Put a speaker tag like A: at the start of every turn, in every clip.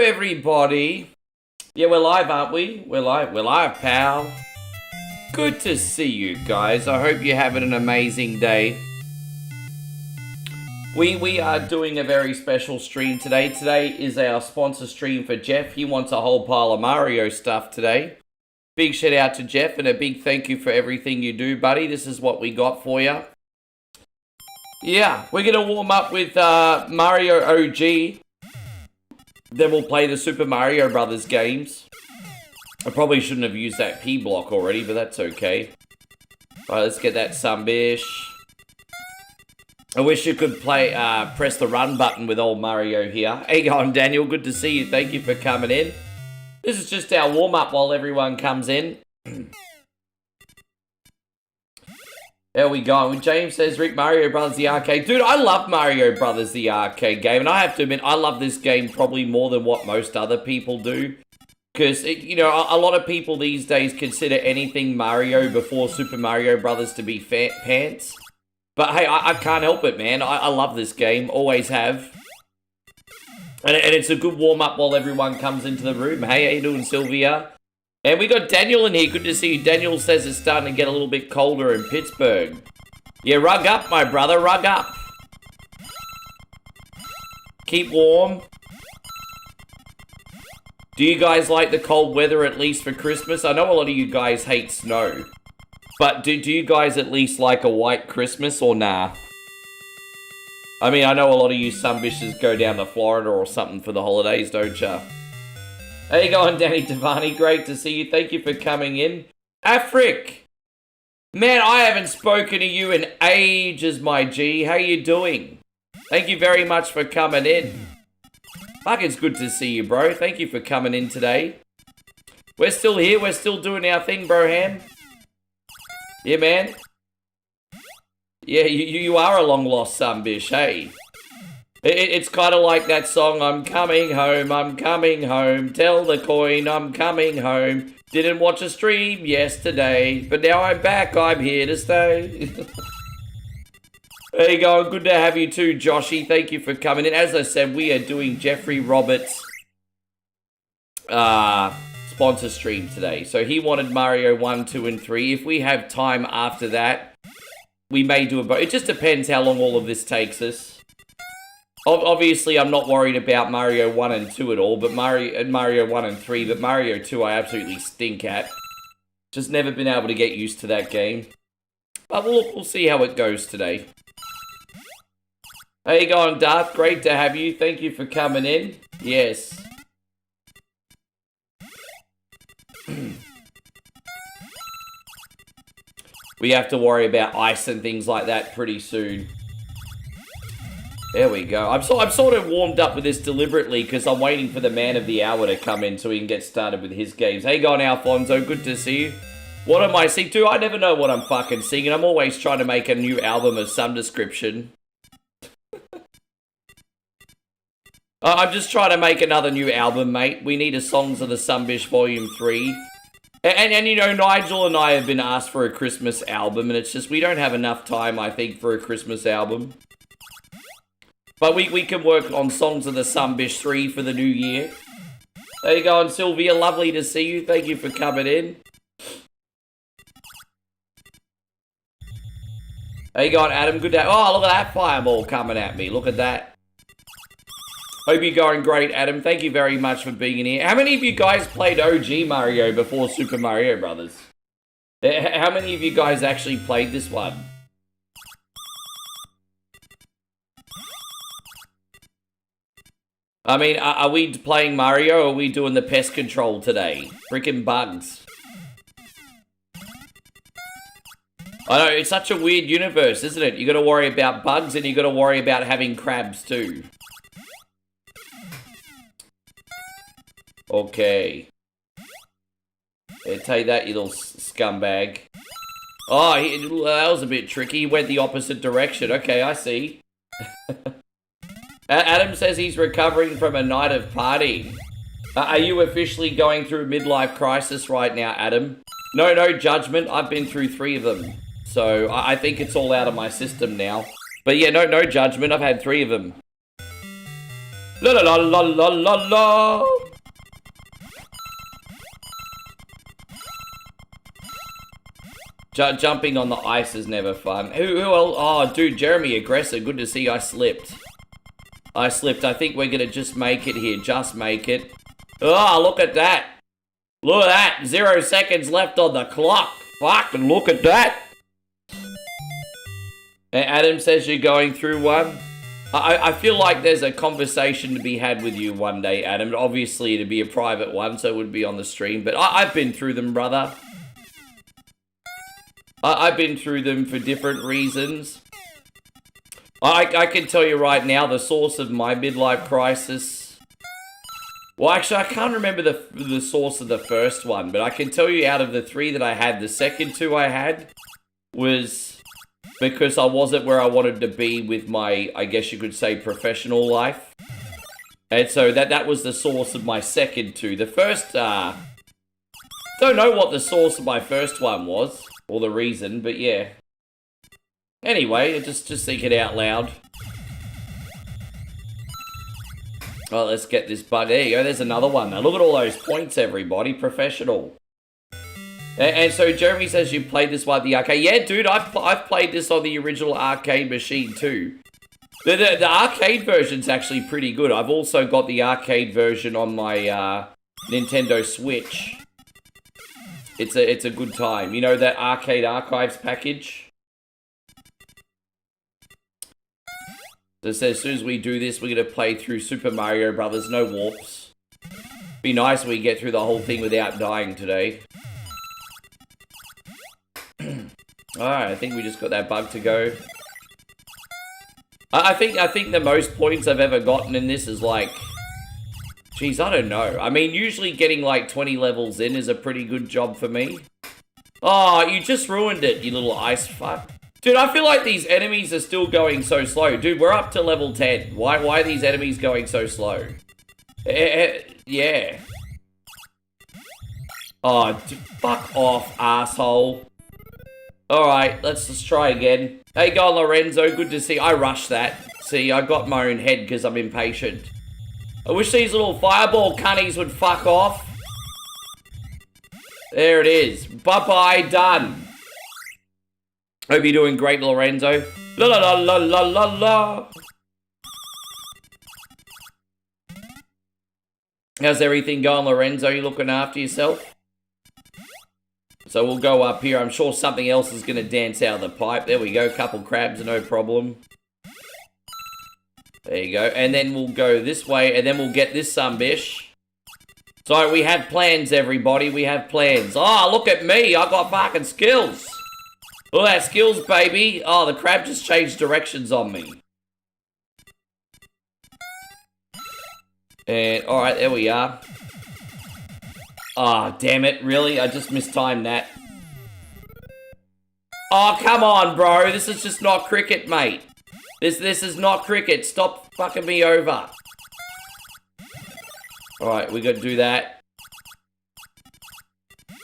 A: everybody. Yeah, we're live, aren't we? We're live, pal. Good to see you guys. I hope you're having an amazing day. We are doing a very special stream today. Today is our sponsor stream for Jeff. He wants a whole pile of Mario stuff today. Big shout out to Jeff and a big thank you for everything you do, buddy. This is what we got for you. Yeah, we're going to warm up with Mario OG. Then we'll play the Super Mario Brothers games. I probably shouldn't have used that P block already, but that's okay. Alright, let's get that Sunbish. I wish you could play, press the run button with old Mario here. Hey, going, Daniel. Good to see you. Thank you for coming in. This is just our warm-up while everyone comes in. There we go. When James says, Rick, Mario Brothers the arcade. Dude, I love Mario Brothers the arcade game. And I have to admit, I love this game probably more than what most other people do. Because, you know, a lot of people these days consider anything Mario before Super Mario Brothers to be pants. But hey, I can't help it, man. I love this game. Always have. And it's a good warm-up while everyone comes into the room. Hey, how you doing, Sylvia? And we got Daniel in here. Good to see you. Daniel says it's starting to get a little bit colder in Pittsburgh. Yeah, rug up, my brother. Rug up. Keep warm. Do you guys like the cold weather at least for Christmas? I know a lot of you guys hate snow. But do you guys at least like a white Christmas or nah? I mean, I know a lot of you sunbishes go down to Florida or something for the holidays, don't ya? How you going, Danny Devani? Great to see you. Thank you for coming in. Afric! Man, I haven't spoken to you in ages, my G. How you doing? Thank you very much for coming in. Fuck, it's good to see you, bro. Thank you for coming in today. We're still here. We're still doing our thing, Broham. Yeah, man. Yeah, you are a long-lost sunbish, hey? It's kind of like that song, I'm coming home, tell the coin I'm coming home. Didn't watch a stream yesterday, but now I'm back, I'm here to stay. There you go, good to have you too, Joshy. Thank you for coming in. As I said, we are doing Jeffrey Roberts' sponsor stream today. So he wanted Mario 1, 2, and 3. If we have time after that, we may do it, but it just depends how long all of this takes us. Obviously, I'm not worried about Mario 1 and 2 at all, but Mario 1 and 3, but Mario 2 I absolutely stink at. Just never been able to get used to that game. But we'll see how it goes today. How you going, Darth? Great to have you. Thank you for coming in. Yes. We have to worry about ice and things like that pretty soon. There we go. I'm sort of warmed up with this deliberately because I'm waiting for the man of the hour to come in so we can get started with his games. Hey, going Alfonso. Good to see you. What am I singing to? I never know what I'm fucking singing. I'm always trying to make a new album of some description. I'm just trying to make another new album, mate. We need a Songs of the Sunbish Volume 3. And you know, Nigel and I have been asked for a Christmas album, and it's just we don't have enough time, I think, for a Christmas album. But we can work on Songs of the Sunbish 3 for the new year. There you go, and Sylvia, lovely to see you. Thank you for coming in. There you go, Adam. Good day. Oh, look at that fireball coming at me. Look at that. Hope you're going great, Adam. Thank you very much for being in here. How many of you guys played OG Mario before Super Mario Brothers? How many of you guys actually played this one? I mean, are we playing Mario or are we doing the pest control today? Freaking bugs. I know, it's such a weird universe, isn't it? You gotta worry about bugs and you gotta worry about having crabs too. Okay. Yeah, take that, you little scumbag. Oh, that was a bit tricky. He went the opposite direction. Okay, I see. Adam says he's recovering from a night of partying. Are you officially going through midlife crisis right now, Adam? No judgment. I've been through 3 of them. So I think it's all out of my system now. But yeah, no judgment. I've had 3 of them. La la la la la la la. Jumping on the ice is never fun. Who else? Oh, dude, Jeremy Aggressor. Good to see. I slipped. I think we're gonna just make it here. Just make it. Oh, look at that. Look at that. 0 seconds left on the clock. Fucking look at that. Adam says you're going through one. I feel like there's a conversation to be had with you one day, Adam. Obviously, it'd be a private one, so it would be on the stream. But I've been through them, brother. I've been through them for different reasons. I can tell you right now, the source of my midlife crisis... Well, actually, I can't remember the source of the first one, but I can tell you out of the 3 that I had, the second 2 I had was because I wasn't where I wanted to be with my, I guess you could say, professional life. And so that was the source of my second 2. The first, don't know what the source of my first one was, or the reason, but yeah. Anyway, just think it out loud. Well, let's get this bug. There you go, there's another one. Now, look at all those points, everybody. Professional. And so Jeremy says you played this one at the arcade. Yeah, dude, I've played this on the original arcade machine too. The arcade version's actually pretty good. I've also got the arcade version on my Nintendo Switch. It's a good time. You know that Arcade Archives package? So it says as soon as we do this, we're going to play through Super Mario Brothers. No warps. Be nice if we get through the whole thing without dying today. Alright, I think we just got that bug to go. I think the most points I've ever gotten in this is like... Jeez, I don't know. I mean, usually getting like 20 levels in is a pretty good job for me. Oh, you just ruined it, you little ice fuck. Dude, I feel like these enemies are still going so slow. Dude, we're up to level 10. Why are these enemies going so slow? Yeah. Oh, fuck off, asshole. Alright, let's just try again. Hey, go on, Lorenzo. Good to see. I rushed that. See, I got my own head because I'm impatient. I wish these little fireball cunnies would fuck off. There it is. Bye-bye, done. Hope you're doing great, Lorenzo. La la la la la la la. How's everything going, Lorenzo? You looking after yourself? So we'll go up here. I'm sure something else is going to dance out of the pipe. There we go. Couple crabs, no problem. There you go. And then we'll go this way, and then we'll get this sunbish. So we have plans, everybody. We have plans. Oh, look at me. I got fucking skills. Look at that skills, baby. Oh, the crab just changed directions on me. And, alright, there we are. Oh, damn it, really? I just mistimed that. Oh, come on, bro. This is just not cricket, mate. This is not cricket. Stop fucking me over. Alright, we gotta do that.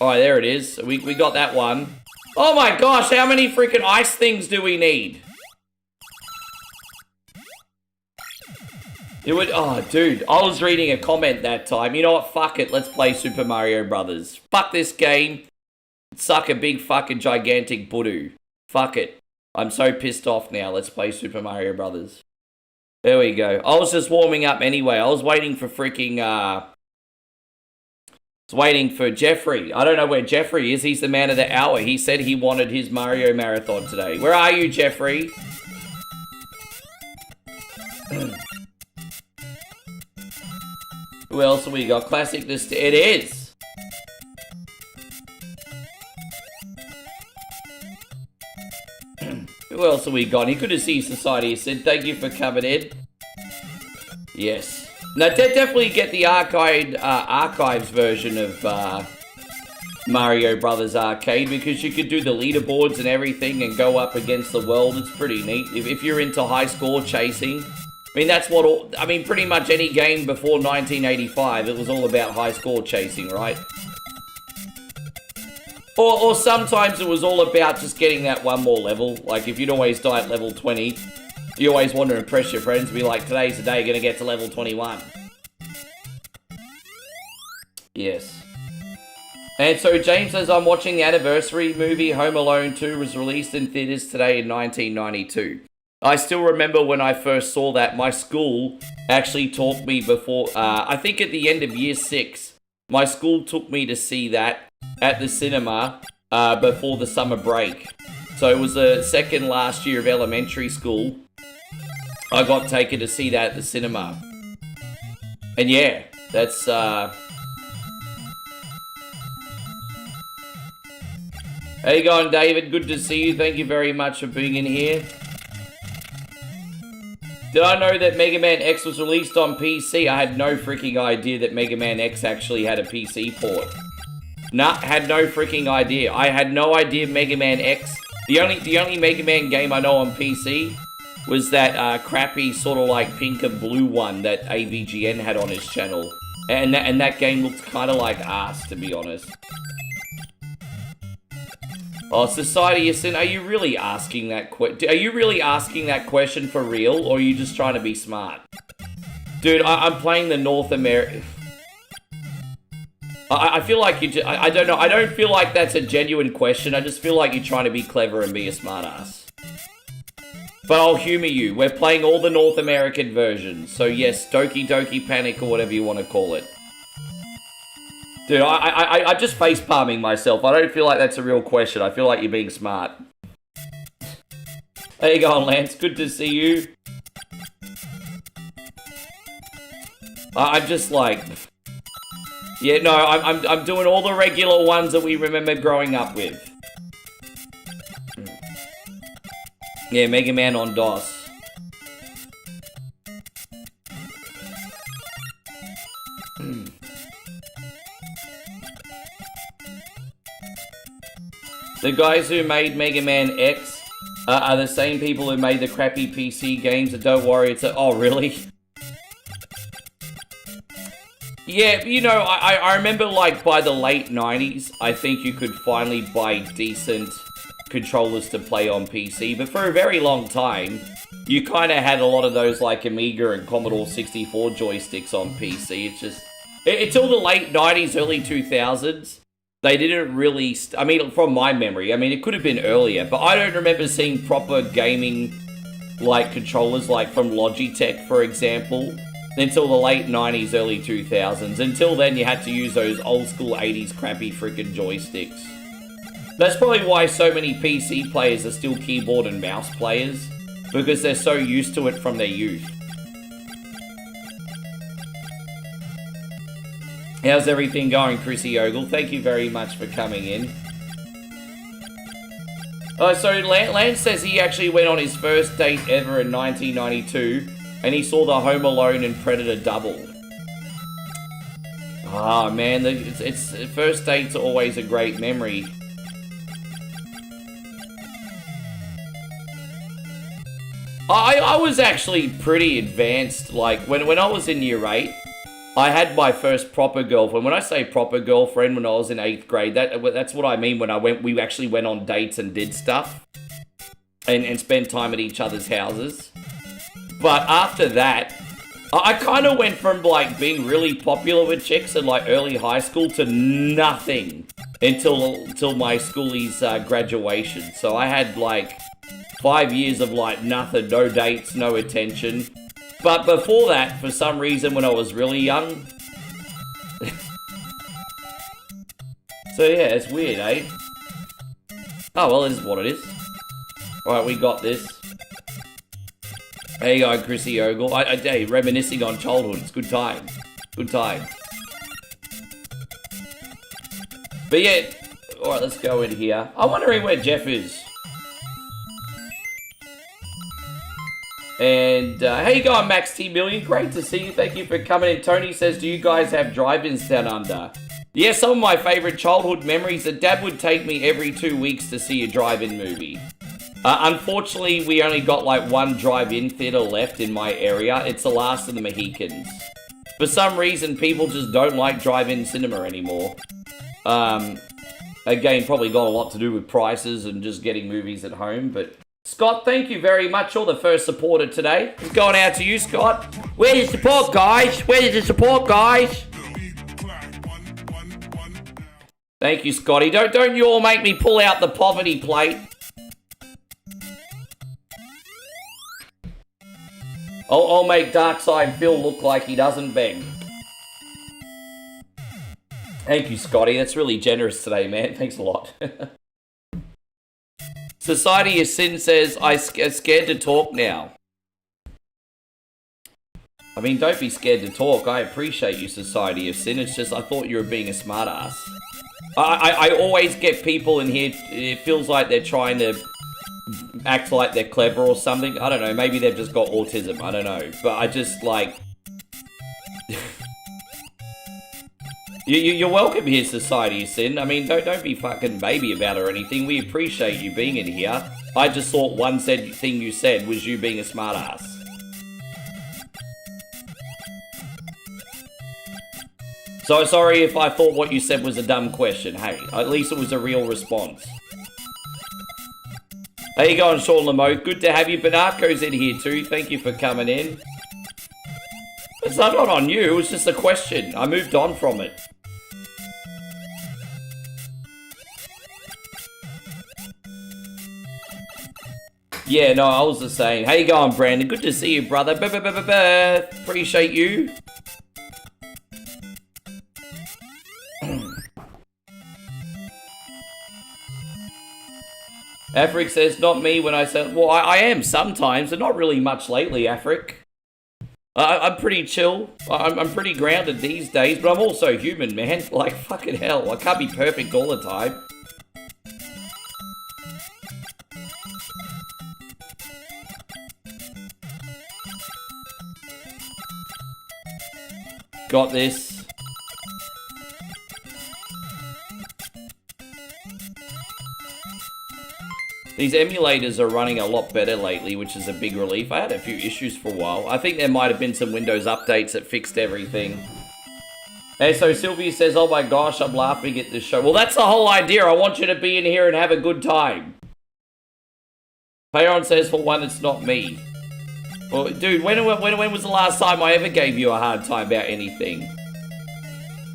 A: Alright, there it is. We got that one. Oh my gosh, how many freaking ice things do we need? It would, oh dude, I was reading a comment that time. You know what, fuck it, let's play Super Mario Brothers. Fuck this game. Suck a big fucking gigantic budu. Fuck it. I'm so pissed off now, let's play Super Mario Brothers. There we go. I was just warming up anyway. I was waiting for freaking, waiting for Jeffrey. I don't know where Jeffrey is. He's the man of the hour. He said he wanted his Mario Marathon today. Where are you, Jeffrey? Who else have we got? Classic this. It is. Who else have we got? He could have seen Society. He said, thank you for coming in. Yes. Now, definitely get the archives version of Mario Brothers Arcade, because you could do the leaderboards and everything and go up against the world. It's pretty neat. If you're into high score chasing, I mean, that's what I mean, pretty much any game before 1985, it was all about high score chasing, right? Or sometimes it was all about just getting that one more level. Like, if you'd always die at level 20, You always want to impress your friends, be like, today's the day, gonna get to level 21. Yes. And so James says, I'm watching the anniversary movie Home Alone 2 was released in theaters today in 1992. I still remember when I first saw that, my school actually taught me before, I think at the end of year 6, my school took me to see that at the cinema before the summer break. So it was the second last year of elementary school. I got taken to see that at the cinema. And yeah, that's, How you going, David? Good to see you. Thank you very much for being in here. Did I know that Mega Man X was released on PC? I had no freaking idea that Mega Man X actually had a PC port. Nah, had no freaking idea. I had no idea Mega Man X... The only Mega Man game I know on PC was that crappy sort of like pink and blue one that AVGN had on his channel. And that game looked kind of like ass, to be honest. Oh, Society of Sin, are you really asking that question for real, or are you just trying to be smart? Dude, I'm playing the North American... I feel like you I don't know, I don't feel like that's a genuine question, I just feel like you're trying to be clever and be a smartass. But I'll humor you, we're playing all the North American versions, so yes, Doki Doki Panic or whatever you want to call it. Dude, I'm just face palming myself. I don't feel like that's a real question. I feel like you're being smart. There you go, Lance. Good to see you. I'm just like... Yeah, no, I'm doing all the regular ones that we remember growing up with. Yeah, Mega Man on DOS. The guys who made Mega Man X are the same people who made the crappy PC games, and don't worry, it's a... Oh, really? Yeah, you know, I remember, like, by the late 90s, I think you could finally buy decent controllers to play on PC, but for a very long time, you kind of had a lot of those, like, Amiga and Commodore 64 joysticks on PC. It's just... Until the late 90s, early 2000s, they didn't really... I mean, from my memory, I mean, it could have been earlier, but I don't remember seeing proper gaming, like, controllers, like, from Logitech, for example, until the late 90s, early 2000s. Until then, you had to use those old-school 80s crappy freaking joysticks. That's probably why so many PC players are still keyboard and mouse players, because they're so used to it from their youth. How's everything going, Chrissy Ogle? Thank you very much for coming in. Oh, so Lance says he actually went on his first date ever in 1992, and he saw the Home Alone and Predator double. Ah, man, it's first dates are always a great memory. I was actually pretty advanced, like, when I was in year 8, I had my first proper girlfriend. When I say proper girlfriend, when I was in 8th grade, that's what I mean when we actually went on dates and did stuff. And spent time at each other's houses. But after that, I kind of went from, like, being really popular with chicks in, like, early high school to nothing until my schoolie's graduation. So I had, like, 5 years of, like, nothing, no dates, no attention. But before that, for some reason, when I was really young... So yeah, it's weird, eh? Oh, well, it is what it is. Alright, we got this. There you go, Chrissy Ogle. Hey, reminiscing on childhood. It's good time. Good time. But yeah, alright, let's go in here. I'm wondering where Jeff is. And, how you going, Max T Million? Great to see you. Thank you for coming in. Tony says, do you guys have drive-ins down under? Yeah, some of my favourite childhood memories that Dad would take me every 2 weeks to see a drive-in movie. Unfortunately, we only got, like, one drive-in theatre left in my area. It's the last of the Mohicans. For some reason, people just don't like drive-in cinema anymore. Again, probably got a lot to do with prices and just getting movies at home, but... Scott, thank you very much. You're the first supporter today. It's going out to you, Scott. Where's the support, guys? Where's the support, guys? Thank you, Scotty. Don't you all make me pull out the poverty plate. I'll make Darkside Phil look like he doesn't beg. Thank you, Scotty. That's really generous today, man. Thanks a lot. Society of Sin says, I'm scared to talk now. I mean, don't be scared to talk. I appreciate you, Society of Sin. It's just I thought you were being a smartass. I always get people in here, it feels like they're trying to act like they're clever or something. I don't know, maybe they've just got autism, I don't know. But I just, like... You're welcome here, Society of Sin. I mean, don't be fucking baby about it or anything. We appreciate you being in here. I just thought one thing you said was you being a smartass. So sorry if I thought what you said was a dumb question. Hey, at least it was a real response. How you going, Sean Lamote? Good to have you. Banarco's in here too. Thank you for coming in. It's not on you. It was just a question. I moved on from it. Yeah, no, I was just saying. How you going, Brandon? Good to see you, brother. Appreciate you. Afric says, not me when I said... Well, I am sometimes, but not really much lately, Afric. I'm pretty chill. I'm pretty grounded these days, but I'm also human, man. Like, fucking hell. I can't be perfect all the time. Got this. These emulators are running a lot better lately, which is a big relief. I had a few issues for a while. I think there might have been some Windows updates that fixed everything. Hey, so Sylvia says, oh my gosh, I'm laughing at this show. Well, that's the whole idea. I want you to be in here and have a good time. Payron says, for one, it's not me. Well, dude, when was the last time I ever gave you a hard time about anything?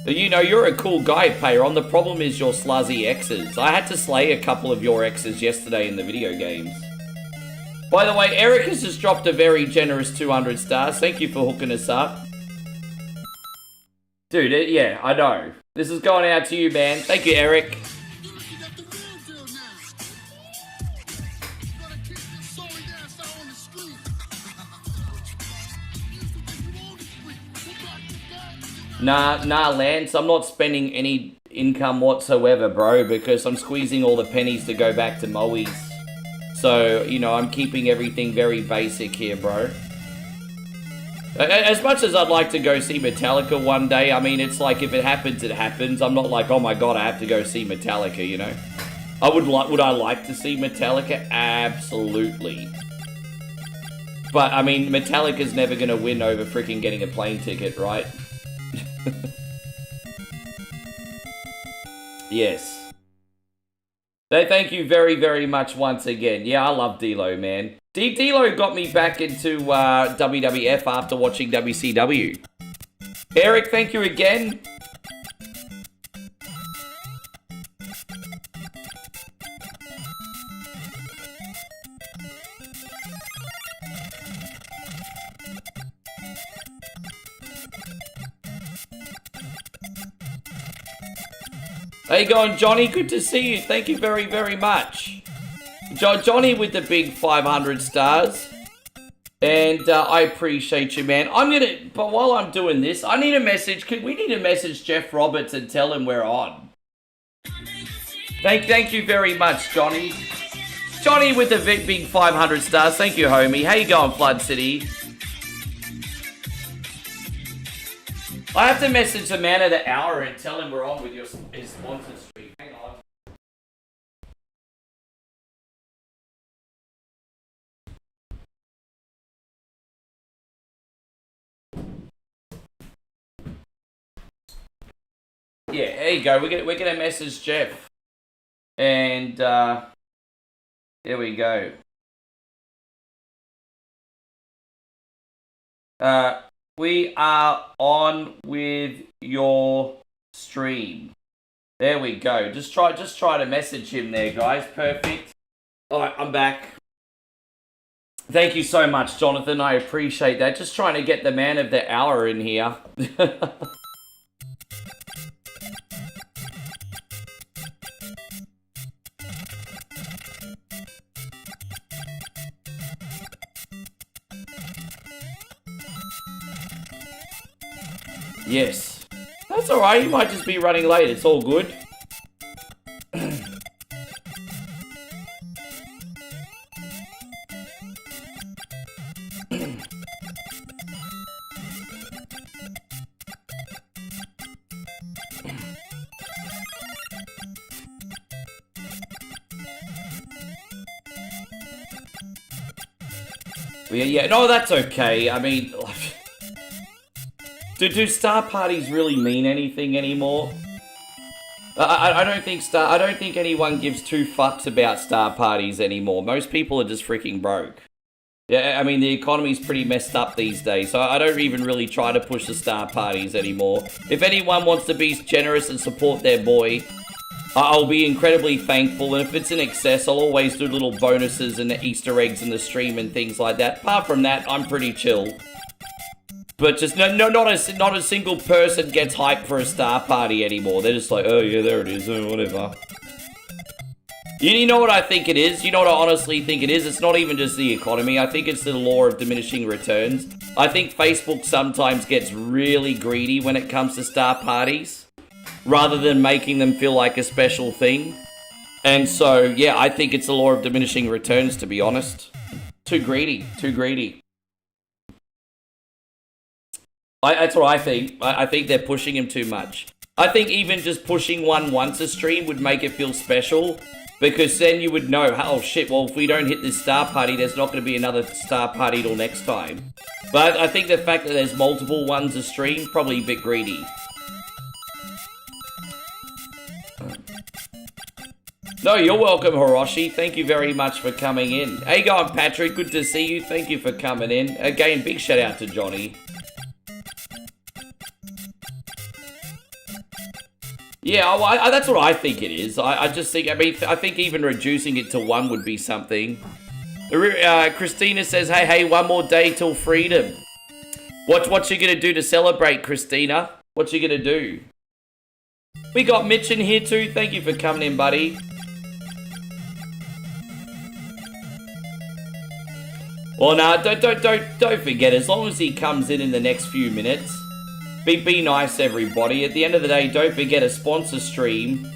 A: You know, you're a cool guy, Payron. The problem is your sluzzy exes. I had to slay a couple of your exes yesterday in the video games. By the way, Eric has just dropped a very generous 200 stars. Thank you for hooking us up. Dude, yeah, I know. This is going out to you, man. Thank you, Eric. Nah, Lance, I'm not spending any income whatsoever, bro, because I'm squeezing all the pennies to go back to Moe's. So, you know, I'm keeping everything very basic here, bro. As much as I'd like to go see Metallica one day, I mean, it's like, if it happens, it happens. I'm not like, oh my god, I have to go see Metallica, you know? Would I like to see Metallica? Absolutely. But, I mean, Metallica's never gonna win over freaking getting a plane ticket, right? Yes. Thank you very, very much once again. Yeah, I love D-Lo, man. D-Lo got me back into WWF after watching WCW. Eric, thank you again. How you going, Johnny? Good to see you. Thank you very, very much. Johnny with the big 500 stars. And I appreciate you, man. But while I'm doing this, I need a message. We need to message Jeff Roberts and tell him we're on. Thank you very much, Johnny. Johnny with the big 500 stars. Thank you, homie. How you going, Flood City? I have to message the man of the hour and tell him we're on with his sponsored stream. Hang on. Yeah, there you go. We're gonna message Jeff. And there we go. We are on with your stream. There we go. Just try to message him there, guys. Perfect. All right, I'm back. Thank you so much, Jonathan. I appreciate that. Just trying to get the man of the hour in here. Yes. That's alright, you might just be running late, it's all good. Yeah, no, that's okay. I mean, do star parties really mean anything anymore? I don't think anyone gives two fucks about star parties anymore. Most people are just freaking broke. Yeah, I mean, the economy's pretty messed up these days, so I don't even really try to push the star parties anymore. If anyone wants to be generous and support their boy, I'll be incredibly thankful, and if it's in excess, I'll always do little bonuses and Easter eggs in the stream and things like that. Apart from that, I'm pretty chill. But just not a single person gets hyped for a star party anymore. They're just like, oh yeah, there it is, whatever. You know what I think it is? You know what I honestly think it is? It's not even just the economy. I think it's the law of diminishing returns. I think Facebook sometimes gets really greedy when it comes to star parties, rather than making them feel like a special thing. And so, yeah, I think it's the law of diminishing returns, to be honest. Too greedy, too greedy. That's what I think. I think they're pushing him too much. I think even just pushing one once a stream would make it feel special, because then you would know, oh shit, well, if we don't hit this star party, there's not going to be another star party till next time. But I think the fact that there's multiple ones a stream, probably a bit greedy. No, you're welcome, Hiroshi. Thank you very much for coming in. Hey, going, Patrick. Good to see you. Thank you for coming in. Again, big shout out to Johnny. Yeah, well, that's what I think it is. I just think, I think even reducing it to one would be something. Christina says, hey, one more day till freedom. What you gonna do to celebrate, Christina? What you gonna do? We got Mitch in here too. Thank you for coming in, buddy. Well, nah, don't forget. As long as he comes in the next few minutes, be nice, everybody. At the end of the day, don't forget a sponsor stream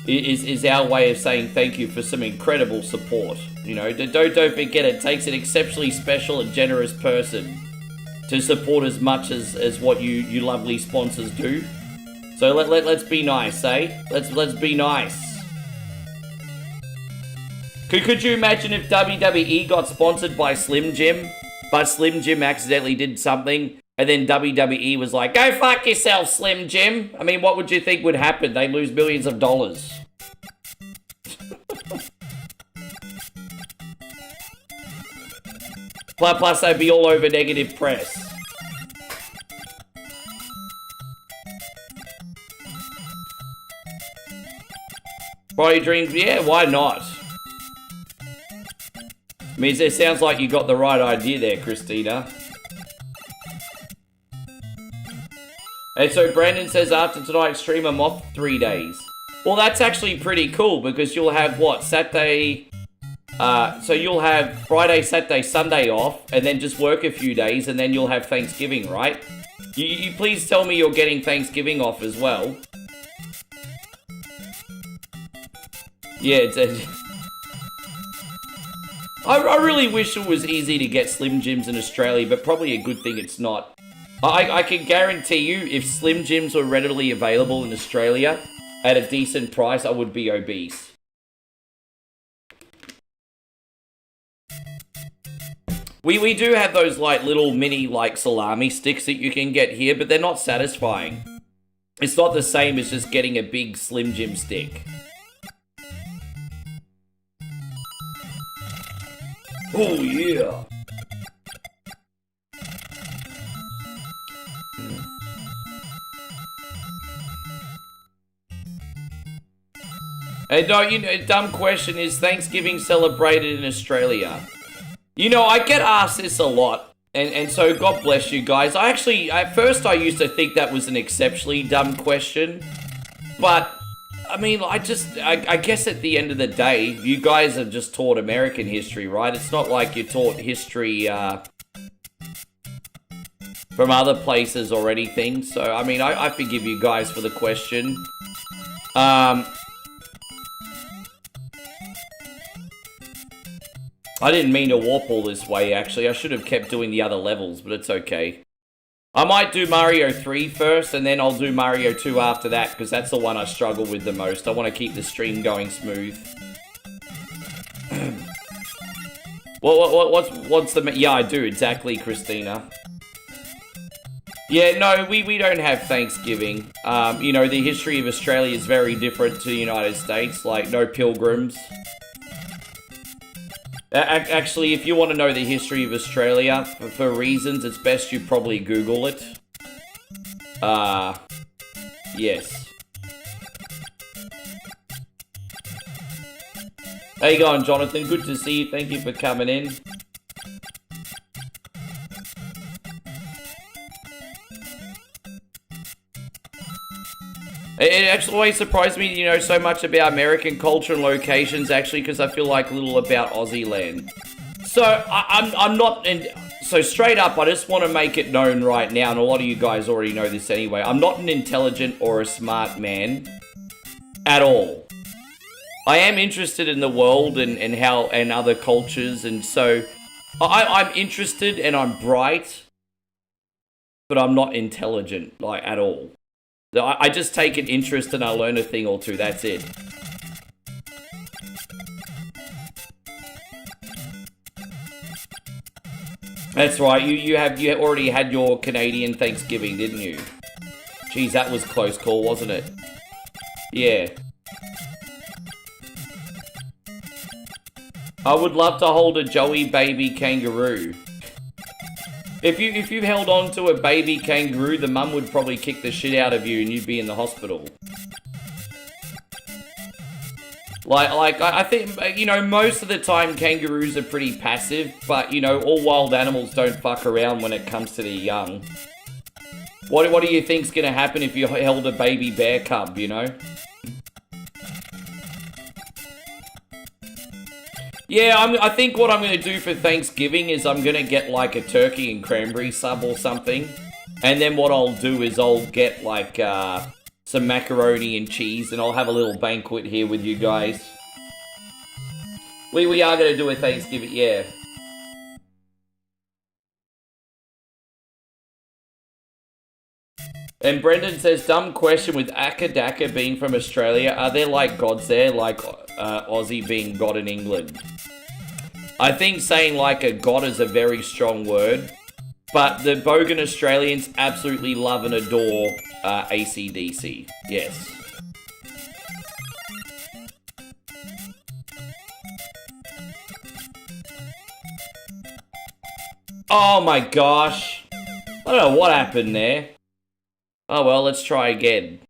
A: is our way of saying thank you for some incredible support. You know, don't forget it takes an exceptionally special and generous person to support as much as what you lovely sponsors do. So let's be nice, eh? Let's be nice. Could you imagine if WWE got sponsored by Slim Jim, but Slim Jim accidentally did something, and then WWE was like, go fuck yourself, Slim Jim? I mean, what would you think would happen? They'd lose millions of dollars. Plus, they'd be all over negative press. Body dreams, yeah, why not? I mean, it sounds like you got the right idea there, Christina. And so Brandon says, after tonight's stream, I'm off 3 days. Well, that's actually pretty cool, because you'll have, what, Saturday... so you'll have Friday, Saturday, Sunday off, and then just work a few days, and then you'll have Thanksgiving, right? You please tell me you're getting Thanksgiving off as well. Yeah, it's I really wish it was easy to get Slim Jims in Australia, but probably a good thing it's not. I can guarantee you, if Slim Jims were readily available in Australia at a decent price, I would be obese. We do have those like little mini like salami sticks that you can get here, but they're not satisfying. It's not the same as just getting a big Slim Jim stick. Oh, yeah. No, you know, dumb question, is Thanksgiving celebrated in Australia? You know, I get asked this a lot, and so God bless you guys. At first I used to think that was an exceptionally dumb question, but, I mean, I guess at the end of the day, you guys are just taught American history, right? It's not like you're taught history, from other places or anything, so, I mean, I forgive you guys for the question. I didn't mean to warp all this way, actually. I should have kept doing the other levels, but it's okay. I might do Mario 3 first, and then I'll do Mario 2 after that, because that's the one I struggle with the most. I want to keep the stream going smooth. What's the... Yeah, I do, exactly, Christina. Yeah, no, we don't have Thanksgiving. You know, the history of Australia is very different to the United States, like, no pilgrims. Actually, if you want to know the history of Australia, for reasons, it's best you probably Google it. Yes. How you going, Jonathan? Good to see you. Thank you for coming in. It actually always surprised me, you know, so much about American culture and locations, actually, because I feel like little about Aussie land. So, I'm not... So, straight up, I just want to make it known right now, and a lot of you guys already know this anyway, I'm not an intelligent or a smart man. At all. I am interested in the world and how... and other cultures, and so... I'm interested and I'm bright, but I'm not intelligent, like, at all. I just take an interest and I learn a thing or two, that's it. That's right, you already had your Canadian Thanksgiving, didn't you? Jeez, that was close call, wasn't it? Yeah. I would love to hold a Joey baby kangaroo. If you've held on to a baby kangaroo, the mum would probably kick the shit out of you and you'd be in the hospital. Like I think, you know, most of the time kangaroos are pretty passive, but, you know, all wild animals don't fuck around when it comes to their young. What do you think's gonna happen if you held a baby bear cub, you know? Yeah, I think what I'm going to do for Thanksgiving is I'm going to get like a turkey and cranberry sub or something. And then what I'll do is I'll get like some macaroni and cheese and I'll have a little banquet here with you guys. We are going to do a Thanksgiving, yeah. And Brendan says, dumb question, with Akadaka being from Australia, are there like gods there, like Aussie being God in England? I think saying like a god is a very strong word, but the bogan Australians absolutely love and adore AC/DC, yes. Oh my gosh. I don't know what happened there. Oh well, let's try again.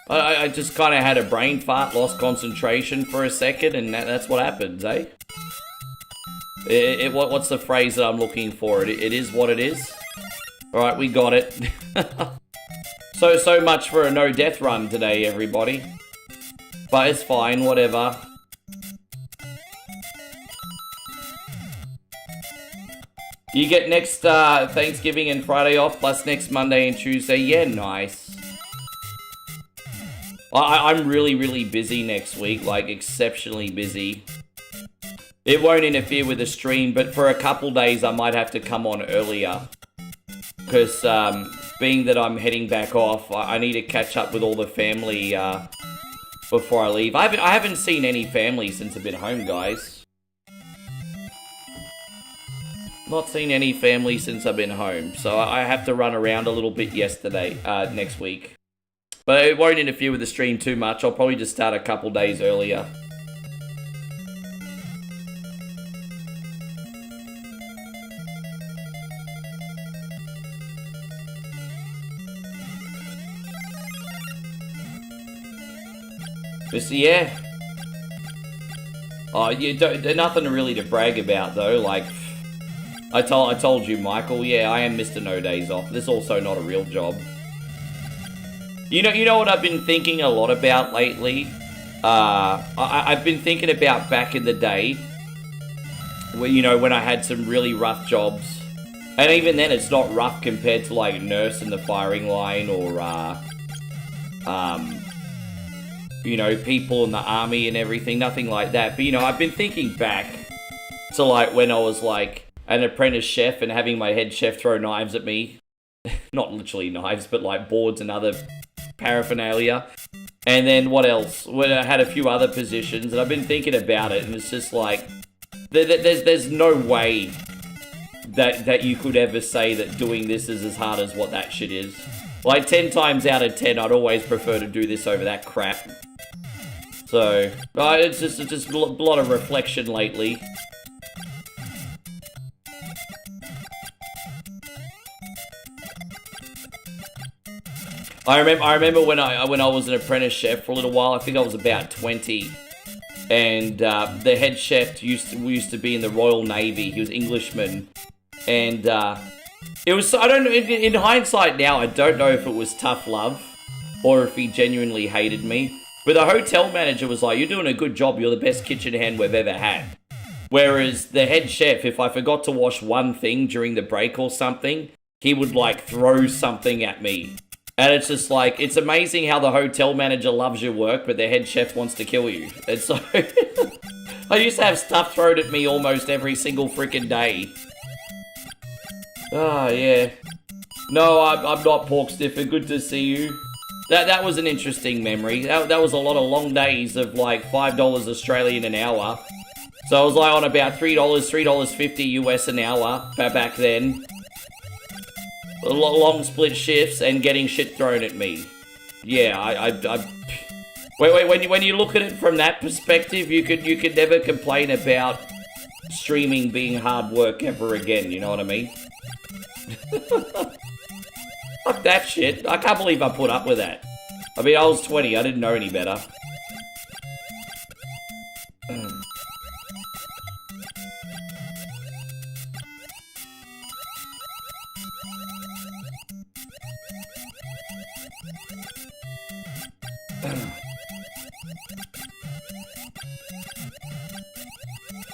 A: I just kind of had a brain fart, lost concentration for a second, and that's what happens, eh? What's the phrase that I'm looking for? It is what it is. Alright, we got it. So much for a no-death run today, everybody. But it's fine, whatever. You get next Thanksgiving and Friday off, plus next Monday and Tuesday. Yeah, nice. I'm really, really busy next week, like exceptionally busy. It won't interfere with the stream, but for a couple days I might have to come on earlier. Because being that I'm heading back off, I need to catch up with all the family before I leave. I haven't seen any family since I've been home, guys. Not seen any family since I've been home, so I have to run around a little bit next week. But it won't interfere with the stream too much. I'll probably just start a couple days earlier. Just, yeah. Oh, you don't, nothing really to brag about though. Like, I told you, Michael. Yeah, I am Mr. No Days Off. This is also not a real job. You know what I've been thinking a lot about lately. I've been thinking about back in the day, where when I had some really rough jobs, and even then, it's not rough compared to like nurse in the firing line or people in the army and everything, nothing like that. But I've been thinking back to like when I was like an apprentice chef and having my head chef throw knives at me. Not literally knives, but like boards and other paraphernalia. And then what else? When I had a few other positions, and I've been thinking about it, and it's just like, there's no way that you could ever say that doing this is as hard as what that shit is. Like 10 times out of 10, I'd always prefer to do this over that crap. So, it's just a lot of reflection lately. I remember when I was an apprentice chef for a little while. I think I was about 20, and the head chef used to be in the Royal Navy. He was Englishman, and it was, I don't know. In hindsight now, I don't know if it was tough love or if he genuinely hated me. But the hotel manager was like, "You're doing a good job. You're the best kitchen hand we've ever had." Whereas the head chef, if I forgot to wash one thing during the break or something, he would like throw something at me. And it's just like, it's amazing how the hotel manager loves your work, but the head chef wants to kill you. And so, I used to have stuff thrown at me almost every single freaking day. Oh, yeah. No, I'm not Pork Stiffer. Good to see you. That was an interesting memory. That was a lot of long days of like $5 Australian an hour. So I was like on about $3, $3.50 US an hour back then. Long split shifts and getting shit thrown at me. Yeah, when you look at it from that perspective, you could never complain about streaming being hard work ever again. You know what I mean? Fuck that shit. I can't believe I put up with that. I mean, I was 20. I didn't know any better.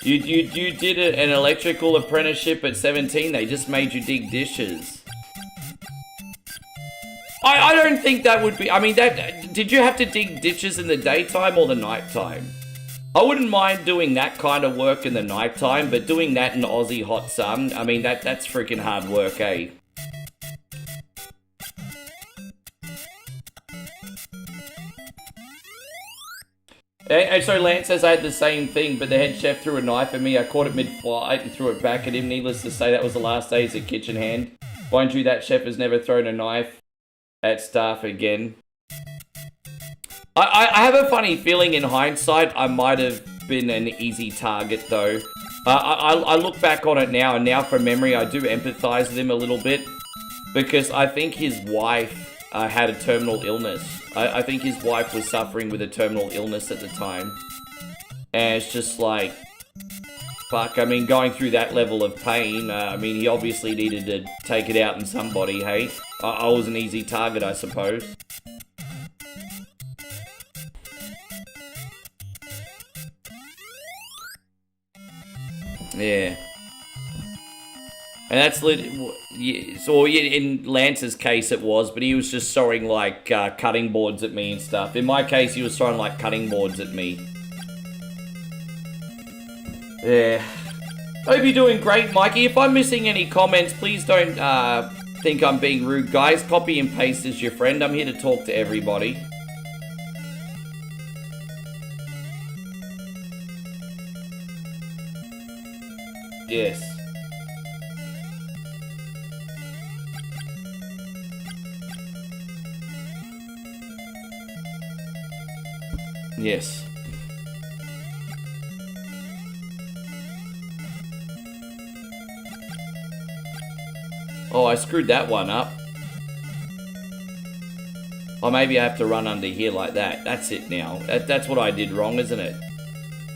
A: You did an electrical apprenticeship at 17. They just made you dig dishes. I don't think that would be... I mean, did you have to dig dishes in the daytime or the nighttime? I wouldn't mind doing that kind of work in the nighttime, but doing that in the Aussie hot sun, I mean, that's freaking hard work, eh? And so Lance says I had the same thing, but the head chef threw a knife at me. I caught it mid-flight and threw it back at him. Needless to say, that was the last day as a kitchen hand. Mind you, that chef has never thrown a knife at staff again. I have a funny feeling in hindsight I might have been an easy target, though. I look back on it now, and now from memory, I do empathize with him a little bit. Because I think his wife had a terminal illness. I think his wife was suffering with a terminal illness at the time. And it's just like, fuck, I mean, going through that level of pain, I mean, he obviously needed to take it out on somebody, hey? I was an easy target, I suppose. Yeah. And that's so in Lance's case it was, but he was just throwing like cutting boards at me and stuff. In my case, he was throwing like cutting boards at me. Yeah. Hope you're doing great, Mikey. If I'm missing any comments, please don't think I'm being rude, guys. Copy and paste is your friend. I'm here to talk to everybody. Yes. Yes. Oh, I screwed that one up. Or maybe I have to run under here like that. That's it now. That's what I did wrong, isn't it?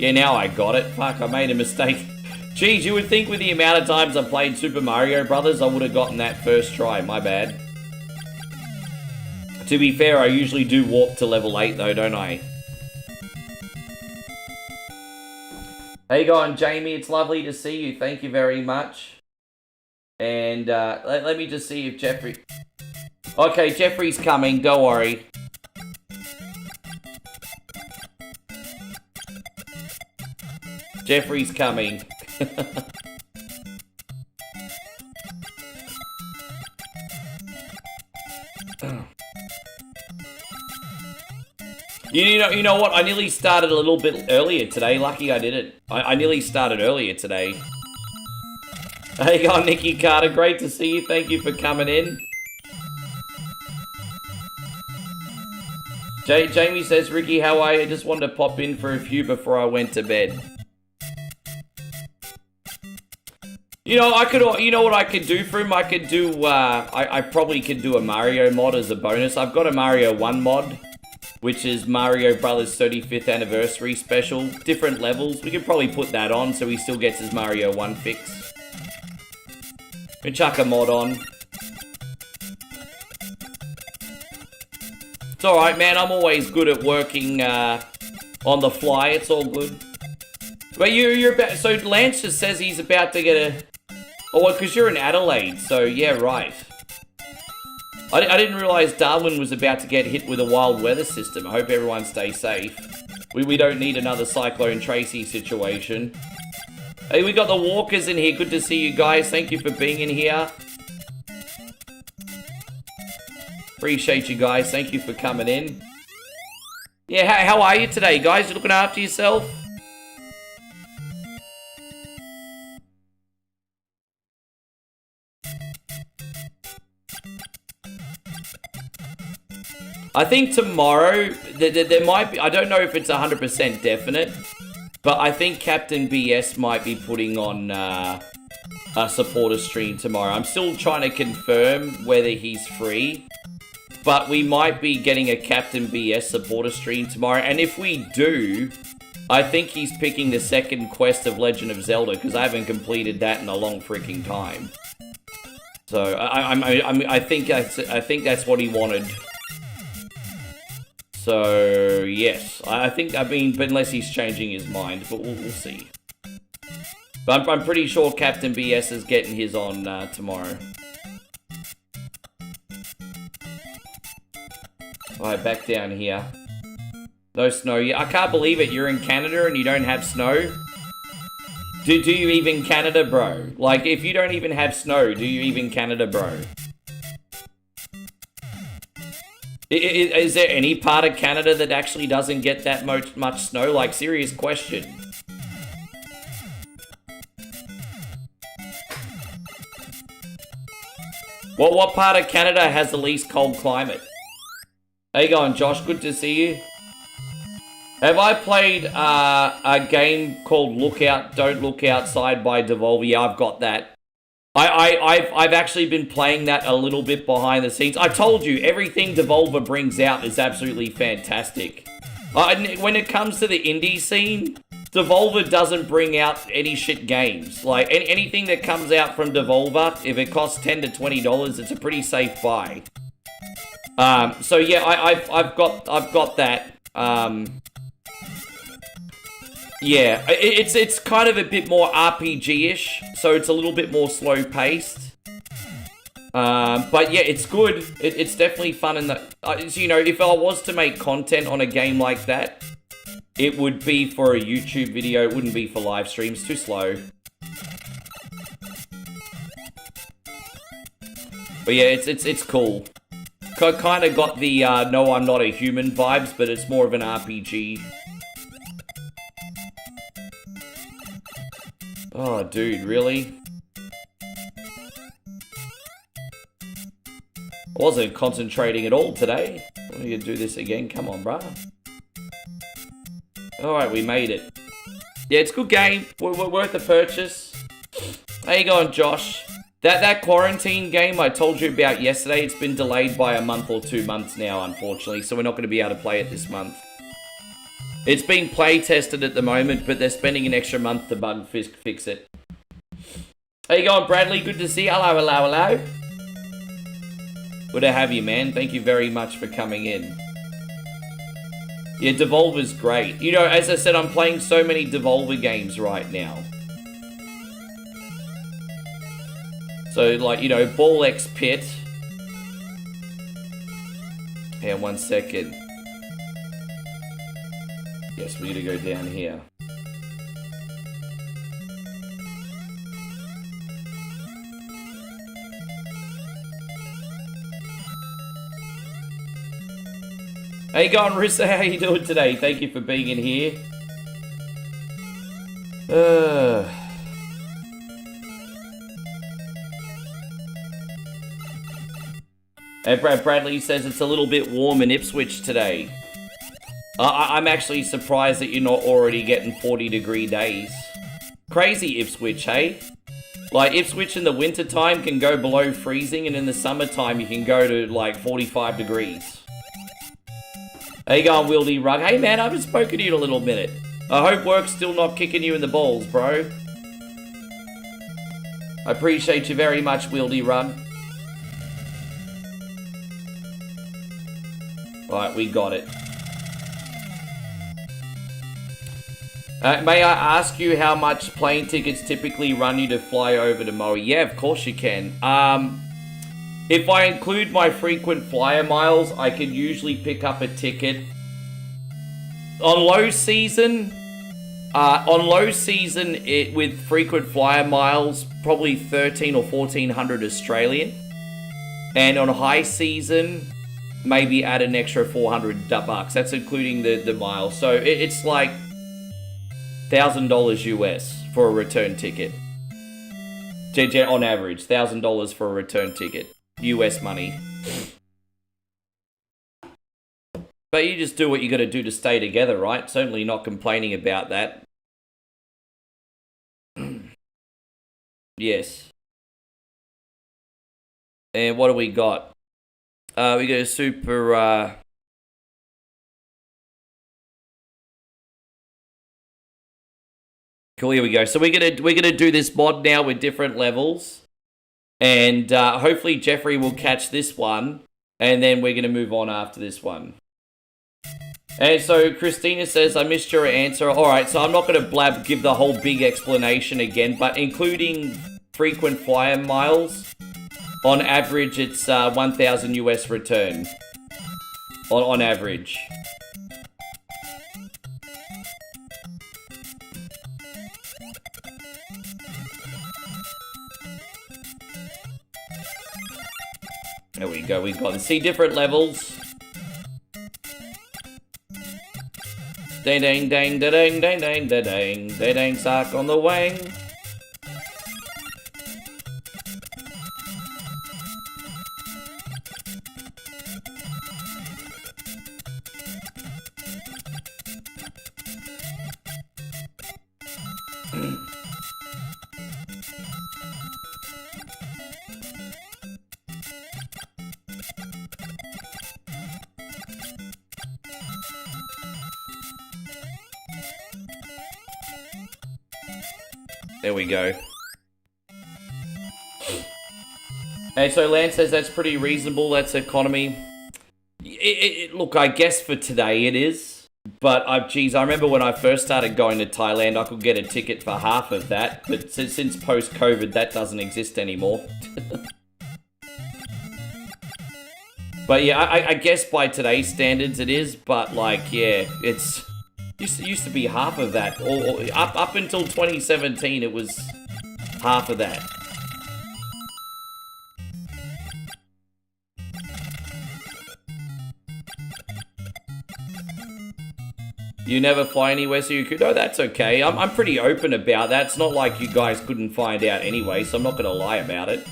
A: Yeah, now I got it. Fuck, I made a mistake. Geez, you would think with the amount of times I played Super Mario Brothers, I would have gotten that first try. My bad. To be fair, I usually do warp to level 8 though, don't I? How you going, Jamie? It's lovely to see you. Thank you very much. And let me just see if Jeffrey... Okay, Jeffrey's coming. Don't worry. Jeffrey's coming. You know what? I nearly started a little bit earlier today. Lucky I did it. I nearly started earlier today. Hey, go on, Nikki Carter. Great to see you. Thank you for coming in. Jamie says, Ricky, how are you? I just wanted to pop in for a few before I went to bed. You know, you know what I could do for him? I could do, I probably could do a Mario mod as a bonus. I've got a Mario 1 mod, which is Mario Brothers 35th Anniversary Special. Different levels. We could probably put that on so he still gets his Mario 1 fix. We chuck a mod on. It's alright, man. I'm always good at working on the fly. It's all good. But you're about... So Lance just says he's about to get a... Oh, because you're in Adelaide. So, yeah, right. I didn't realise Darwin was about to get hit with a wild weather system. I hope everyone stays safe. We don't need another Cyclone Tracy situation. Hey, we got the Walkers in here. Good to see you guys. Thank you for being in here. Appreciate you guys. Thank you for coming in. Yeah, how are you today, guys? You looking after yourself? I think tomorrow, there might be, I don't know if it's 100% definite, but I think Captain BS might be putting on a supporter stream tomorrow. I'm still trying to confirm whether he's free, but we might be getting a Captain BS supporter stream tomorrow, and if we do, I think he's picking the second quest of Legend of Zelda, because I haven't completed that in a long freaking time. So, I think that's what he wanted. So, yes. I mean, but unless he's changing his mind, but we'll see. But I'm pretty sure Captain BS is getting his on tomorrow. Alright, back down here. No snow yet. I can't believe it. You're in Canada and you don't have snow? Do you even Canada, bro? Like, if you don't even have snow, do you even Canada, bro? Is there any part of Canada that actually doesn't get that much snow? Like, serious question. What part of Canada has the least cold climate? How you going, Josh? Good to see you. Have I played a game called Lookout, Don't Look Outside by Devolver? Yeah, I've got that. I've actually been playing that a little bit behind the scenes. I told you, everything Devolver brings out is absolutely fantastic. When it comes to the indie scene, Devolver doesn't bring out any shit games. Like, anything that comes out from Devolver, if it costs $10 to $20, it's a pretty safe buy. So yeah, I've got that. Yeah, it's kind of a bit more RPG-ish, so it's a little bit more slow-paced. But yeah, it's good. It's definitely fun. And you know, if I was to make content on a game like that, it would be for a YouTube video. It wouldn't be for live streams. Too slow. But yeah, it's cool. Kind of got the no, I'm not a human vibes, but it's more of an RPG. Oh, dude, really? I wasn't concentrating at all today. I need to do this again. Come on, bruh. Alright, we made it. Yeah, it's a good game. We're worth the purchase. How you going, Josh? That quarantine game I told you about yesterday, it's been delayed by a month or 2 months now, unfortunately, so we're not going to be able to play it this month. It's being play tested at the moment, but they're spending an extra month to bug fix it. How you going, Bradley? Good to see you. Hello, hello, hello. Good to have you, man. Thank you very much for coming in. Yeah, Devolver's great. You know, as I said, I'm playing so many Devolver games right now. So, like, you know, Ball X Pit. Yeah, 1 second. Yes, we need to go down here. How you going, Rissa? How you doing today? Thank you for being in here. And Bradley says it's a little bit warm in Ipswich today. I'm actually surprised that you're not already getting 40-degree days. Crazy Ipswich, hey? Like, Ipswich in the wintertime can go below freezing, and in the summertime you can go to, like, 45 degrees. How you going, Wildy Rug? Hey, man, I haven't spoken to you in a little minute. I hope work's still not kicking you in the balls, bro. I appreciate you very much, Wildy Rug. Right, we got it. May I ask you how much plane tickets typically run you to fly over to Maui? Yeah, of course you can. If I include my frequent flyer miles, I can usually pick up a ticket. On low season, with frequent flyer miles, probably 13 or 1400 Australian. And on high season, maybe add an extra 400 bucks. That's including the miles. So it's like $1,000 US for a return ticket. On average, $1,000 for a return ticket. US money. But you just do what you got to do to stay together, right? Certainly not complaining about that. Yes. And what do we got? We got a super... Cool, here we go. So we're gonna do this mod now with different levels. And hopefully Jeffrey will catch this one. And then we're gonna move on after this one. And so Christina says, I missed your answer. Alright, so I'm not gonna give the whole big explanation again, but including frequent flyer miles, on average it's 1,000 US return. On average. There we go, we got to see different levels. Dang dang dang da dang dang dang da dang da dang sock on the wang. There we go. And so Lance says that's pretty reasonable. That's economy. Look, I guess for today it is. But, geez, I remember when I first started going to Thailand, I could get a ticket for half of that. But since post-COVID, that doesn't exist anymore. But yeah, I guess by today's standards it is. But, like, yeah, it's... Used to be half of that. Or up until 2017, it was half of that. You never fly anywhere so you could... Oh, that's okay. I'm pretty open about that. It's not like you guys couldn't find out anyway, so I'm not going to lie about it.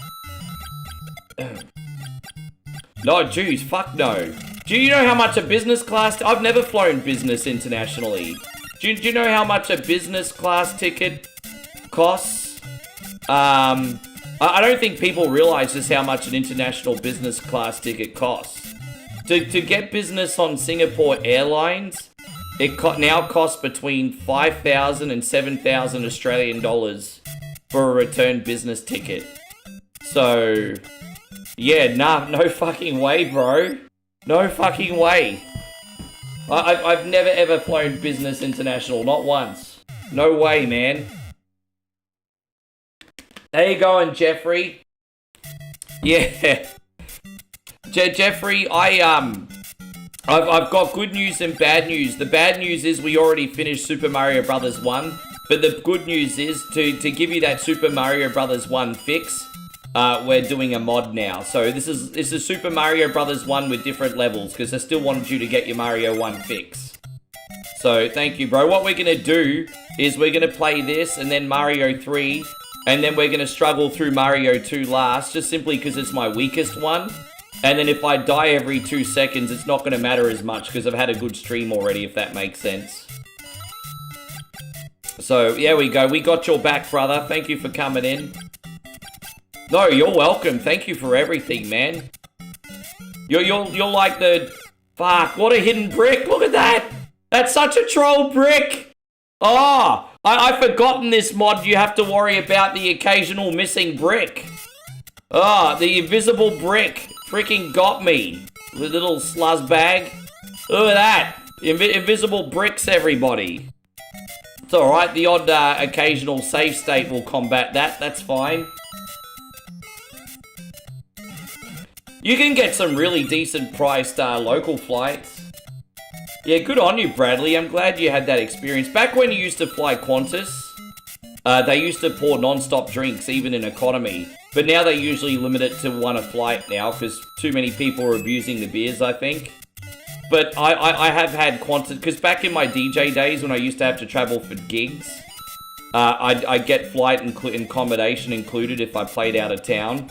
A: No, jeez, fuck no. Do you know how much a business class... I've never flown business internationally. Do you know how much a business class ticket costs? I don't think people realize just how much an international business class ticket costs. To get business on Singapore Airlines, it now costs between 5,000 and 7,000 Australian dollars for a return business ticket. So, yeah, nah, no fucking way, bro. No fucking way. I've never ever flown business international, not once. No way, man. There you going, Jeffrey. Yeah. Jeffrey, I've got good news and bad news. The bad news is we already finished Super Mario Brothers 1, but the good news is to give you that Super Mario Brothers 1 fix, we're doing a mod now. So this is Super Mario Brothers 1 with different levels, because I still wanted you to get your Mario 1 fix. So thank you, bro. What we're going to do is we're going to play this and then Mario 3, and then we're going to struggle through Mario 2 last, just simply because it's my weakest one. And then if I die every 2 seconds, it's not going to matter as much because I've had a good stream already, if that makes sense. So, yeah, we go. We got your back, brother. Thank you for coming in. No, you're welcome. Thank you for everything, man. You're like the... Fuck, what a hidden brick. Look at that. That's such a troll brick. Oh, I've forgotten this mod. You have to worry about the occasional missing brick. Oh, the invisible brick. Freaking got me. The little sluzz bag. Look at that. Invisible bricks, everybody. It's alright. The odd occasional save state will combat that. That's fine. You can get some really decent priced local flights. Yeah, good on you, Bradley. I'm glad you had that experience. Back when you used to fly Qantas, they used to pour non-stop drinks, even in economy. But now they usually limit it to one a flight now, because too many people are abusing the beers, I think. But I have had Qantas, because back in my DJ days when I used to have to travel for gigs, I'd get flight and accommodation included if I played out of town.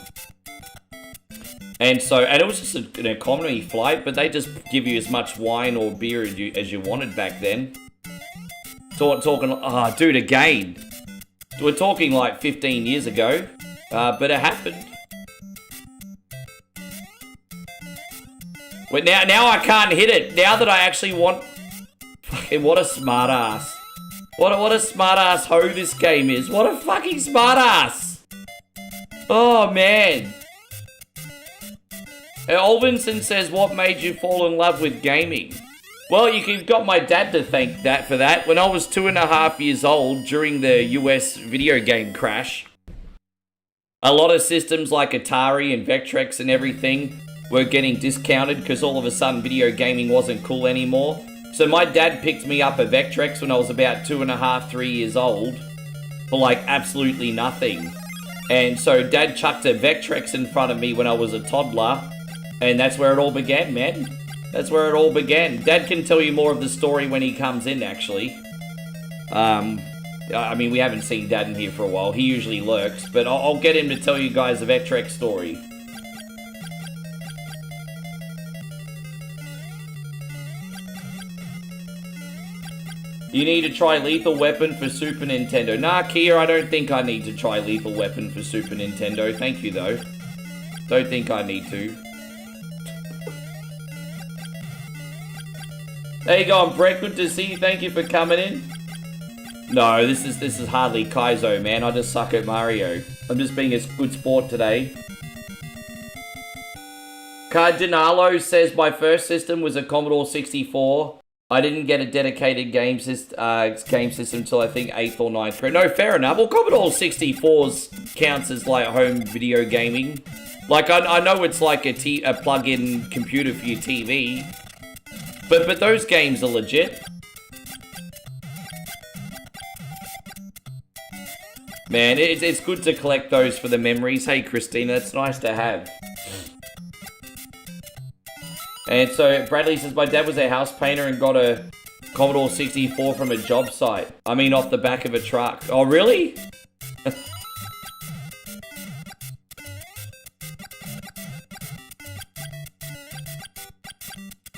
A: And it was just an economy flight, but they just give you as much wine or beer as you wanted back then. Talking, oh, dude, again. We're talking like 15 years ago. But it happened. But now I can't hit it. Now that I actually want... Fucking what a smart ass. What a smart ass hoe this game is. What a fucking smart ass. Oh, man. Olvinson says, what made you fall in love with gaming? Well, you've got my dad to thank for that. When I was 2.5 years old, during the US video game crash, a lot of systems like Atari and Vectrex and everything were getting discounted because all of a sudden video gaming wasn't cool anymore. So my dad picked me up a Vectrex when I was about 2.5, 3 years old for like absolutely nothing. And so Dad chucked a Vectrex in front of me when I was a toddler, and that's where it all began, man. That's where it all began. Dad can tell you more of the story when he comes in, actually. I mean, we haven't seen Dad in here for a while. He usually lurks, but I'll get him to tell you guys the Vectrex story. You need to try Lethal Weapon for Super Nintendo. Nah, Kia, I don't think I need to try Lethal Weapon for Super Nintendo. Thank you, though. Don't think I need to. There you go, Brett. Good to see you. Thank you for coming in. No, this is hardly Kaizo, man. I just suck at Mario. I'm just being a good sport today. Cardinalo says, my first system was a Commodore 64. I didn't get a dedicated game system until I think 8th or 9th grade. No, fair enough. Well, Commodore 64s counts as like home video gaming. Like, I know it's like a plug-in computer for your TV. But those games are legit. Man, it's good to collect those for the memories. Hey, Christina, that's nice to have. And so Bradley says, my dad was a house painter and got a Commodore 64 from a job site. I mean, off the back of a truck. Oh, really?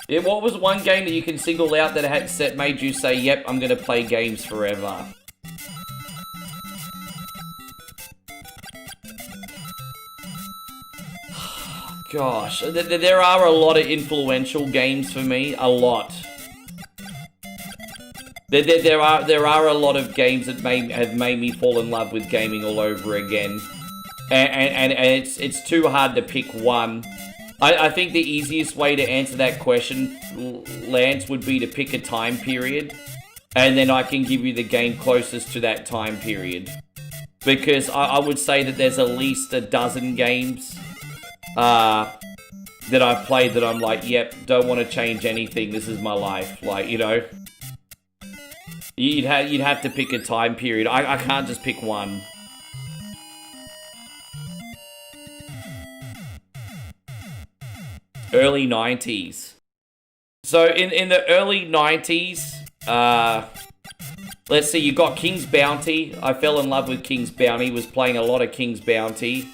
A: Yeah, what was one game that you can single out that made you say, yep, I'm going to play games forever? Gosh, there are a lot of influential games for me. A lot. There are a lot of games that have made me fall in love with gaming all over again. And it's too hard to pick one. I think the easiest way to answer that question, Lance, would be to pick a time period. And then I can give you the game closest to that time period. Because I would say that there's at least a dozen games that I've played that I'm like, yep, don't want to change anything. This is my life. Like, you know, you'd have to pick a time period. I can't just pick one. Early 90s. So in the early 90s, let's see, you got King's Bounty. I fell in love with King's Bounty, was playing a lot of King's Bounty.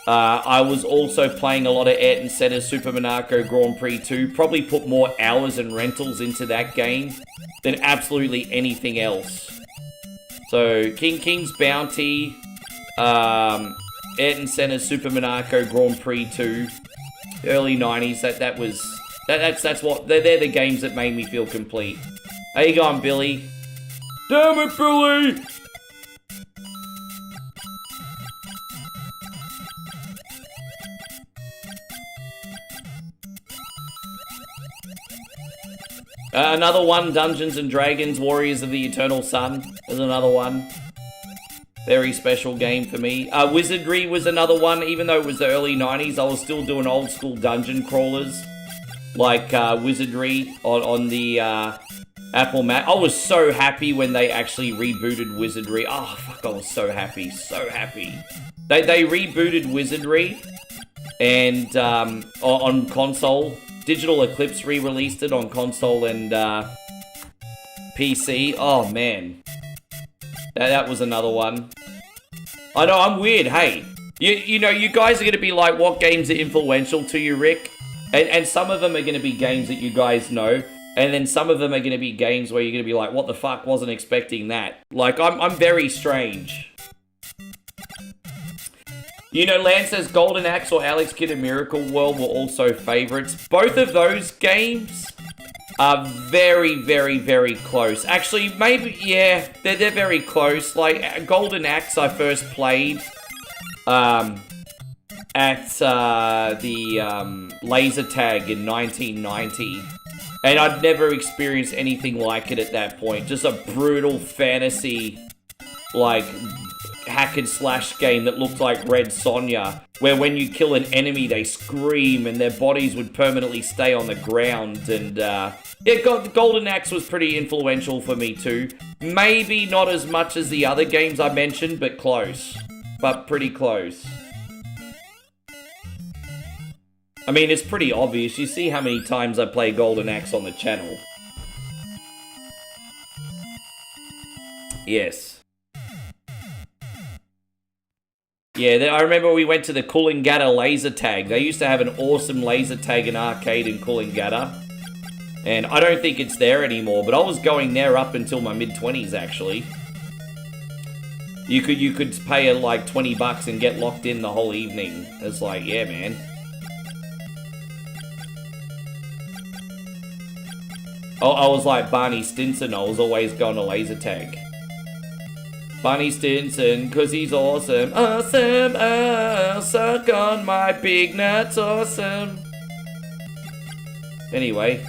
A: I was also playing a lot of Ayrton Senna's Super Monaco Grand Prix 2. Probably put more hours and rentals into that game than absolutely anything else. So, King's Bounty, Ayrton Senna's Super Monaco Grand Prix 2, early 90s, that's what, they're the games that made me feel complete. How you going, Billy? Damn it, Billy! Another one, Dungeons and Dragons, Warriors of the Eternal Sun, is another one. Very special game for me. Wizardry was another one. Even though it was the early 90s, I was still doing old school dungeon crawlers. Like Wizardry on the Apple Mac. I was so happy when they actually rebooted Wizardry. Oh, fuck, I was so happy. So happy. They rebooted Wizardry. And on console. Digital Eclipse re-released it on console and PC. Oh, man. That was another one. I know, I'm weird. Hey, you know, you guys are going to be like, what games are influential to you, Rick? And some of them are going to be games that you guys know. And then some of them are going to be games where you're going to be like, what the fuck, wasn't expecting that. Like, I'm very strange. You know, Lance says Golden Axe or Alex Kidd and Miracle World were also favorites. Both of those games are very, very, very close. Actually, maybe, yeah, they're very close. Like, Golden Axe I first played at the laser tag in 1990. And I'd never experienced anything like it at that point. Just a brutal fantasy, like, hack and slash game that looked like Red Sonja, where when you kill an enemy they scream and their bodies would permanently stay on the ground. And yeah, Golden Axe was pretty influential for me too. Maybe not as much as the other games I mentioned, but close. But pretty close. I mean, it's pretty obvious. You see how many times I play Golden Axe on the channel. Yes. Yeah, I remember we went to the Coolangatta laser tag. They used to have an awesome laser tag and arcade in Coolangatta. And I don't think it's there anymore, but I was going there up until my mid-20s, actually. You could pay like 20 bucks and get locked in the whole evening. It's like, yeah, man. I was like Barney Stinson. I was always going to laser tag. Barney Stinson, cause he's awesome. Awesome, I'll suck on my big nuts, awesome. Anyway.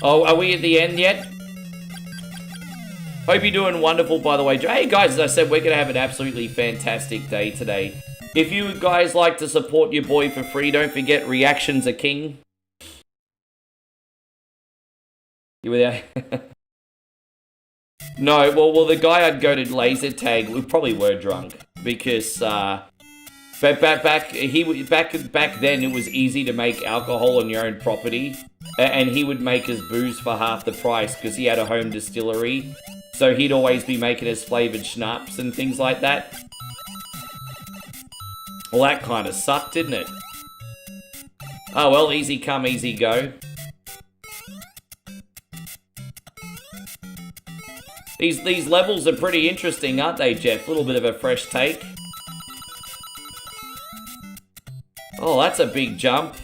A: Oh, are we at the end yet? Hope you're doing wonderful, by the way. Hey guys, as I said, we're going to have an absolutely fantastic day today. If you guys like to support your boy for free, don't forget reactions are king. You were there? No, well, the guy I'd go to laser tag, we probably were drunk because back then it was easy to make alcohol on your own property, and he would make his booze for half the price because he had a home distillery. So he'd always be making his flavored schnapps and things like that. Well, that kind of sucked, didn't it? Oh well, easy come, easy go. These levels are pretty interesting, aren't they, Jeff? A little bit of a fresh take. Oh, that's a big jump.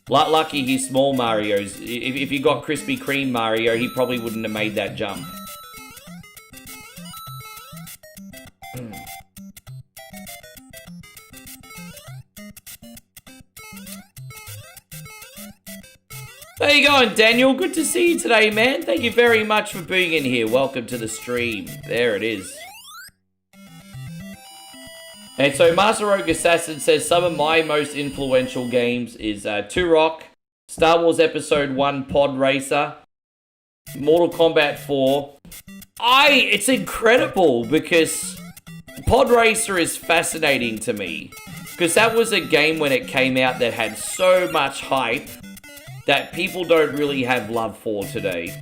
A: Lucky he's small Mario's. If you got Krispy Kreme Mario, he probably wouldn't have made that jump. There you go, Daniel. Good to see you today, man. Thank you very much for being in here. Welcome to the stream. There it is. And so Master Rogue Assassin says some of my most influential games is Turok, Star Wars Episode 1 Pod Racer, Mortal Kombat 4. It's incredible because Pod Racer is fascinating to me. Because that was a game when it came out that had so much hype that people don't really have love for today.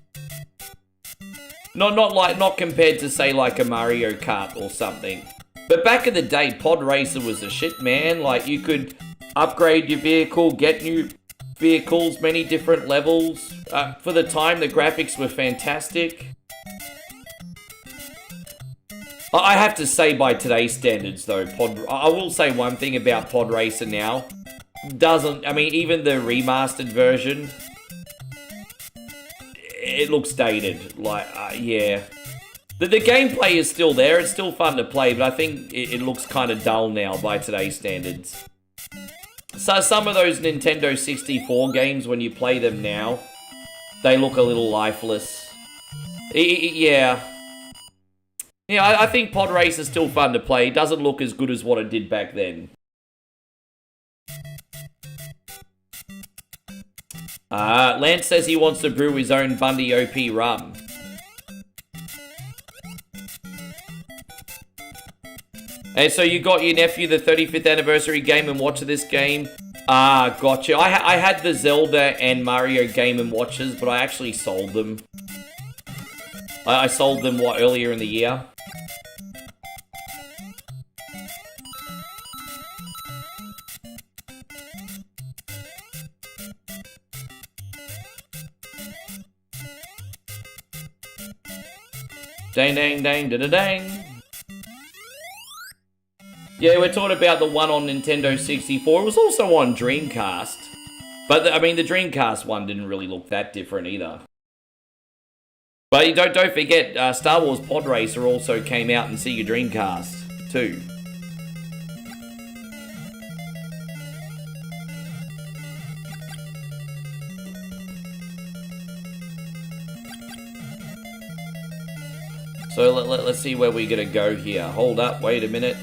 A: Not compared to, say, like a Mario Kart or something. But back in the day, Pod Racer was the shit, man. Like, you could upgrade your vehicle, get new vehicles, many different levels. For the time, the graphics were fantastic. I have to say, by today's standards, though, I will say one thing about Pod Racer now. I mean, even the remastered version, it looks dated. Like, yeah. The gameplay is still there, it's still fun to play, but I think it looks kind of dull now by today's standards. So some of those Nintendo 64 games, when you play them now, they look a little lifeless. Yeah. Yeah, I think Pod Race is still fun to play. It doesn't look as good as what it did back then. Lance says he wants to brew his own Bundy OP rum. And so you got your nephew the 35th anniversary Game & Watch of this game. Gotcha. I had the Zelda and Mario Game & Watches, but I actually sold them. I sold them, earlier in the year? Dang, dang, dang, da-da-dang. Yeah, we're talking about the one on Nintendo 64. It was also on Dreamcast. But, I mean, the Dreamcast one didn't really look that different either. But don't forget, Star Wars Pod Racer also came out in Sega Dreamcast, too. So let's see where we're gonna go here. Hold up, wait a minute.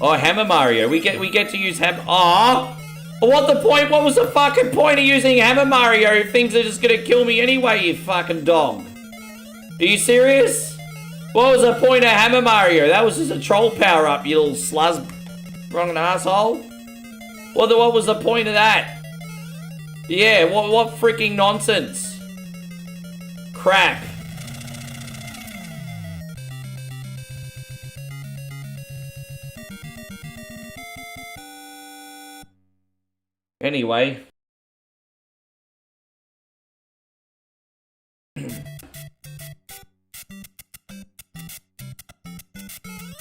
A: Oh, Hammer Mario. We get to use Hammer. Ah, what the point? What was the fucking point of using Hammer Mario if things are just gonna kill me anyway, you fucking dog? Are you serious? What was the point of Hammer Mario? That was just a troll power up, you little sluz wrong asshole. What was the point of that? Yeah, what freaking nonsense? Crap. Anyway.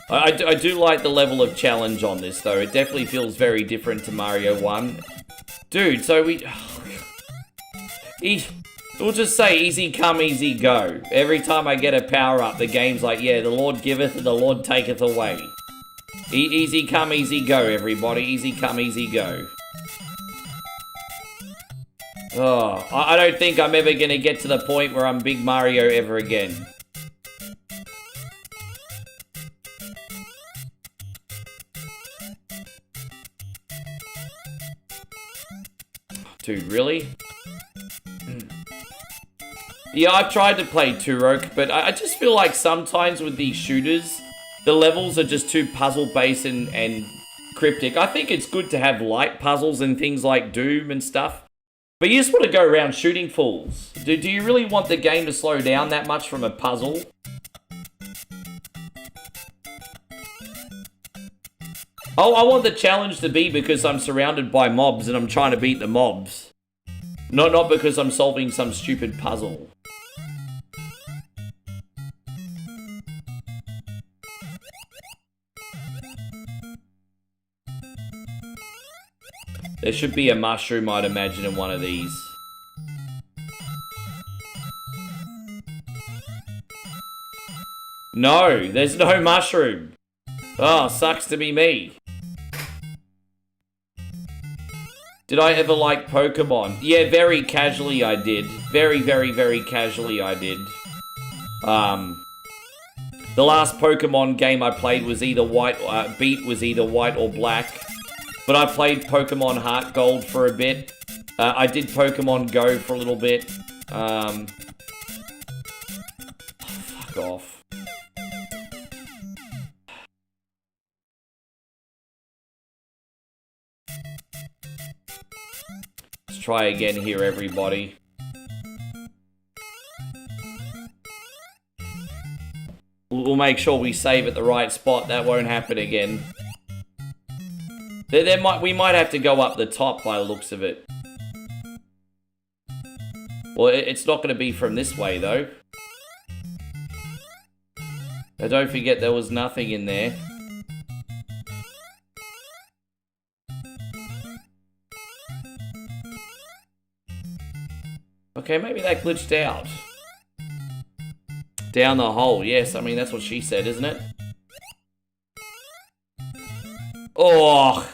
A: I do like the level of challenge on this, though. It definitely feels very different to Mario 1. Dude, so we'll just say easy come, easy go. Every time I get a power-up, the game's like, yeah, the Lord giveth and the Lord taketh away. Easy come, easy go, everybody. Easy come, easy go. Oh, I don't think I'm ever gonna get to the point where I'm Big Mario ever again. Dude, really? Yeah, I've tried to play Turok, but I just feel like sometimes with these shooters, the levels are just too puzzle-based and cryptic. I think it's good to have light puzzles and things like Doom and stuff. But you just want to go around shooting fools. Do you really want the game to slow down that much from a puzzle? Oh, I want the challenge to be because I'm surrounded by mobs and I'm trying to beat the mobs. Not because I'm solving some stupid puzzle. There should be a mushroom, I'd imagine, in one of these. No, there's no mushroom. Oh, sucks to be me. Did I ever like Pokemon? Yeah, very casually I did. Very, very, very casually I did. The last Pokemon game I played was either Beat was either white or black. But I played Pokemon Heart Gold for a bit. I did Pokemon Go for a little bit. Fuck off. Let's try again here, everybody. We'll make sure we save at the right spot. That won't happen again. We might have to go up the top by the looks of it. Well, it's not going to be from this way, though. Now, don't forget there was nothing in there. Okay, maybe that glitched out. Down the hole, yes. I mean, that's what she said, isn't it? Oh,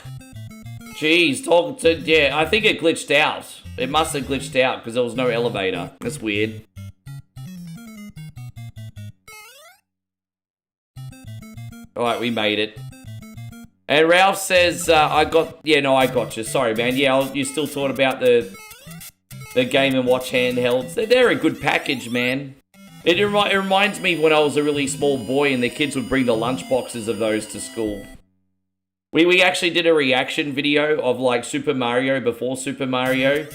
A: jeez, yeah, I think it glitched out. It must have glitched out because there was no elevator. That's weird. Alright, we made it. And Ralph says, I got you. Sorry, man. Yeah, you still thought about the Game & Watch handhelds. They're a good package, man. It reminds me when I was a really small boy and the kids would bring the lunch boxes of those to school. We actually did a reaction video of like Super Mario before Super Mario,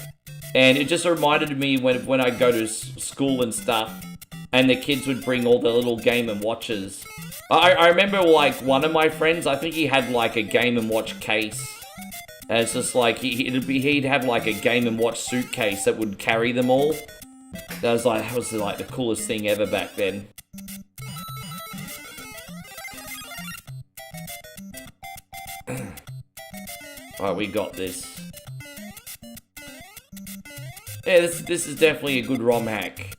A: and it just reminded me when I go to school and stuff, and the kids would bring all the little Game & Watches. I remember like one of my friends, I think he had like a Game & Watch case, and it's just like he'd have like a Game & Watch suitcase that would carry them all. That was like the coolest thing ever back then. Alright, we got this. Yeah, this is definitely a good ROM hack.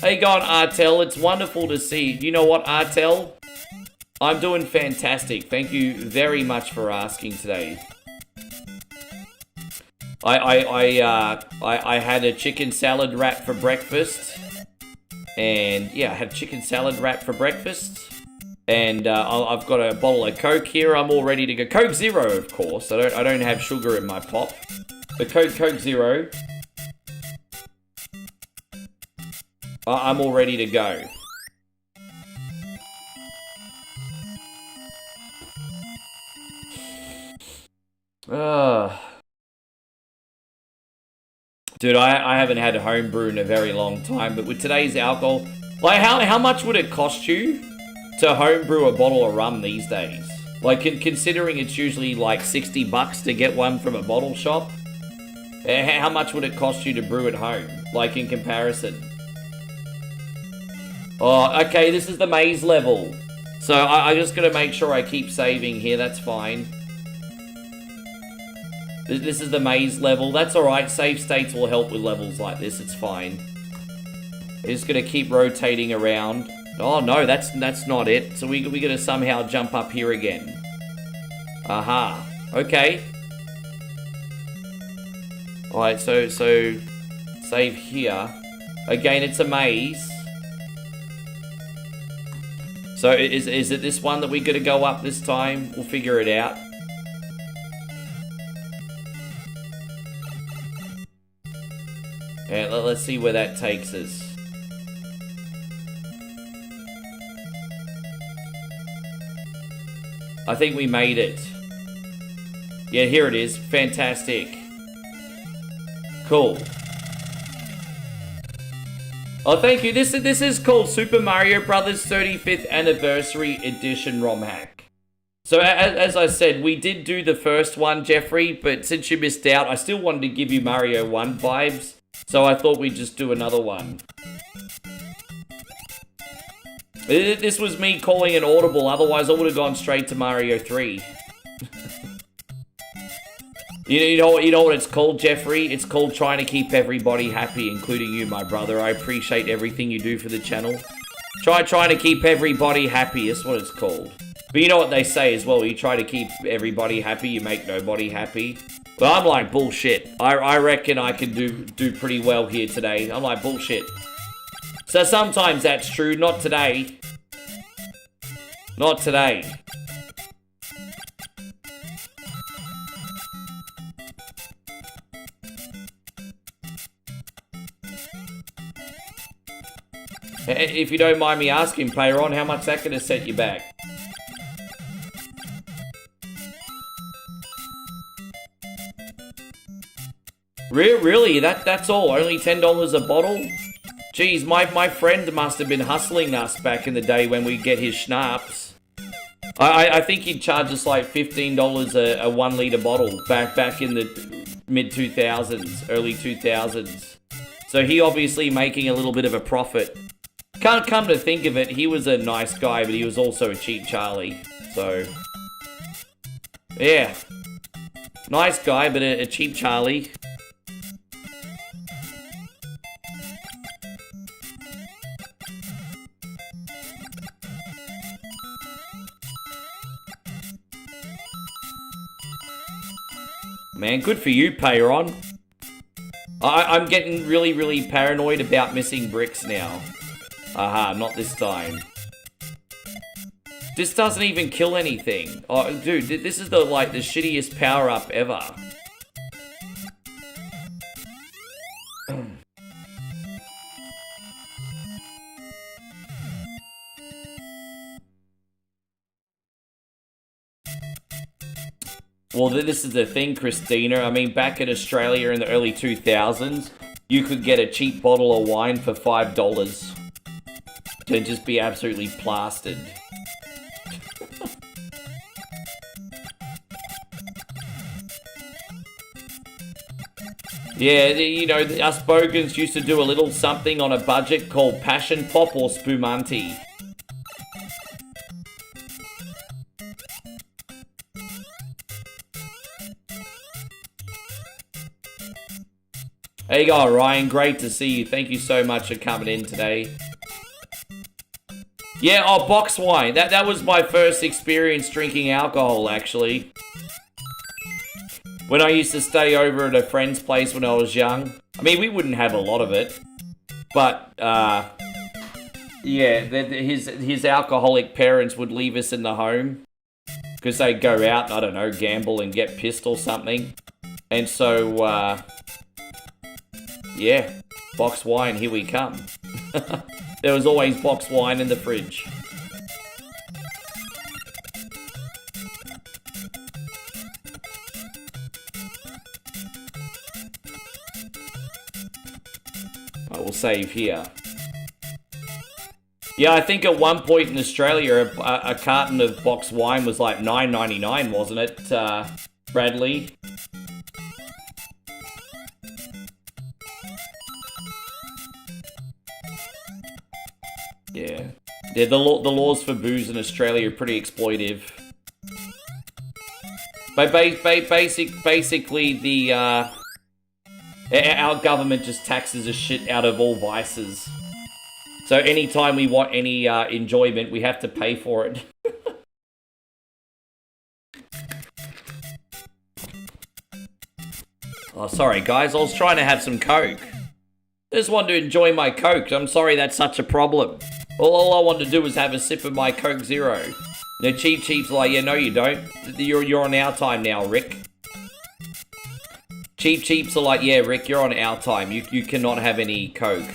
A: How you going, Artel? It's wonderful to see you. You know what, Artel? I'm doing fantastic. Thank you very much for asking today. I had a chicken salad wrap for breakfast. And yeah, I had chicken salad wrap for breakfast. And I've got a bottle of Coke here. I'm all ready to go. Coke Zero, of course. I don't have sugar in my pop. But Coke Zero. I'm all ready to go. Dude, I haven't had a homebrew in a very long time. But with today's alcohol, like how much would it cost you to homebrew a bottle of rum these days? Like, considering it's usually like 60 bucks to get one from a bottle shop, how much would it cost you to brew at home? Like, in comparison. Oh, okay, this is the maze level. So, I just gotta make sure I keep saving here, that's fine. This is the maze level, that's alright, save states will help with levels like this, it's fine. I'm just gonna keep rotating around. Oh no, that's not it. So we gotta somehow jump up here again. Aha. Okay. Alright, so save here. Again, it's a maze. So is it this one that we gotta go up this time? We'll figure it out. Yeah, let's see where that takes us. I think we made it. Yeah, here it is. Fantastic. Cool. Oh, thank you. This is called Super Mario Brothers 35th Anniversary Edition ROM hack. So as I said, we did do the first one, Jeffrey, but since you missed out, I still wanted to give you Mario 1 vibes. So I thought we'd just do another one. This was me calling an audible, otherwise I would have gone straight to Mario 3. You know what it's called, Jeffrey? It's called trying to keep everybody happy, including you, my brother. I appreciate everything you do for the channel. Trying to keep everybody happy, is what it's called. But you know what they say as well, you try to keep everybody happy, you make nobody happy. But I'm like, bullshit. I reckon I can do pretty well here today. I'm like, bullshit. So sometimes that's true, not today. Not today. If you don't mind me asking, Payron, how much that gonna set you back? Really? That's all? Only $10 a bottle? Geez, my friend must have been hustling us back in the day when we get his schnapps. I think he'd charge us like $15 a 1 litre bottle back in the mid-2000s, early 2000s. So he obviously making a little bit of a profit. Can't come to think of it, he was a nice guy, but he was also a cheap Charlie. So, yeah. Nice guy, but a cheap Charlie. Man, good for you, Payron. I'm getting really paranoid about missing bricks now. Aha, not this time. This doesn't even kill anything. Oh, dude, this is the shittiest power-up ever. Well, this is the thing, Christina. I mean, back in Australia in the early 2000s, you could get a cheap bottle of wine for $5 to just be absolutely plastered. Yeah, you know, us bogans used to do a little something on a budget called Passion Pop or Spumante. There you go, Ryan. Great to see you. Thank you so much for coming in today. Yeah, oh, box wine. That was my first experience drinking alcohol, actually. When I used to stay over at a friend's place when I was young. I mean, we wouldn't have a lot of it. But, yeah, his alcoholic parents would leave us in the home. Because they'd go out, I don't know, gamble and get pissed or something. And so, yeah, box wine, here we come. There was always box wine in the fridge. I will save here. Yeah, I think at one point in Australia, a carton of box wine was like $9.99, wasn't it, Bradley? Yeah. Yeah, the laws for booze in Australia are pretty exploitive. But basically, the our government just taxes the shit out of all vices. So anytime we want any enjoyment, we have to pay for it. Oh, sorry guys, I was trying to have some Coke. I just wanted to enjoy my Coke. I'm sorry that's such a problem. All I wanted to do was have a sip of my Coke Zero. The Cheap's like, yeah, no you don't. You're on our time now, Rick. Cheap's are like, yeah, Rick, you're on our time. You cannot have any Coke.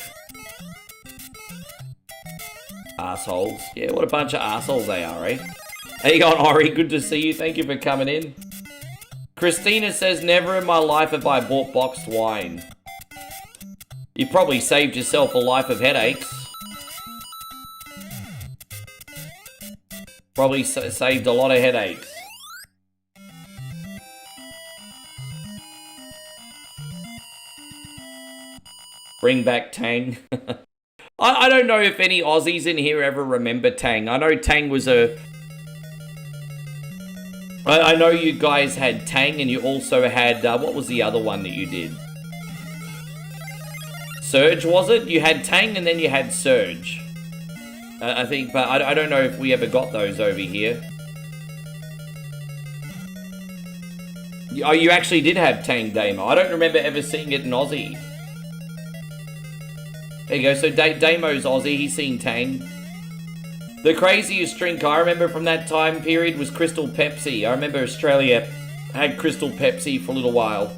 A: Assholes. Yeah, what a bunch of assholes they are, eh? Hey, you going, Ori? Good to see you. Thank you for coming in. Christina says, never in my life have I bought boxed wine. You probably saved yourself a life of headaches. Probably saved a lot of headaches. Bring back Tang. I don't know if any Aussies in here ever remember Tang. I know Tang was a... I know you guys had Tang and you also had... what was the other one that you did? Surge, was it? You had Tang and then you had Surge. I think, but I don't know if we ever got those over here. Oh, you actually did have Tang Damo. I don't remember ever seeing it in Aussie. There you go, so Damo's Aussie, he's seen Tang. The craziest drink I remember from that time period was Crystal Pepsi. I remember Australia had Crystal Pepsi for a little while.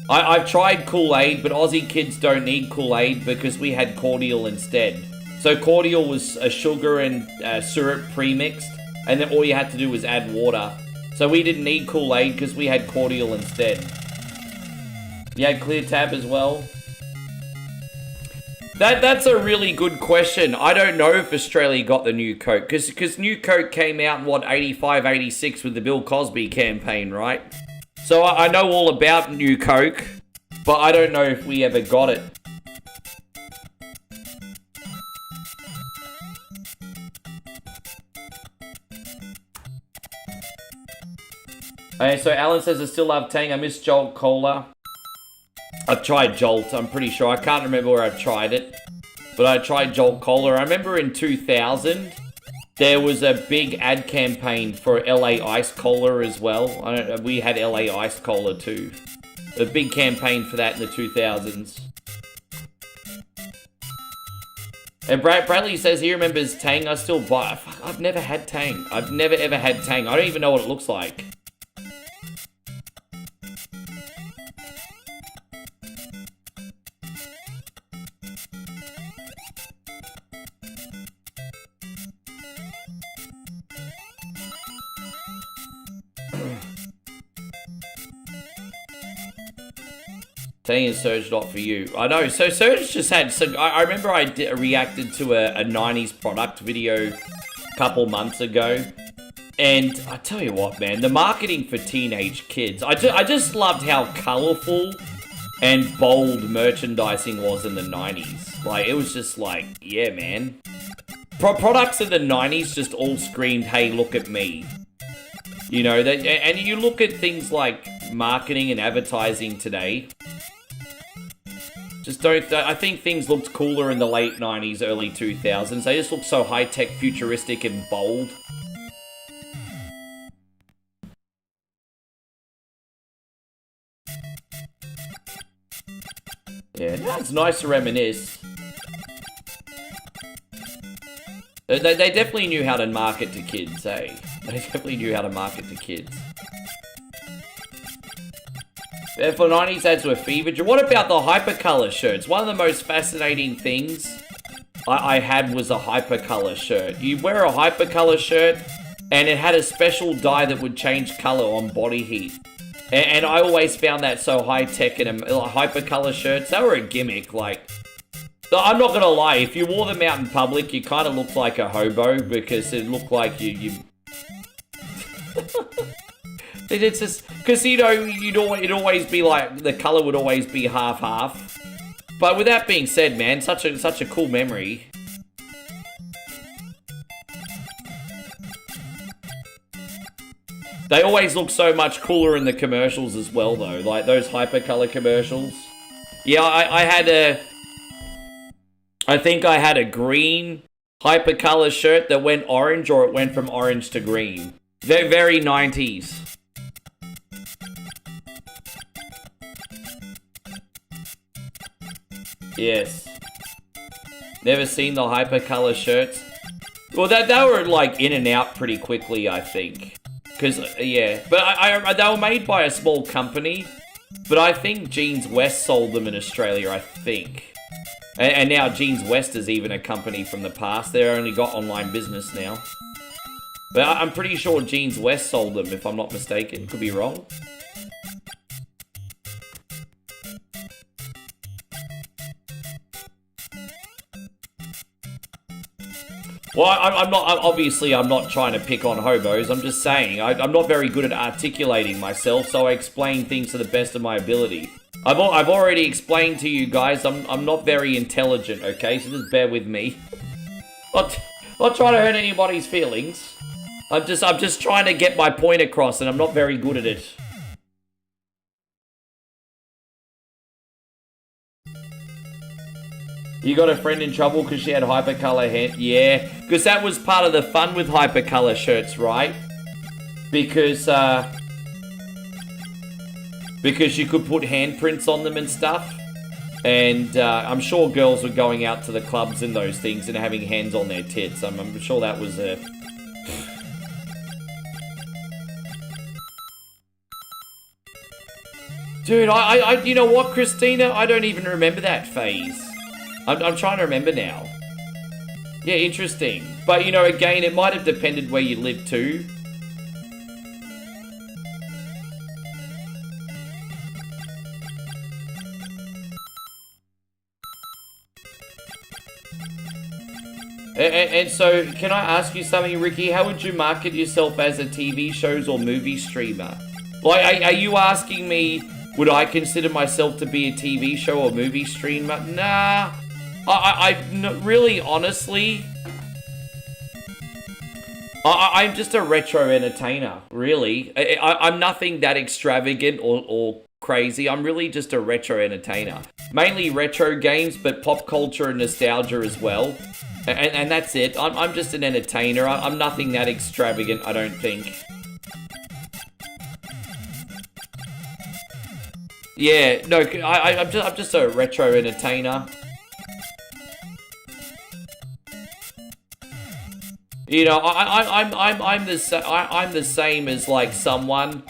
A: I've tried Kool-Aid, but Aussie kids don't need Kool-Aid because we had cordial instead. So cordial was a sugar and syrup pre-mixed, and then all you had to do was add water. So we didn't need Kool-Aid because we had cordial instead. You had Clear Tab as well? That's a really good question. I don't know if Australia got the new Coke, because new Coke came out in, what, 85, 86 with the Bill Cosby campaign, right? So I know all about new Coke, but I don't know if we ever got it. Okay, so Alan says, I still love Tang. I miss Jolt Cola. I've tried Jolt, I'm pretty sure. I can't remember where I've tried it. But I tried Jolt Cola. I remember in 2000, there was a big ad campaign for LA Ice Cola as well. We had LA Ice Cola too. A big campaign for that in the 2000s. And Bradley says he remembers Tang. I still buy. I've never had Tang. I've never ever had Tang. I don't even know what it looks like. Tang and Surge not for you. I know. So Surge just had. So I remember I reacted to a 90s product video a couple months ago, and I tell you what, man, the marketing for teenage kids. I just loved how colourful and bold merchandising was in the 90s. Like, it was just like, yeah, man. Products in the 90s just all screamed, hey, look at me. You know, and you look at things like marketing and advertising today. Just don't... I think things looked cooler in the late 90s, early 2000s. They just look so high-tech, futuristic, and bold. Yeah, it's nice to reminisce. They definitely knew how to market to kids, eh? They definitely knew how to market to kids. For 90s ads were fever. What about the hypercolor shirts? One of the most fascinating things I had was a hypercolor shirt. You wear a hypercolor shirt, and it had a special dye that would change color on body heat. And I always found that so high-tech, and hypercolor shirts, they were a gimmick. Like, I'm not gonna lie, if you wore them out in public, you kind of looked like a hobo, because it looked like you It's just, because, you know, it'd always be like, the color would always be half-half. But with that being said, man, such a cool memory. They always look so much cooler in the commercials as well, though. Like, those hypercolor commercials. Yeah, I think I had a green hypercolor shirt that went orange, or it went from orange to green. They're very 90s. Yes. Never seen the hypercolor shirts. Well, they were, like, in and out pretty quickly, I think. Because, yeah. But they were made by a small company. But I think Jeans West sold them in Australia, I think. And now Jeans West is even a company from the past. They've only got online business now. But I'm pretty sure Jeans West sold them, if I'm not mistaken. Could be wrong. Well, I'm not, obviously I'm not trying to pick on hobos, I'm just saying, I'm not very good at articulating myself, so I explain things to the best of my ability. I've already explained to you guys, I'm not very intelligent, okay, so just bear with me. Not trying to hurt anybody's feelings. I'm just trying to get my point across, and I'm not very good at it. You got a friend in trouble because she had hypercolor hand? Yeah, because that was part of the fun with hypercolor shirts, right? Because you could put handprints on them and stuff. And I'm sure girls were going out to the clubs in those things and having hands on their tits. I'm sure that was a... Dude, you know what, Christina? I don't even remember that phase. I'm trying to remember now. Yeah, interesting. But, you know, again, it might have depended where you lived too. And so, can I ask you something, Ricky? How would you market yourself as a TV shows or movie streamer? Like, are you asking me, would I consider myself to be a TV show or movie streamer? Nah. Really, honestly, I'm just a retro entertainer, really. I'm nothing that extravagant or crazy. I'm really just a retro entertainer. Mainly retro games, but pop culture and nostalgia as well. And that's it. I'm just an entertainer. I'm nothing that extravagant, I don't think. Yeah, no, I'm just a retro entertainer. You know, I'm the same as like someone.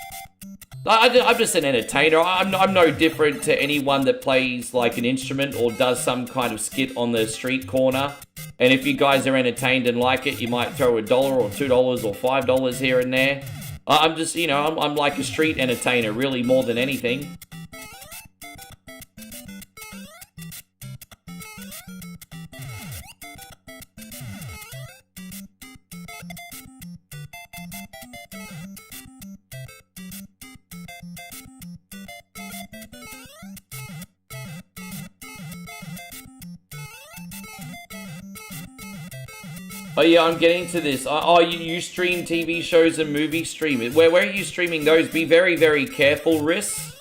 A: I'm just an entertainer. I'm no different to anyone that plays like an instrument or does some kind of skit on the street corner. And if you guys are entertained and like it, you might throw $1 or $2 or $5 here and there. I'm just, you know, I'm like a street entertainer, really, more than anything. Oh yeah, I'm getting to this. Oh, you stream TV shows and movie stream. Where are you streaming those? Be very, very careful, Riss.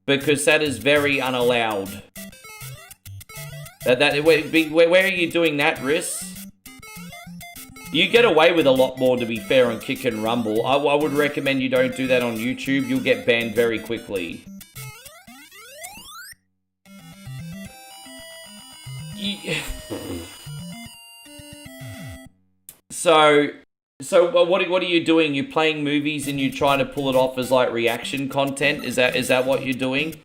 A: Because that is very unallowed. Where are you doing that, Riss? You get away with a lot more, to be fair, on Kick and Rumble. I would recommend you don't do that on YouTube. You'll get banned very quickly. So what are you doing? You're playing movies and you're trying to pull it off as like reaction content? Is that what you're doing?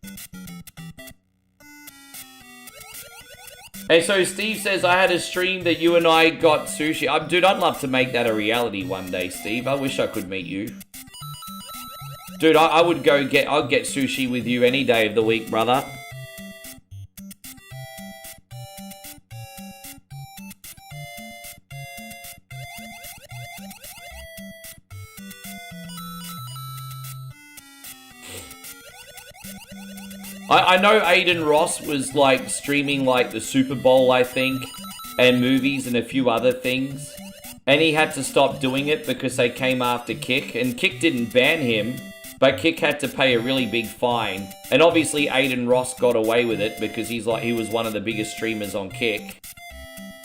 A: Hey, so Steve says, I had a stream that you and I got sushi. Dude, I'd love to make that a reality one day, Steve. I wish I could meet you. Dude, I'll get sushi with you any day of the week, brother. I know Aiden Ross was like streaming like the Super Bowl, I think, and movies and a few other things. And he had to stop doing it because they came after Kick. And Kick didn't ban him, but Kick had to pay a really big fine. And obviously Aiden Ross got away with it because he was one of the biggest streamers on Kick.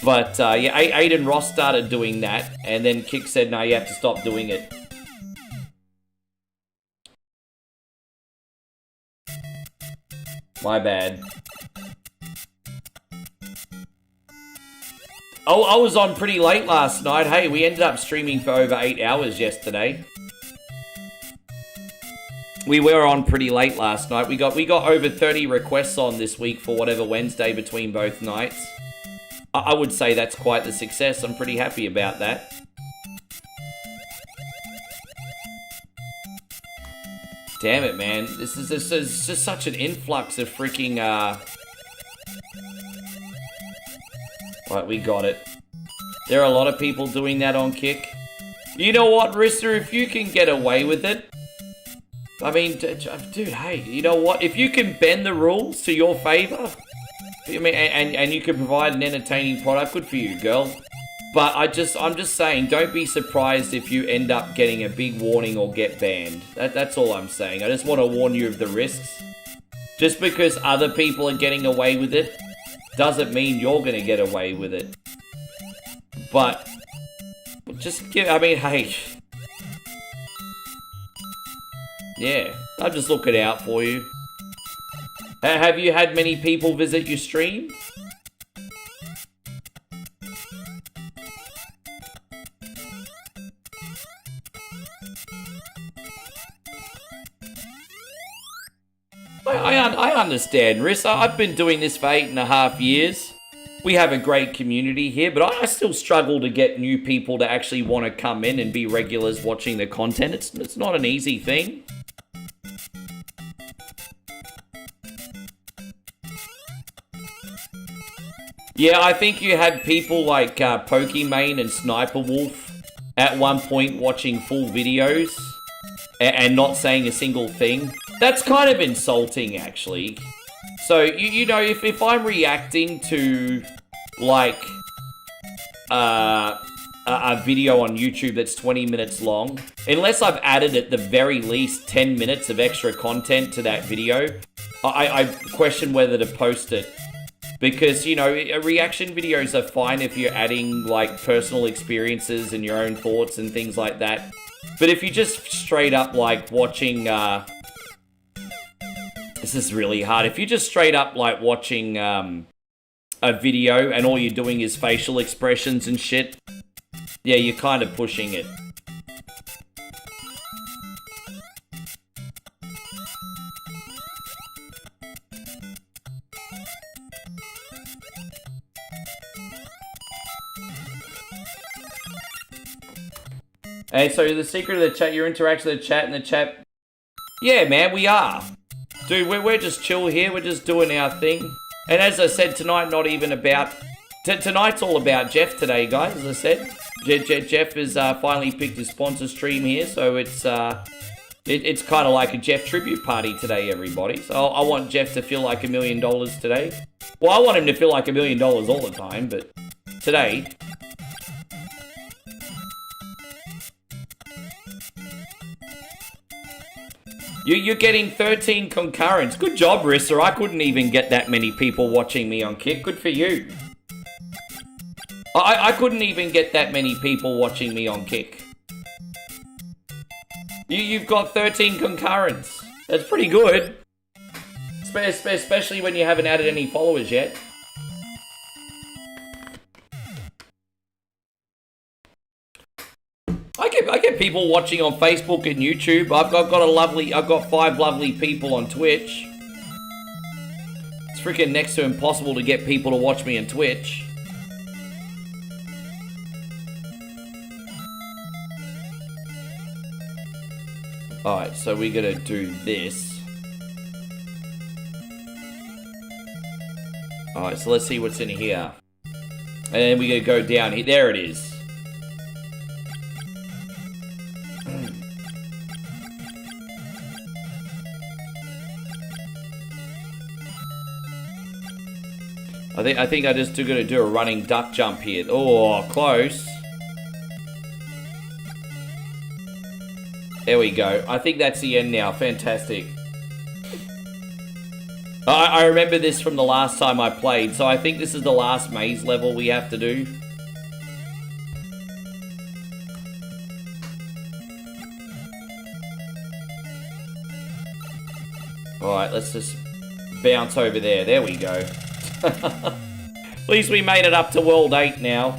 A: But yeah, Aiden Ross started doing that, and then Kick said, no, you have to stop doing it. My bad. Oh, I was on pretty late last night. Hey, we ended up streaming for over 8 hours yesterday. We were on pretty late last night. We got over 30 requests on this week for whatever Wednesday between both nights. I would say that's quite the success. I'm pretty happy about that. Damn it, man. This is just such an influx of freaking, Right, we got it. There are a lot of people doing that on Kick. You know what, Rissa? If you can get away with it, I mean, dude, hey, you know what? If you can bend the rules to your favor, I mean, and you can provide an entertaining product, good for you, girl. But I'm just saying, don't be surprised if you end up getting a big warning or get banned. That's all I'm saying. I just want to warn you of the risks. Just because other people are getting away with it, doesn't mean you're going to get away with it. But, just give, I mean, hey. Yeah, I'm just looking out for you. Have you had many people visit your stream? I understand, Riss. I've been doing this for 8.5 years. We have a great community here, but I still struggle to get new people to actually want to come in and be regulars watching the content. It's not an easy thing. Yeah, I think you had people like Pokimane and Sniper Wolf at one point watching full videos and not saying a single thing. That's kind of insulting, actually. So, you know, if I'm reacting to, like, a video on YouTube that's 20 minutes long, unless I've added at the very least 10 minutes of extra content to that video, I question whether to post it. Because, you know, reaction videos are fine if you're adding, like, personal experiences and your own thoughts and things like that. But if you just straight up, like, watching, this is really hard. If you're just straight up, like, watching, a video and all you're doing is facial expressions and shit, yeah, you're kind of pushing it. And so the secret of the chat, your interaction with the chat and the chat. Yeah, man, we are. Dude, we're just chill here. We're just doing our thing. And as I said, tonight, not even about... tonight's all about Jeff today, guys, as I said. Jeff has finally picked his sponsor stream here, so it's kind of like a Jeff tribute party today, everybody. So I want Jeff to feel like $1 million today. Well, I want him to feel like $1 million all the time, but today... You're getting 13 concurrents. Good job, Rissa. I couldn't even get that many people watching me on Kick. Good for you. I couldn't even get that many people watching me on Kick. You've got 13 concurrents. That's pretty good. Especially when you haven't added any followers yet. I get people watching on Facebook and YouTube. I've got 5 lovely people on Twitch. It's freaking next to impossible to get people to watch me on Twitch. Alright, so we gotta do this. Alright, so let's see what's in here. And then we gotta go down here. There it is. I think I just gonna do a running duck jump here. Oh, close. There we go. I think that's the end now. Fantastic. I remember this from the last time I played, so I think this is the last maze level we have to do. Alright, let's just bounce over there. There we go. At least we made it up to World 8 now.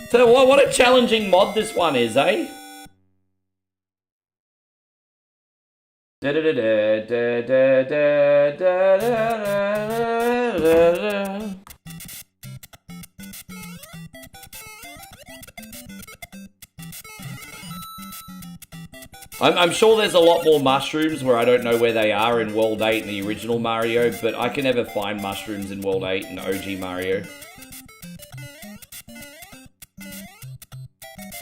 A: So what a challenging mod this one is, eh? I'm sure there's a lot more mushrooms where I don't know where they are in World 8 and the original Mario, but I can never find mushrooms in World 8 and OG Mario.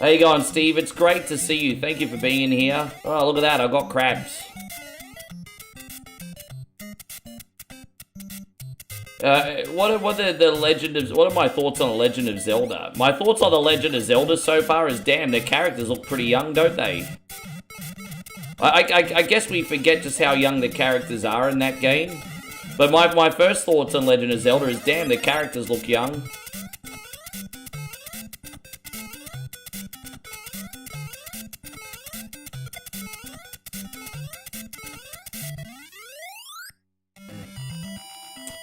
A: How you going, Steve? It's great to see you. Thank you for being in here. Oh, look at that. I got crabs. What are my thoughts on the Legend of Zelda? My thoughts on the Legend of Zelda so far is, damn, their characters look pretty young, don't they? I guess we forget just how young the characters are in that game. But my first thoughts on Legend of Zelda is, damn, the characters look young.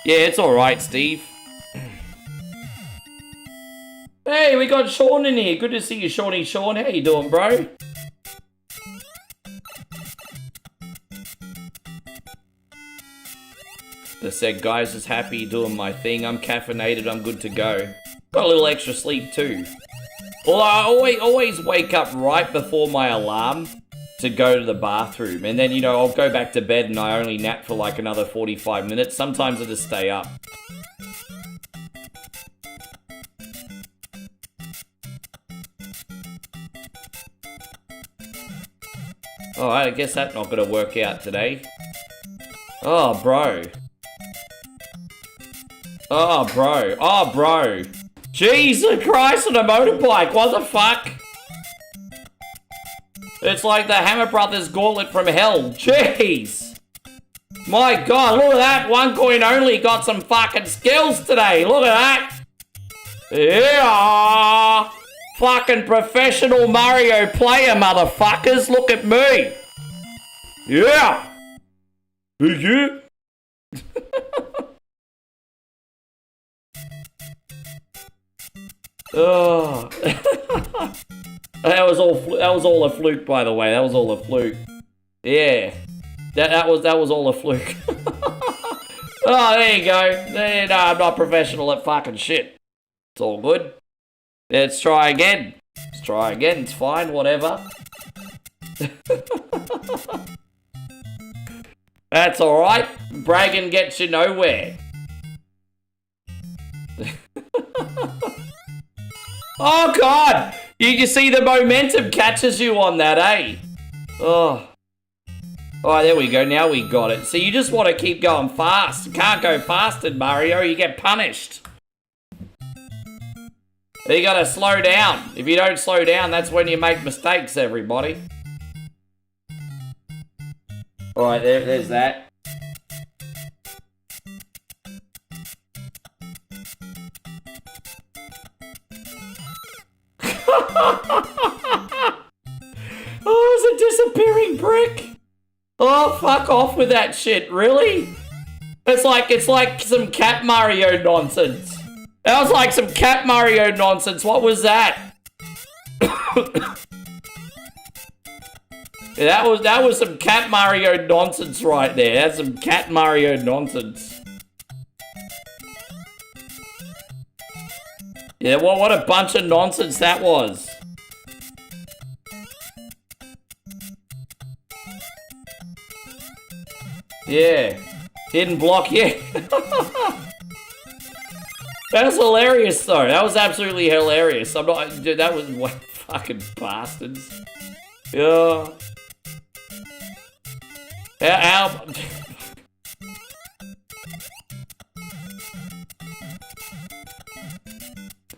A: Yeah, it's alright, Steve. Hey, we got Sean in here. Good to see you, Shawnee Sean. How you doing, bro? The said guys is happy doing my thing. I'm caffeinated, I'm good to go. Got a little extra sleep too. Well, I always wake up right before my alarm to go to the bathroom. And then, you know, I'll go back to bed and I only nap for like another 45 minutes. Sometimes I just stay up. Alright, I guess that's not gonna work out today. Oh, bro. Oh, bro. Oh, bro. Jesus Christ on a motorbike. What the fuck? It's like the Hammer Brothers gauntlet from hell. Jeez. My God, look at that. One coin only got some fucking skills today. Look at that. Yeah. Fucking professional Mario player, motherfuckers. Look at me. Yeah. Yeah. Oh. That was all a fluke, by the way. That was all a fluke. Yeah. That was all a fluke. Oh, there you go. No, I'm not professional at fucking shit. It's all good. Let's try again. Let's try again. It's fine, whatever. That's alright. Bragging gets you nowhere. Oh, God! You see the momentum catches you on that, eh? Oh. Alright, there we go. Now we got it. So you just want to keep going fast. You can't go faster, Mario. You get punished. You gotta slow down. If you don't slow down, that's when you make mistakes, everybody. Alright, there's that. Oh, it's a disappearing brick. Oh, fuck off with that shit, really? It's like some Cat Mario nonsense. That was like some Cat Mario nonsense. What was that? Yeah, that was some Cat Mario nonsense right there. That's some Cat Mario nonsense. Yeah, well, what a bunch of nonsense that was. Yeah. Hidden block, yeah. That was hilarious, though. That was absolutely hilarious. I'm not... Dude, that was... What fucking bastards. Yeah. How...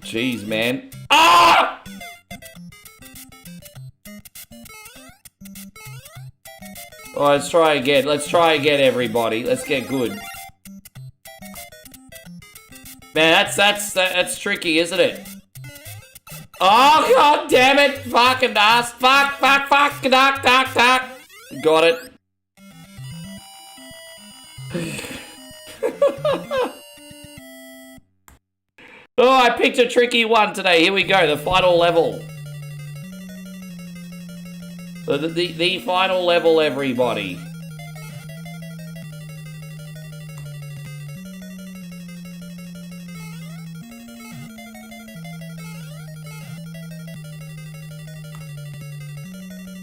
A: Jeez, man. Ah! Oh, let's try again. Let's try again, everybody. Let's get good. Man, that's tricky, isn't it? Oh, God damn it. Fucking ass. Fuck, duck. Got it. Oh, I picked a tricky one today. Here we go, the final level. The final level, everybody.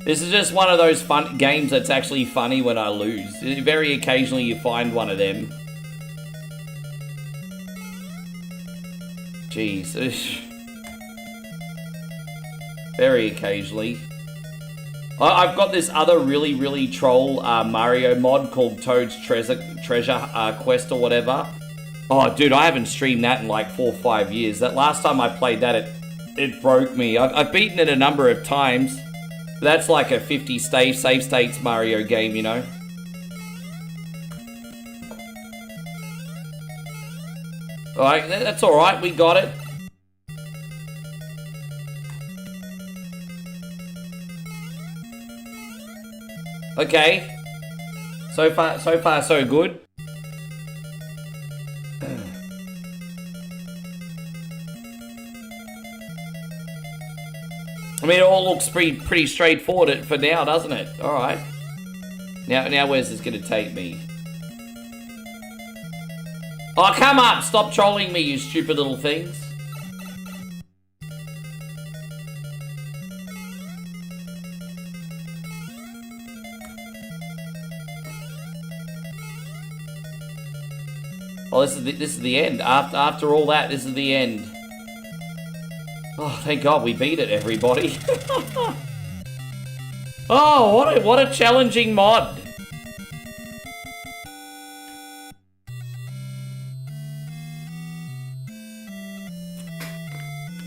A: This is just one of those fun games that's actually funny when I lose. Very occasionally you find one of them. Jeez. Very occasionally. I've got this other really troll Mario mod called Toad's Treasure Quest or whatever. Oh, dude, I haven't streamed that in like 4 or 5 years. That last time I played that, it broke me. I've beaten it a number of times. But that's like a 50 save states Mario game, you know? Alright, that's alright. We got it. Okay. So far, so good. I mean, it all looks pretty straightforward for now, doesn't it? All right. Now, where's this gonna take me? Oh, come up! Stop trolling me, you stupid little things. Oh, this is the end. After all that, this is the end. Oh, thank God we beat it, everybody. Oh, what a challenging mod.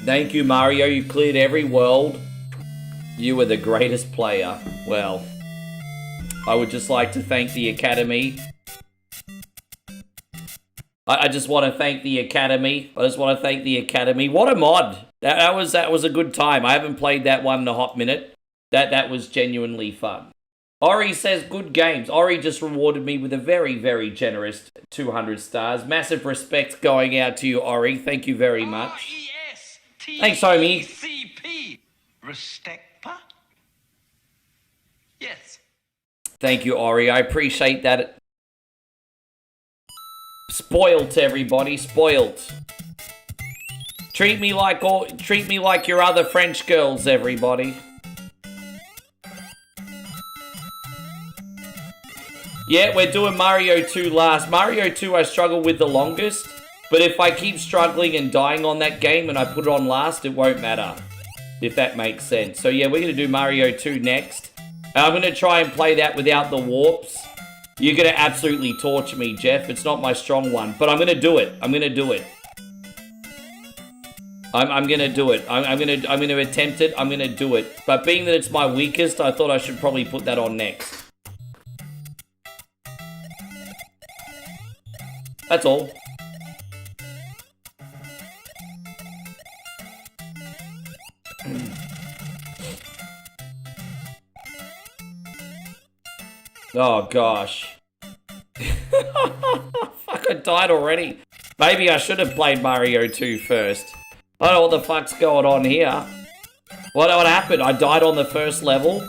A: Thank you, Mario. You cleared every world. You were the greatest player. Well, I would just like to thank the Academy. I just want to thank the Academy. What a mod. That was a good time. I haven't played that one in a hot minute. That was genuinely fun. Ori says, good games. Ori just rewarded me with a very generous 200 stars. Massive respect going out to you, Ori. Thank you very much. Thanks, homie.
B: Respecta? Yes.
A: Thank you, Ori. I appreciate that. Spoilt, everybody. Spoilt. Treat me like your other French girls, everybody. Yeah, we're doing Mario 2 last. Mario 2 I struggle with the longest, but if I keep struggling and dying on that game and I put it on last, it won't matter. If that makes sense. So yeah, we're going to do Mario 2 next. I'm going to try and play that without the warps. You're going to absolutely torture me, Jeff. It's not my strong one, but I'm going to do it. I'm going to do it. I'm going to do it. I'm going to attempt it. I'm going to do it. But being that it's my weakest, I thought I should probably put that on next. That's all. Oh, gosh. Fuck, I died already. Maybe I should have played Mario 2 first. I don't know what the fuck's going on here. What happened? I died on the first level?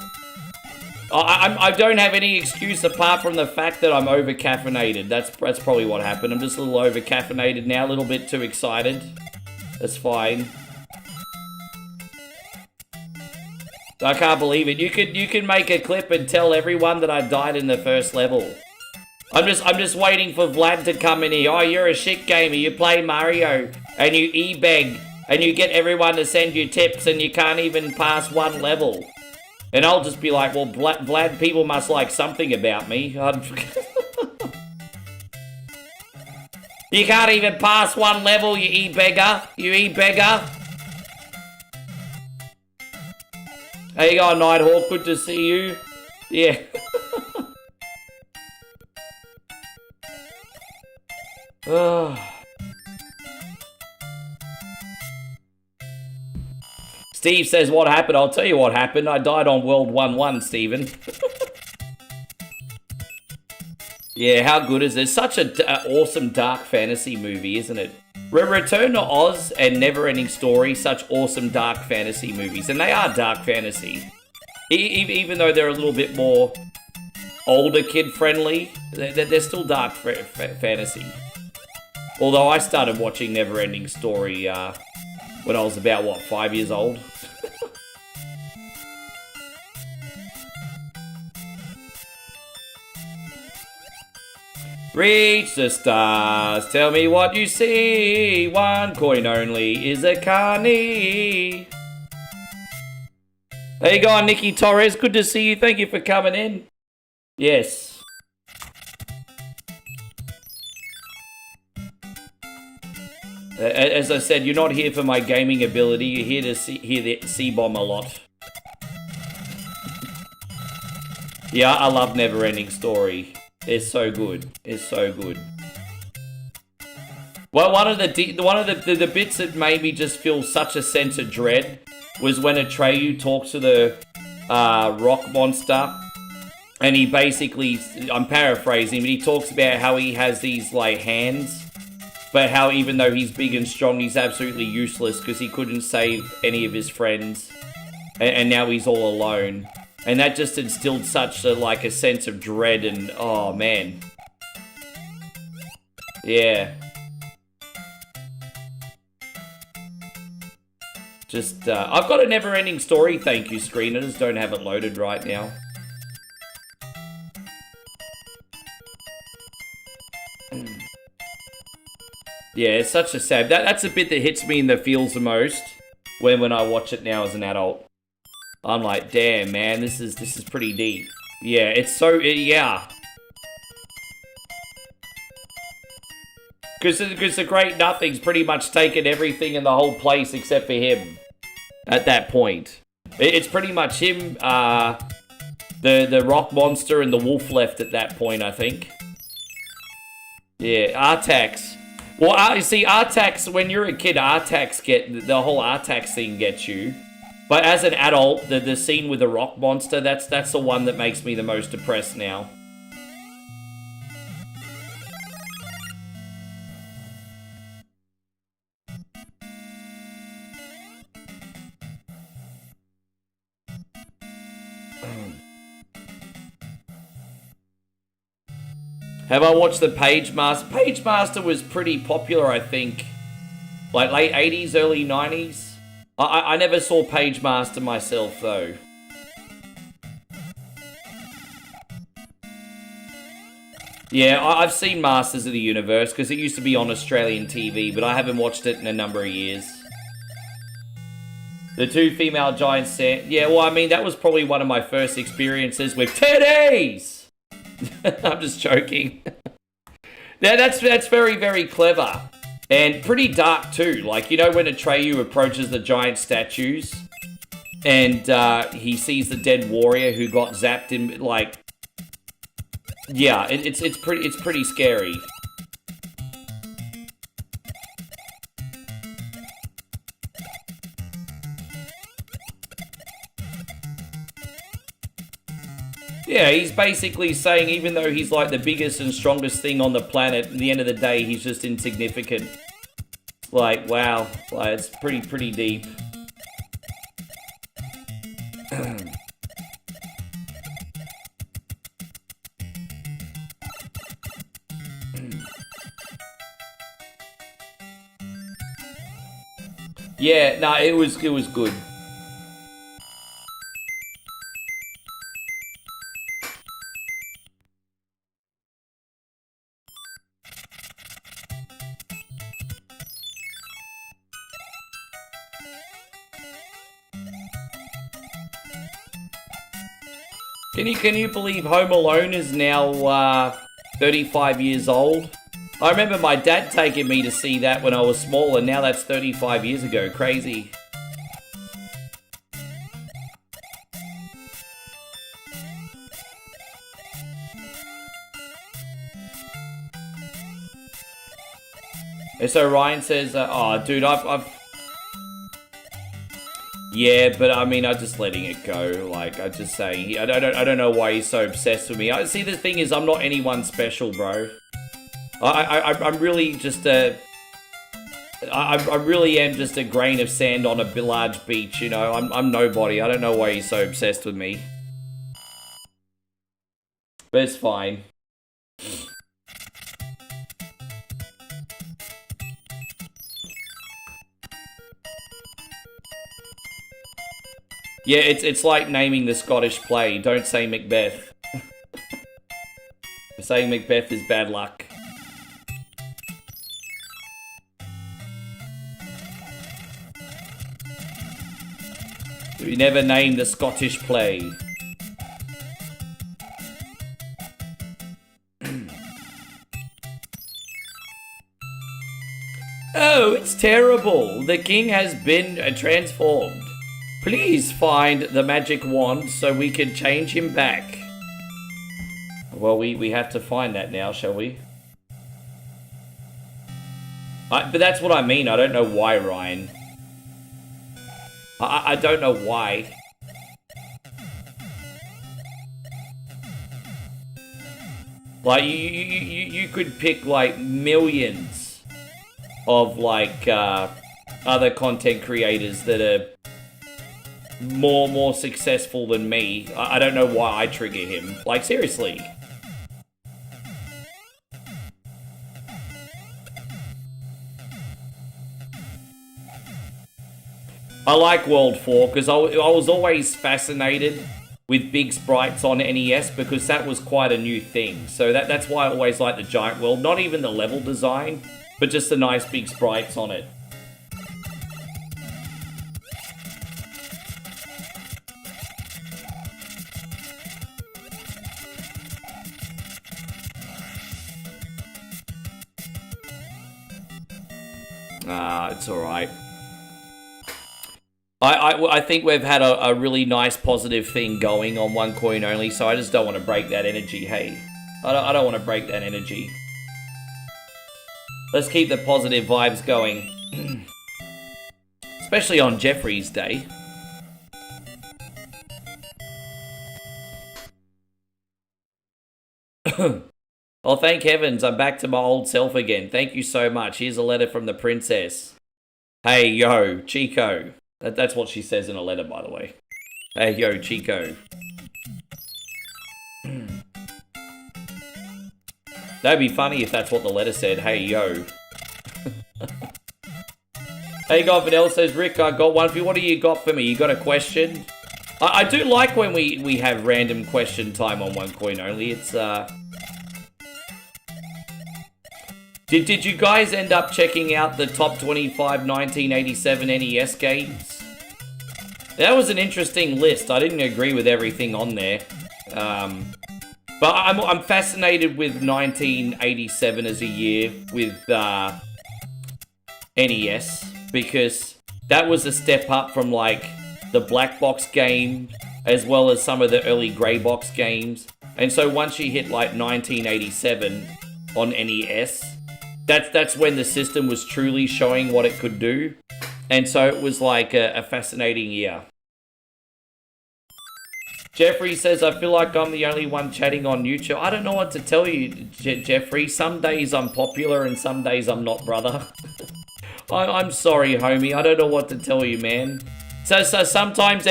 A: I don't have any excuse apart from the fact that I'm over-caffeinated. That's probably what happened. I'm just a little over-caffeinated now, a little bit too excited. That's fine. I can't believe it. You can make a clip and tell everyone that I died in the first level. I'm just waiting for Vlad to come in here. Oh, you're a shit gamer. You play Mario and you e-beg and you get everyone to send you tips and you can't even pass one level. And I'll just be like, well, Vlad, people must like something about me. You can't even pass one level, you e-beggar. You e-beggar. How you going, Nighthawk? Good to see you. Yeah. Steve says, what happened? I'll tell you what happened. I died on World 1-1, Steven. Yeah, how good is it? It's such an awesome dark fantasy movie, isn't it? Return to Oz and Never-Ending Story, such awesome dark fantasy movies. And they are dark fantasy. Even though they're a little bit more older kid-friendly, they're still dark fantasy. Although I started watching Never-Ending Story when I was about, what, 5 years old? Reach the stars, tell me what you see. One coin only is a carny. There you go, Nikki Torres. Good to see you. Thank you for coming in. Yes. As I said, you're not here for my gaming ability. You're here to hear the C-bomb a lot. Yeah, I love Neverending Story. It's so good. It's so good. Well, one of the bits that made me just feel such a sense of dread was when Atreyu talks to the rock monster, and he basically, I'm paraphrasing, but he talks about how he has these like hands, but how even though he's big and strong, he's absolutely useless because he couldn't save any of his friends, and now he's all alone. And that just instilled such a sense of dread and, oh man. Yeah. Just, I've got a never-ending story, thank you, screen. I just don't have it loaded right now. Yeah, it's such a sad... That's the bit that hits me in the feels the most when I watch it now as an adult. I'm like, damn, man, this is pretty deep. Yeah, it's so... yeah. Because the Great Nothing's pretty much taken everything in the whole place except for him. At that point. It's pretty much him, the rock monster and the wolf left at that point, I think. Yeah, Artax. Well, you see, Artax, when you're a kid, Artax the whole Artax thing gets you. But as an adult, the scene with the rock monster, that's the one that makes me the most depressed now. Have I watched the Page Master? Page Master was pretty popular, I think. Like late 80s, early 90s. I never saw Page Master myself, though. Yeah, I've seen Masters of the Universe, because it used to be on Australian TV, but I haven't watched it in a number of years. The two female giants set. Yeah, well, I mean, that was probably one of my first experiences with titties! I'm just joking. Now, that's very, very clever. And pretty dark too. Like, you know when Atreyu approaches the giant statues and he sees the dead warrior who got zapped in, like, yeah, it's pretty scary. Yeah, he's basically saying even though he's like the biggest and strongest thing on the planet, at the end of the day, he's just insignificant. Like, wow. Like, it's pretty deep. Yeah, no, it was good. Can you believe Home Alone is now 35 years old? I remember my dad taking me to see that when I was small, and now that's 35 years ago. Crazy. And so Ryan says, oh, dude, I've... Yeah, but I mean, I'm just letting it go. Like, I'm just saying, I don't know why he's so obsessed with me. See, the thing is, I'm not anyone special, bro. I'm really just a... I really am just a grain of sand on a large beach, you know? I'm nobody. I don't know why he's so obsessed with me. But it's fine. Yeah, it's like naming the Scottish play. Don't say Macbeth. Saying Macbeth is bad luck. We never named the Scottish play. Oh, it's terrible. The king has been transformed. Please find the magic wand so we can change him back. Well, we have to find that now, shall we? But that's what I mean. I don't know why, Ryan. I don't know why. Like, you could pick, like, millions of, like, other content creators that are more successful than me. I don't know why I trigger him. Like, seriously. I like World 4 because I was always fascinated with big sprites on NES because that was quite a new thing. So that's why I always like the Giant World. Not even the level design, but just the nice big sprites on it. It's alright. I think we've had a really nice positive thing going on One Coin Only, so I just don't want to break that energy, hey. I don't want to break that energy. Let's keep the positive vibes going. Especially on Jeffrey's day. Oh, thank heavens, I'm back to my old self again. Thank you so much. Here's a letter from the princess. Hey, yo, Chico. That's what she says in a letter, by the way. Hey, yo, Chico. That'd be funny if that's what the letter said. Hey, yo. Hey, Godfidel says, Rick, I got one for you. What do you got for me? You got a question? I do like when we have random question time on One Coin Only. It's, Did you guys end up checking out the top 25 1987 NES games? That was an interesting list. I didn't agree with everything on there. But I'm fascinated with 1987 as a year with NES because that was a step up from like the black box game as well as some of the early grey box games. And so once you hit like 1987 on NES, that's when the system was truly showing what it could do. And so it was like a fascinating year. Jeffrey says, I feel like I'm the only one chatting on YouTube. I don't know what to tell you, Jeffrey. Some days I'm popular and some days I'm not, brother. I'm sorry, homie. I don't know what to tell you, man. So sometimes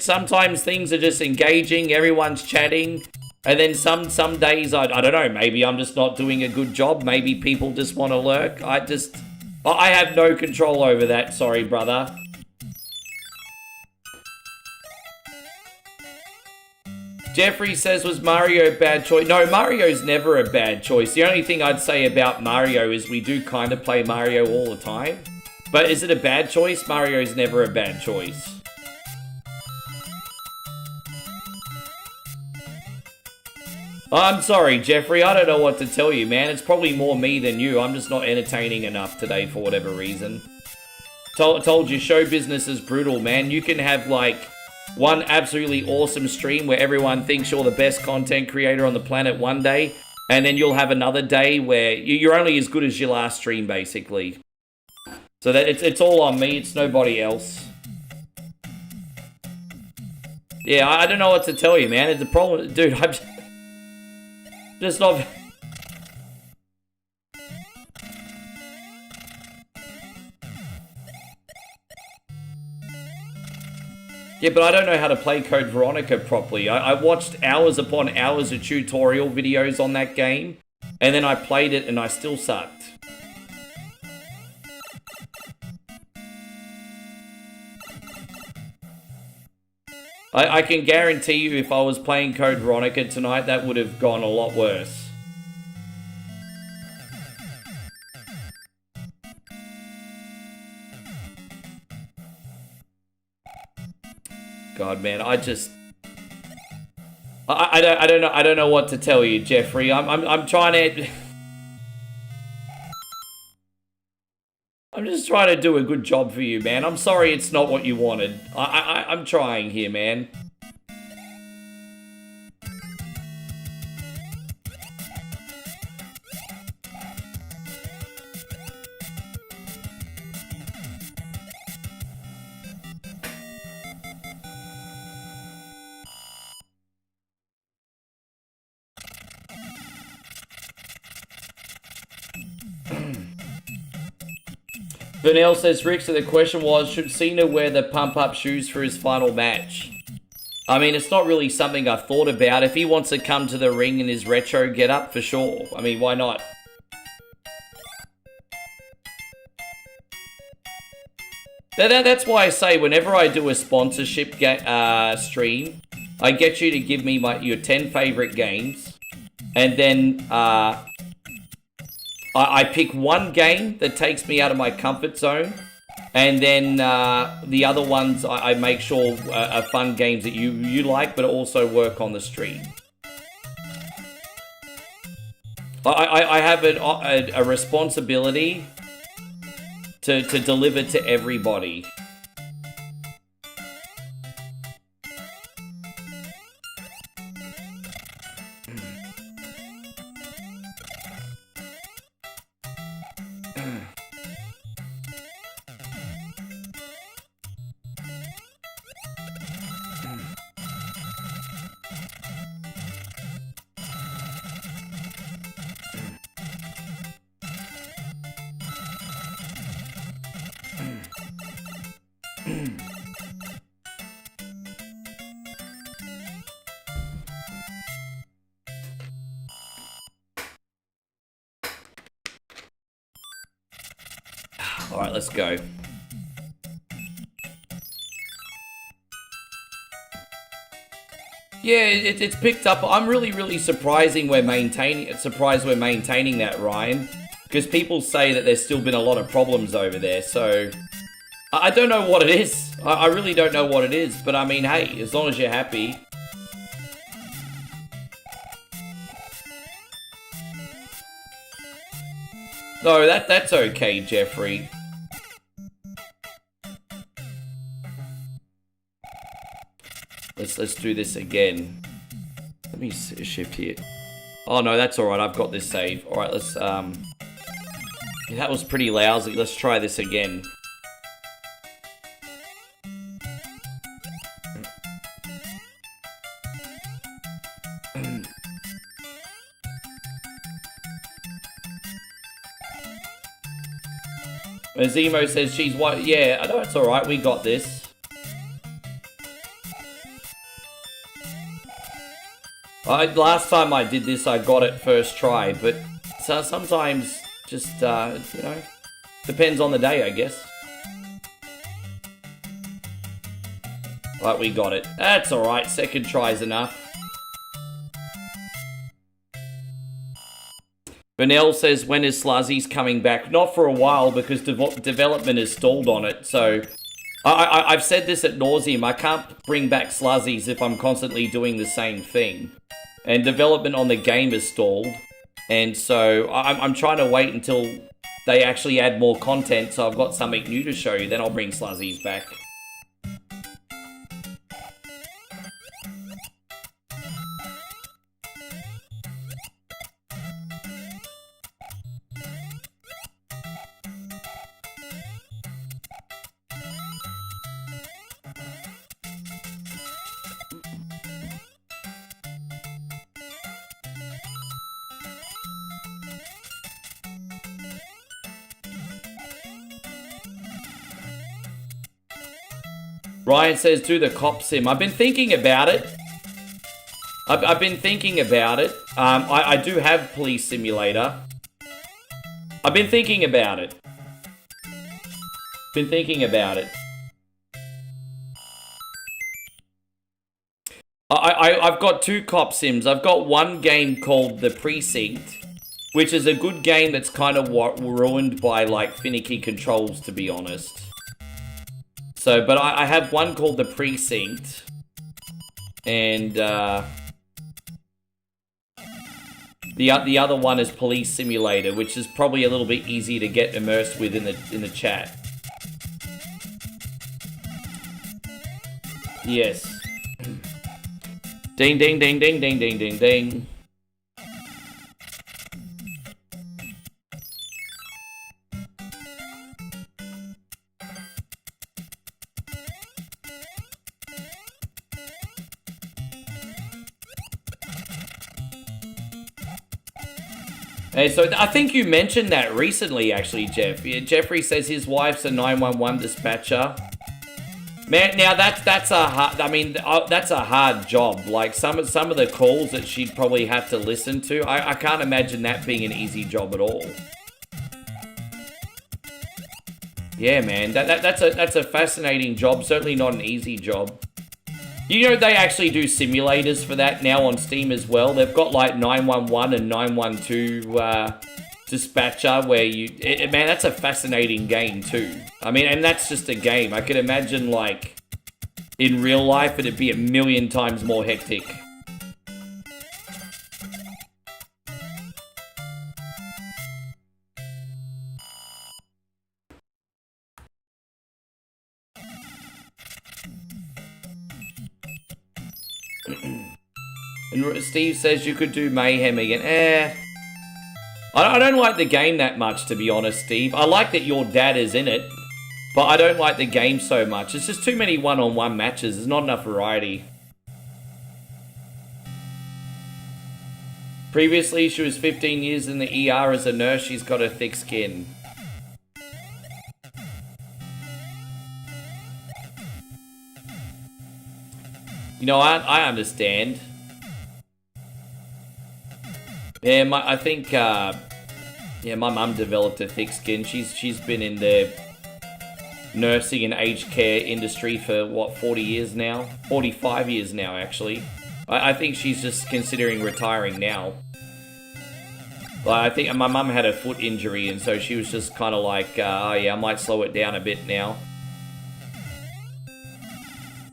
A: sometimes things are just engaging. Everyone's chatting. And then some days, I don't know, maybe I'm just not doing a good job. Maybe people just want to lurk. I have no control over that. Sorry, brother. Jeffrey says, was Mario a bad choice? No, Mario's never a bad choice. The only thing I'd say about Mario is we do kind of play Mario all the time. But is it a bad choice? Mario's never a bad choice. I'm sorry, Jeffrey. I don't know what to tell you, man. It's probably more me than you. I'm just not entertaining enough today for whatever reason. Told you, show business is brutal, man. You can have, like, one absolutely awesome stream where everyone thinks you're the best content creator on the planet one day, and then you'll have another day where you're only as good as your last stream, basically. So that it's all on me. It's nobody else. Yeah, I don't know what to tell you, man. It's a problem. Dude, I'm just not... Yeah, but I don't know how to play Code Veronica properly. I watched hours upon hours of tutorial videos on that game, and then I played it and I still sucked. I can guarantee you if I was playing Code Veronica tonight, that would have gone a lot worse. God, man, I don't know what to tell you, Jeffrey. I'm trying to. I'm just trying to do a good job for you, man. I'm sorry it's not what you wanted. I'm trying here, man. Vanel says, Rick, so the question was, should Cena wear the pump-up shoes for his final match? I mean, it's not really something I've thought about. If he wants to come to the ring in his retro get-up, for sure. I mean, why not? That's why I say, whenever I do a sponsorship stream, I get you to give me your 10 favorite games, and then I pick one game that takes me out of my comfort zone, and then the other ones I make sure are fun games that you like, but also work on the stream. I have a responsibility to deliver to everybody. All right, let's go. Yeah, it's picked up. I'm really surprised we're maintaining that, Ryan, because people say that there's still been a lot of problems over there. So I don't know what it is. I really don't know what it is. But I mean, hey, as long as you're happy. No, that's okay, Jeffrey. Let's do this again. Let me shift here. Oh no, that's all right. I've got this save. All right, let's yeah, that was pretty lousy. Let's try this again. Zemo says she's white. Yeah, I know, it's all right. We got this. Last time I did this, I got it first try, but sometimes just, you know, depends on the day, I guess. Right, we got it. That's alright, second try's enough. Vanel says, when is Sluzzy's coming back? Not for a while, because development is stalled on it, so... I've said this at nauseam, I can't bring back Sluzzies if I'm constantly doing the same thing. And development on the game is stalled. And so I'm trying to wait until they actually add more content, so I've got something new to show you, then I'll bring Sluzzies back. Ryan says, do the cop sim. I've been thinking about it. I've been thinking about it. I do have Police Simulator. I've been thinking about it. I've got two cop sims. I've got one game called The Precinct, which is a good game that's kind of ruined by, like, finicky controls, to be honest. So, but I have one called The Precinct. And, the other one is Police Simulator, which is probably a little bit easier to get immersed with in the chat. Yes. Ding, ding, ding, ding, ding, ding, ding, ding. Hey, so I think you mentioned that recently, actually, Jeff. Yeah, Jeffrey says his wife's a 911 dispatcher. Man, now that's a hard. I mean, that's a hard job. Like some of the calls that she'd probably have to listen to. I can't imagine that being an easy job at all. Yeah, man, that's a fascinating job. Certainly not an easy job. You know, they actually do simulators for that now on Steam as well. They've got like 911 and 912 dispatcher where man, that's a fascinating game too. I mean, and that's just a game. I could imagine like in real life it'd be a million times more hectic. And Steve says you could do Mayhem again. I don't like the game that much, to be honest, Steve. I like that your dad is in it, but I don't like the game so much. It's just too many one-on-one matches. There's not enough variety. Previously, she was 15 years in the ER as a nurse. She's got a thick skin. You know, I understand. Yeah, I think, yeah, my mum developed a thick skin. She's been in the nursing and aged care industry for, what, 40 years now? 45 years now, actually. I think she's just considering retiring now. Like, I think my mum had a foot injury, and so she was just kind of like, oh yeah, I might slow it down a bit now.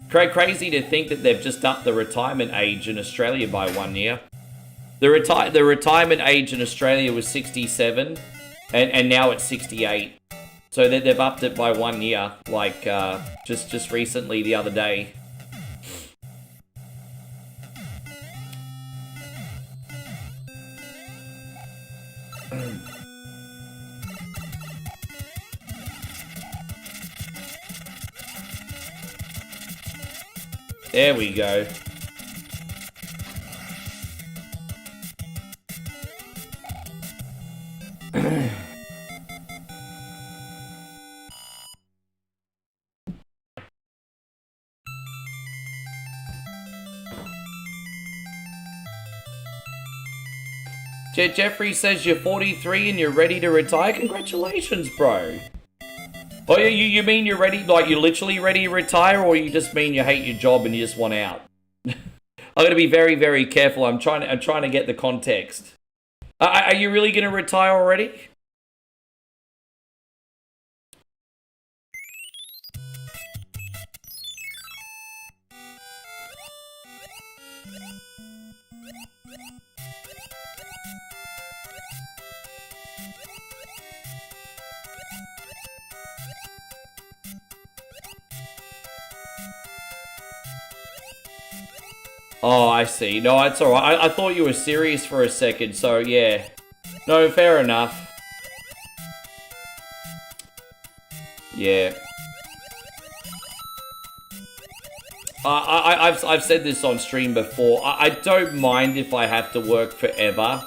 A: Crazy to think that they've just upped the retirement age in Australia by 1 year. The retirement age in Australia was 67, and now it's 68. So they've upped it by 1 year, like just recently the other day. There we go. Jeffrey says you're 43 and you're ready to retire. Congratulations, bro. Oh, you mean you're ready, like you're literally ready to retire, or you just mean you hate your job and you just want out? I'm gonna be very, very careful. I'm trying to get the context. Are you really gonna retire already? Oh, I see. No, it's alright. I thought you were serious for a second, so yeah. No, fair enough. Yeah. I've said this on stream before. I don't mind if I have to work forever,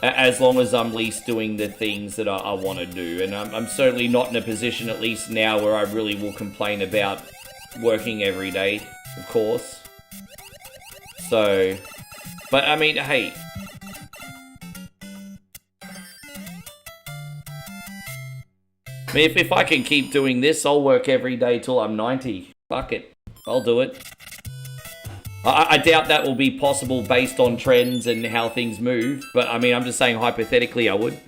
A: as long as I'm at least doing the things that I want to do. And I'm certainly not in a position, at least now, where I really will complain about working every day, of course. So, but I mean, hey. I mean, if I can keep doing this, I'll work every day till I'm 90. Fuck it. I'll do it. I doubt that will be possible based on trends and how things move. But I mean, I'm just saying hypothetically I would.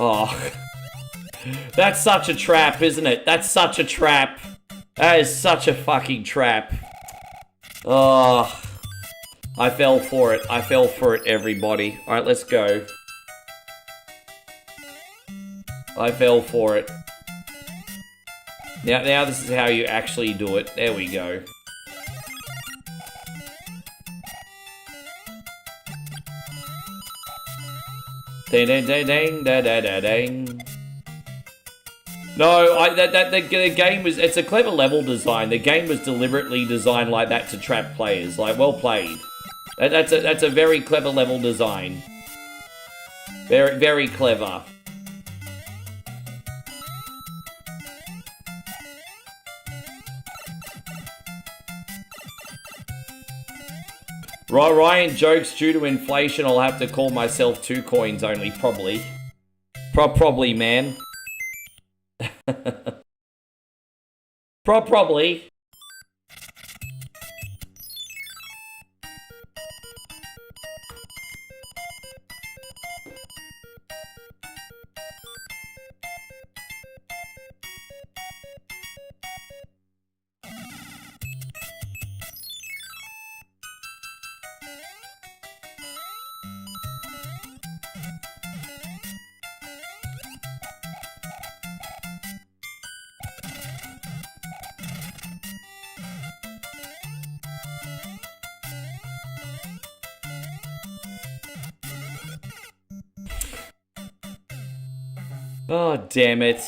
A: Oh. That's such a trap, isn't it? That's such a trap. That is such a fucking trap. Oh. I fell for it. I fell for it, everybody. Alright, let's go. I fell for it. Now this is how you actually do it. There we go. Ding ding ding ding da da da ding. No, the game was, it's a clever level design. The game was deliberately designed like that to trap players. Like, well played. That's a very clever level design. Very, very clever. Ryan jokes, due to inflation, I'll have to call myself 2 coins only, probably. Probably, man. Probably. Oh, damn it.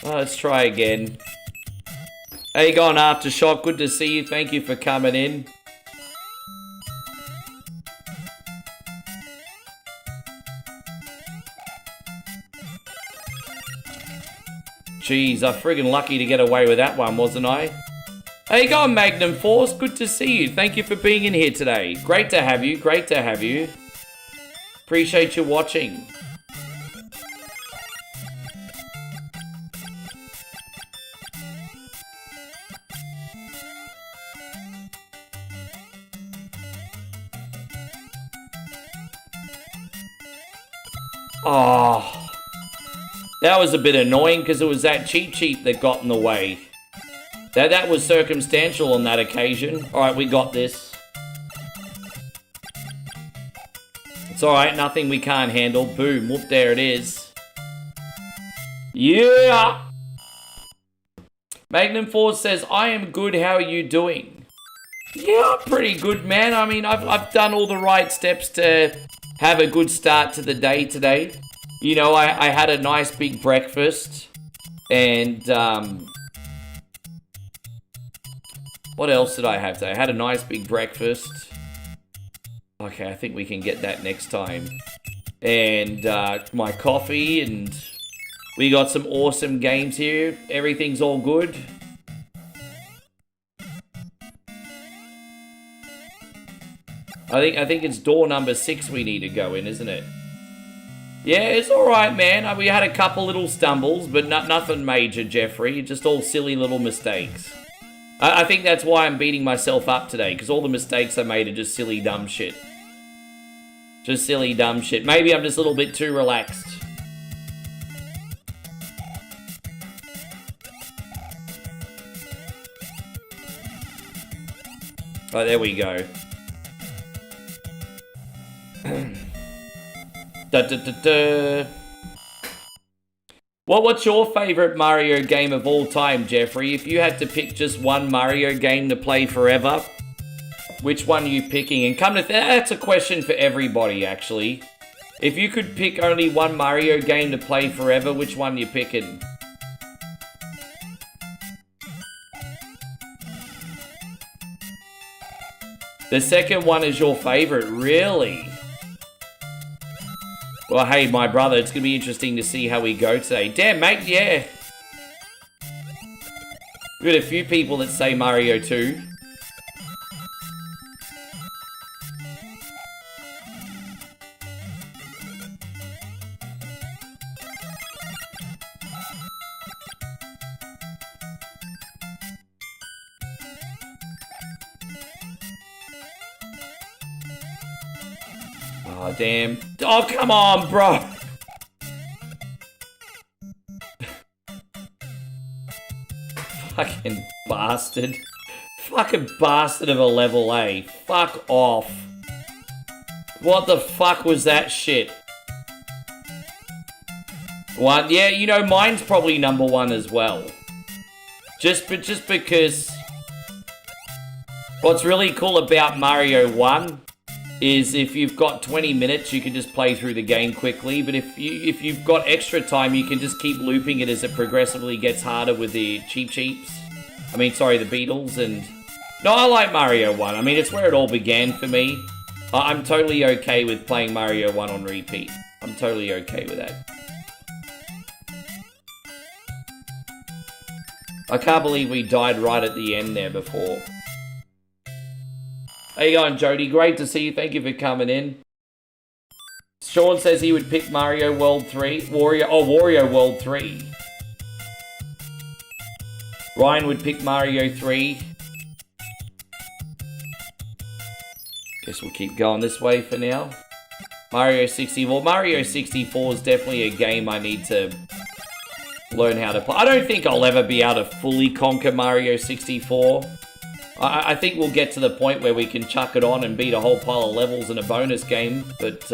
A: Oh, let's try again. How you going, Aftershock? Good to see you. Thank you for coming in. Jeez, I'm friggin' lucky to get away with that one, wasn't I? How you going, Magnum Force? Good to see you. Thank you for being in here today. Great to have you. Great to have you. Appreciate you watching. Oh, that was a bit annoying because it was that cheap sheet that got in the way. That was circumstantial on that occasion. Alright, we got this. It's alright, nothing we can't handle. Boom, whoop, there it is. Yeah! Magnum Force says, I am good, how are you doing? Yeah, I'm pretty good, man. I mean, I've done all the right steps to have a good start to the day today. You know, I had a nice big breakfast. And, what else did I have today? I had a nice big breakfast. Okay, I think we can get that next time. And, my coffee, and we got some awesome games here. Everything's all good. I think it's door number 6 we need to go in, isn't it? Yeah, it's alright, man. We had a couple little stumbles, but nothing major, Jeffrey. Just all silly little mistakes. I think that's why I'm beating myself up today, because all the mistakes I made are just silly, dumb shit. Just silly, dumb shit. Maybe I'm just a little bit too relaxed. Oh, there we go. What's your favorite Mario game of all time, Jeffrey? If you had to pick just one Mario game to play forever, which one are you picking? And come to that's a question for everybody, actually. If you could pick only one Mario game to play forever, which one are you picking? The second one is your favorite, really? Well, hey, my brother, it's going to be interesting to see how we go today. Damn, mate, yeah. We've got a few people that say Mario 2. Oh, damn. Oh, come on, bro. Fucking bastard. Fucking bastard of a level, eh? Fuck off. What the fuck was that shit? One, yeah, you know, mine's probably #1 as well. Just because... What's really cool about Mario 1 is if you've got 20 minutes, you can just play through the game quickly. But if you've got extra time, you can just keep looping it as it progressively gets harder with the Cheeps. I mean, sorry, the Beatles. And no, I like Mario 1. I mean, it's where it all began for me. I'm totally okay with playing Mario 1 on repeat. I'm totally okay with that. I can't believe we died right at the end there before. How you going, Jody? Great to see you. Thank you for coming in. Sean says he would pick Mario World 3. Wario World 3. Ryan would pick Mario 3. Guess we'll keep going this way for now. Mario 64. Mario 64 is definitely a game I need to learn how to play. I don't think I'll ever be able to fully conquer Mario 64. I think we'll get to the point where we can chuck it on and beat a whole pile of levels in a bonus game, but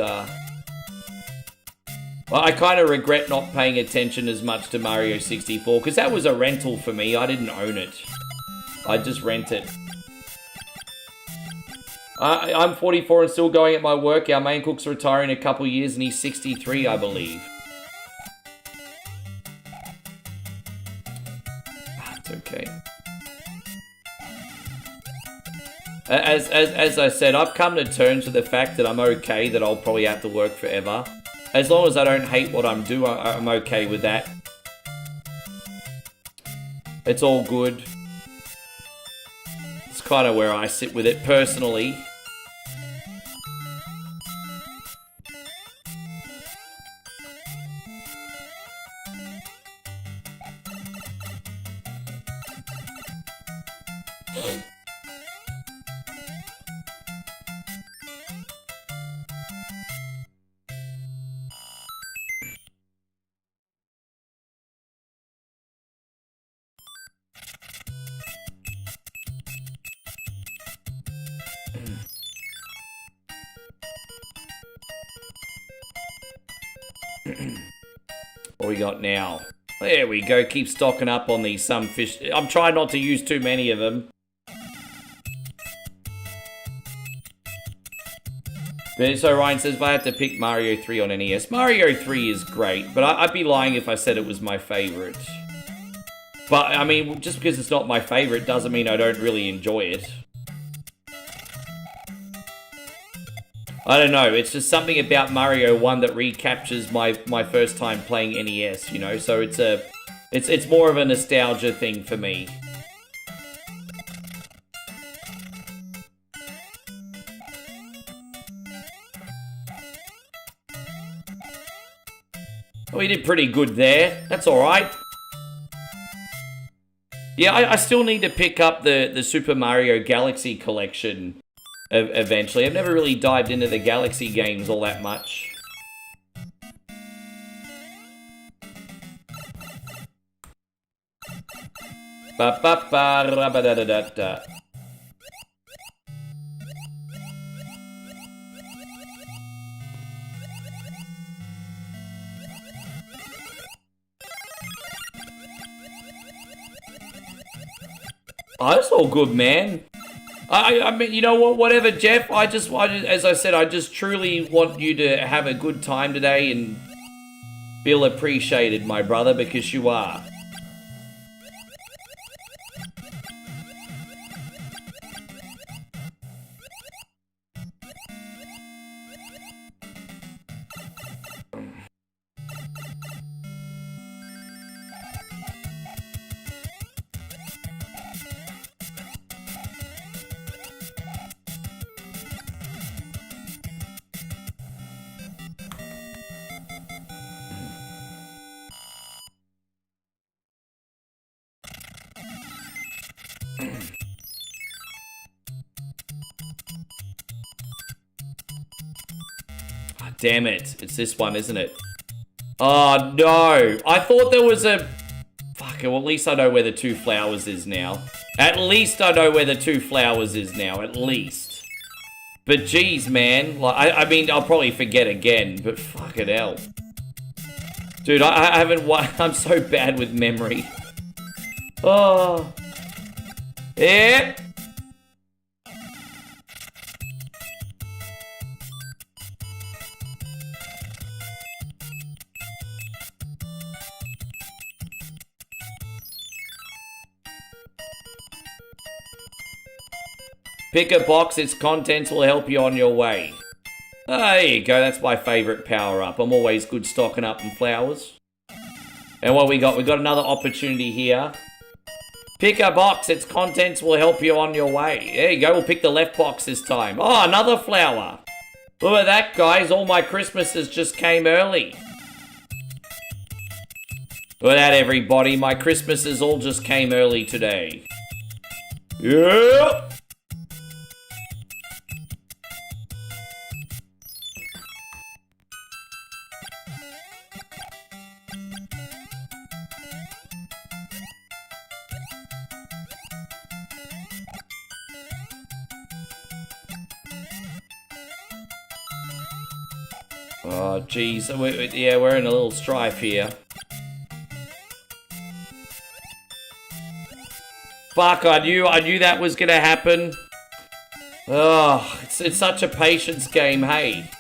A: I kind of regret not paying attention as much to Mario 64, because that was a rental for me. I didn't own it. I just rent it. I'm 44 and still going at my work. Our main cook's retiring in a couple years and he's 63, I believe. It's okay. As I said, I've come to terms with the fact that I'm okay, that I'll probably have to work forever. As long as I don't hate what I'm doing, I'm okay with that. It's all good. It's kind of where I sit with it personally. What we got now? There we go. Keep stocking up on these fish. I'm trying not to use too many of them. But so Ryan says, if I had to pick Mario 3 on NES, Mario 3 is great, but I'd be lying if I said it was my favorite. But, I mean, just because it's not my favorite doesn't mean I don't really enjoy it. I don't know, it's just something about Mario 1 that recaptures my first time playing NES, you know, so it's more of a nostalgia thing for me. Oh, we did pretty good there. That's alright. Yeah, I still need to pick up the Super Mario Galaxy collection eventually. I've never really dived into the Galaxy games all that much. Ba-ba-ba-ra-ba-da-da-da-da. Oh, that's all good, man. I mean, you know what? Whatever, Jeff. I just, as I said, I just truly want you to have a good time today and feel appreciated, my brother, because you are. Damn it. It's this one, isn't it? Oh, no. I thought there was a... Fuck. Okay, well, at least I know where the 2 flowers is now. At least I know where the 2 flowers is now, at least. But geez, man, like, I mean, I'll probably forget again, but fucking hell. Dude, I haven't I'm so bad with memory. Oh. Yeah. Pick a box, its contents will help you on your way. Oh, there you go, that's my favourite power-up. I'm always good stocking up in flowers. And what we got? We got another opportunity here. Pick a box, its contents will help you on your way. There you go, we'll pick the left box this time. Oh, another flower. Look at that, guys, all my Christmases just came early. Look at that, everybody, my Christmases all just came early today. Yeah. Oh, geez. Yeah, we're in a little strife here. Fuck, I knew that was gonna happen. Oh, it's such a patience game, hey.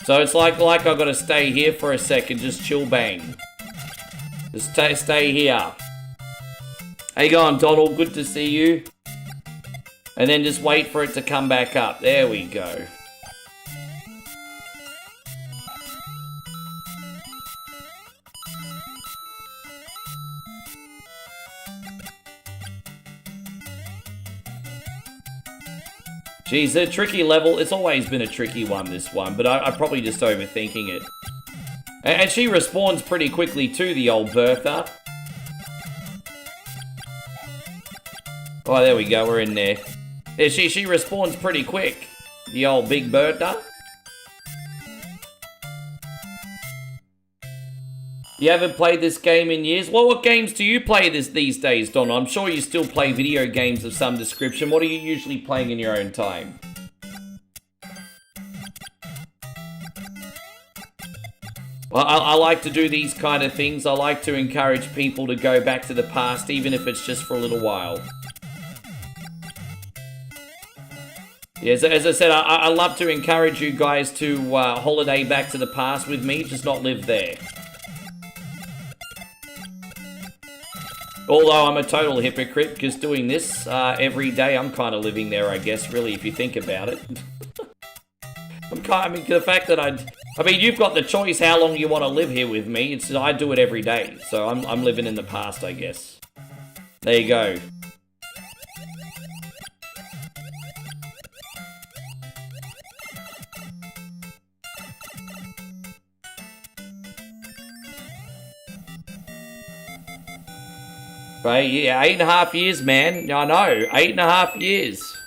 A: So it's like I gotta stay here for a second, just chill bang. Just stay here. How you going, Donald? Good to see you. And then just wait for it to come back up. There we go. Geez, a tricky level. It's always been a tricky one, this one. But I'm probably just overthinking it. And she respawns pretty quickly too, the old Bertha. Oh, there we go. We're in there. Yeah, she respawns pretty quick. The old Big Bertha. You haven't played this game in years? Well, what games do you play these days, Donna? I'm sure you still play video games of some description. What are you usually playing in your own time? Well, I like to do these kind of things. I like to encourage people to go back to the past, even if it's just for a little while. Yeah, as I said, I love to encourage you guys to holiday back to the past with me, just not live there. Although I'm a total hypocrite, because doing this every day, I'm kind of living there, I guess, really, if you think about it. I mean, the fact that I mean, you've got the choice how long you want to live here with me. I do it every day, so I'm living in the past, I guess. There you go. Right, yeah, 8.5 years, man. I know, 8.5 years.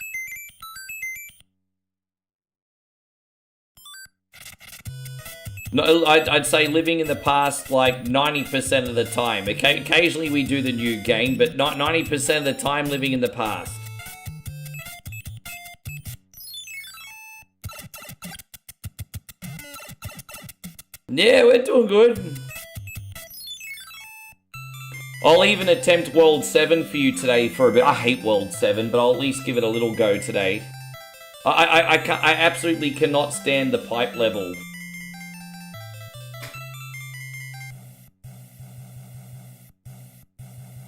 A: No, I'd say living in the past like 90% of the time. Occasionally we do the new game, but not 90% of the time living in the past. Yeah, we're doing good. I'll even attempt World 7 for you today for a bit. I hate World 7, but I'll at least give it a little go today. I absolutely cannot stand the pipe level.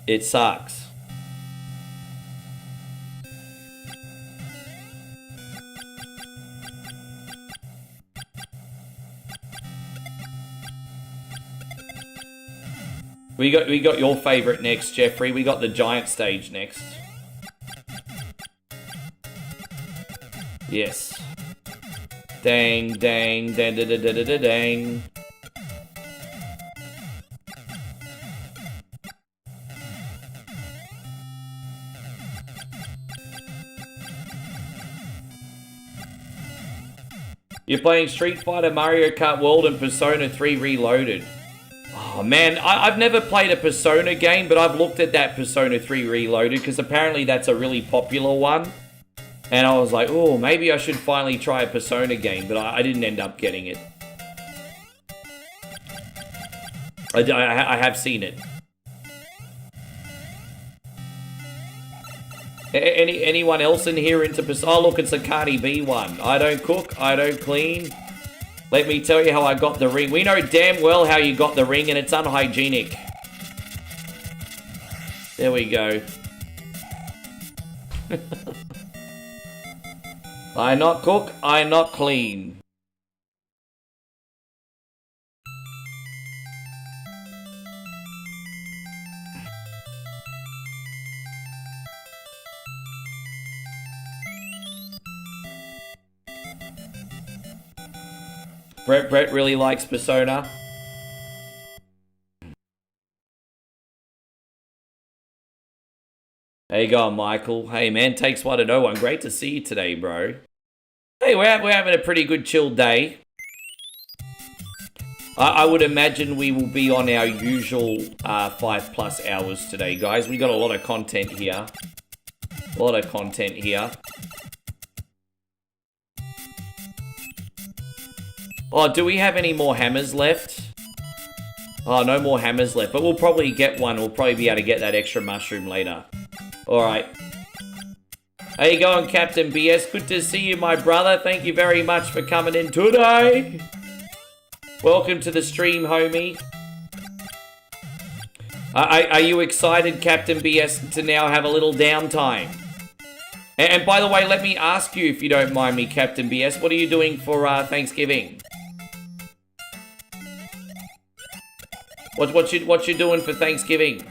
A: It sucks. We got your favorite next, Jeffrey. We got the giant stage next. Yes. Dang, dang, dang, dang, dang, dang, dang. You're playing Street Fighter, Mario Kart World, and Persona 3 Reloaded. Oh, man, I've never played a Persona game, but I've looked at that Persona 3 Reloaded, because apparently that's a really popular one. And I was like, oh, maybe I should finally try a Persona game, but I didn't end up getting it. I have seen it. Anyone else in here into Persona? Oh, look, it's a Cardi B one. I don't cook, I don't clean. Let me tell you how I got the ring. We know damn well how you got the ring, and it's unhygienic. There we go. I not cook, I not clean. Brett really likes Persona. How you going, Michael? Hey, man, takes one to know one. Great to see you today, bro. Hey, we're having a pretty good chill day. I would imagine we will be on our usual 5+ hours today, guys. We got a lot of content here. A lot of content here. Oh, do we have any more hammers left? Oh, no more hammers left. But we'll probably get one. We'll probably be able to get that extra mushroom later. Alright. How you going, Captain BS? Good to see you, my brother. Thank you very much for coming in today. Welcome to the stream, homie. Are you excited, Captain BS, to now have a little downtime? And by the way, let me ask you, if you don't mind me, Captain BS, what are you doing for Thanksgiving? What you doing for Thanksgiving?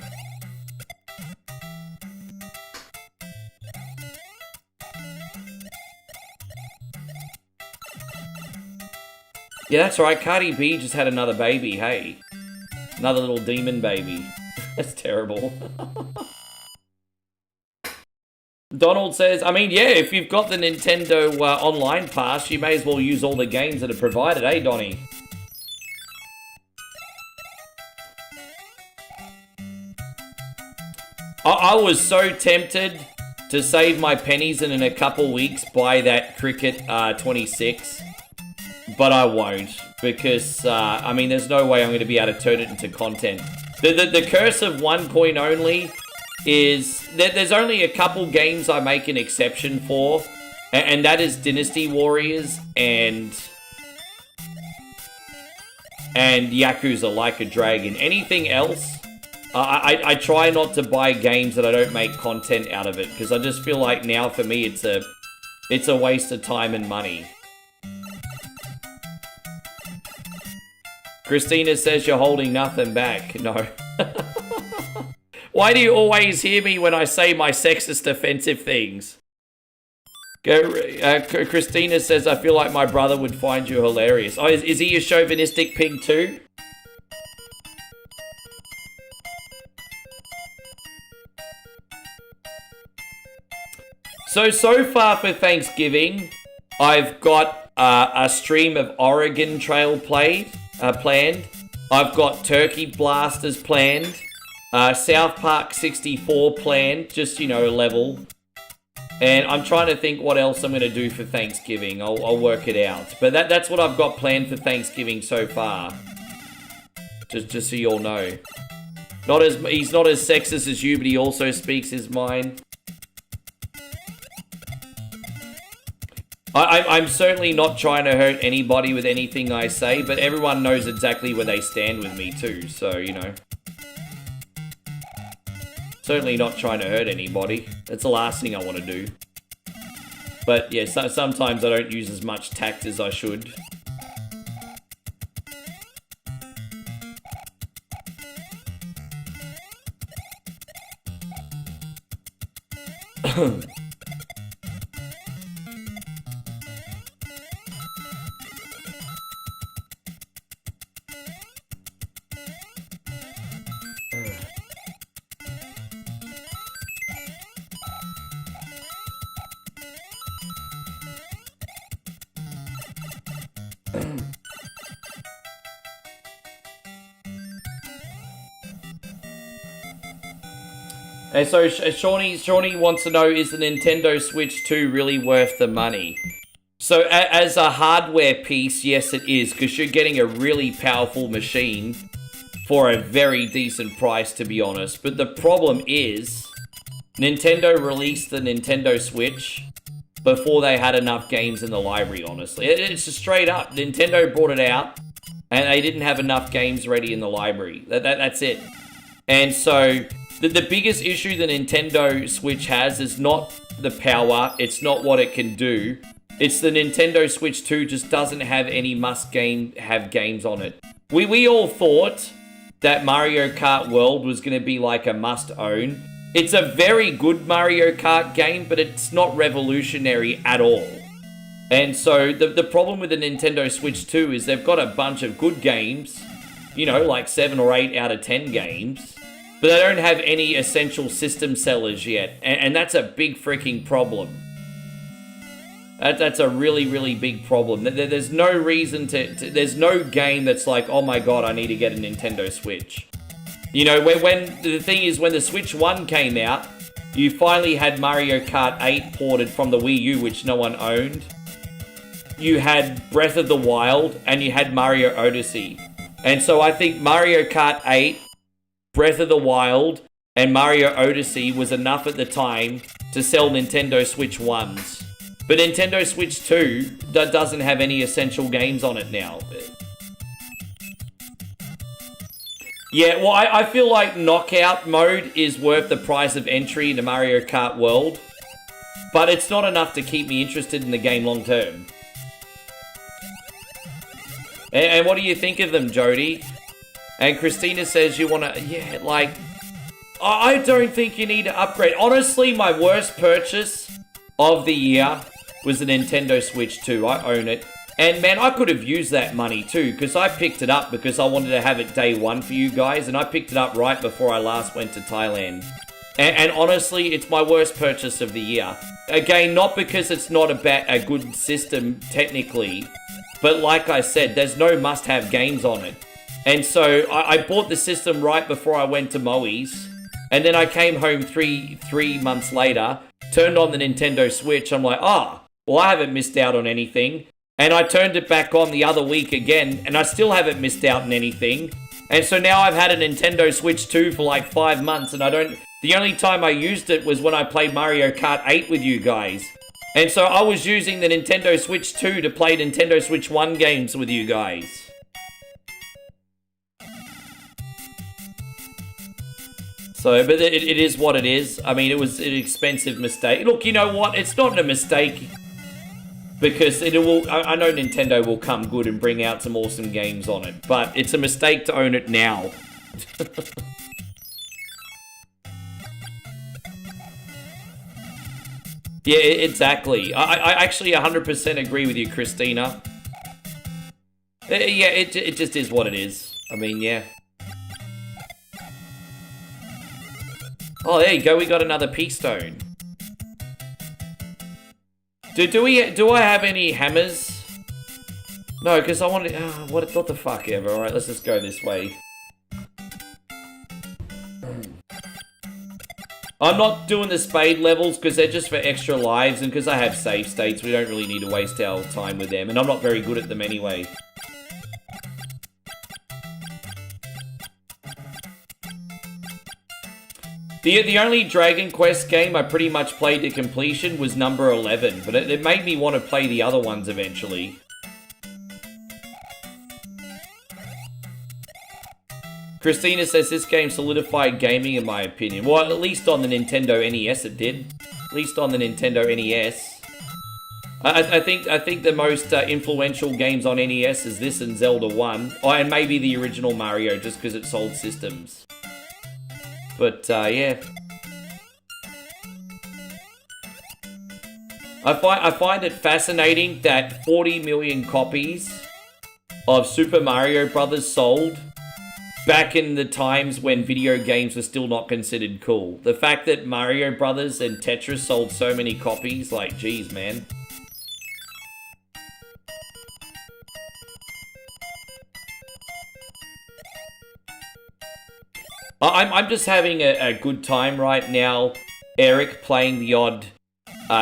A: Yeah, that's right. Cardi B just had another baby. Hey, another little demon baby. That's terrible. Donald says, I mean, yeah, if you've got the Nintendo Online Pass, you may as well use all the games that are provided, eh, Donnie? I was so tempted to save my pennies and in a couple weeks buy that Cricket 26, but I won't, because, I mean, there's no way I'm going to be able to turn it into content. The curse of one coin only is that there's only a couple games I make an exception for, and that is Dynasty Warriors and Yakuza Like a Dragon. Anything else, I try not to buy games that I don't make content out of it, because I just feel like now for me it's a waste of time and money. Christina says you're holding nothing back. No. Why do you always hear me when I say my sexist offensive things? Christina says, I feel like my brother would find you hilarious. Oh, is he a chauvinistic pig too? So far for Thanksgiving, I've got a stream of Oregon Trail planned. I've got Turkey Blasters planned. South Park 64 planned, just, you know, level. And I'm trying to think what else I'm going to do for Thanksgiving. I'll work it out. But that's what I've got planned for Thanksgiving so far. Just so you all know. He's not as sexist as you, but he also speaks his mind. I'm certainly not trying to hurt anybody with anything I say, but everyone knows exactly where they stand with me too, so, you know. Certainly not trying to hurt anybody. That's the last thing I want to do. But yeah, sometimes I don't use as much tact as I should. And so Shawnee wants to know, is the Nintendo Switch 2 really worth the money? So as a hardware piece, yes it is, because you're getting a really powerful machine for a very decent price, to be honest. But the problem is, Nintendo released the Nintendo Switch before they had enough games in the library, honestly. It's just straight up. Nintendo brought it out, and they didn't have enough games ready in the library. That's it. And so the biggest issue the Nintendo Switch has is not the power, it's not what it can do. It's the Nintendo Switch 2 just doesn't have any have games on it. We all thought that Mario Kart World was going to be like a must-own. It's a very good Mario Kart game, but it's not revolutionary at all. And so the problem with the Nintendo Switch 2 is they've got a bunch of good games, you know, like 7 or 8 out of 10 games, but they don't have any essential system sellers yet, and that's a big freaking problem. That's a really, really big problem. There's no reason there's no game that's like, oh my god, I need to get a Nintendo Switch. You know, when the thing is, when the Switch 1 came out, you finally had Mario Kart 8 ported from the Wii U, which no one owned. You had Breath of the Wild, and you had Mario Odyssey. And so I think Mario Kart 8, Breath of the Wild, and Mario Odyssey was enough at the time to sell Nintendo Switch 1s. But Nintendo Switch 2 doesn't have any essential games on it now. Yeah, well, I feel like Knockout mode is worth the price of entry into Mario Kart World, but it's not enough to keep me interested in the game long term. And what do you think of them, Jody? And Christina says you want to... Yeah, like... I don't think you need to upgrade. Honestly, my worst purchase of the year was the Nintendo Switch 2. I own it. And man, I could have used that money too, because I picked it up because I wanted to have it day one for you guys, and I picked it up right before I last went to Thailand. And honestly, it's my worst purchase of the year. Again, not because it's not a good system technically, but like I said, there's no must-have games on it. And so I bought the system right before I went to Moe's, and then I came home three months later, turned on the Nintendo Switch. I'm like, well, I haven't missed out on anything. And I turned it back on the other week again, and I still haven't missed out on anything. And so now I've had a Nintendo Switch 2 for like 5 months, and the only time I used it was when I played Mario Kart 8 with you guys. And so I was using the Nintendo Switch 2 to play Nintendo Switch 1 games with you guys. So, but it is what it is. I mean, it was an expensive mistake. Look, you know what? It's not a mistake. Because I know Nintendo will come good and bring out some awesome games on it. But it's a mistake to own it now. Yeah, exactly. I actually 100% agree with you, Christina. Yeah, it just is what it is. I mean, yeah. Oh, there you go. We got another Peace Stone. Do I have any hammers? No, because I wanted... what the fuck ever. Alright, let's just go this way. I'm not doing the spade levels because they're just for extra lives, and because I have save states, we don't really need to waste our time with them, and I'm not very good at them anyway. The only Dragon Quest game I pretty much played to completion was number 11, but it made me want to play the other ones eventually. Christina says this game solidified gaming in my opinion. Well, at least on the Nintendo NES it did. At least on the Nintendo NES. I think the most influential games on NES is this and Zelda 1. Oh, and maybe the original Mario, just because it sold systems. But, yeah. I find it fascinating that 40 million copies of Super Mario Brothers sold back in the times when video games were still not considered cool. The fact that Mario Brothers and Tetris sold so many copies, like, geez, man. I'm just having a good time right now, Eric, playing the odd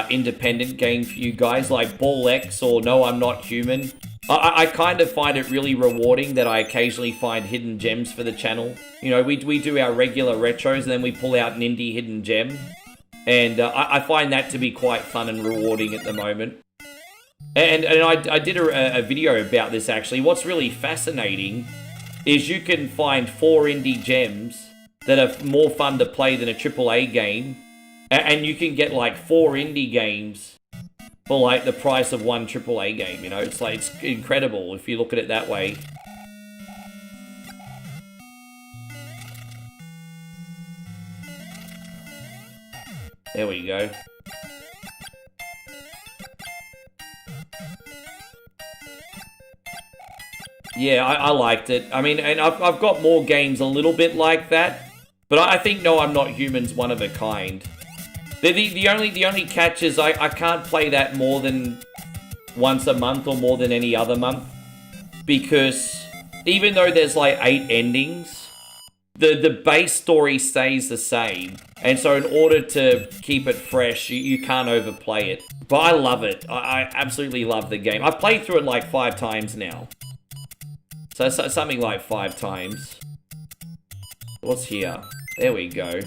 A: independent game for you guys, like Ball X or No I'm Not Human. I kind of find it really rewarding that I occasionally find hidden gems for the channel. You know, we do our regular retros and then we pull out an indie hidden gem. And I find that to be quite fun and rewarding at the moment. And I did a video about this actually. What's really fascinating is you can find 4 indie gems that are more fun to play than a AAA game. And you can get like 4 indie games for like the price of one AAA game, you know? It's like, it's incredible if you look at it that way. There we go. Yeah, I liked it. I mean, and I've got more games a little bit like that, but I think No I'm Not Human's one of a kind. The only catch is I can't play that more than once a month or more than any other month, because even though there's like 8 endings, the base story stays the same, and so in order to keep it fresh, you can't overplay it. But I love it. I absolutely love the game. I've played through it like 5 times now. So something like 5 times. What's here? There we go.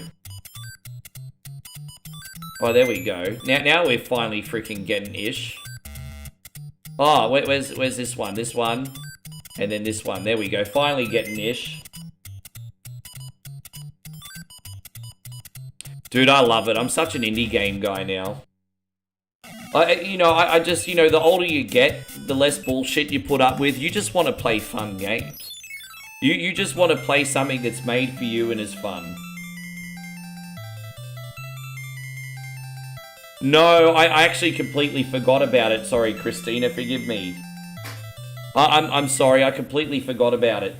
A: Oh, there we go. Now we're finally freaking getting ish. Oh, where's this one? This one. And then this one. There we go. Finally getting ish. Dude, I love it. I'm such an indie game guy now. I just, you know, the older you get, the less bullshit you put up with. You just want to play fun games. You just want to play something that's made for you and is fun. No, I actually completely forgot about it. Sorry, Christina, forgive me. I'm sorry, I completely forgot about it.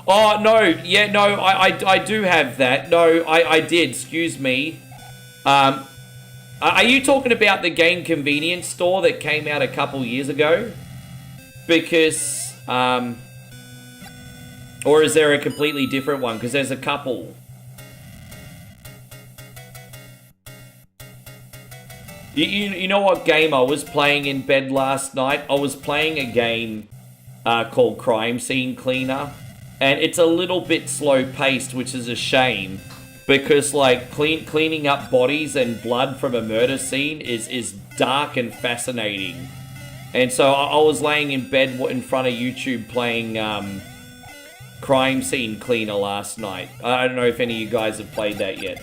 A: Oh, no, yeah, no, I do have that. No, I did, excuse me. Are you talking about the game convenience store that came out a couple years ago? Because, or is there a completely different one? Because there's a couple. You know what game I was playing in bed last night? I was playing a game called Crime Scene Cleaner. And it's a little bit slow-paced, which is a shame. Because, like, cleaning up bodies and blood from a murder scene is dark and fascinating. And so I was laying in bed in front of YouTube playing Crime Scene Cleaner last night. I don't know if any of you guys have played that yet.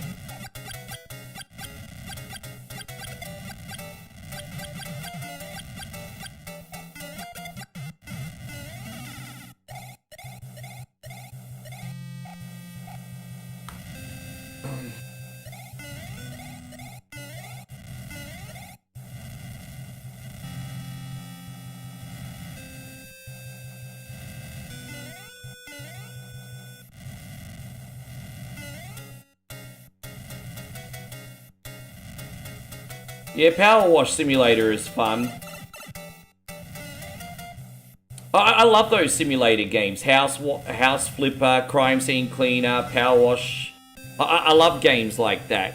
A: Yeah, Power Wash Simulator is fun. I love those simulator games. House Flipper, Crime Scene Cleaner, Power Wash. I love games like that.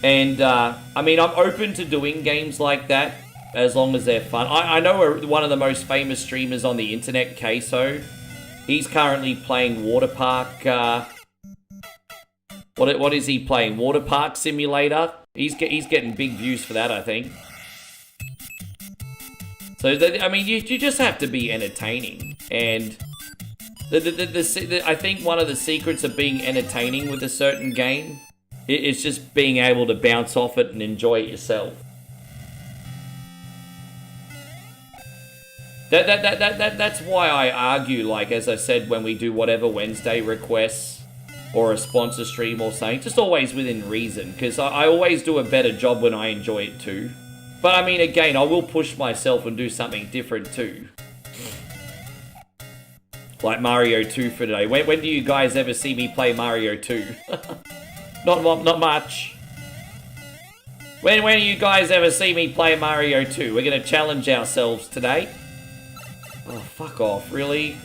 A: And, I mean, I'm open to doing games like that, as long as they're fun. I know one of the most famous streamers on the internet, Queso. He's currently playing Water Park, what is he playing? Water Park Simulator? He's getting big views for that, I think. So, I mean, you just have to be entertaining. And I think one of the secrets of being entertaining with a certain game is just being able to bounce off it and enjoy it yourself. That's why I argue, like, as I said, when we do whatever Wednesday requests or a sponsor stream or something, just always within reason, because I always do a better job when I enjoy it too. But I mean, again, I will push myself and do something different too. Like Mario 2 for today. When do you guys ever see me play Mario 2? Not much. When do you guys ever see me play Mario 2? We're going to challenge ourselves today. Oh, fuck off, really?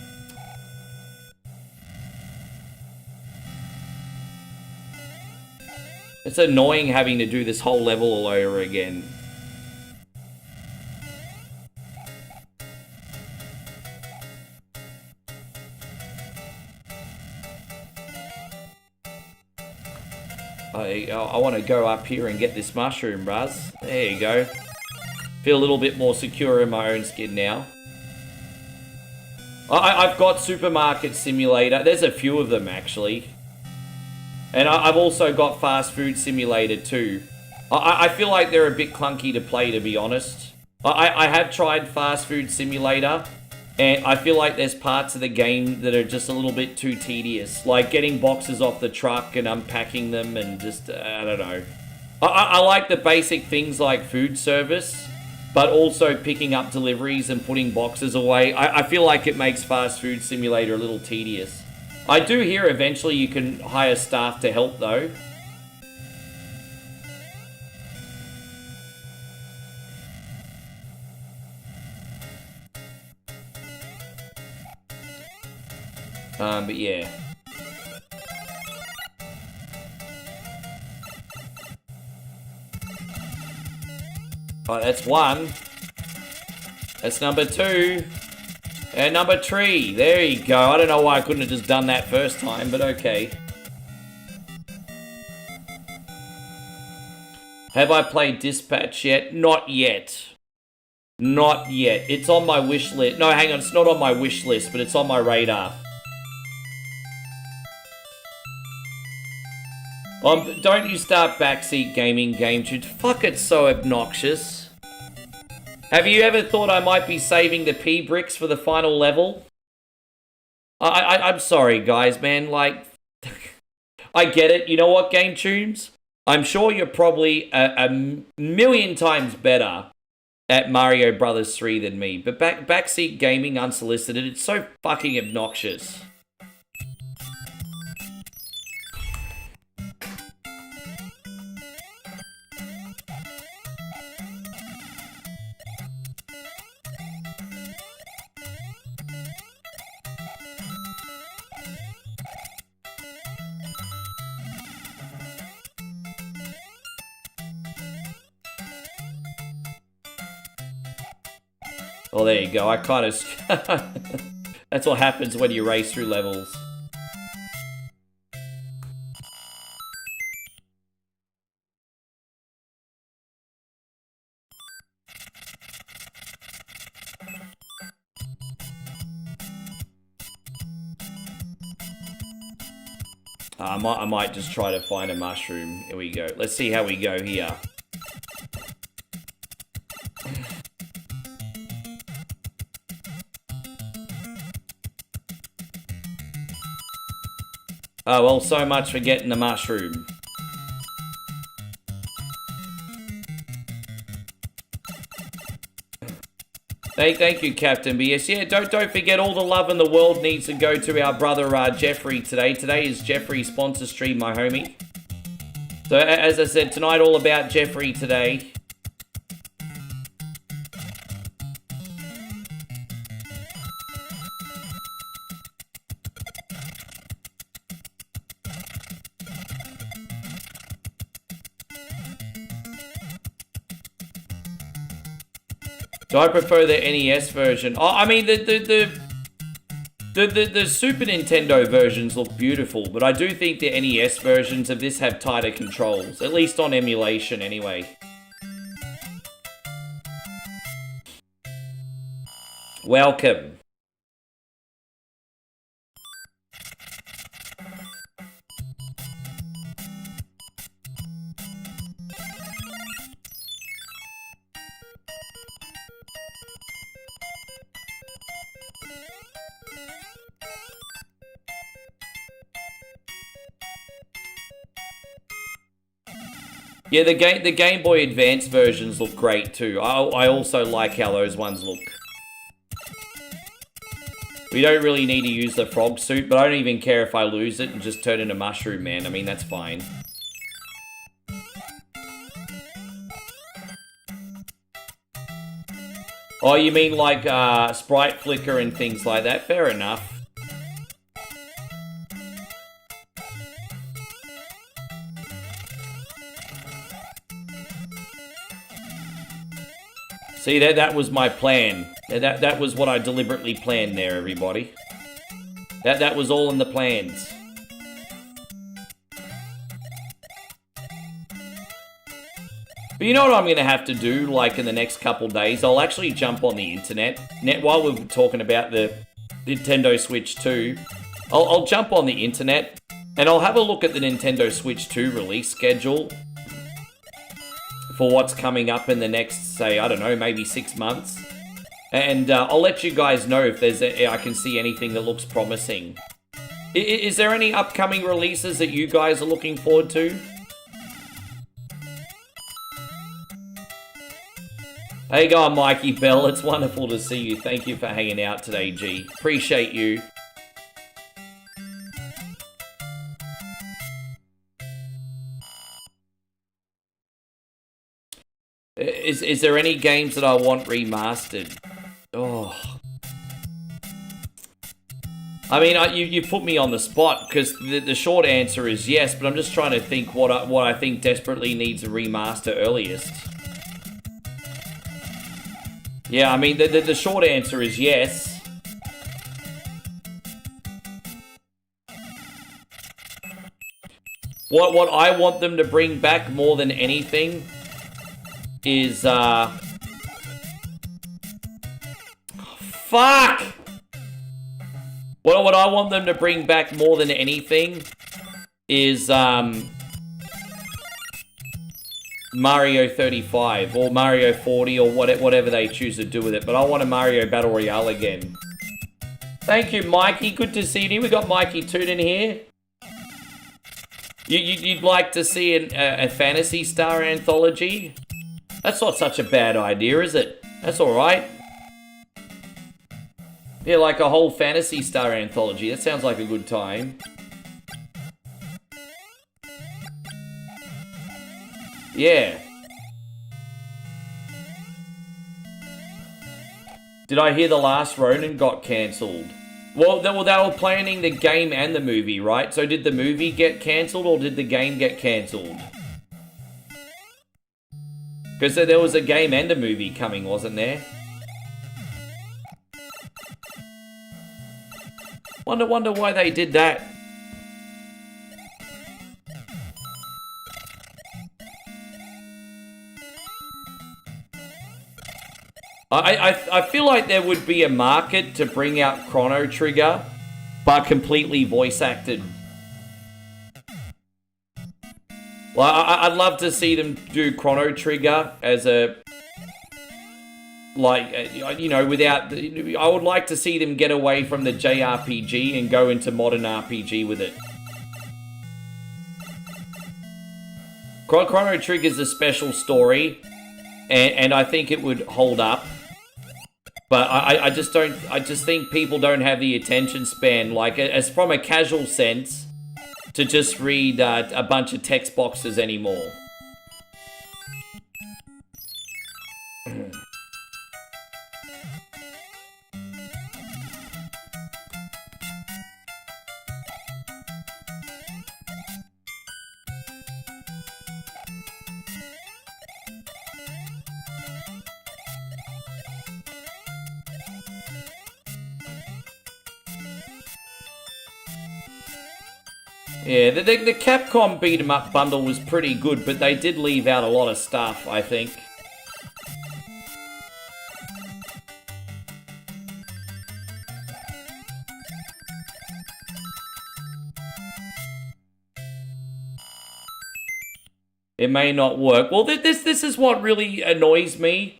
A: It's annoying having to do this whole level all over again. I want to go up here and get this mushroom, Buzz. There you go. Feel a little bit more secure in my own skin now. I've got Supermarket Simulator. There's a few of them, actually. And I've also got Fast Food Simulator, too. I feel like they're a bit clunky to play, to be honest. I have tried Fast Food Simulator, and I feel like there's parts of the game that are just a little bit too tedious. Like getting boxes off the truck and unpacking them and just, I don't know. I like the basic things like food service, but also picking up deliveries and putting boxes away. I feel like it makes Fast Food Simulator a little tedious. I do hear eventually you can hire staff to help, though. But yeah. Right, that's one. That's number two. And number three. There you go. I don't know why I couldn't have just done that first time, but okay. Have I played Dispatch yet? Not yet. Not yet. It's on my wish list. No, hang on. It's not on my wish list, but it's on my radar. Don't you start backseat gaming, GameTube. Fuck, it's so obnoxious. Have you ever thought I might be saving the P bricks for the final level? I'm sorry, guys, man. Like, I get it. You know what, GameTubes? I'm sure you're probably a million times better at Mario Brothers 3 than me. But backseat gaming unsolicited, it's so fucking obnoxious. Well, there you go. I kind of... That's what happens when you race through levels. I might just try to find a mushroom. Here we go. Let's see how we go here. Oh, well, so much for getting the mushroom. Thank you, Captain BS. Yeah, don't forget all the love in the world needs to go to our brother Jeffrey today. Today is Jeffrey's sponsor stream, my homie. So, as I said, tonight all about Jeffrey today. Do I prefer the NES version? Oh, I mean, the Super Nintendo versions look beautiful, but I do think the NES versions of this have tighter controls, at least on emulation anyway. Welcome. Yeah, the Game Boy Advance versions look great too. I also like how those ones look. We don't really need to use the frog suit, but I don't even care if I lose it and just turn into Mushroom Man. I mean, that's fine. Oh, you mean like sprite flicker and things like that? Fair enough. See, that was my plan. That was what I deliberately planned there, everybody. That was all in the plans. But you know what I'm going to have to do, like, in the next couple days? I'll actually jump on the internet. While we're talking about the Nintendo Switch 2, I'll jump on the internet, and I'll have a look at the Nintendo Switch 2 release schedule for what's coming up in the next, say, I don't know, maybe 6 months. And I'll let you guys know if I can see anything that looks promising. Is there any upcoming releases that you guys are looking forward to? Hey, go on, Mikey Bell. It's wonderful to see you. Thank you for hanging out today, G. Appreciate you. Is there any games that I want remastered? Oh. I mean, you put me on the spot, because the short answer is yes, but I'm just trying to think what I think desperately needs a remaster earliest. Yeah, I mean, the short answer is yes. What I want them to bring back more than anything is, fuck! What I want them to bring back more than anything is, Mario 35 or Mario 40 or whatever they choose to do with it. But I want a Mario Battle Royale again. Thank you, Mikey. Good to see you. We got Mikey Toon in here. You'd like to see a Phantasy Star anthology? That's not such a bad idea, is it? That's alright. Yeah, like a whole Phantasy Star anthology. That sounds like a good time. Yeah. Did I hear The Last Ronin got cancelled? Well, they were planning the game and the movie, right? So did the movie get cancelled or did the game get cancelled? Because there was a game and a movie coming, wasn't there? Wonder why they did that. I feel like there would be a market to bring out Chrono Trigger, but completely voice acted. Well, I'd love to see them do Chrono Trigger as a, like, you know, without, I would like to see them get away from the JRPG and go into modern RPG with it. Chrono Trigger's a special story, and I think it would hold up. But I just think people don't have the attention span, like, as from a casual sense, to just read a bunch of text boxes anymore. Yeah, the Capcom beat 'em up bundle was pretty good, but they did leave out a lot of stuff, I think. It may not work. Well, this is what really annoys me.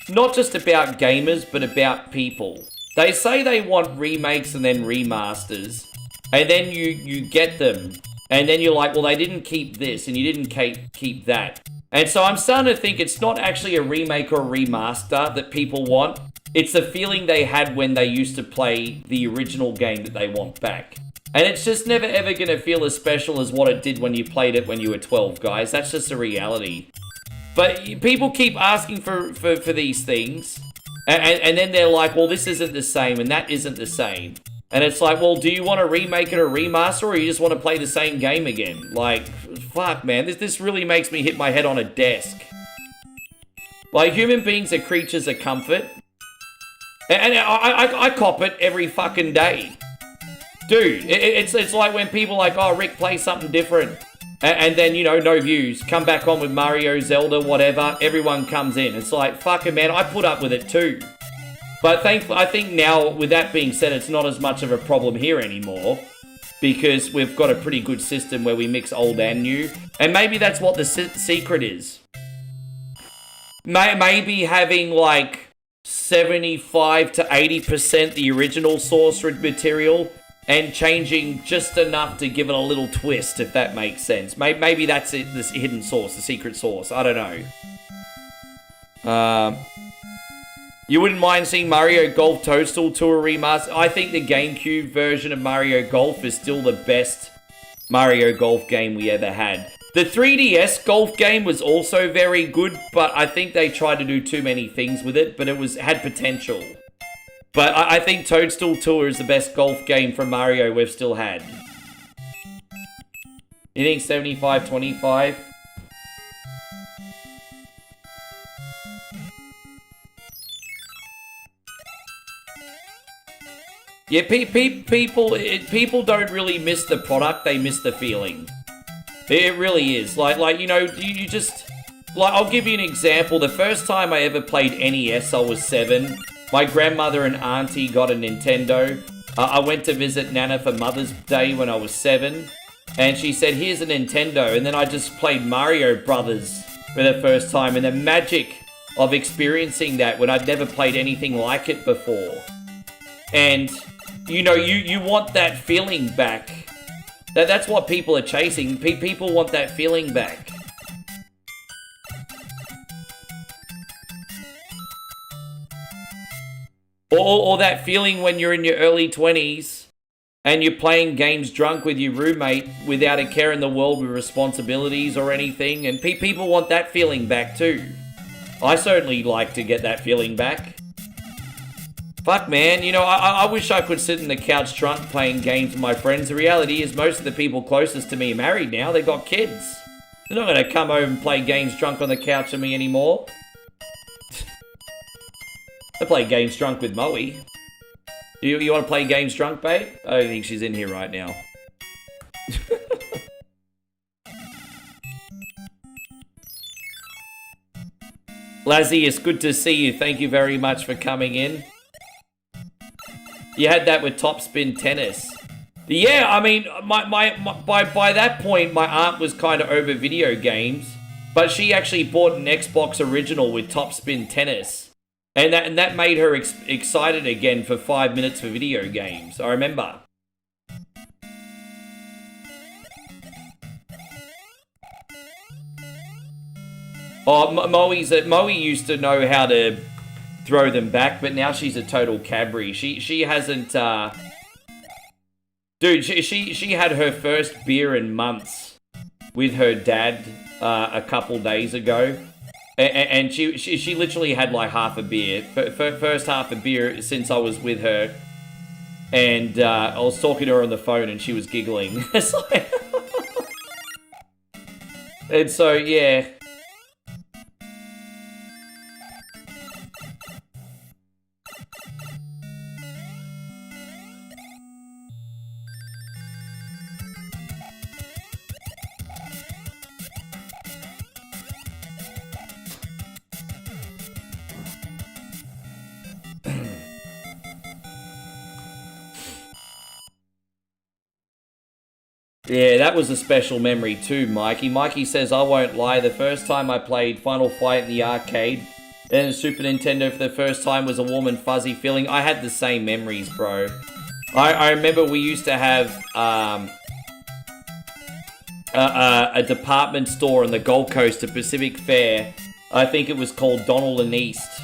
A: Not just about gamers, but about people. They say they want remakes and then remasters. And then you get them, and then you're like, well, they didn't keep this, and you didn't keep that. And so I'm starting to think it's not actually a remake or a remaster that people want. It's the feeling they had when they used to play the original game that they want back. And it's just never ever going to feel as special as what it did when you played it when you were 12, guys. That's just a reality. But people keep asking for these things, and then they're like, well, this isn't the same, and that isn't the same. And it's like, well, do you want to remake it or remaster, or you just want to play the same game again? Like, fuck, man, this really makes me hit my head on a desk. Like, human beings are creatures of comfort. And I cop it every fucking day. Dude, it's like when people are like, oh, Rick, play something different. And then, you know, no views. Come back on with Mario, Zelda, whatever. Everyone comes in. It's like, fucking man, I put up with it too. But I think now, with that being said, it's not as much of a problem here anymore. Because we've got a pretty good system where we mix old and new. And maybe that's what the secret is. Maybe having like 75 to 80% the original source material and changing just enough to give it a little twist, if that makes sense. Maybe that's it, this hidden source, the secret source. I don't know. You wouldn't mind seeing Mario Golf Toadstool Tour remaster? I think the GameCube version of Mario Golf is still the best Mario Golf game we ever had. The 3DS golf game was also very good, but I think they tried to do too many things with it, but it had potential. But I think Toadstool Tour is the best golf game from Mario we've still had. You think 75-25? Yeah, people don't really miss the product, they miss the feeling. It really is. Like you know, you just... Like, I'll give you an example. The first time I ever played NES, I was 7. My grandmother and auntie got a Nintendo. I went to visit Nana for Mother's Day when I was 7. And she said, here's a Nintendo. And then I just played Mario Brothers for the first time. And the magic of experiencing that when I'd never played anything like it before. And, you know, you want that feeling back. That's what people are chasing. People want that feeling back. Or that feeling when you're in your early 20s and you're playing games drunk with your roommate without a care in the world with responsibilities or anything. And people want that feeling back too. I certainly like to get that feeling back. Fuck, man, you know, I wish I could sit in the couch drunk playing games with my friends. The reality is most of the people closest to me are married now. They've got kids. They're not going to come over and play games drunk on the couch with me anymore. I play games drunk with Moe. You want to play games drunk, babe? I don't think she's in here right now. Lazzy, it's good to see you. Thank you very much for coming in. You had that with Topspin Tennis. Yeah, I mean, by that point, my aunt was kind of over video games, but she actually bought an Xbox original with Topspin Tennis, and that made her excited again for 5 minutes for video games. I remember. Oh, Moe used to know how to throw them back, but now she's a total Cadbury. She hasn't, dude, she had her first beer in months with her dad a couple days ago, and she literally had like half a beer, first half a beer since I was with her, and I was talking to her on the phone and she was giggling. It's like and so, yeah. Yeah, that was a special memory too, Mikey. Mikey says, I won't lie, the first time I played Final Fight in the arcade, then the Super Nintendo for the first time was a warm and fuzzy feeling. I had the same memories, bro. I remember we used to have a department store on the Gold Coast at Pacific Fair. I think it was called Donald and East.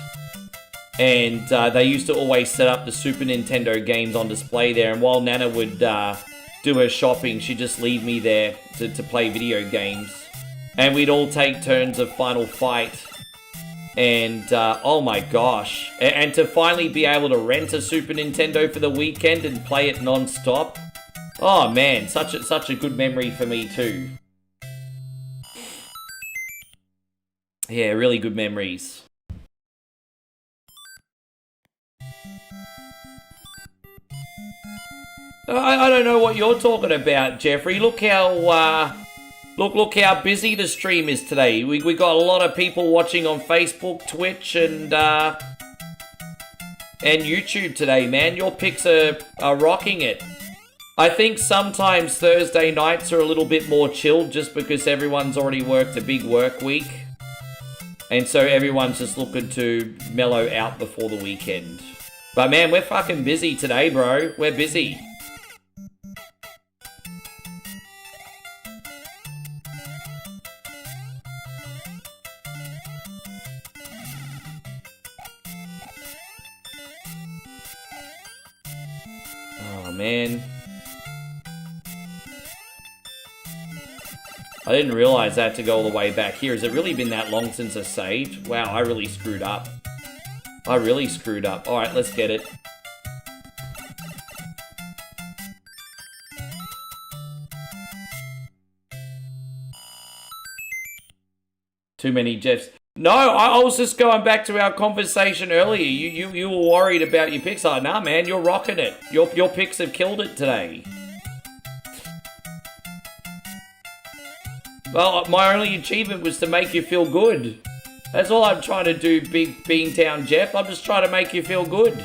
A: And they used to always set up the Super Nintendo games on display there. And while Nana would do her shopping, she'd just leave me there to play video games. And we'd all take turns of Final Fight. And, oh my gosh. And to finally be able to rent a Super Nintendo for the weekend and play it non-stop. Oh man, such a good memory for me too. Yeah, really good memories. I don't know what you're talking about, Jeffrey. Look how look how busy the stream is today. We got a lot of people watching on Facebook, Twitch, and YouTube today, man. Your picks are rocking it. I think sometimes Thursday nights are a little bit more chilled just because everyone's already worked a big work week. And so everyone's just looking to mellow out before the weekend. But man, we're fucking busy today, bro. We're busy. Oh, man. I didn't realize I had to go all the way back here. Has it really been that long since I saved? Wow, I really screwed up. I really screwed up. Alright, let's get it. Too many Jeffs. No, I was just going back to our conversation earlier. You were worried about your picks. Oh, nah, man, you're rocking it. Your picks have killed it today. Well, my only achievement was to make you feel good. That's all I'm trying to do, Big Beantown Jeff. I'm just trying to make you feel good.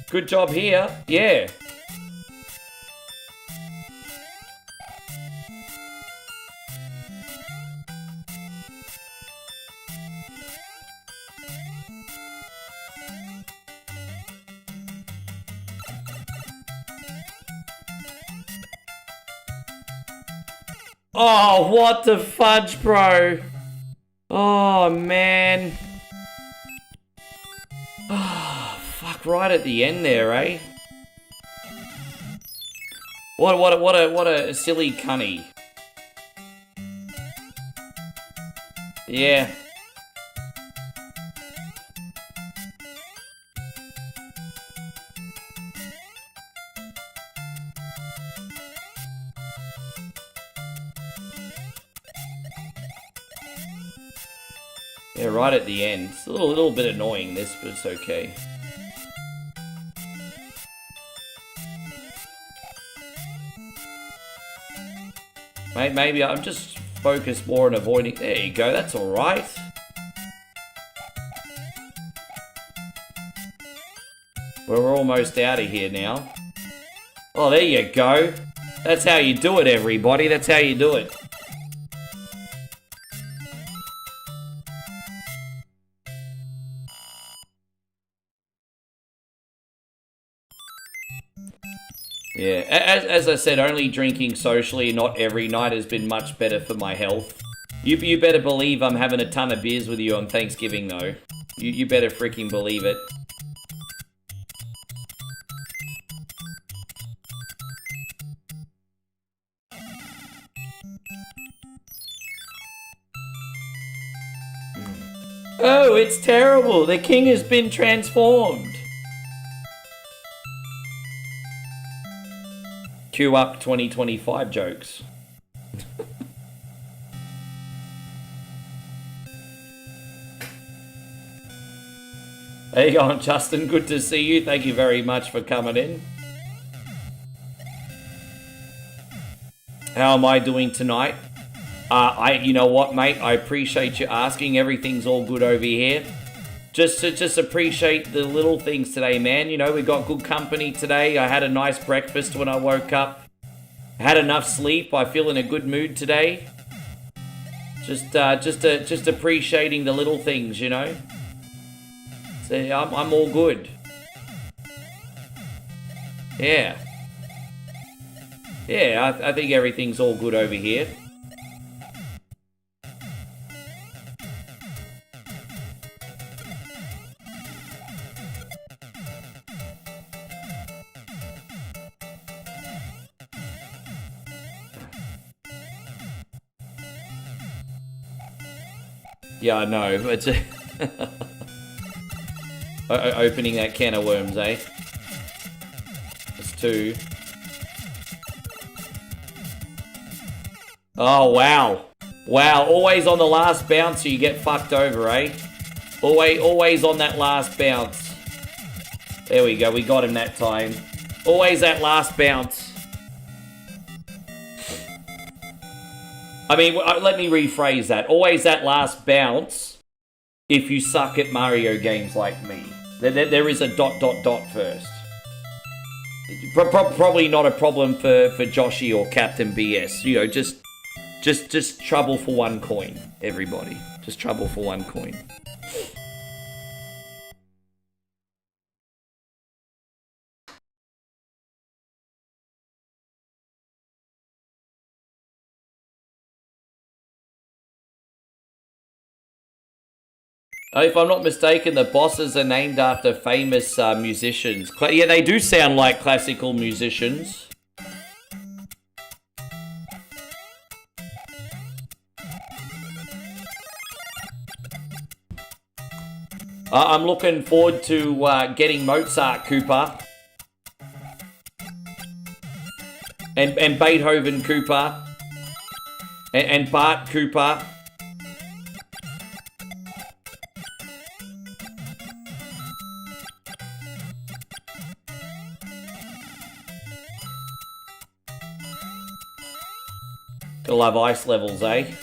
A: Good job here. Yeah. Oh, what the fudge, bro? Oh, man. Oh, fuck, right at the end there, eh? What a silly cunny. Yeah. Yeah, right at the end. It's a little bit annoying, this, but it's okay. Maybe I'm just focused more on avoiding... There you go, that's alright. We're almost out of here now. Oh, there you go. That's how you do it, everybody. That's how you do it. Yeah, as I said, only drinking socially, not every night, has been much better for my health. You better believe I'm having a ton of beers with you on Thanksgiving, though. You better freaking believe it. Oh, it's terrible! The king has been transformed! Cue up 2025 jokes. There you go, Justin. Good to see you. Thank you very much for coming in. How am I doing tonight? You know what, mate? I appreciate you asking. Everything's all good over here. Just appreciate the little things today, man. You know, we got good company today. I had a nice breakfast when I woke up. I had enough sleep. I feel in a good mood today. Just appreciating the little things, you know. So I'm all good. Yeah. Yeah, I think everything's all good over here. Yeah, I know. It's opening that can of worms, eh? It's two. Oh, wow. Wow, always on the last bounce so you get fucked over, eh? Always on that last bounce. There we go, we got him that time. Always that last bounce. I mean, let me rephrase that. Always that last bounce if you suck at Mario games like me. There is a ... first. Probably not a problem for Joshy or Captain BS. You know, just trouble for one coin, everybody. Just trouble for one coin. If I'm not mistaken, the bosses are named after famous musicians. Yeah, they do sound like classical musicians. I'm looking forward to getting Mozart Cooper. And Beethoven Cooper. And Bart Cooper. Gotta love ice levels, eh?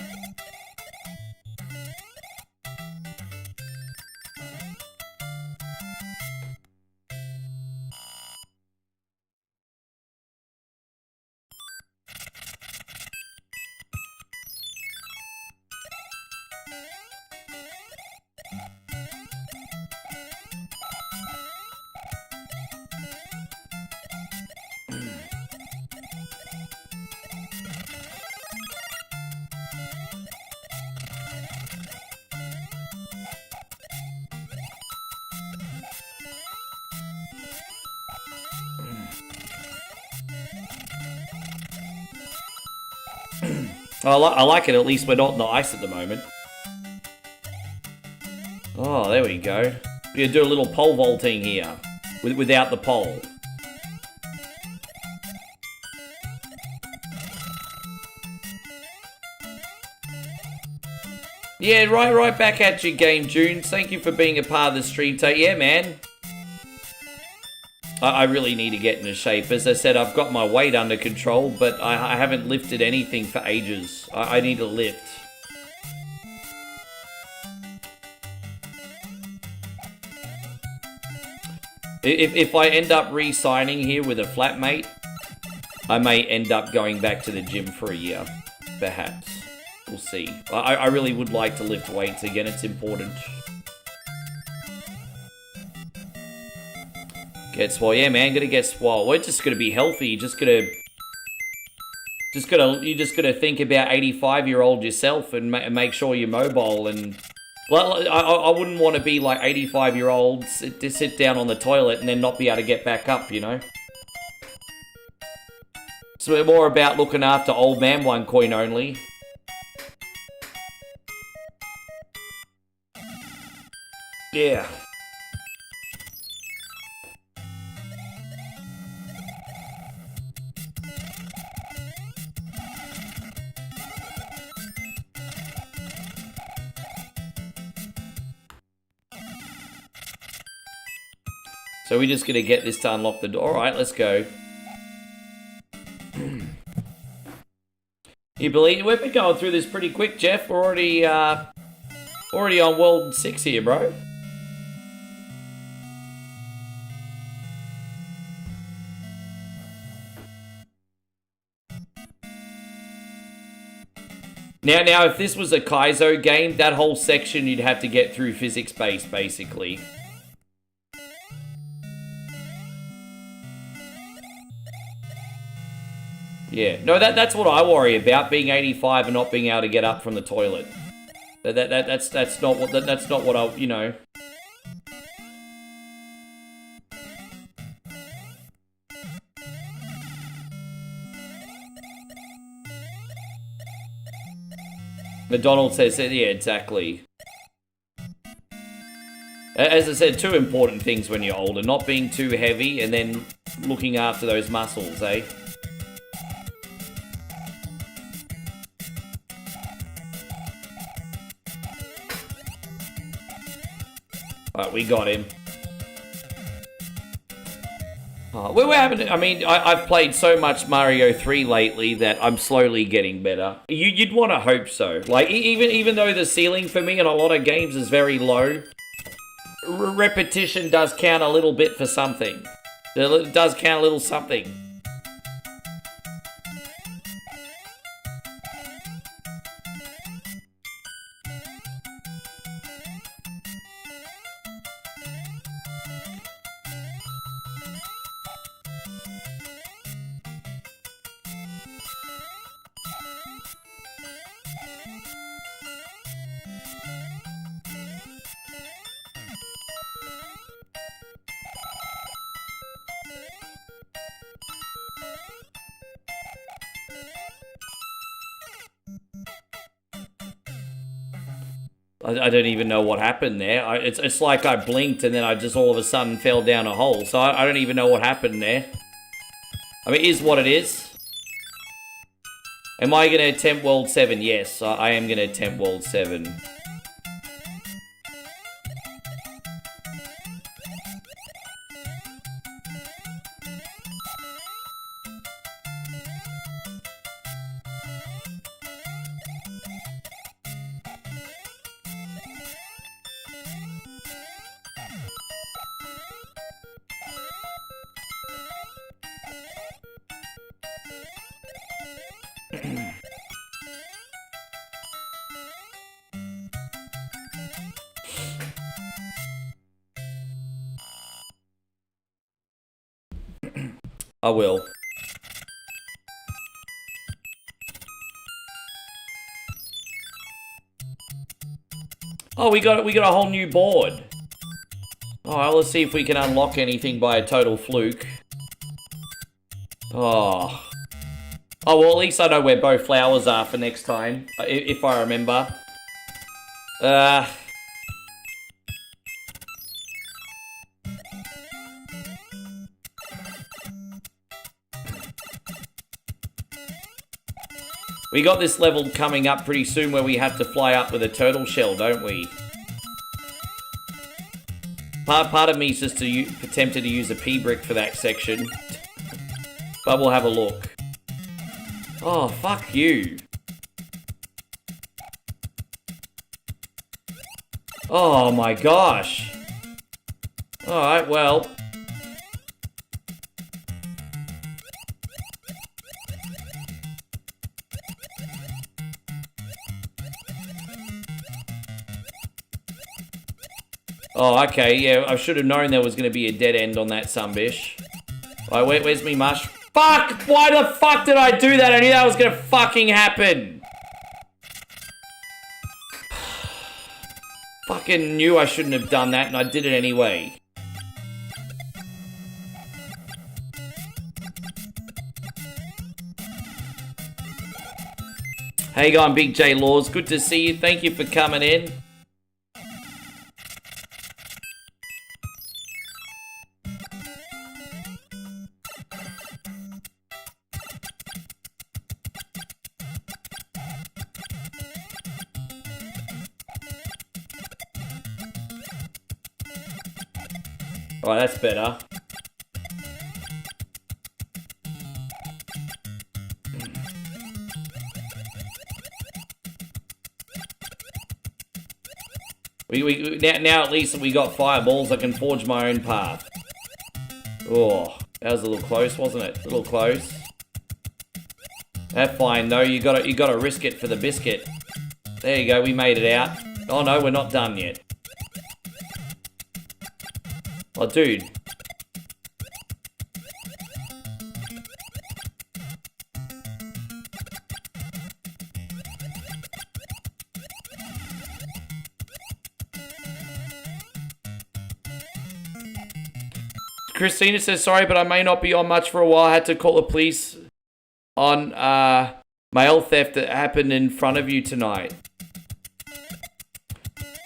A: I like it, at least we're not in the ice at the moment. Oh, there we go. We're gonna do a little pole vaulting here, without the pole. Yeah, right back at you, Game Junes. Thank you for being a part of the stream. Yeah, man. I really need to get into shape. As I said, I've got my weight under control, but I haven't lifted anything for ages. I need to lift. If I end up re-signing here with a flatmate, I may end up going back to the gym for a year. Perhaps. We'll see. I really would like to lift weights again. It's important. Get swole, yeah, man. Gonna get swole. We're just gonna be healthy. You just gotta think about 85-year-old yourself and make sure you're mobile. And well, I wouldn't want to be like 85-year-old to sit down on the toilet and then not be able to get back up, you know. So we're more about looking after old man one coin only. Yeah. So we're just gonna get this to unlock the door. Alright, let's go. You believe we've been going through this pretty quick, Jeff. We're already on World 6 here, bro. Now, if this was a Kaizo game, that whole section you'd have to get through physics-based, basically. Yeah, no, that's what I worry about, being 85 and not being able to get up from the toilet. That's not what I, you know. McDonald says, yeah, exactly. As I said, two important things when you're older. Not being too heavy and then looking after those muscles, eh? Alright, we got him. We're having. I mean, I've played so much Mario 3 lately that I'm slowly getting better. You'd want to hope so. Like even though the ceiling for me in a lot of games is very low, repetition does count a little bit for something. It does count a little something. I don't even know what happened there. It's like I blinked and then I just all of a sudden fell down a hole. So I don't even know what happened there. I mean, it is what it is. Am I going to attempt World 7? Yes, I am going to attempt World 7. I will. Oh, we got a whole new board. Alright, let's see if we can unlock anything by a total fluke. Oh. Oh, well, at least I know where both flowers are for next time, if I remember. We got this level coming up pretty soon where we have to fly up with a turtle shell, don't we? Part of me is just tempted to use a P-brick for that section. But we'll have a look. Oh, fuck you. Oh my gosh. Alright, well. Oh, okay, yeah, I should have known there was going to be a dead end on that sunbish. Alright, where's me mush? Fuck! Why the fuck did I do that? I knew that was going to fucking happen. Fucking knew I shouldn't have done that, and I did it anyway. How you going, Big J Laws? Good to see you. Thank you for coming in. Alright, that's better. Now at least we got fireballs, I can forge my own path. Oh, that was a little close, wasn't it? A little close. That's fine though, you gotta risk it for the biscuit. There you go, we made it out. Oh no, we're not done yet. Oh, dude. Christina says, sorry, but I may not be on much for a while. I had to call the police on mail theft that happened in front of you tonight.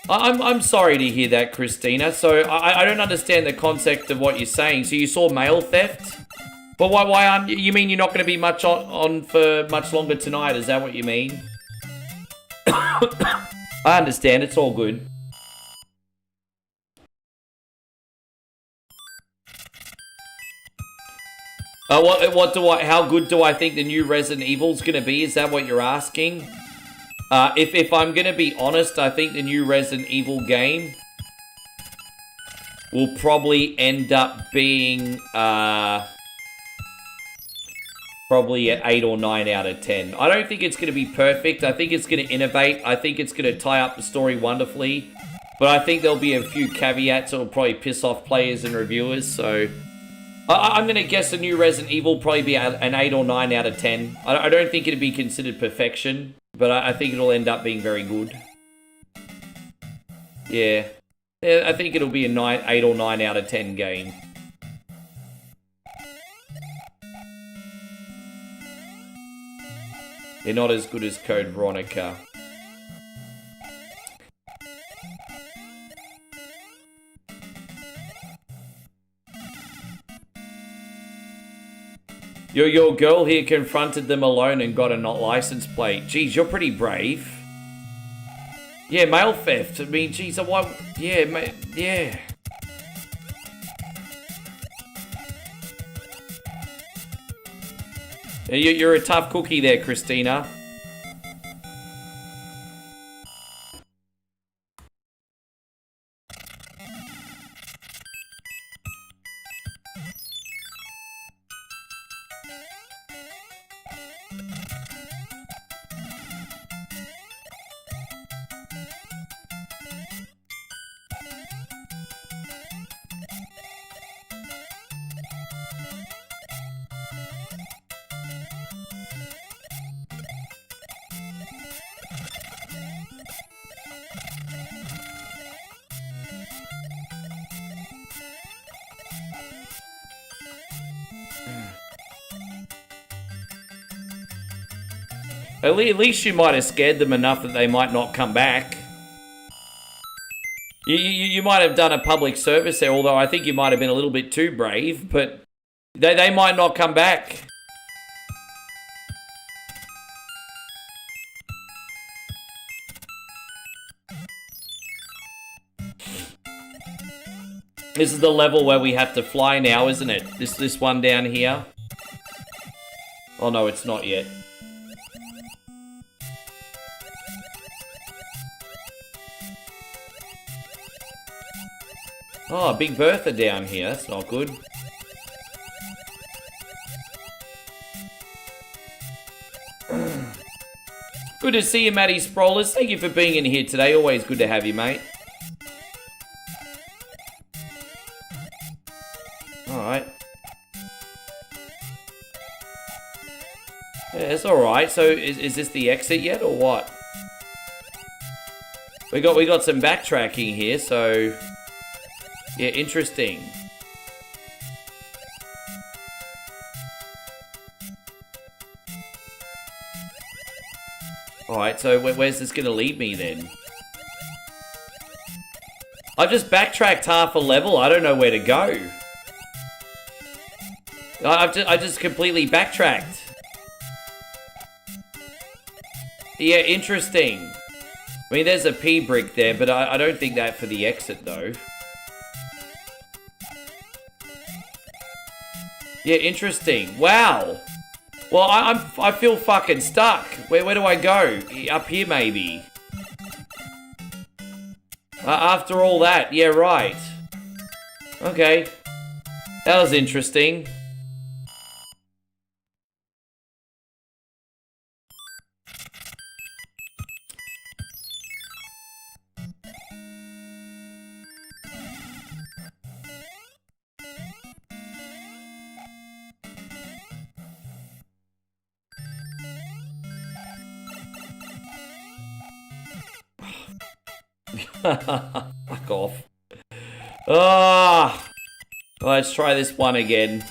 A: I'm sorry to hear that, Christina. So I don't understand the concept of what you're saying. So you saw mail theft? But why aren't you mean you're not going to be much on for much longer tonight? Is that what you mean? I understand. It's all good. How good do I think the new Resident Evil's gonna be? Is that what you're asking? If I'm gonna be honest, I think the new Resident Evil game will probably end up being, probably an 8 or 9 out of 10. I don't think it's gonna be perfect. I think it's gonna innovate. I think it's gonna tie up the story wonderfully. But I think there'll be a few caveats that will probably piss off players and reviewers, so... I'm going to guess the new Resident Evil will probably be an 8 or 9 out of 10. I don't think it'd be considered perfection, but I think it'll end up being very good. Yeah. I think it'll be a 8 or 9 out of 10 game. They're not as good as Code Veronica. Your girl here confronted them alone and got a not license plate. Geez, you're pretty brave. Yeah, mail theft. I mean, geez, what? Yeah, mate. Yeah. You're a tough cookie there, Christina. At least you might have scared them enough that they might not come back. You might have done a public service there, although I think you might have been a little bit too brave, but they might not come back. This is the level where we have to fly now, isn't it? This one down here. Oh no, it's not yet. Oh, Big Bertha down here. That's not good. Good to see you, Matty Sprollers. Thank you for being in here today. Always good to have you, mate. Alright. Yeah, it's alright. So, is this the exit yet, or what? We got some backtracking here, so... Yeah, interesting. Alright, so where's this gonna lead me then? I've just backtracked half a level. I don't know where to go. I just completely backtracked. Yeah, interesting. I mean, there's a P brick there, but I don't think that for the exit though. Yeah, interesting. Wow. Well, I feel fucking stuck. Where do I go? Up here, maybe. After all that, yeah, right. Okay. That was interesting. Fuck off. Ah! Oh, let's try this one again.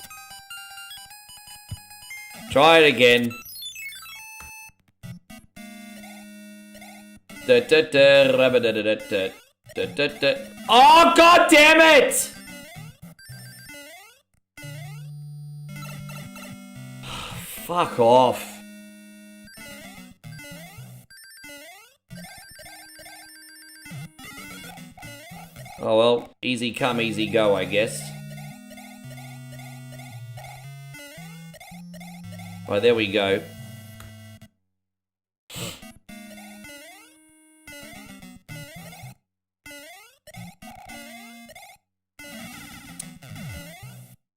A: Try it again. Oh, god damn it! Fuck off. Oh well, easy come, easy go, I guess. Right, there we go.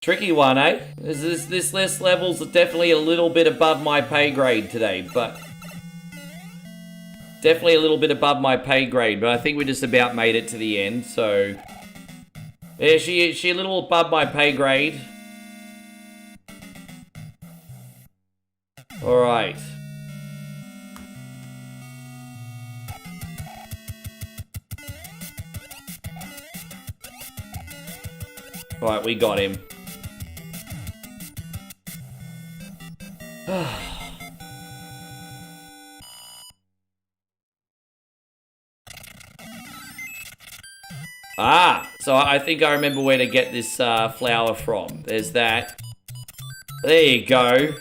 A: Tricky one, eh? This list level's definitely a little bit above my pay grade today, but... Definitely a little bit above my pay grade, but I think we just about made it to the end, so... Yeah, she a little above my pay grade. Alright. Alright, we got him. Ah, so I think I remember where to get this flower from. There's that. There you go.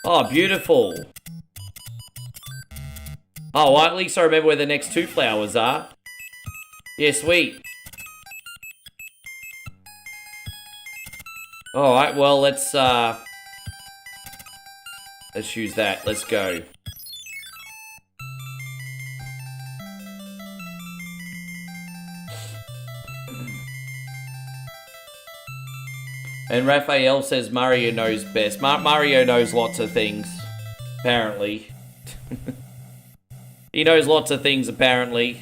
A: Oh, beautiful. Oh, well, at least I remember where the next two flowers are. Yeah, sweet. Alright, well, let's use that. Let's go. And Raphael says Mario knows best. Mario knows lots of things, apparently. He knows lots of things, apparently.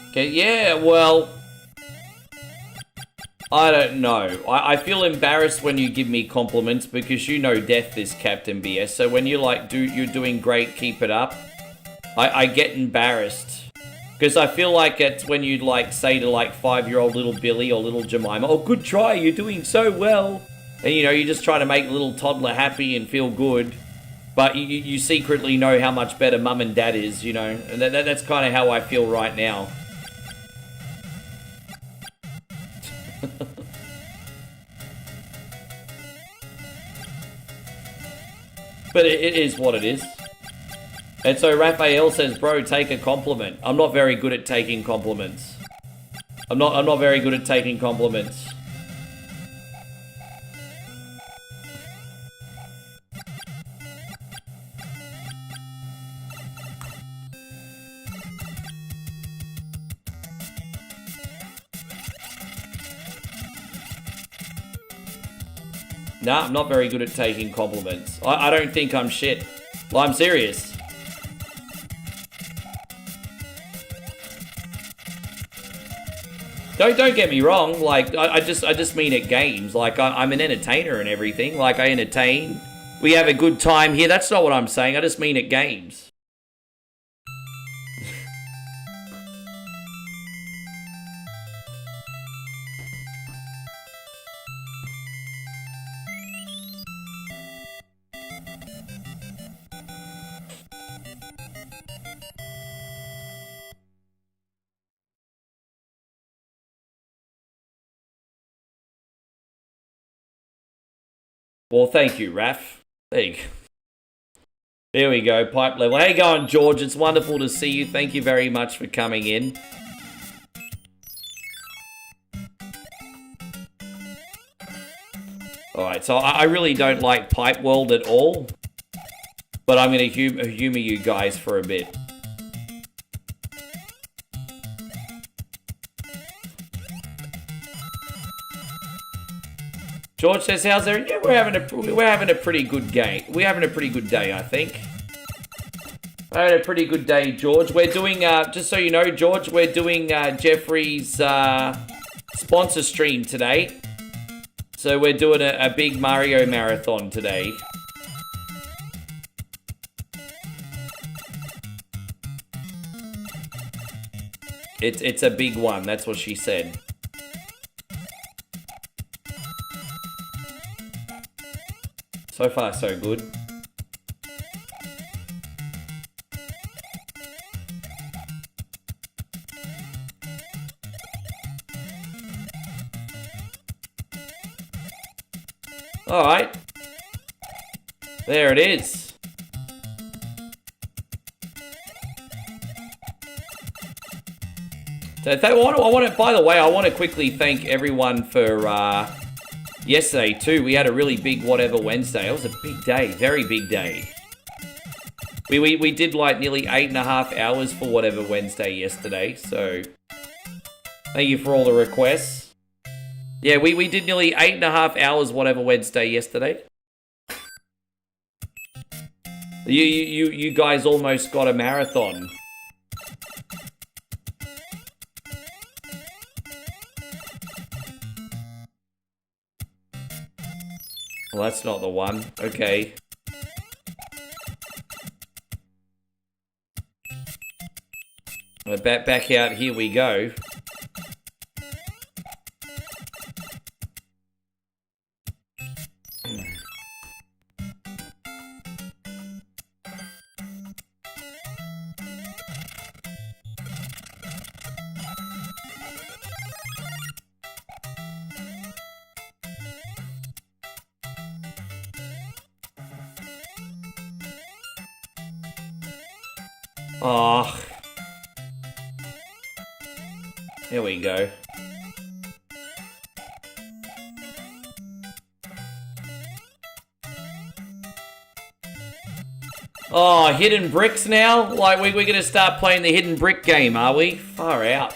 A: Okay, yeah, well... I don't know. I feel embarrassed when you give me compliments because you know death is Captain BS. So when you're like, you're doing great, keep it up. I get embarrassed. Because I feel like it's when you like say to like 5-year-old little Billy or little Jemima, oh, good try, you're doing so well. And you know, you're just trying to make little toddler happy and feel good. But you secretly know how much better mum and dad is, you know. And that's kind of how I feel right now. But it is what it is. And so Raphael says, bro, take a compliment. I'm not very good at taking compliments. I'm not very good at taking compliments. Nah, I'm not very good at taking compliments. I don't think I'm shit. Well, I'm serious. Don't get me wrong. Like I just mean at games. Like I'm an entertainer and everything. Like I entertain. We have a good time here. That's not what I'm saying. I just mean at games. Well, thank you, Raph. There you go. There we go, pipe level. How you going, George? It's wonderful to see you. Thank you very much for coming in. Alright, so I really don't like Pipe World at all. But I'm going to humor you guys for a bit. George says, "How's there? Yeah, we're having a pretty good game. We're having a pretty good day, I think. We're having a pretty good day, George. We're doing just so you know, George, we're doing Jeffrey's sponsor stream today. So we're doing a big Mario marathon today. It's a big one. That's what she said." So far, so good. Alright. There it is. So by the way, I want to quickly thank everyone for yesterday too. We had a really big Whatever Wednesday. It was a big day, very big day. We did like nearly 8.5 hours for Whatever Wednesday yesterday, so thank you for all the requests. Yeah, we did nearly 8.5 hours Whatever Wednesday yesterday. You guys almost got a marathon. Well, that's not the one. Okay. Well, back out. Here we go. Oh, here we go. Oh, hidden bricks now? Like, we're going to start playing the hidden brick game, are we? Far out.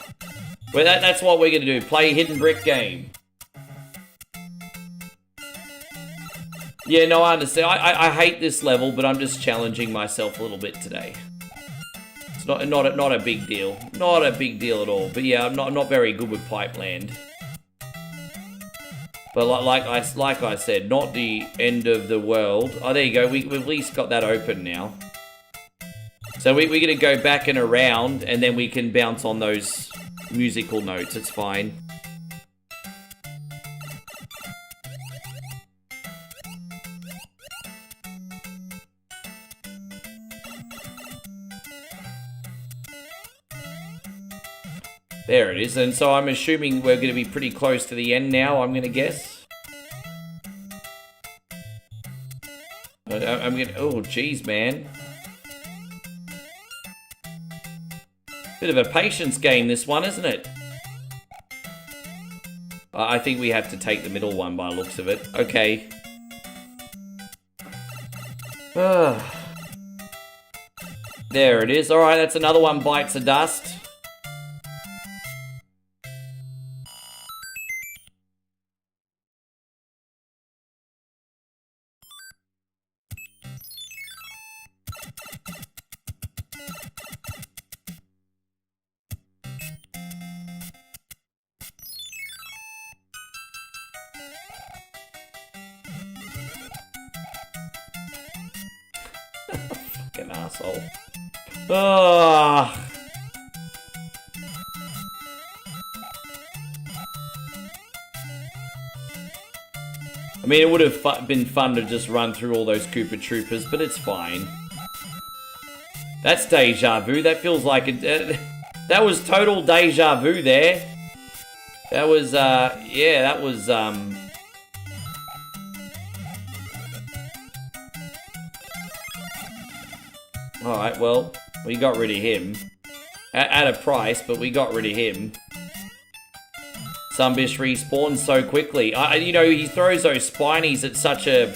A: Well, that's what we're going to do. Play hidden brick game. Yeah, no, I understand. I hate this level, but I'm just challenging myself a little bit today. It's not a big deal. Not a big deal at all. But yeah, I'm not very good with Pipeland. But like I said, not the end of the world. Oh, there you go. We've at least got that open now. So we're going to go back and around, and then we can bounce on those musical notes. It's fine. There it is, and so I'm assuming we're going to be pretty close to the end now, I'm going to guess. I'm going to... Oh, geez, man. Bit of a patience game, this one, isn't it? I think we have to take the middle one by the looks of it. Okay. There it is. Alright, that's another one bites of dust. Fucking asshole. Ah. I mean, it would have been fun to just run through all those Koopa Troopers, but it's fine. That's deja vu. That feels like it. That was total deja vu there. That was, yeah, that was, Alright, well, we got rid of him. At a price, but we got rid of him. Sunbish respawns so quickly. You know, he throws those spinies at such a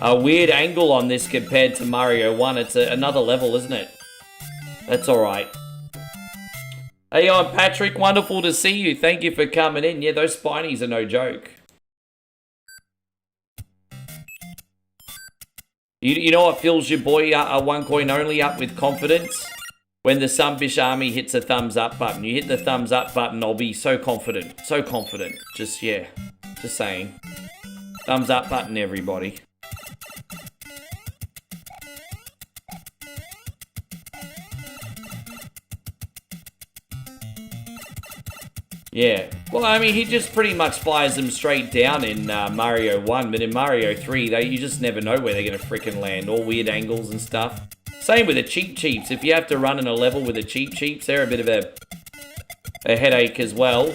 A: weird angle on this compared to Mario 1. It's another level, isn't it? That's alright. Hey, I'm Patrick. Wonderful to see you. Thank you for coming in. Yeah, those spinies are no joke. You know what fills your boy one coin only up with confidence? When the Sunbish army hits a thumbs up button. You hit the thumbs up button, I'll be so confident. So confident. Just, yeah. Just saying. Thumbs up button, everybody. Yeah. Well, I mean, he just pretty much fires them straight down in Mario 1, but in Mario 3, you just never know where they're going to frickin' land. All weird angles and stuff. Same with the Cheep Cheeps. If you have to run in a level with the Cheep Cheeps, they're a bit of a headache as well.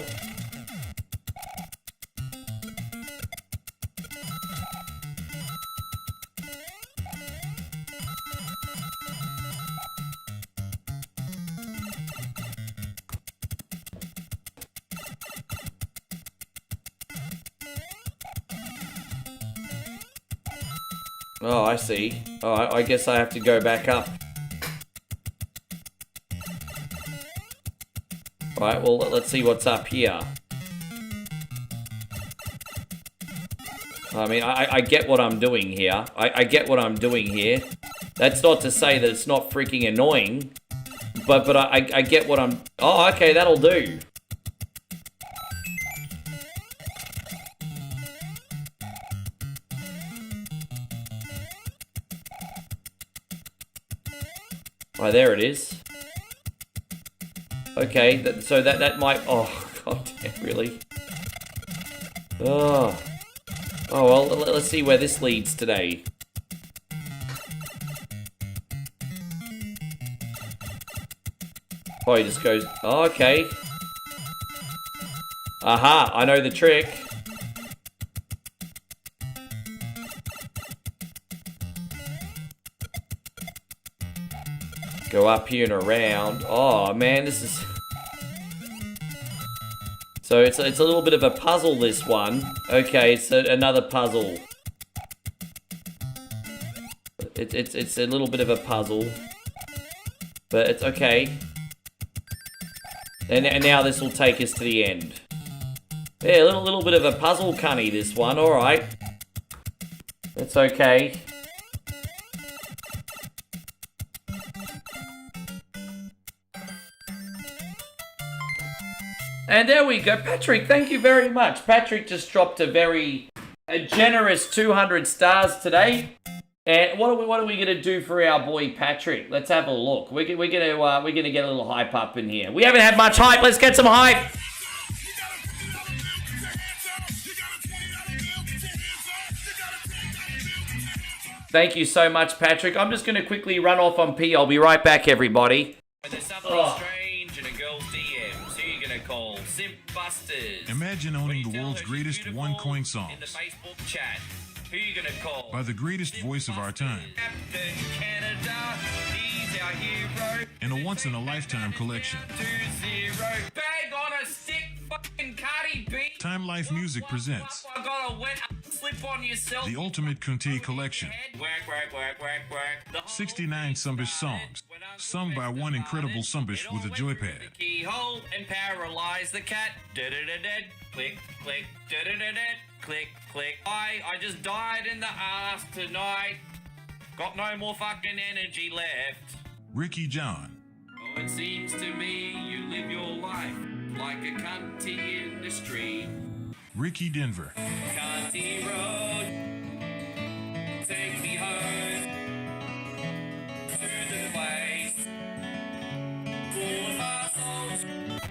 A: Oh, I see. Oh, I guess I have to go back up. Right, well, let's see what's up here. I mean, I get what I'm doing here. I get what I'm doing here. That's not to say that it's not freaking annoying. But I get what I'm... Oh, okay, that'll do. Oh, there it is. Okay, so that might... Oh, god damn, really? Oh. Oh, well, let's see where this leads today. Oh, he just goes... Oh, okay. Aha, I know the trick. Go up here and around. Oh, man, this is... So it's a little bit of a puzzle, this one. Okay, it's another puzzle. It's a little bit of a puzzle. But it's okay. And now this will take us to the end. Yeah, a little bit of a puzzle cunny, this one. Alright. That's okay. And there we go. Patrick, thank you very much. Patrick just dropped a generous 200 stars today. And what are we gonna do for our boy Patrick? Let's have a look. We're gonna get a little hype up in here. We haven't had much hype. Let's get some hype. Thank you so much, Patrick. I'm just gonna quickly run off on P. I'll be right back, everybody. There's something strange in a girl's DMs. Who you gonna call? Simp Busters.
B: Imagine owning the world's greatest one-coin songs.
A: In the Facebook chat. Who you gonna call?
B: By the greatest voice of our time.
A: Captain Canada, he's our hero.
B: In a once-in-a-lifetime collection.
A: 2-0. Bag on a stick, fucking Cardi B.
B: Time Life Music presents
A: I got a wet slip on yourself.
B: the Ultimate Kunte Collection.
A: Work.
B: 69 Sumbish songs, sung by one incredible Sumbish with a joypad.
A: Keyhole and paralyze the cat. Click, click, click, click. I just died in the ass tonight. Got no more fucking energy left.
B: Ricky John.
A: Oh, it seems to me you live your life like a cunty in the street.
B: Ricky Denver.
A: Cunty road, take me home to the place full of assholes.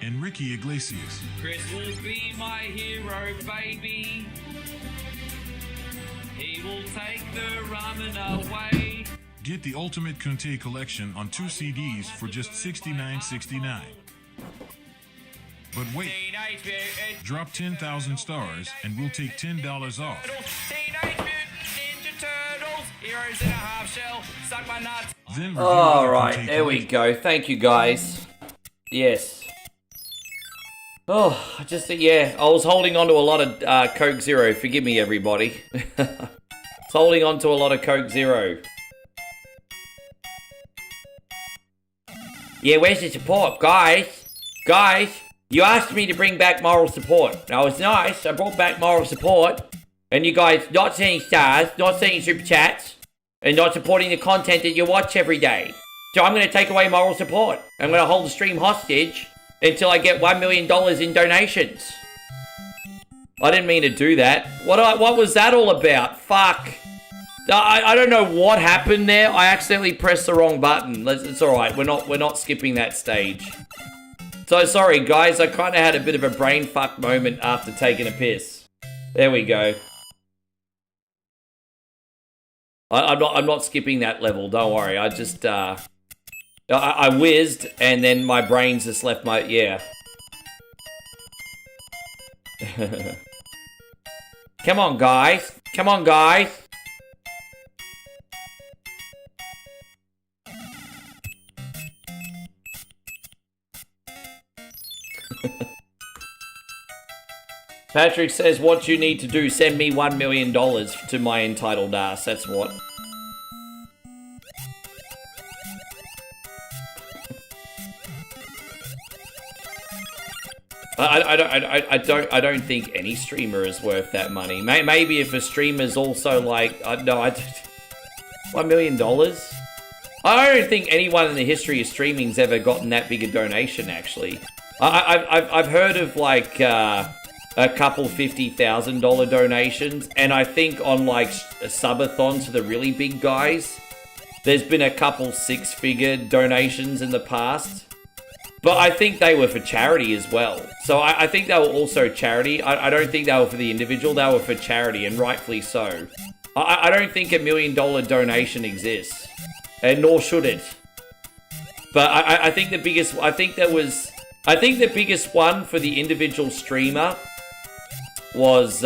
B: And Ricky Iglesias.
A: Chris will be my hero, baby. He will take the ramen away.
B: Get the Ultimate Kunte Collection on 2 CDs for just $69.69. But wait, drop 10,000 stars and we'll take $10 off.
A: Teenage Mutant Ninja Turtles, heroes in a half shell, suck my nuts.
B: Then
A: all right, there we go. Thank you, guys. Yes. Oh, yeah, I was holding on to a lot of Coke Zero. Forgive me, everybody. I was holding on to a lot of Coke Zero. Yeah, where's the support? Guys, you asked me to bring back moral support. That was nice. I brought back moral support. And you guys not sending stars, not sending super chats, and not supporting the content that you watch every day. So I'm going to take away moral support. I'm going to hold the stream hostage until I get $1 million in donations. I didn't mean to do that. What was that all about? Fuck. I don't know what happened there. I accidentally pressed the wrong button. It's alright. We're not skipping that stage. So sorry, guys. I kind of had a bit of a brain fuck moment after taking a piss. There we go. I'm not skipping that level. Don't worry. I just I whizzed and then my brain just left my Come on, guys. Come on, guys. Patrick says, what you need to do, send me $1 million to my entitled ass. That's what. I don't think any streamer is worth that money. Maybe if a streamer's also like, no, $1 million? I don't think anyone in the history of streaming's ever gotten that big a donation, actually. I've heard of like a couple $50,000 donations, and I think on like subathons to the really big guys, there's been a couple six-figure donations in the past. But I think they were for charity as well. So I think they were also charity. I don't think they were for the individual. They were for charity, and rightfully so. I don't think $1 million donation exists, and nor should it. But I think the biggest one for the individual streamer was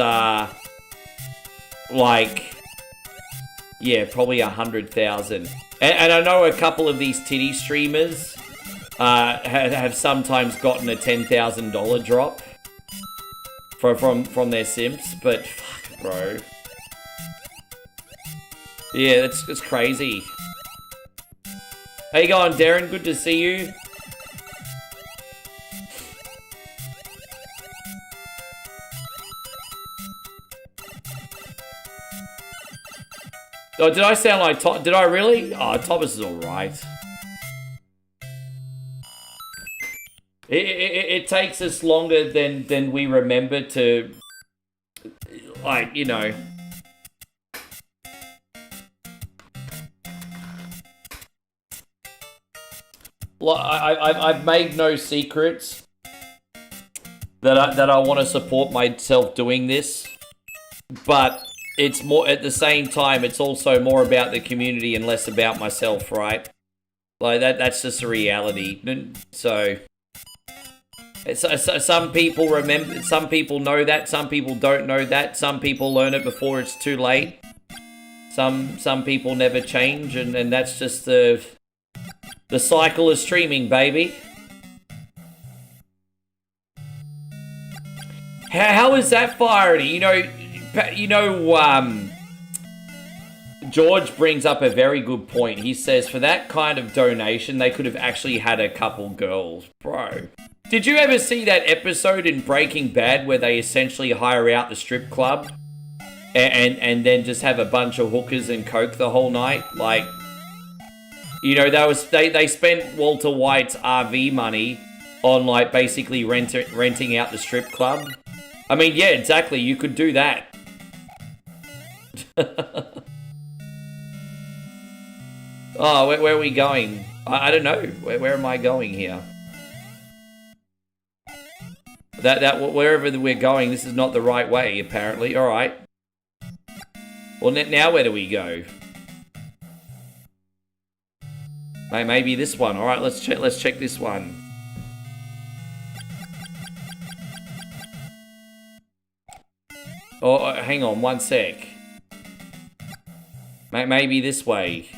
A: like, yeah, probably 100,000. And I know a couple of these titty streamers have sometimes gotten a $10,000 drop from their simps, but fuck, bro. Yeah, that's crazy. How you going, Darren? Good to see you. Oh, did I sound like Tom? Did I really? Oh, Thomas is alright. It takes us longer than we remember to, like, you know. I've made no secrets that I want to support myself doing this, but it's more, at the same time, it's also more about the community and less about myself, right? Like that's just a reality. So some people remember, some people know that, some people don't know that, some people learn it before it's too late. Some people never change, and that's just the cycle of streaming, baby. How is that fiery? You know, George brings up a very good point. He says, for that kind of donation, they could have actually had a couple girls. Bro, did you ever see that episode in Breaking Bad where they essentially hire out the strip club and then just have a bunch of hookers and coke the whole night? Like, you know, they spent Walter White's RV money on, like, basically renting out the strip club. I mean, yeah, exactly. You could do that. Oh, where are we going? I don't know. Where am I going here? Wherever we're going, this is not the right way, apparently. All right. Well, now where do we go? Maybe this one. All right, let's check this one. Oh, hang on, one sec. Maybe this way.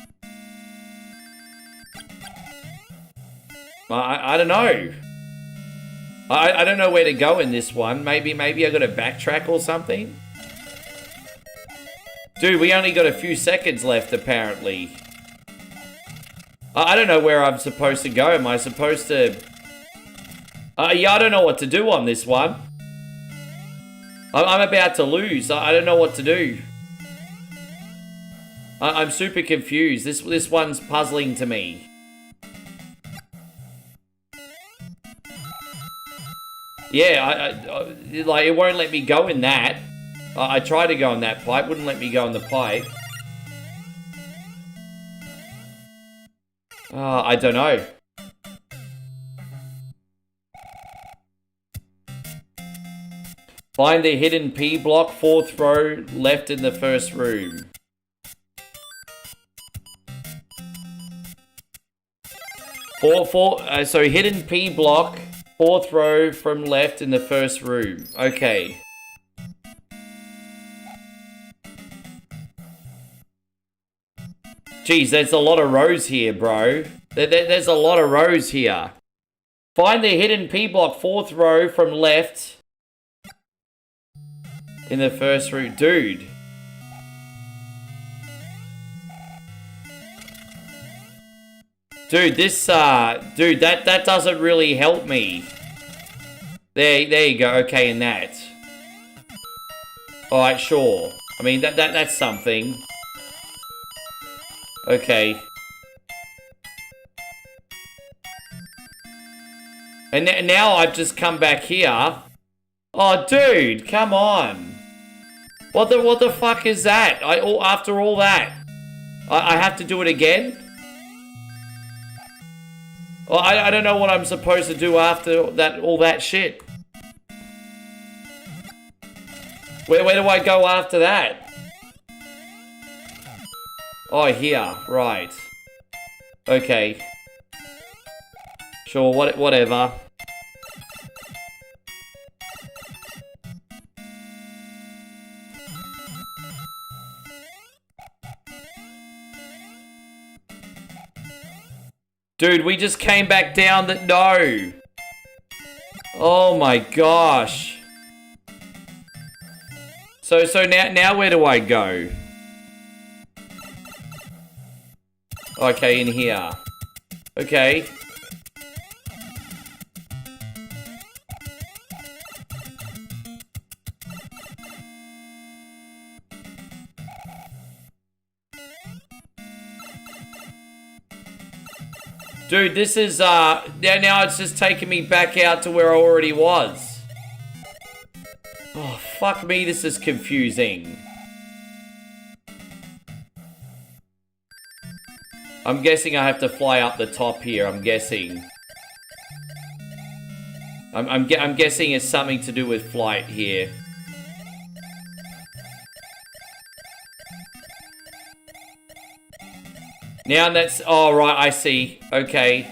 A: I don't know. I don't know where to go in this one. Maybe I got to backtrack or something. Dude, we only got a few seconds left, apparently. I don't know where I'm supposed to go. Am I supposed to... yeah, I don't know what to do on this one. I'm about to lose. I don't know what to do. I'm super confused. This one's puzzling to me. Yeah, like, it won't let me go in that. I tried to go in that pipe. Wouldn't let me go in the pipe. I don't know. Find the hidden P block, 4th row, left in the first room. So hidden P block, 4th row from left in the first room. Okay. Jeez, there's a lot of rows here, bro. There's a lot of rows here. Find the hidden P block, 4th row from left in the first room. Dude. Dude, this, dude, that doesn't really help me. There you go. Okay, and that. Alright, sure. I mean, that's something. Okay. And now I've just come back here. Oh, dude, come on. What the fuck is that? After all that, I have to do it again? Well, I don't know what I'm supposed to do after all that shit. Where do I go after that? Oh, here. Right. Okay. Sure, whatever. Dude, we just came back down the... No! Oh my gosh. So now where do I go? Okay, in here. Okay. Dude, this is, now it's just taking me back out to where I already was. Oh, fuck me, this is confusing. I'm guessing I have to fly up the top here, I'm guessing. I'm guessing it's something to do with flight here. Now that's... Oh, right, I see. Okay.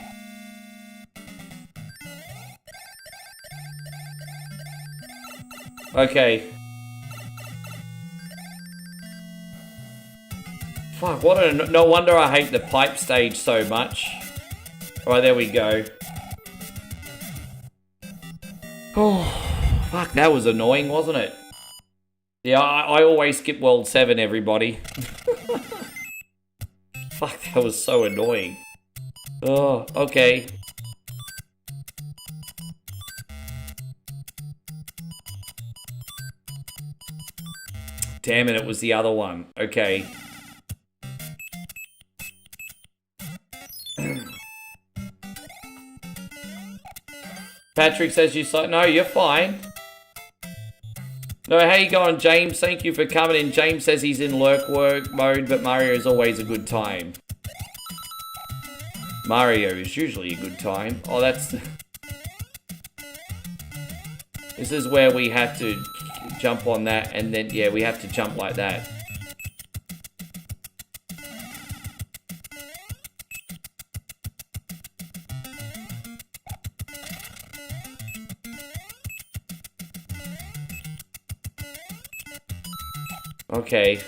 A: Okay. Fuck, what a... No wonder I hate the pipe stage so much. Alright, there we go. Oh, fuck, that was annoying, wasn't it? Yeah, I always skip World 7, everybody. Fuck, that was so annoying. Oh, okay. Damn it, it was the other one. Okay. Patrick says you so... No, you're fine. No, how you going, James? Thank you for coming in. James says he's in lurk work mode, but Mario is always a good time. Mario is usually a good time. Oh, that's... This is where we have to jump on that, and then, yeah, we have to jump like that. Okay.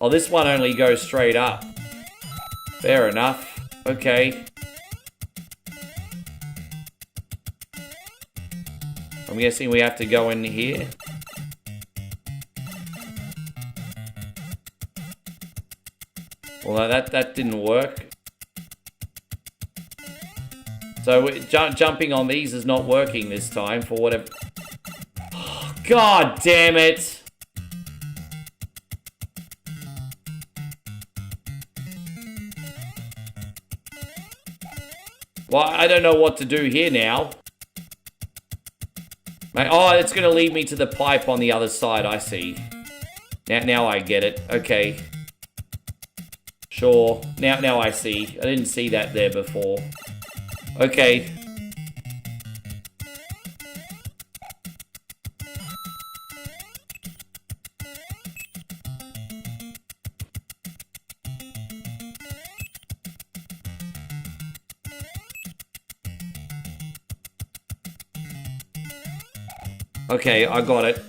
A: Oh, this one only goes straight up. Fair enough. Okay. I'm guessing we have to go in here. Well, that didn't work. So jumping on these is not working this time for whatever... Oh, God damn it! Well, I don't know what to do here now. Oh, it's going to lead me to the pipe on the other side, I see. Now I get it. Okay. Sure. Now I see. I didn't see that there before. Okay. Okay, I got it.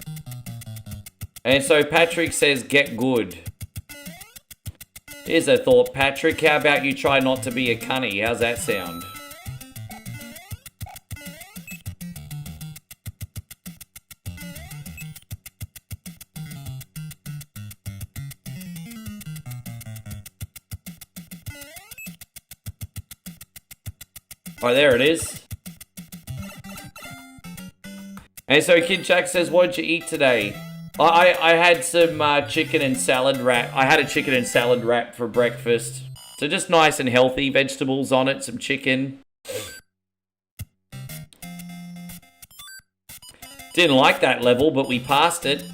A: And so Patrick says, get good. Here's a thought, Patrick. How about you try not to be a cunny? How's that sound? Alright, there it is. And so Kid Jack says, what'd you eat today? I had some chicken and salad wrap. I had a chicken and salad wrap for breakfast. So just nice and healthy. Vegetables on it, some chicken. Didn't like that level, but we passed it.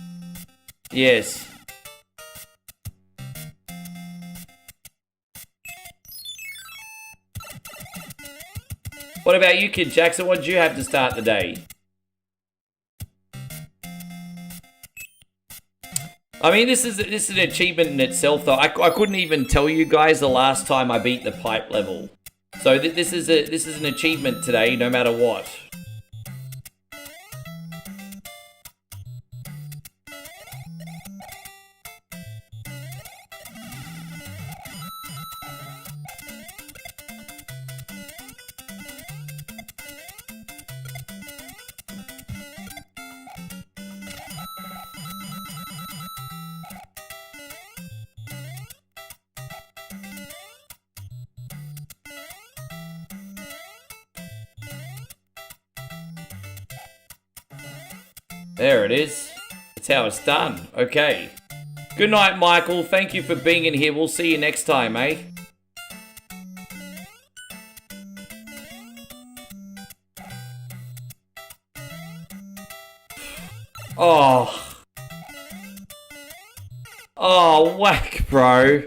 A: Yes. What about you, Kid Jackson? What did you have to start the day? I mean, this is an achievement in itself, though. I couldn't even tell you guys the last time I beat the pipe level. So this is an achievement today, no matter what. There it is. That's how it's done. Okay. Good night, Michael. Thank you for being in here. We'll see you next time, eh? Oh. Oh, whack, bro.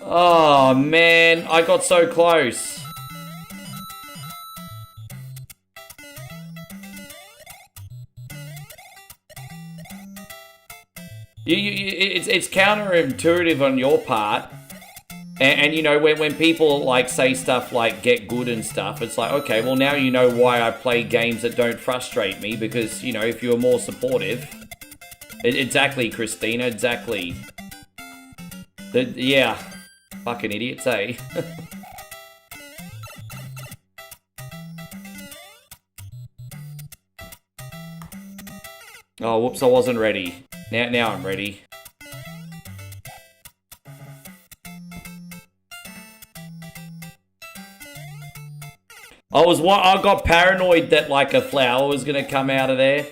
A: Oh, man. I got so close. It's counterintuitive on your part, and you know when people like say stuff like get good and stuff, it's like, okay, well now you know why I play games that don't frustrate me, because you know if you were more supportive. Exactly, Christina, exactly. Yeah, fucking idiots, eh? Oh, whoops, I wasn't ready. Now I'm ready. I got paranoid that like a flower was gonna come out of there.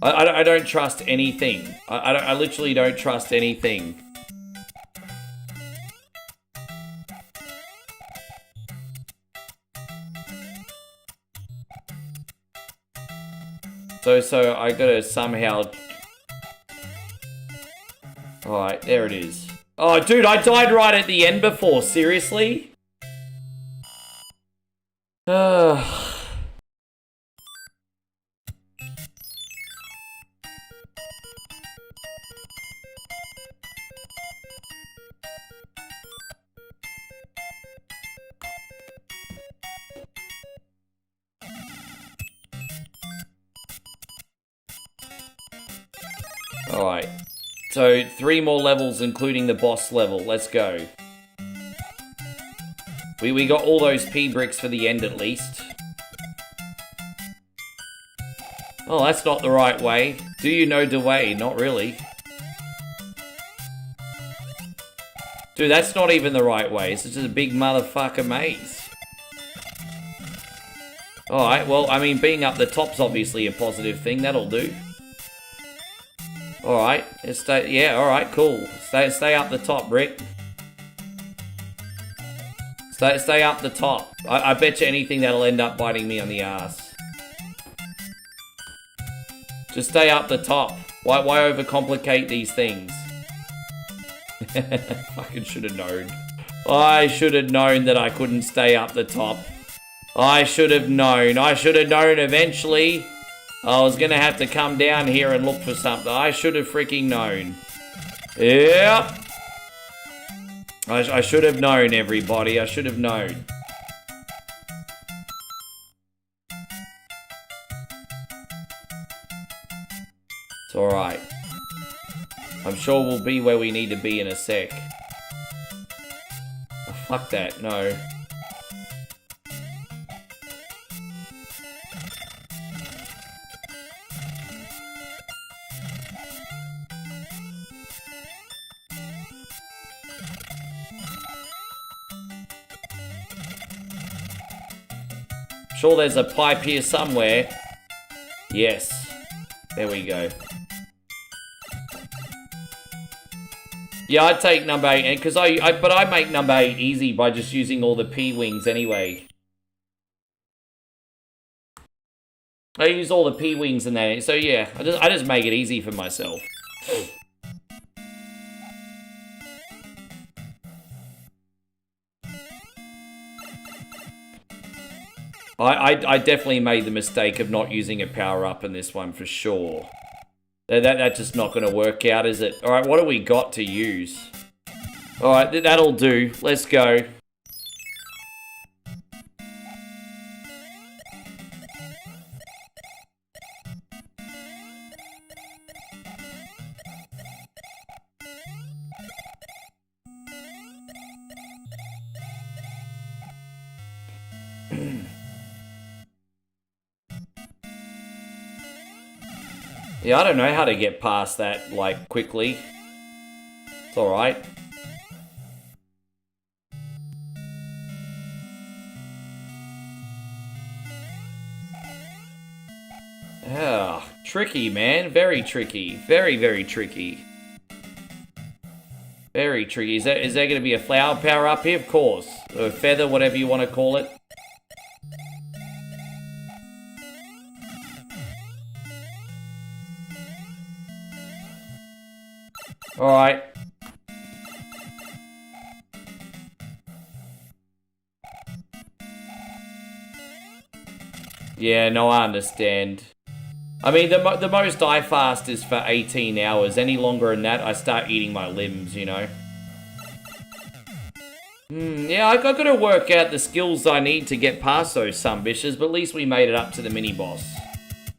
A: I don't trust anything. I literally don't trust anything. So I gotta somehow... Alright, there it is. Oh, dude, I died right at the end before. Seriously? Alright. So, 3 more levels, including the boss level. Let's go. We got all those P bricks for the end, at least. Oh, that's not the right way. Do you know the way? Not really. Dude, that's not even the right way. It's just a big motherfucker maze. Alright, well, I mean, being up the top's obviously a positive thing. That'll do. Alright, yeah, alright, cool. Stay up the top, Rick. Stay up the top. I bet you anything that'll end up biting me on the ass. Just stay up the top. Why overcomplicate these things? Fucking should have known. I should have known that I couldn't stay up the top. I should have known. I should have known eventually. I was gonna have to come down here and look for something. I should have freaking known. Yep. I should have known, everybody. I should have known. It's alright. I'm sure we'll be where we need to be in a sec. Oh, fuck that, no. Sure there's a pipe here somewhere. Yes. There we go. Yeah, I'd take number 8, because but I make number 8 easy by just using all the P-wings anyway. I use all the P-wings in there, so yeah, I just make it easy for myself. I definitely made the mistake of not using a power-up in this one for sure. That's just not going to work out, is it? Alright, what do we got to use? Alright, that'll do. Let's go. Yeah, I don't know how to get past that, like, quickly. It's alright. Ah, tricky, man. Very tricky. Very, very tricky. Very tricky. Is there going to be a flower power up here? Of course. Or a feather, whatever you want to call it. Alright. Yeah, no, I understand. I mean, the most I fast is for 18 hours. Any longer than that, I start eating my limbs, you know? Yeah, I've got to work out the skills I need to get past those sumbitches, but at least we made it up to the mini-boss.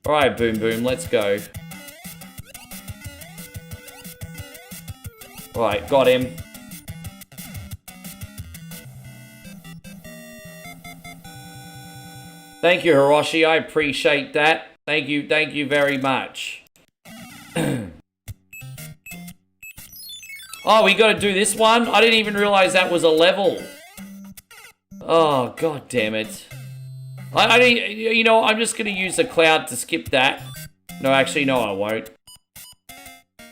A: Alright, Boom Boom, let's go. Alright, got him. Thank you, Hiroshi. I appreciate that. Thank you very much. Oh, we gotta do this one? I didn't even realize that was a level. Oh, god damn it. I didn't, you know, I'm just gonna use the cloud to skip that. No, actually, no, I won't.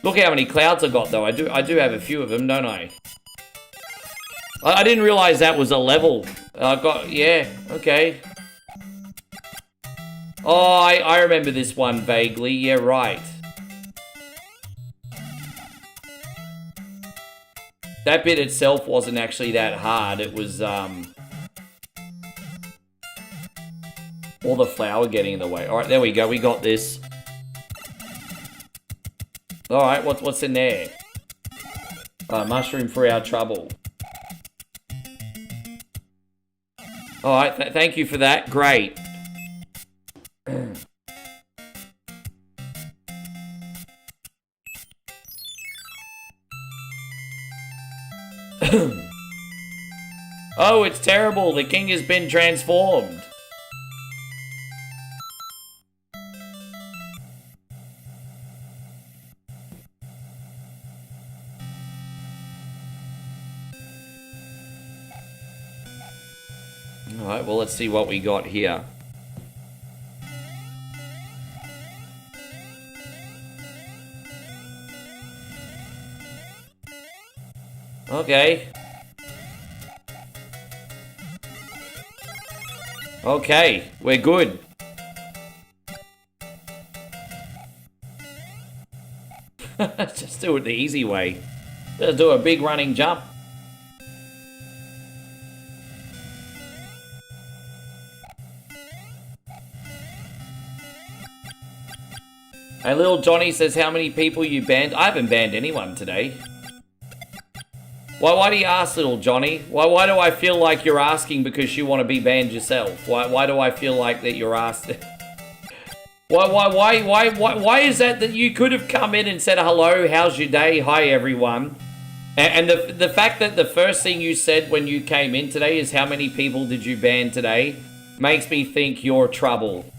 A: Look how many clouds I got, though. I do have a few of them, don't I? I didn't realize that was a level. Yeah, okay. Oh, I remember this one vaguely. Yeah, right. That bit itself wasn't actually that hard. It was, all the flour getting in the way. Alright, there we go. We got this. Alright, what's in there? Mushroom for our trouble. Alright, thank you for that. Great. Oh, it's terrible. The king has been transformed. Alright, well, let's see what we got here. Okay. Okay, we're good. Just do it the easy way. Just do a big running jump. Hey, little Johnny says how many people you banned. I haven't banned anyone today. Why do you ask, little Johnny? Why do I feel like you're asking because you want to be banned yourself? Why do I feel like that you're asked? Why is that you could have come in and said hello, how's your day, hi everyone, and the fact that the first thing you said when you came in today is how many people did you ban today makes me think you're trouble.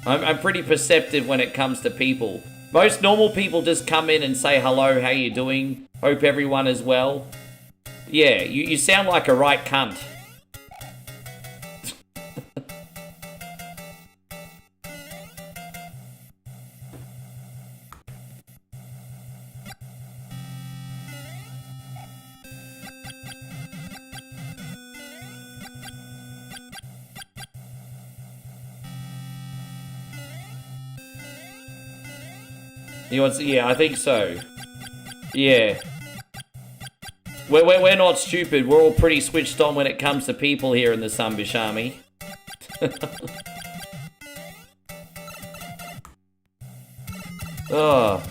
A: I'm pretty perceptive when it comes to people. Most normal people just come in and say hello, how you doing? Hope everyone is well. Yeah, you sound like a right cunt. He wants, yeah, I think so. Yeah. We're not stupid. We're all pretty switched on when it comes to people here in the Sunbish Army. Oh.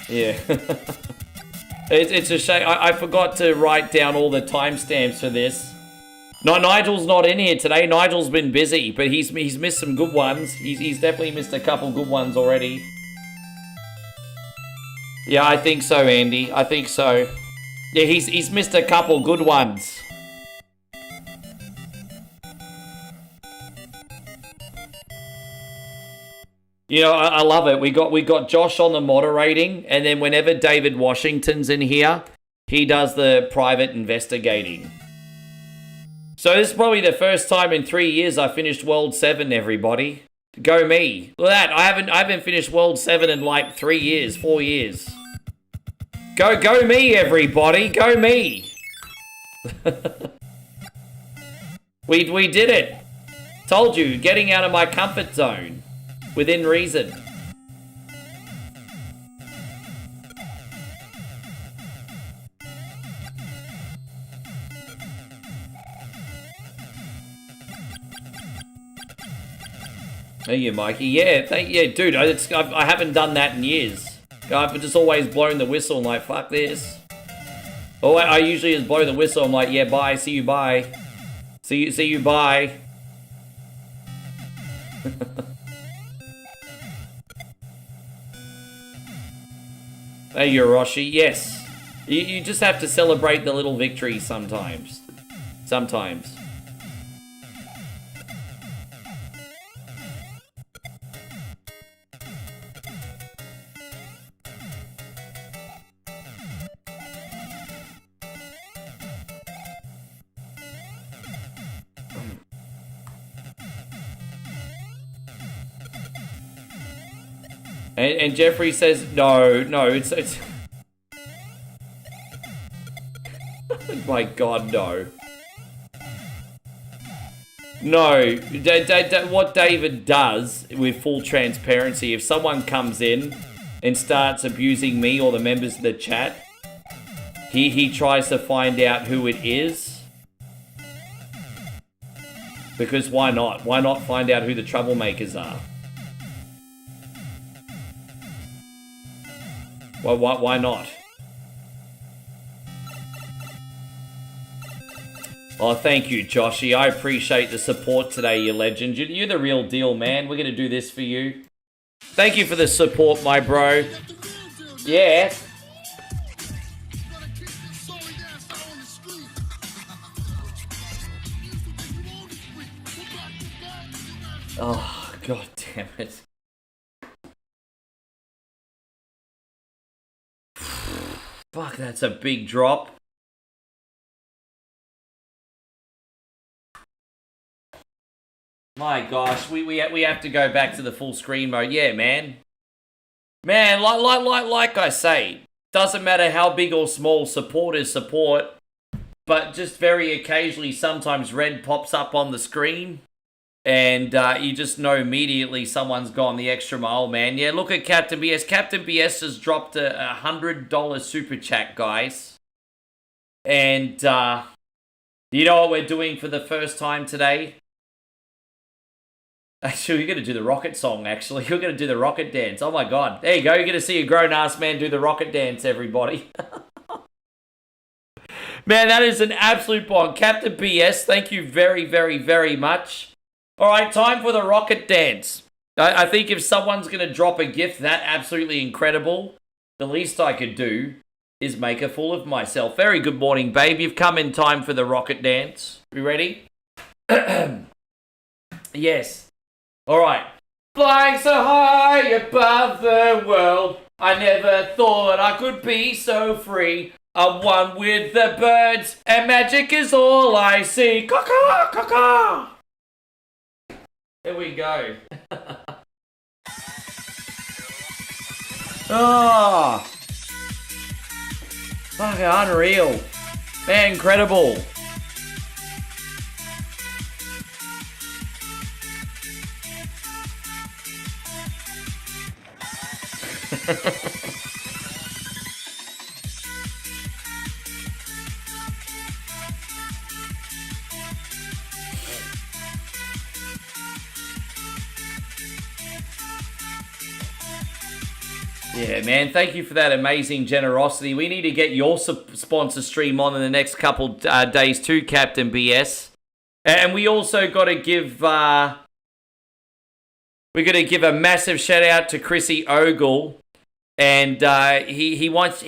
A: Yeah. It's a shame. I forgot to write down all the timestamps for this. No, Nigel's not in here today. Nigel's been busy, but he's missed some good ones. He's definitely missed a couple good ones already. Yeah, I think so, Andy. I think so. Yeah, he's missed a couple good ones. You know, I love it. We got Josh on the moderating, and then whenever David Washington's in here, he does the private investigating. So this is probably the first time in 3 years I finished World 7, everybody. Go me. Look at that. I haven't finished World 7 in like 3 years, 4 years. Go me, everybody. Go me. We did it. Told you, getting out of my comfort zone. Within reason. Thank you, Mikey. Yeah, dude. I haven't done that in years. I've just always blown the whistle and like, fuck this. Oh, I usually just blow the whistle. I'm like, yeah, bye. See you, bye. See you, bye. Hey, Yoroshi. Yes. You just have to celebrate the little victories sometimes. Sometimes. And Jeffrey says, no, it's oh my God, no. No, what David does, with full transparency, if someone comes in and starts abusing me or the members of the chat, he tries to find out who it is. Because why not? Why not find out who the troublemakers are? Why not? Oh, thank you, Joshy. I appreciate the support today, you legend. You're the real deal, man. We're going to do this for you. Thank you for the support, my bro. Yeah. Oh, God damn it. Fuck, that's a big drop. My gosh, we have to go back to the full screen mode. Yeah, man. Man, like I say, doesn't matter how big or small, support is support. But just very occasionally, sometimes red pops up on the screen. And you just know immediately someone's gone the extra mile, man. Yeah, look at Captain BS. Captain BS has dropped a $100 super chat, guys. And you know what we're doing for the first time today? Actually, you're going to do the rocket song, actually. You're going to do the rocket dance. Oh, my God. There you go. You're going to see a grown-ass man do the rocket dance, everybody. Man, that is an absolute bomb. Captain BS, thank you very, very, very much. All right, time for the rocket dance. I think if someone's going to drop a gift that absolutely incredible, the least I could do is make a fool of myself. Very good morning, babe. You've come in time for the rocket dance. You ready? Yes. All right. Flying so high above the world, I never thought I could be so free. I'm one with the birds, and magic is all I see. Caw-caw, caw-caw. There we go. Oh, fucking unreal. Man, incredible. Yeah, man, thank you for that amazing generosity. We need to get your sponsor stream on in the next couple days too, Captain BS. And we also got to give we're going to give a massive shout out to Chrissy Ogle, and he wants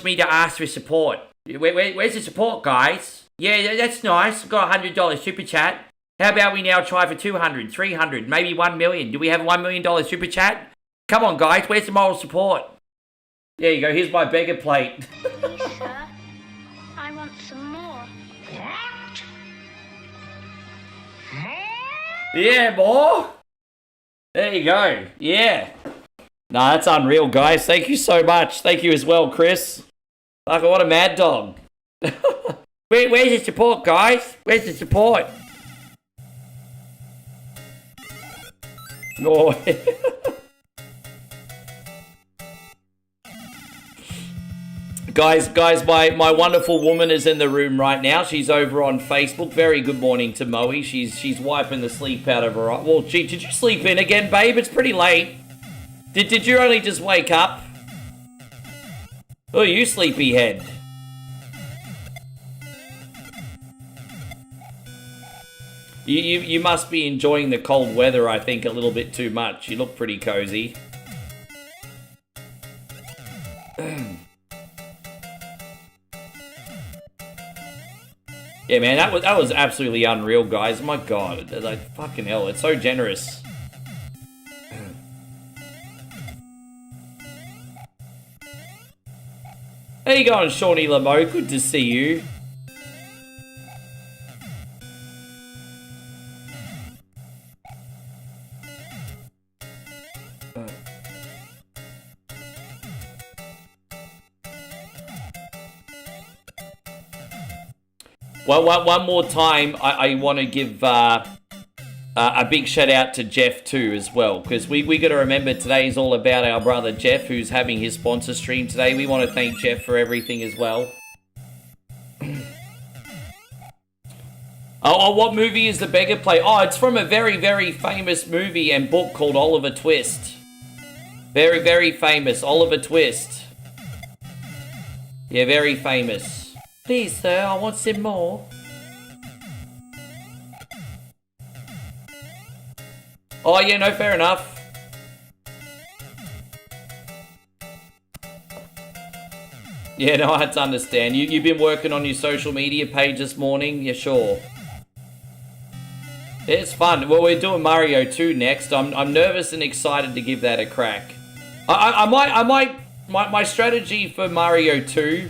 A: me to ask for support. Where's the support, guys? Yeah, that's nice. I've got $100 super chat. How about we now try for 200, 300, maybe 1 million? Do we have a $1 million super chat? Come on, guys. Where's the moral support? There you go. Here's my beggar plate.
C: Please, sir. I want some more.
B: What? More?
A: Yeah, more. There you go. Yeah. Nah, that's unreal, guys. Thank you so much. Thank you as well, Chris. Fuck, what a mad dog. Where's the support, guys? Where's the support? Oh. Guys, my wonderful woman is in the room right now. She's over on Facebook. Very good morning to Moe. She's wiping the sleep out of her eye. Well, gee, did you sleep in again, babe? It's pretty late. Did you only just wake up? Oh, you sleepyhead. You must be enjoying the cold weather, I think, a little bit too much. You look pretty cozy. Yeah, man, that was absolutely unreal, guys. My God, like, fucking hell, it's so generous. How you going, Shawnee Lamo? Good to see you. Well, one more time, I want to give a big shout out to Jeff too as well, because we got to remember today is all about our brother Jeff, who's having his sponsor stream today. We want to thank Jeff for everything as well. Oh, what movie is the beggar play? Oh, it's from a very, very famous movie and book called Oliver Twist. Very, very famous, Oliver Twist. Yeah, very famous. Please, sir, I want some more. Oh, yeah, no, fair enough. Yeah, no, I had to understand. You've been working on your social media page this morning? Yeah, sure. It's fun. Well, we're doing Mario 2 next. I'm nervous and excited to give that a crack. My strategy for Mario 2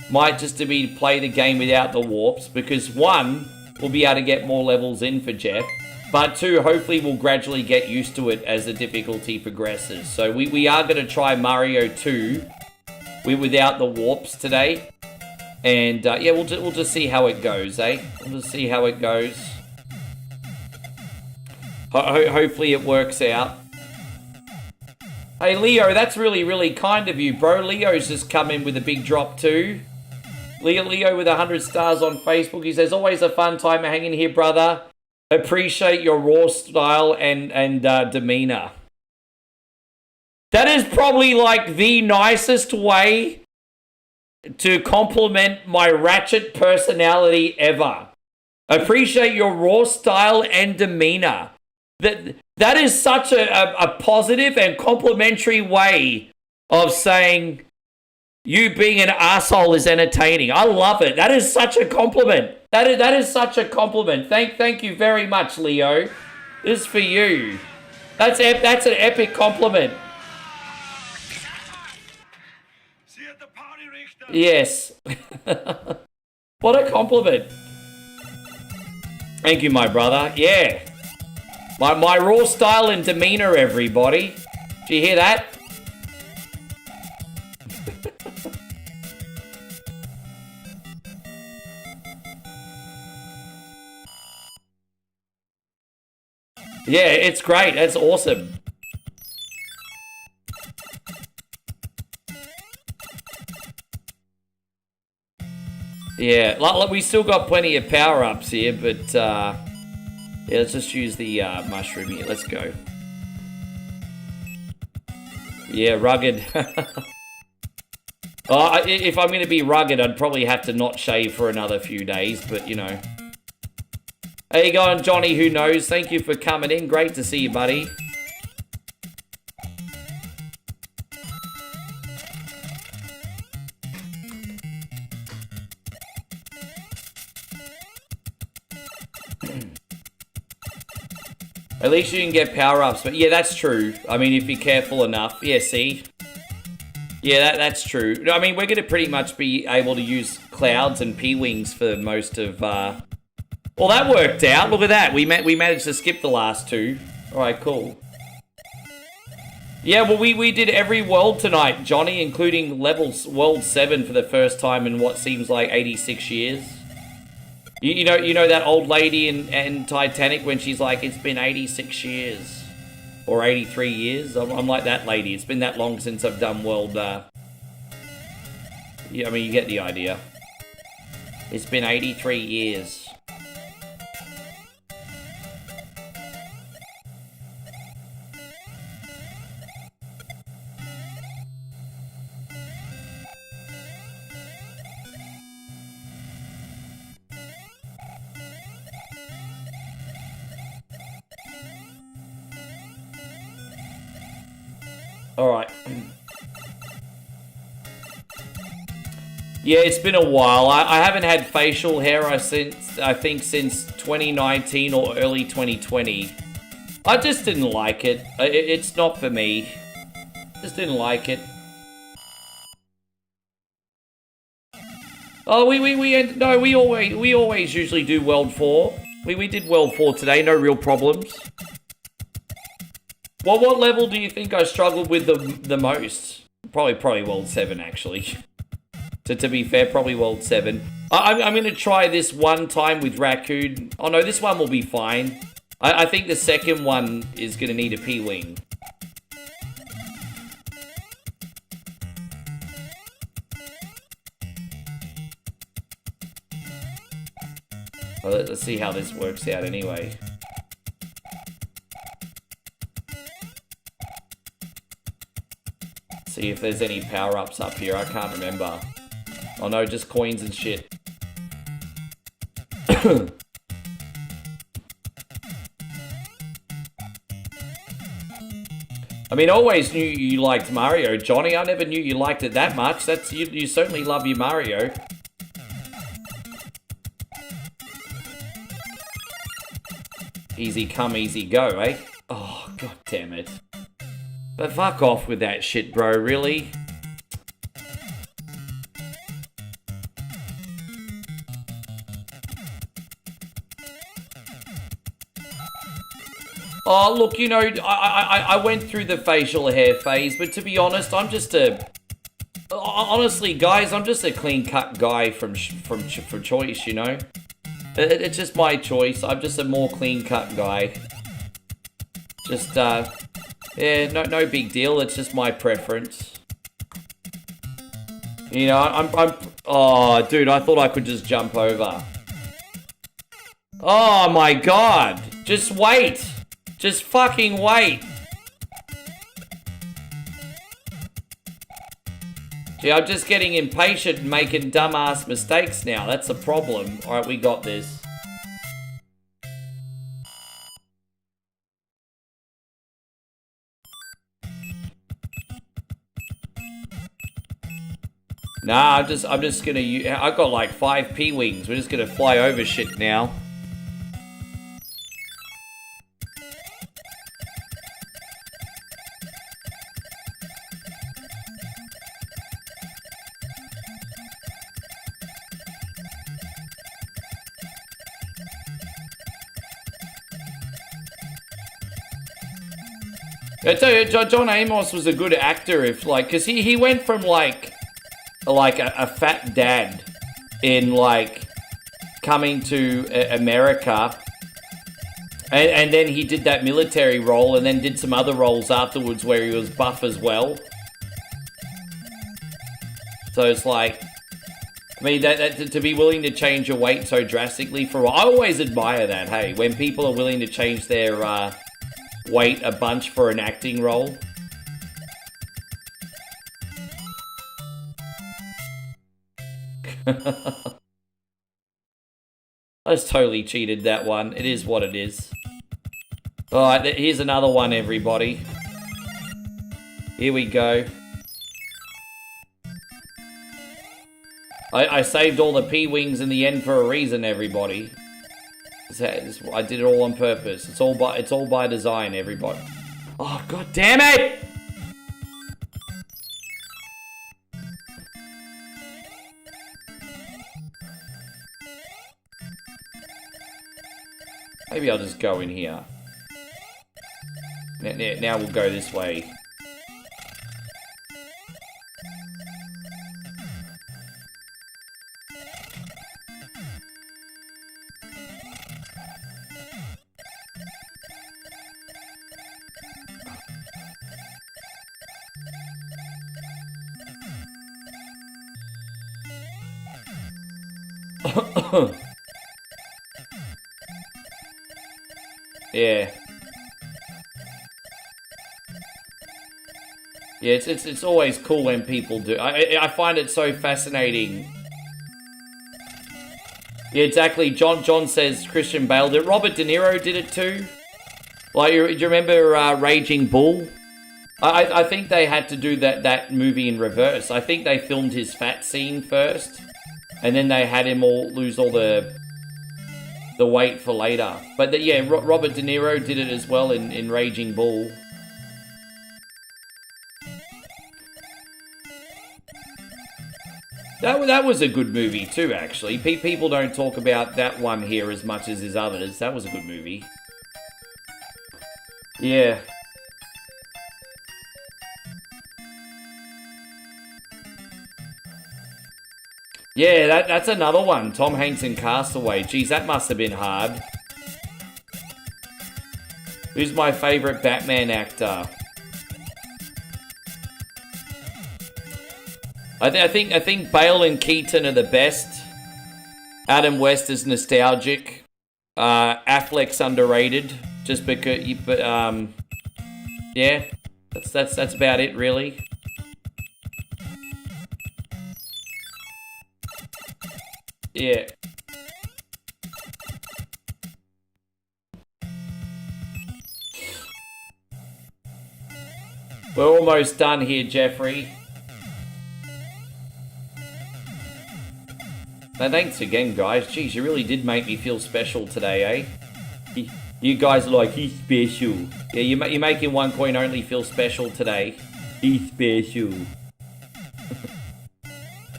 A: might just to be to play the game without the warps, because 1, we'll be able to get more levels in for Jeff, but 2, hopefully we'll gradually get used to it as the difficulty progresses. So we are going to try Mario 2 without the warps today, and yeah, we'll just see how it goes, eh? We'll just see how it goes. Hopefully it works out. Hey Leo, that's really, really kind of you, bro. Leo's just come in with a big drop too. Leo with 100 stars on Facebook. He says, always a fun time hanging here, brother. Appreciate your raw style and demeanor. That is probably like the nicest way to compliment my ratchet personality ever. Appreciate your raw style and demeanor. That is such a positive and complimentary way of saying you being an asshole is entertaining. I love it. That is such a compliment. That is such a compliment. Thank you very much, Leo. This is for you. That's an epic compliment. Yes. What a compliment. Thank you, my brother. Yeah. My raw style and demeanor, everybody. Do you hear that? Yeah, it's great. That's awesome. Yeah, like we still got plenty of power-ups here, but yeah, let's just use the mushroom here. Let's go. Yeah, rugged. If I'm going to be rugged, I'd probably have to not shave for another few days, but you know. How you going, Johnny? Who knows? Thank you for coming in. Great to see you, buddy. At least you can get power-ups, but yeah, that's true. I mean, if you're careful enough. Yeah, see? Yeah, that's true. I mean, we're going to pretty much be able to use clouds and P-Wings for most of... Well, that worked out. Look at that. We managed to skip the last two. Alright, cool. Yeah, well, we did every world tonight, Johnny, including World 7 for the first time in what seems like 86 years. You know that old lady in Titanic when she's like, it's been 86 years. Or 83 years. I'm like that lady. It's been that long since I've done world... Yeah, I mean, you get the idea. It's been 83 years. Alright. Yeah, it's been a while. I haven't had facial hair I think since 2019 or early 2020. I just didn't like it. It's not for me. Just didn't like it. Oh, we always usually do World 4. We did World 4 today, no real problems. Well, what level do you think I struggled with the most? Probably World 7, actually. To be fair, probably World 7. I'm going to try this one time with Raccoon. Oh, no, this one will be fine. I think the second one is going to need a P-Wing. Well, let's see how this works out anyway. See if there's any power-ups up here. I can't remember. Oh no, just coins and shit. I mean, I always knew you liked Mario, Johnny. I never knew you liked it that much. That's you certainly love your Mario. Easy come, easy go, eh? Oh, god damn it. But fuck off with that shit, bro, really? Oh, look, you know, I went through the facial hair phase, but to be honest, I'm just a... Honestly, guys, I'm just a clean-cut guy for choice, you know? It's just my choice. I'm just a more clean-cut guy. Just, yeah, no big deal. It's just my preference. You know, I'm... Oh, dude, I thought I could just jump over. Oh, my God. Just wait. Just fucking wait. Gee, I'm just getting impatient and making dumbass mistakes now. That's a problem. Alright, we got this. Nah, I'm just gonna use... I've got like 5 P-Wings. We're just gonna fly over shit now. I tell you, John Amos was a good actor, if like, cause he went from like a fat dad in like coming to America And then he did that military role and then did some other roles afterwards where he was buff as well. So it's like, I mean, that to be willing to change your weight so drastically for... I always admire that, hey, when people are willing to change their weight a bunch for an acting role. I just totally cheated that one. It is what it is. Alright, here's another one, everybody. Here we go. I saved all the P-Wings in the end for a reason, everybody. I did it all on purpose. It's all by design, everybody. Oh, god damn it! Maybe I'll just go in here. Now we'll go this way. Yeah. Yeah, it's always cool when people do. I find it so fascinating. Yeah, exactly. John says Christian Bale did it. Robert De Niro did it too. Like, do you remember Raging Bull? I think they had to do that movie in reverse. I think they filmed his fat scene first, and then they had him lose all the weight for later. But yeah, Robert De Niro did it as well in Raging Bull. That was a good movie too, actually. People don't talk about that one here as much as his others. That was a good movie. Yeah. Yeah, that's another one. Tom Hanks in Castaway. Geez, that must have been hard. Who's my favorite Batman actor? I think Bale and Keaton are the best. Adam West is nostalgic. Affleck's underrated, just because. Yeah, that's about it, really. Yeah. We're almost done here, Jeffrey. No, thanks again, guys. Jeez, you really did make me feel special today, eh? You guys are like, he's special. Yeah, you're making One Coin Only feel special today. He's special.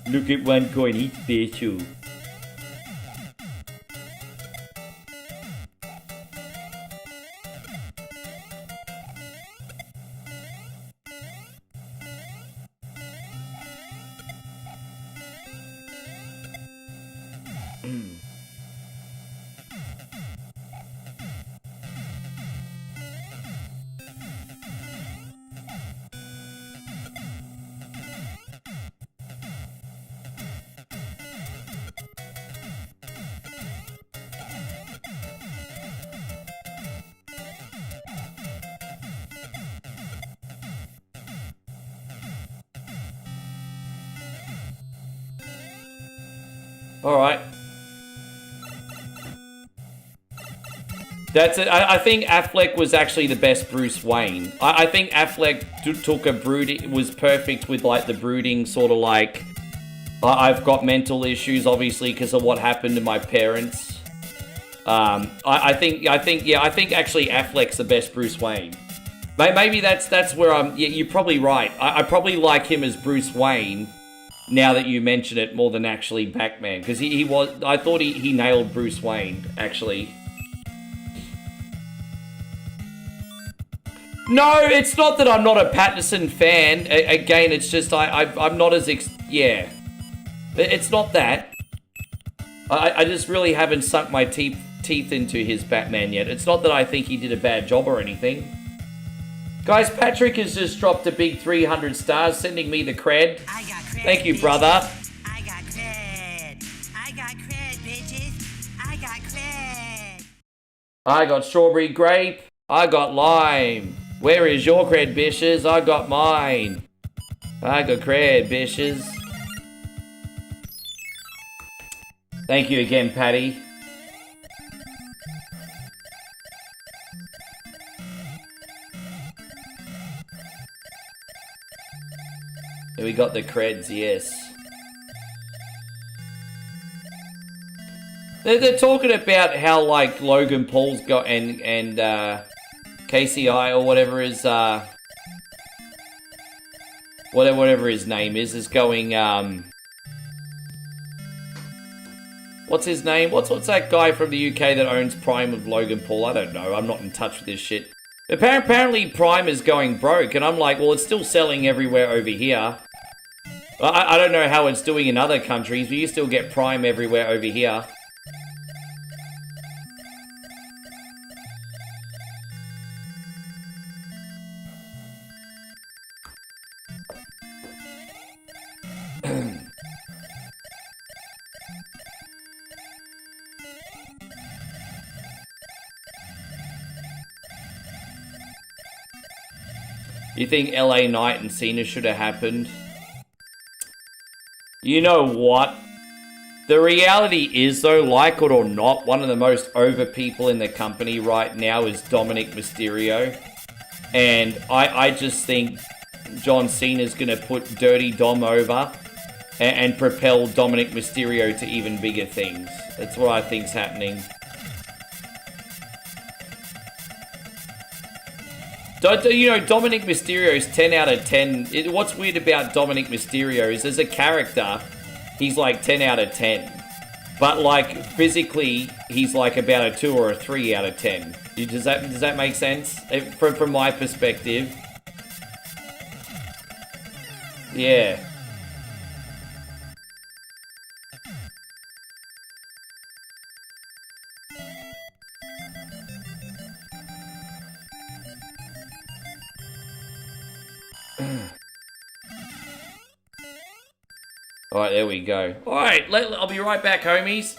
A: Look at One Coin, he's special. Alright. That's it. I think Affleck was actually the best Bruce Wayne. I think Affleck took a brooding, was perfect with like the brooding sort of like, I've got mental issues obviously because of what happened to my parents. I think actually Affleck's the best Bruce Wayne. Maybe that's where yeah, you're probably right. I probably like him as Bruce Wayne now that you mention it more than actually Batman, because he was, I thought he nailed Bruce Wayne actually. No, it's not that I'm not a Pattinson fan. Again, it's just I'm not as yeah. It's not that. I just really haven't sunk my teeth teeth into his Batman yet. It's not that I think he did a bad job or anything. Guys, Patrick has just dropped a big 300 stars, sending me the cred.
D: I got cred.
A: Thank you,
D: bitches.
A: brother.
D: I got cred. I got cred, bitches. I got cred.
A: I got strawberry grape. I got lime. Where is your cred, bitches? I got mine. I got cred, bitches. Thank you again, Patty. We got the creds, yes. They're talking about how, like, Logan Paul's got and KCI or whatever is whatever his name is going what's his name? What's that guy from the UK that owns Prime of Logan Paul? I don't know. I'm not in touch with this shit. Apparently Prime is going broke, and I'm like, well, it's still selling everywhere over here. I don't know how it's doing in other countries, but you still get Prime everywhere over here. You think LA Knight and Cena should have happened? You know what? The reality is, though, like it or not, one of the most over people in the company right now is Dominic Mysterio. And I just think John Cena's going to put Dirty Dom over and propel Dominic Mysterio to even bigger things. That's what I think's happening. You know, Dominic Mysterio's 10 out of 10. What's weird about Dominic Mysterio is as a character, he's like 10 out of 10. But like physically, he's like about a 2 or a 3 out of 10. Does that make sense? From my perspective. Yeah. Alright, there we go. Alright, I'll be right back, homies.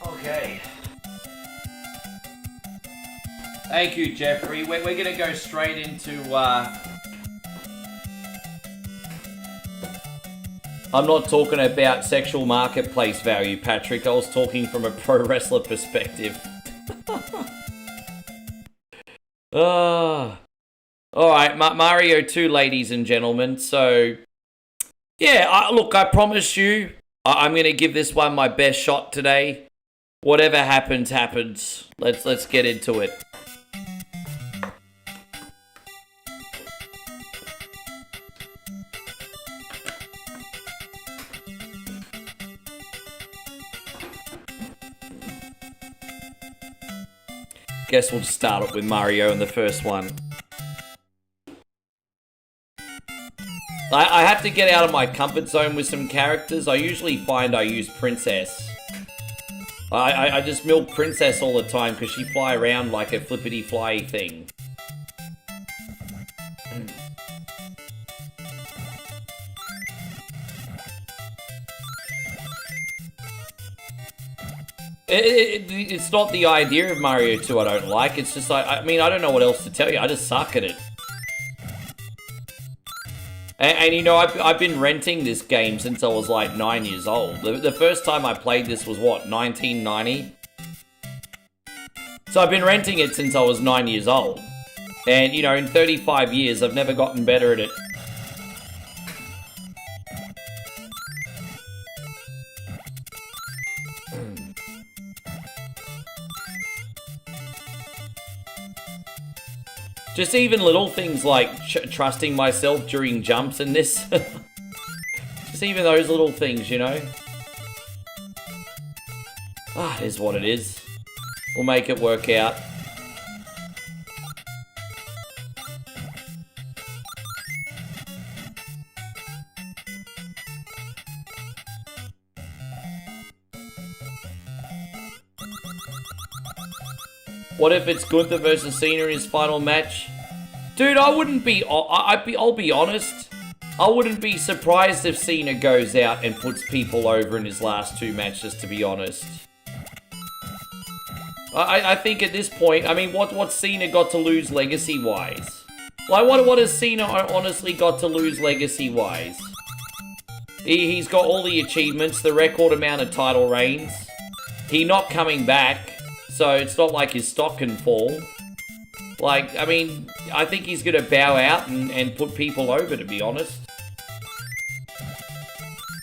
A: Okay. Thank you, Jeffrey. We're going to go straight into... I'm not talking about sexual marketplace value, Patrick. I was talking from a pro wrestler perspective. Alright, Mario 2, ladies and gentlemen. So, yeah, look, I promise you, I'm going to give this one my best shot today. Whatever happens, happens. Let's get into it. Guess we'll start it with Mario in the first one. I have to get out of my comfort zone with some characters. I usually find I use Princess. I just milk Princess all the time because she fly around like a flippity-fly thing. It's not the idea of Mario 2 I don't like. It's just like, I mean, I don't know what else to tell you. I just suck at it. And you know, I've been renting this game since I was like 9 years old. The first time I played this was what, 1990? So I've been renting it since I was 9 years old. And you know, in 35 years, I've never gotten better at it. Just even little things like trusting myself during jumps in this. Just even those little things, you know? Ah, it is what it is. We'll make it work out. What if it's Gunther versus Cena in his final match? Dude, I wouldn't be... I'll be honest. I wouldn't be surprised if Cena goes out and puts people over in his last 2 matches, to be honest. I think at this point, I mean, what's Cena got to lose legacy-wise? Like, what has Cena honestly got to lose legacy-wise? He's got all the achievements, the record amount of title reigns. He's not coming back. So it's not like his stock can fall. Like, I mean, I think he's going to bow out and put people over, to be honest.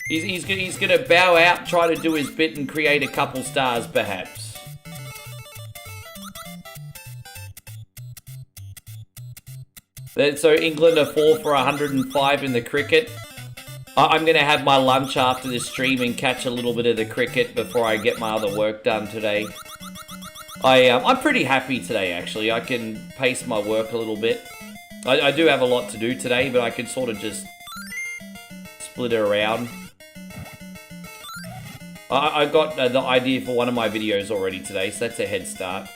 A: He's going to bow out, try to do his bit and create a couple stars, perhaps. So England are 4 for 105 in the cricket. I'm going to have my lunch after this stream and catch a little bit of the cricket before I get my other work done today. I'm pretty happy today, actually. I can pace my work a little bit. I do have a lot to do today, but I can sort of just split it around. I got the idea for one of my videos already today, so that's a head start.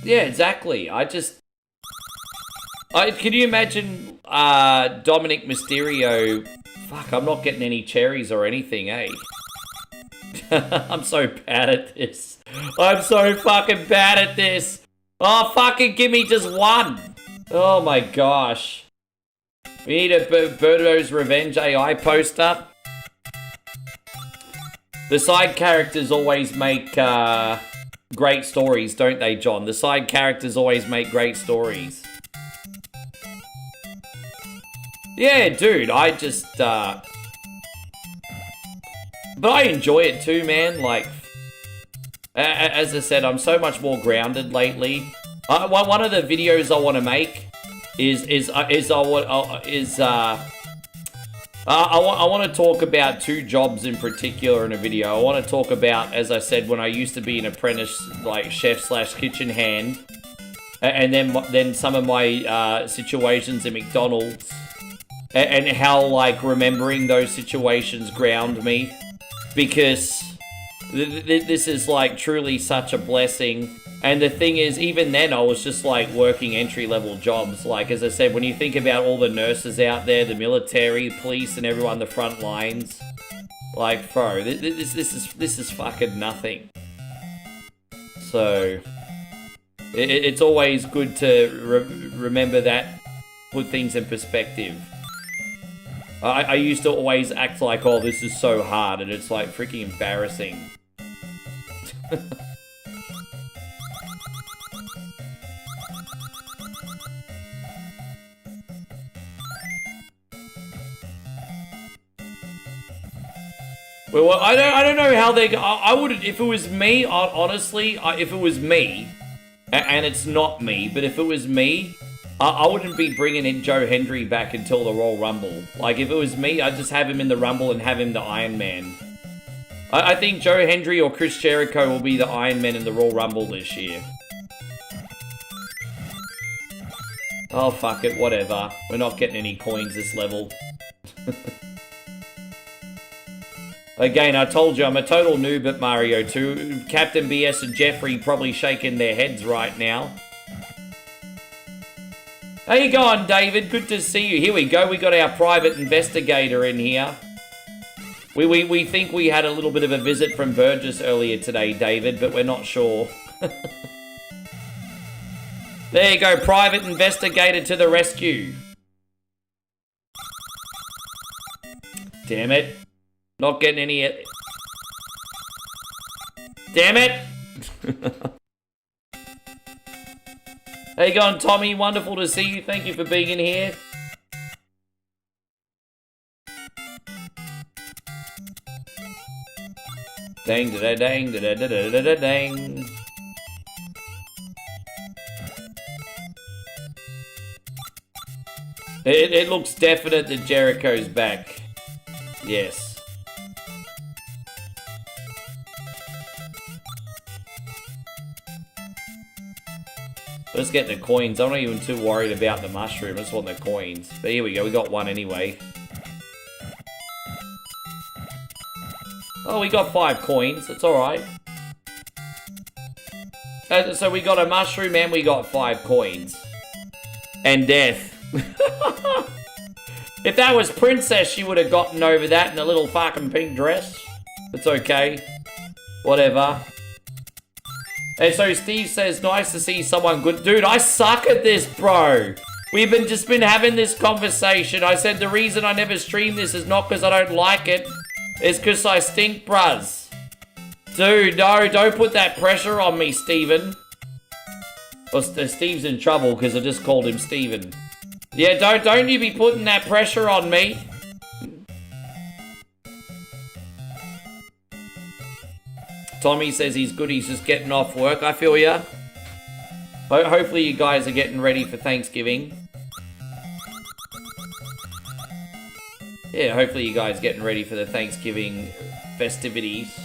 A: Yeah, exactly. Can you imagine Dominic Mysterio? Fuck, I'm not getting any cherries or anything, eh? I'm so bad at this. I'm so fucking bad at this. Oh, fucking give me just one. Oh my gosh. We need a Birdo's Revenge AI poster. The side characters always make great stories, don't they, John? The side characters always make great stories. Yeah, dude, I just, but I enjoy it too, man. Like, as I said, I'm so much more grounded lately. One of the videos I want to make I want to talk about 2 jobs in particular in a video. I want to talk about, as I said, when I used to be an apprentice, like chef/kitchen hand, and then some of my situations at McDonald's, and how like remembering those situations ground me, because this is like truly such a blessing. And the thing is, even then, I was just like working entry-level jobs. Like, as I said, when you think about all the nurses out there, the military, police, and everyone on the front lines, like, bro, this is fucking nothing. So, it's always good to remember that, put things in perspective. I used to always act like, oh, this is so hard, and it's like freaking embarrassing. Well, I don't know how they. I wouldn't. If it was me, honestly, if it was me, and it's not me, but if it was me, I wouldn't be bringing in Joe Hendry back until the Royal Rumble. Like, if it was me, I'd just have him in the Rumble and have him the Iron Man. I think Joe Hendry or Chris Jericho will be the Iron Man in the Royal Rumble this year. Oh, fuck it, whatever. We're not getting any coins this level. Again, I told you, I'm a total noob at Mario 2. Captain BS and Jeffrey probably shaking their heads right now. How you going, David? Good to see you. Here we go. We got our private investigator in here. We think we had a little bit of a visit from Burgess earlier today, David, but we're not sure. There you go, private investigator to the rescue. Damn it. Not getting any... Damn it! How you going, Tommy? Wonderful to see you. Thank you for being in here. Dang, da da dang, da da da da da da dang. It looks definite that Jericho's back. Yes. Let's get the coins. I'm not even too worried about the mushroom. I just want the coins. But here we go. We got one anyway. Oh, we got 5 coins. That's alright. So we got a mushroom and we got 5 coins. And death. If that was Princess, she would have gotten over that in a little fucking pink dress. It's okay. Whatever. And so Steve says, nice to see someone good. Dude, I suck at this, bro. We've just been having this conversation. I said the reason I never stream this is not because I don't like it. It's because I stink, bruz. Dude, no, don't put that pressure on me, Steven. Well, Steve's in trouble because I just called him Steven. Yeah, don't you be putting that pressure on me. Tommy says he's good, he's just getting off work. I feel ya. Hopefully you guys are getting ready for Thanksgiving. Yeah, hopefully you guys are getting ready for the Thanksgiving festivities.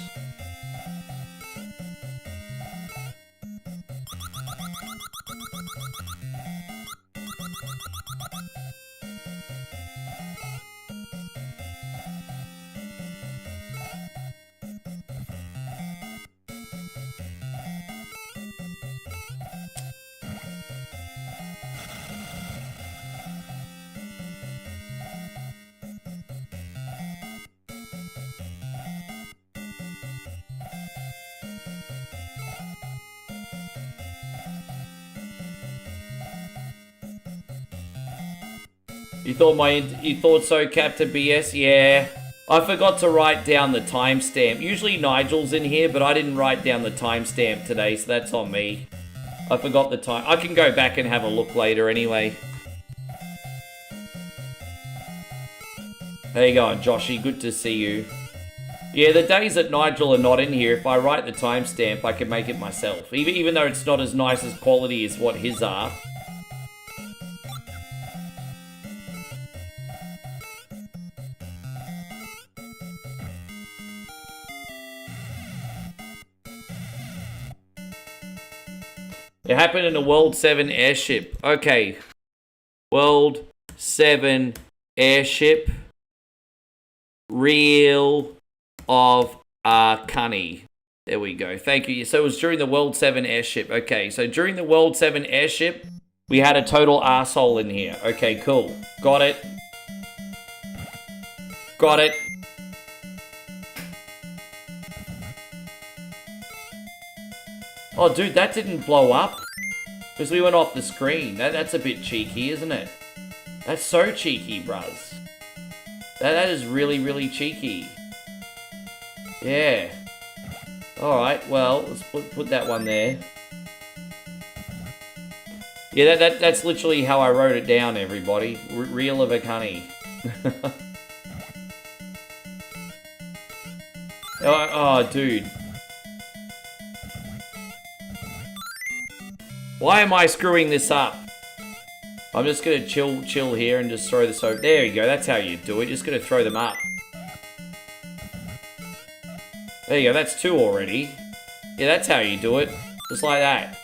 A: You thought so, Captain BS? Yeah. I forgot to write down the timestamp. Usually Nigel's in here, but I didn't write down the timestamp today, so that's on me. I forgot the time. I can go back and have a look later anyway. How you going, Joshy? Good to see you. Yeah, the days that Nigel are not in here, if I write the timestamp, I can make it myself. Even though it's not as nice as quality as what his are. It happened in a World 7 airship. Okay. World 7 airship. Reel of Cunny. There we go. Thank you. So it was during the World 7 airship. Okay, so during the World 7 airship, we had a total arsehole in here. Okay, cool. Got it. Got it. Oh, dude, that didn't blow up. Because we went off the screen. That's a bit cheeky, isn't it? That's so cheeky, bruz. That is really, really cheeky. Yeah. Alright, well, let's put that one there. Yeah, that's literally how I wrote it down, everybody. Reel of a cunny. Oh, dude. Why am I screwing this up? I'm just gonna chill here and just throw this over. There you go, that's how you do it. Just gonna throw them up. There you go, that's 2 already. Yeah, that's how you do it. Just like that.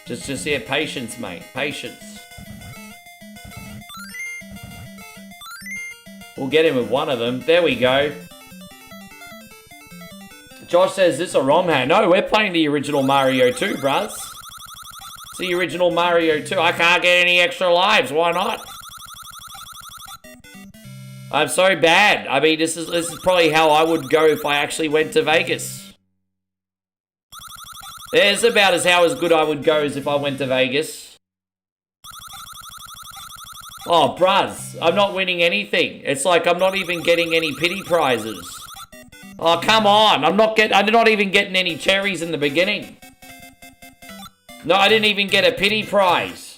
A: Just yeah, patience, mate. Patience. We'll get him with one of them. There we go. Josh says, is this a ROM hack? No, we're playing the original Mario 2, bruz. It's the original Mario 2. I can't get any extra lives. Why not? I'm so bad. I mean, this is probably how I would go if I actually went to Vegas. It's about as good I would go as if I went to Vegas. Oh, bruz, I'm not winning anything. It's like I'm not even getting any pity prizes. Oh, come on. I'm not even getting any cherries in the beginning. No, I didn't even get a pity prize.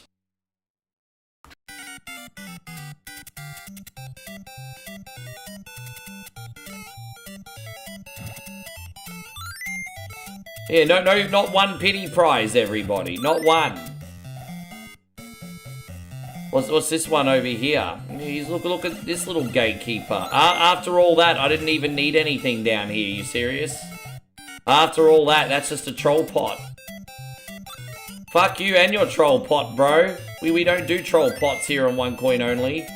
A: Yeah, no, not one pity prize, everybody. Not one. What's this one over here? Look at this little gatekeeper. After all that, I didn't even need anything down here. You serious? After all that, that's just a troll pot. Fuck you and your troll pot, bro. We don't do troll pots here on 1 coin only.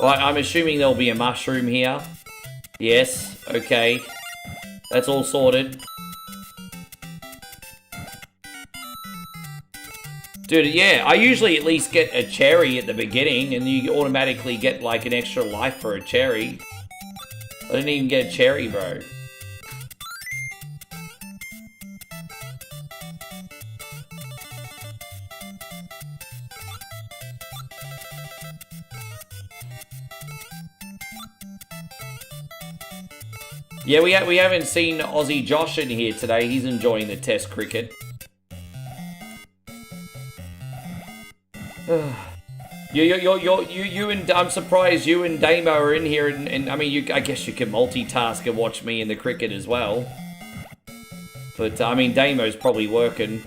A: I'm assuming there'll be a mushroom here. Yes, okay. That's all sorted. Dude, yeah, I usually at least get a cherry at the beginning, and you automatically get, like, an extra life for a cherry. I didn't even get a cherry, bro. Yeah, we haven't seen Aussie Josh in here today. He's enjoying the test cricket. You and I'm surprised you and Damo are in here, and I mean, I guess you can multitask and watch me in the cricket as well. But I mean, Damo's probably working.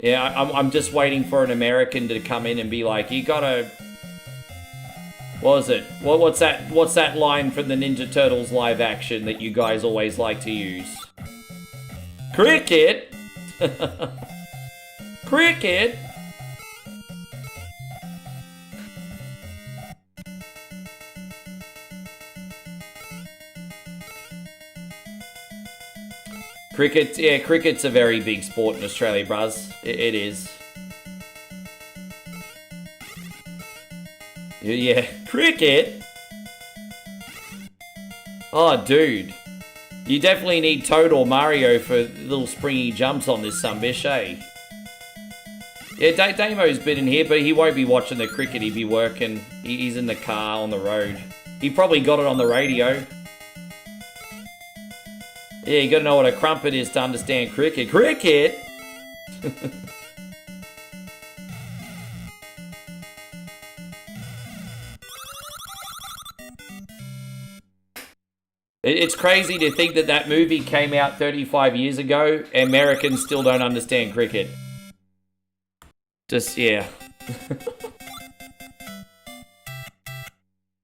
A: Yeah, I'm just waiting for an American to come in and be like, you gotta. What was it? What's that line from the Ninja Turtles live action that you guys always like to use? Cricket? Cricket? Cricket, yeah, cricket's a very big sport in Australia, bruz. It is. Yeah, cricket? Oh, dude. You definitely need Toad or Mario for little springy jumps on this sunbish, eh? Yeah, Damo's been in here, but he won't be watching the cricket. He'd be working. He's in the car on the road. He probably got it on the radio. Yeah, you gotta know what a crumpet is to understand cricket. Cricket? It's crazy to think that movie came out 35 years ago. Americans still don't understand cricket. Just, yeah.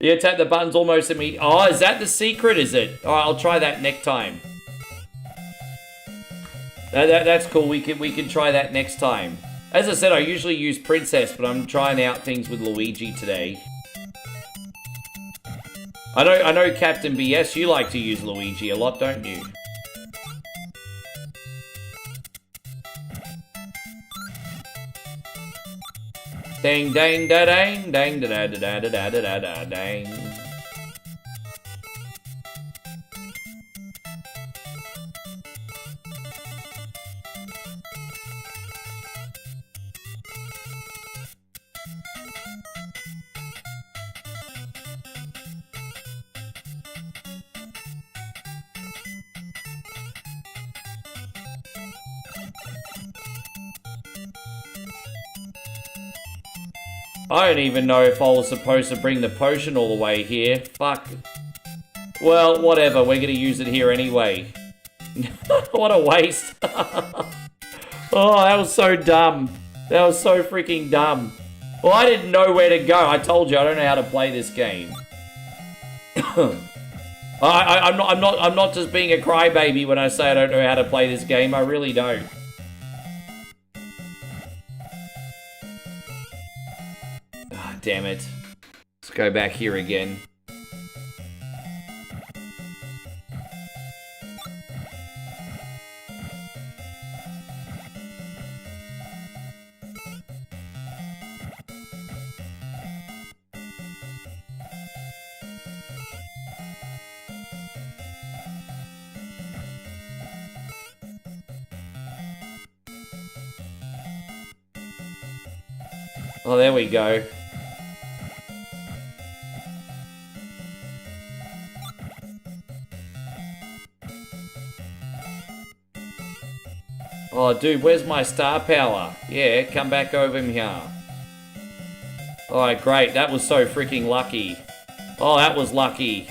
A: Yeah, tap the buttons almost immediately. Oh, is that the secret, is it? Alright, I'll try that next time. That's cool. We can try that next time. As I said, I usually use Princess, but I'm trying out things with Luigi today. I know, Captain BS, you like to use Luigi a lot, don't you? Dang, dang, da, dang, dang, da, da, da, da, da, da, da, da, dang. I don't even know if I was supposed to bring the potion all the way here. Fuck. Well, whatever. We're gonna use it here anyway. What a waste. Oh, that was so dumb. That was so freaking dumb. Well, I didn't know where to go. I told you, I don't know how to play this game. I'm not just being a crybaby when I say I don't know how to play this game. I really don't. Ah, damn it. Let's go back here again. Oh, there we go. Oh, dude, where's my star power? Yeah, come back over here. Alright, great. That was so freaking lucky. Oh, that was lucky.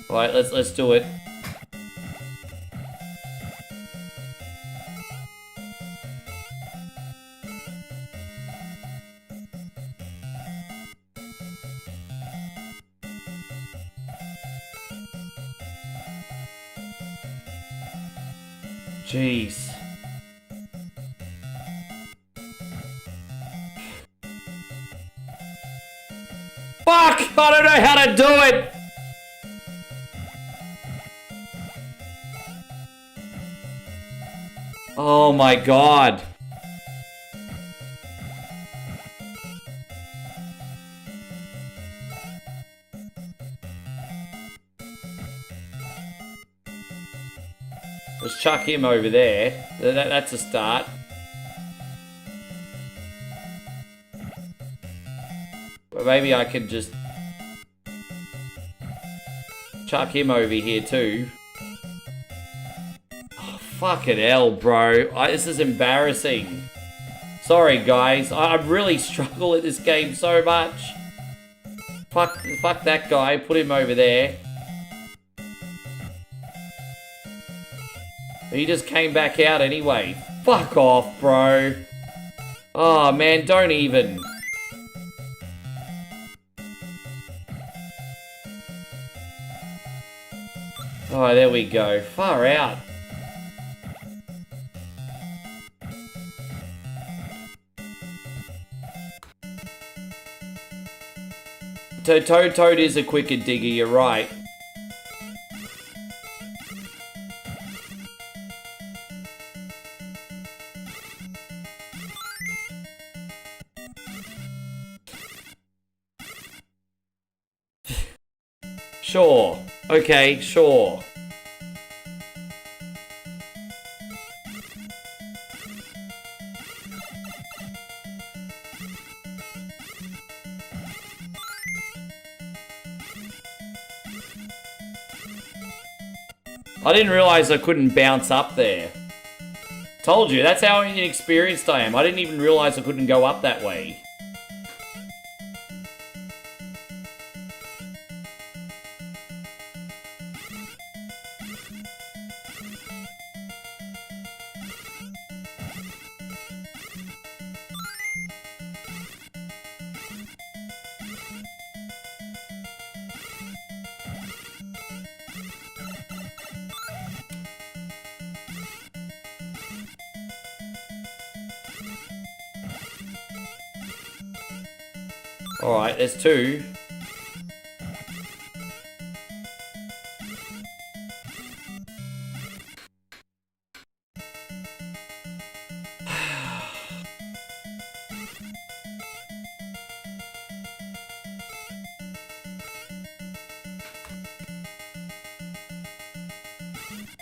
A: Alright, let's do it. Jeez. Fuck! I don't know how to do it! Oh my god. Let's chuck him over there. That's a start. But maybe I can just chuck him over here too. Oh, fucking hell, bro. This is embarrassing. Sorry, guys. I really struggle at this game so much. Fuck that guy. Put him over there. He just came back out anyway. Fuck off, bro. Oh, man, don't even. Oh, there we go. Far out. Toad is a quicker digger, you're right. Sure. Okay, sure. I didn't realize I couldn't bounce up there. Told you, that's how inexperienced I am. I didn't even realize I couldn't go up that way. Alright, there's two.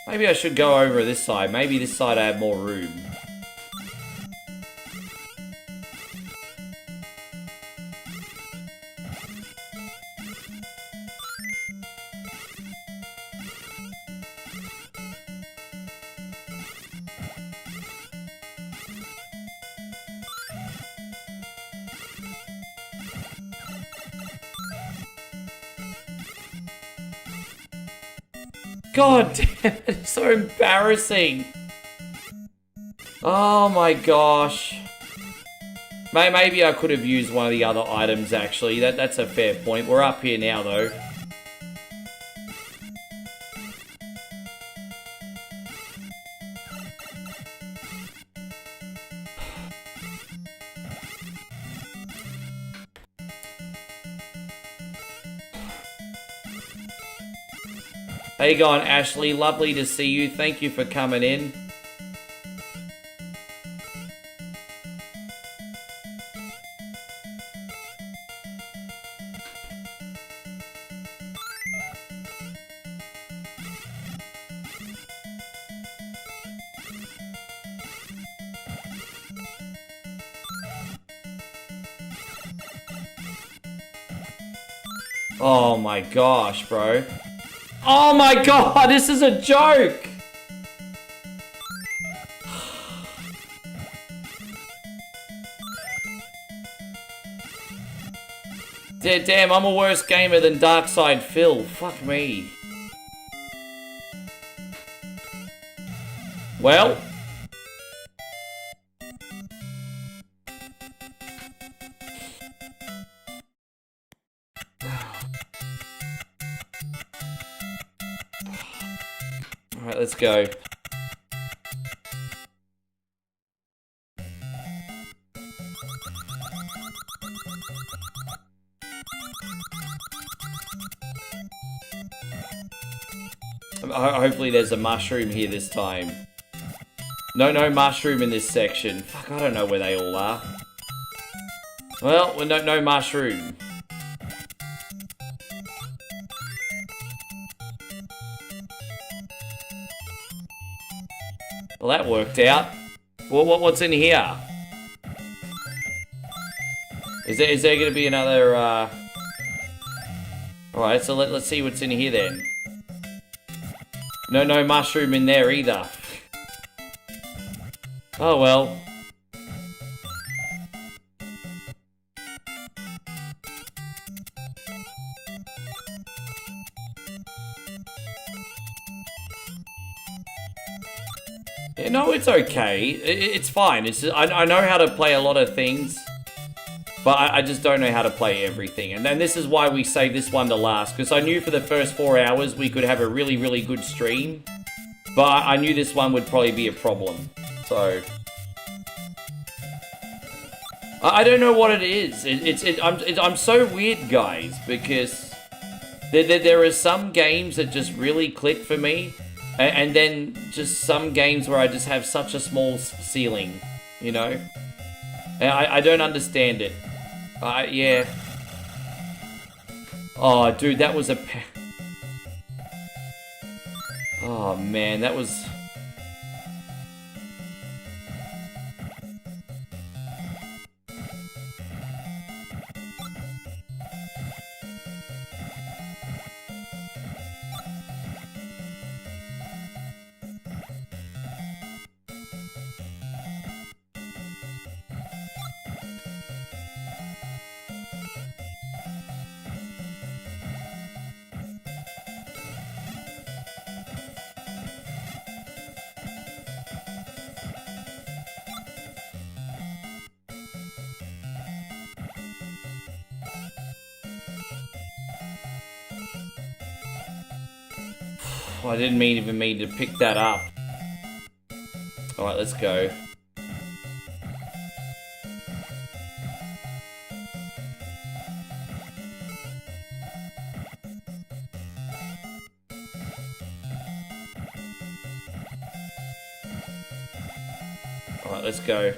A: Maybe I should go over this side. Maybe this side I have more room. God damn it, it's so embarrassing. Oh my gosh. Maybe I could have used one of the other items, actually. That's a fair point. We're up here now, though. How you going, Ashley? Lovely to see you. Thank you for coming in. Oh my gosh, bro. Oh my god, this is a joke! Damn, I'm a worse gamer than Darkside Phil. Fuck me. Well. Alright, let's go. Hopefully there's a mushroom here this time. No mushroom in this section. Fuck, I don't know where they all are. Well, no mushroom. Well, that worked out. Well, what's in here? Is there going to be another, Alright, so let's see what's in here then. No mushroom in there either. Oh well. Yeah, no, it's okay. It's fine. It's just, I know how to play a lot of things, but I just don't know how to play everything. And then this is why we saved this one to last, because I knew for the first 4 hours we could have a really good stream, but I knew this one would probably be a problem. So I don't know what it is. I'm so weird, guys, because there are some games that just really click for me, and then just some games where I just have such a small ceiling, you know? And I don't understand it. Yeah. Oh, dude, that was a... Oh, man, that was... I didn't even mean to pick that up. Alright, let's go. Alright, let's go.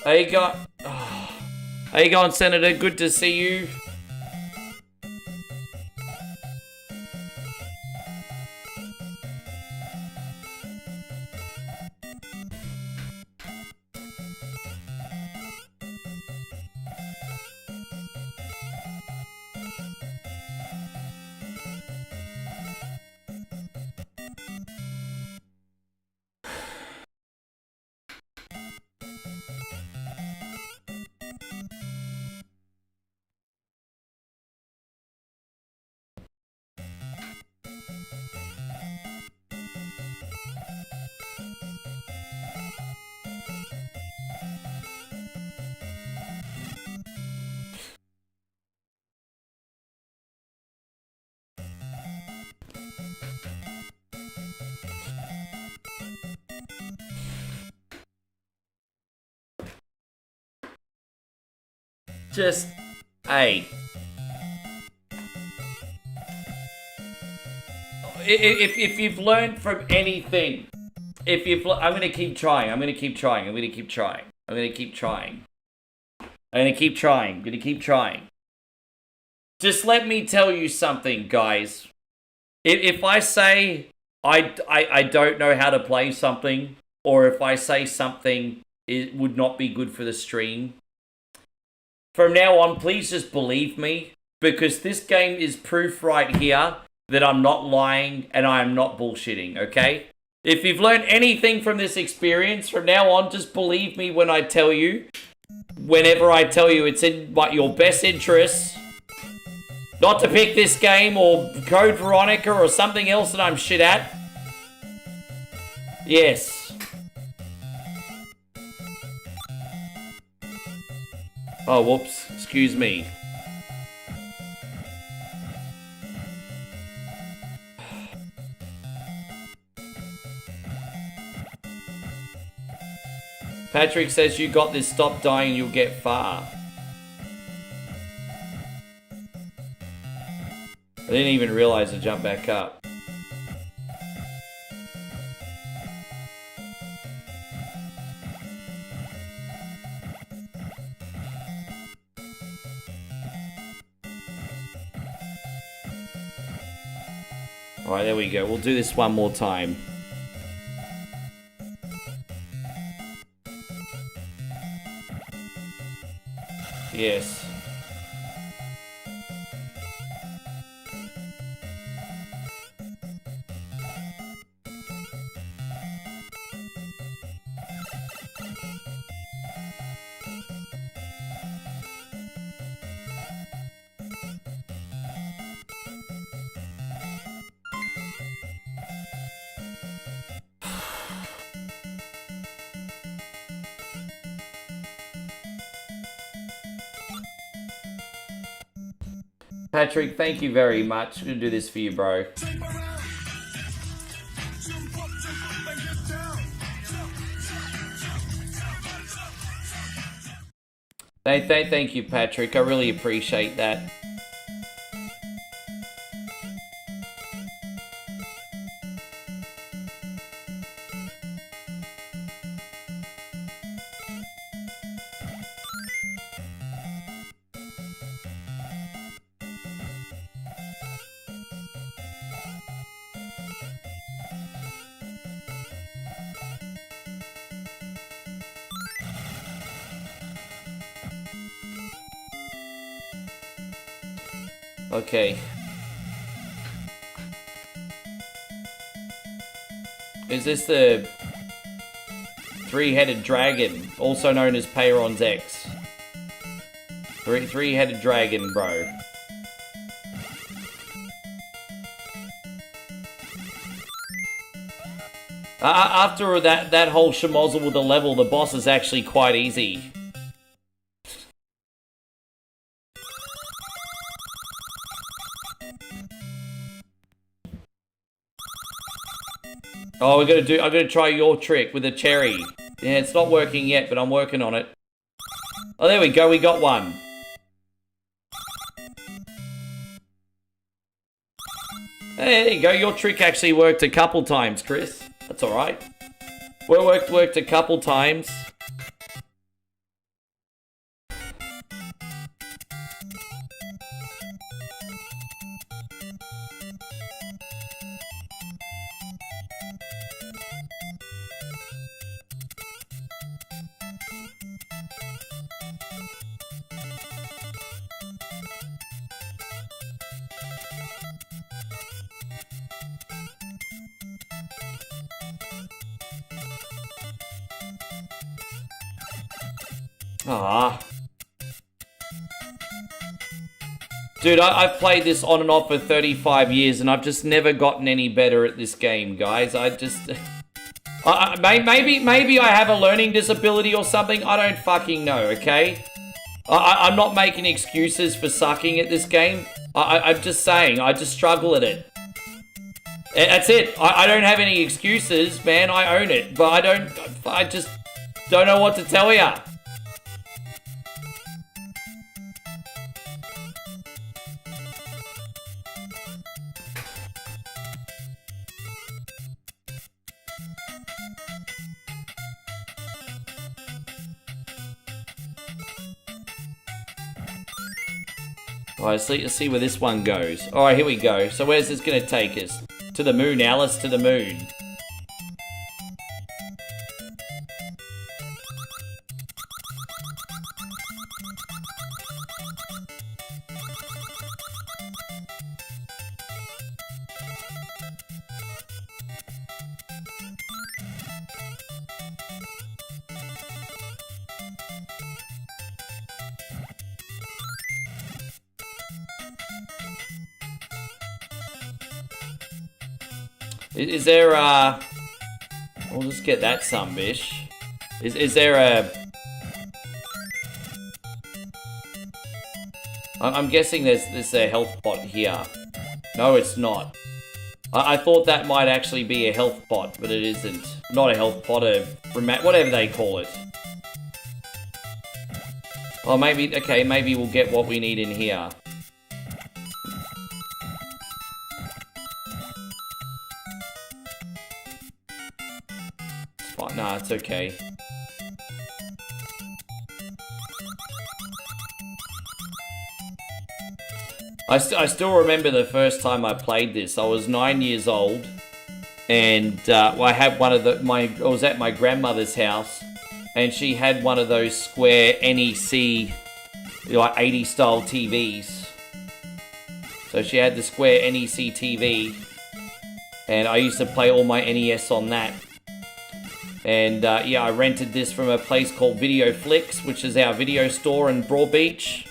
A: How you going? Oh. How you going, Senator? Good to see you. Just, hey. If you've learned from anything, I'm gonna keep trying. I'm gonna keep trying. I'm gonna keep trying. I'm gonna keep trying. I'm gonna keep trying. I'm gonna keep trying. Just let me tell you something, guys. If I say I don't know how to play something, or if I say something it would not be good for the stream, from now on, please just believe me, because this game is proof right here that I'm not lying and I am not bullshitting, okay? If you've learned anything from this experience, from now on, just believe me when I tell you, whenever I tell you it's in your best interests, not to pick this game or Code Veronica or something else that I'm shit at. Yes. Oh, whoops. Excuse me. Patrick says you got this, stop dying, you'll get far. I didn't even realize to jump back up. Alright, there we go. We'll do this one more time. Yes. Patrick, thank you very much. I'm gonna do this for you, bro. Thank you, Patrick. I really appreciate that. Okay. Is this the three-headed dragon, also known as Peyron's X? Three-headed dragon, bro. After that whole schmozzle with the level, the boss is actually quite easy. Oh, I'm gonna try your trick with a cherry. Yeah, it's not working yet, but I'm working on it. Oh, there we go, we got one. Hey, there you go, your trick actually worked a couple times, Chris. That's alright. Worked a couple times. Ah. Dude, I've played this on and off for 35 years and I've just never gotten any better at this game, guys. I just... maybe I have a learning disability or something. I don't fucking know, okay? I'm not making excuses for sucking at this game. I'm just saying, I just struggle at it. That's it. I don't have any excuses, man. I own it. But I just don't know what to tell ya. Alright, let's see where this one goes. Alright, here we go. So where's this gonna take us? To the moon, Alice, to the moon. Is there we'll just get that sunbish. Is there a... I'm guessing there's a health pot here. No, it's not. I thought that might actually be a health pot, but it isn't. Not a health pot, whatever they call it. Oh, maybe, okay, maybe we'll get what we need in here. Nah, it's okay. I still remember the first time I played this. I was 9 years old, and I had one of I was at my grandmother's house, and she had one of those square NEC, like 80 style TVs. So she had the square NEC TV, and I used to play all my NES on that. And yeah, I rented this from a place called Video Flicks, which is our video store in Broadbeach.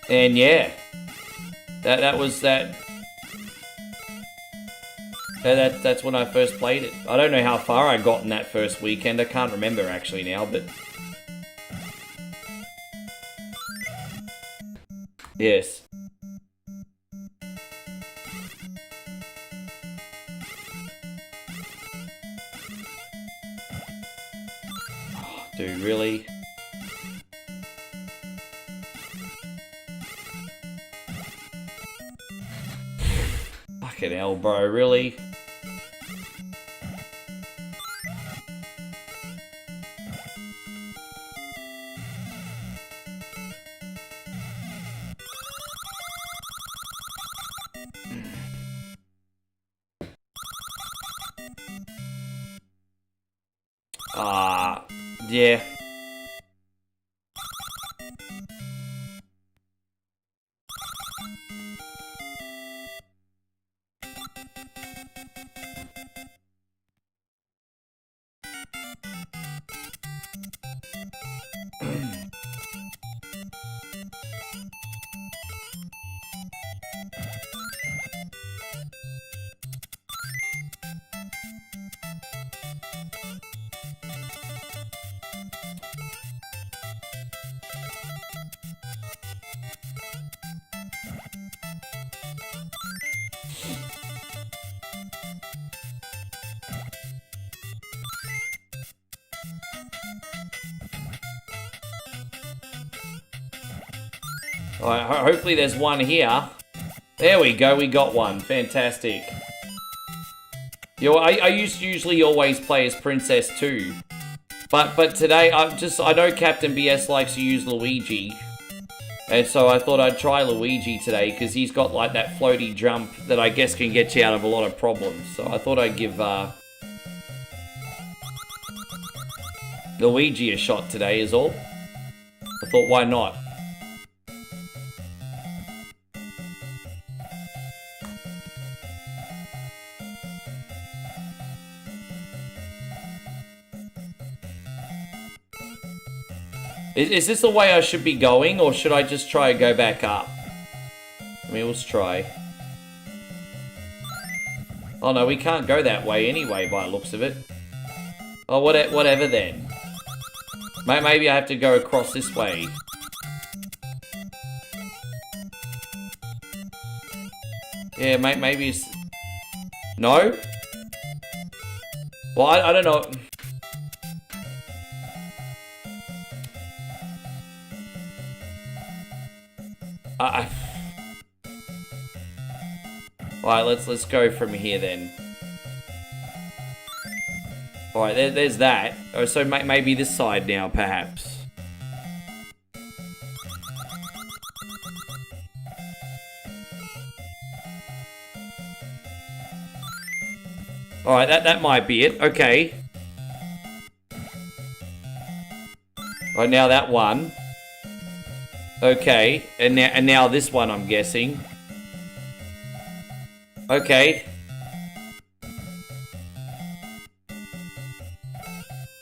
A: And yeah, that's when I first played it. I don't know how far I got in that first weekend. I can't remember actually now, but yes. Dude, really? Fucking hell, bro, really? Yeah. Alright, hopefully there's one here. There we go, we got one. Fantastic. Yo, I usually always play as Princess too. But today, I know Captain BS likes to use Luigi. And so I thought I'd try Luigi today, because he's got like that floaty jump that I guess can get you out of a lot of problems. So I thought I'd give Luigi a shot today is all. I thought, why not? Is this the way I should be going, or should I just try and go back up? I mean, let's try. Oh no, we can't go that way anyway, by the looks of it. Oh, whatever then. Maybe I have to go across this way. Yeah, maybe it's... No? Well, I don't know... Alright, let's go from here then. Alright, there's that. Oh, so maybe this side now, perhaps. Alright, that might be it. Okay. Right, now that one. Okay. And now this one, I'm guessing. Okay.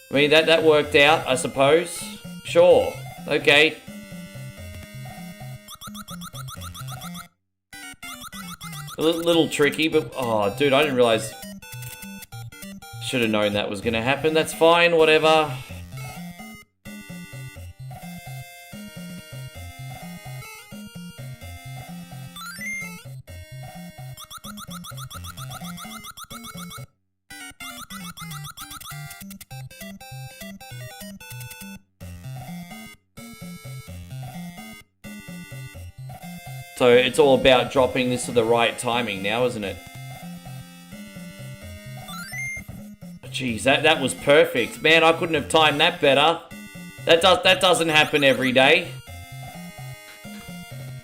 A: I mean, that worked out, I suppose. Sure. Okay. A little tricky, but... Oh, dude, I didn't realize... Should have known that was going to happen. That's fine, whatever. So it's all about dropping this to the right timing now, isn't it? Jeez, that was perfect. Man, I couldn't have timed that better. That doesn't happen every day.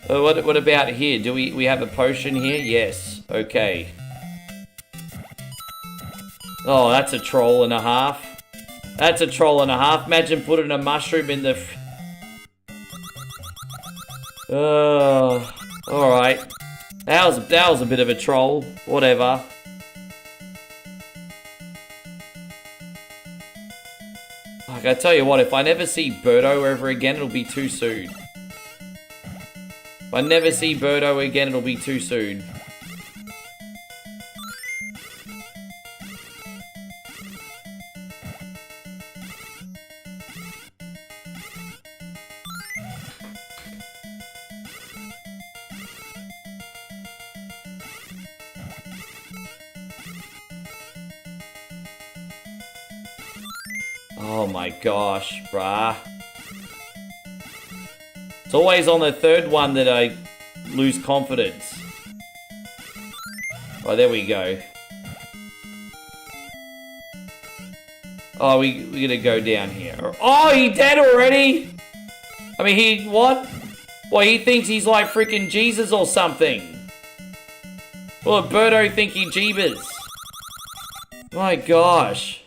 A: What about here? Do we have a potion here? Yes. Okay. Oh, that's a troll and a half. That's a troll and a half. Imagine putting a mushroom in the... Alright. That was a bit of a troll. Whatever. Like, I tell you what, if I never see Birdo ever again, it'll be too soon. If I never see Birdo again, it'll be too soon. Oh my gosh, bruh. It's always on the third one that I lose confidence. Oh, there we go. Oh, we gotta go down here. Oh, he dead already? I mean, he, what? Well, he thinks he's like freaking Jesus or something. Well, Birdo thinky jeebers. My gosh.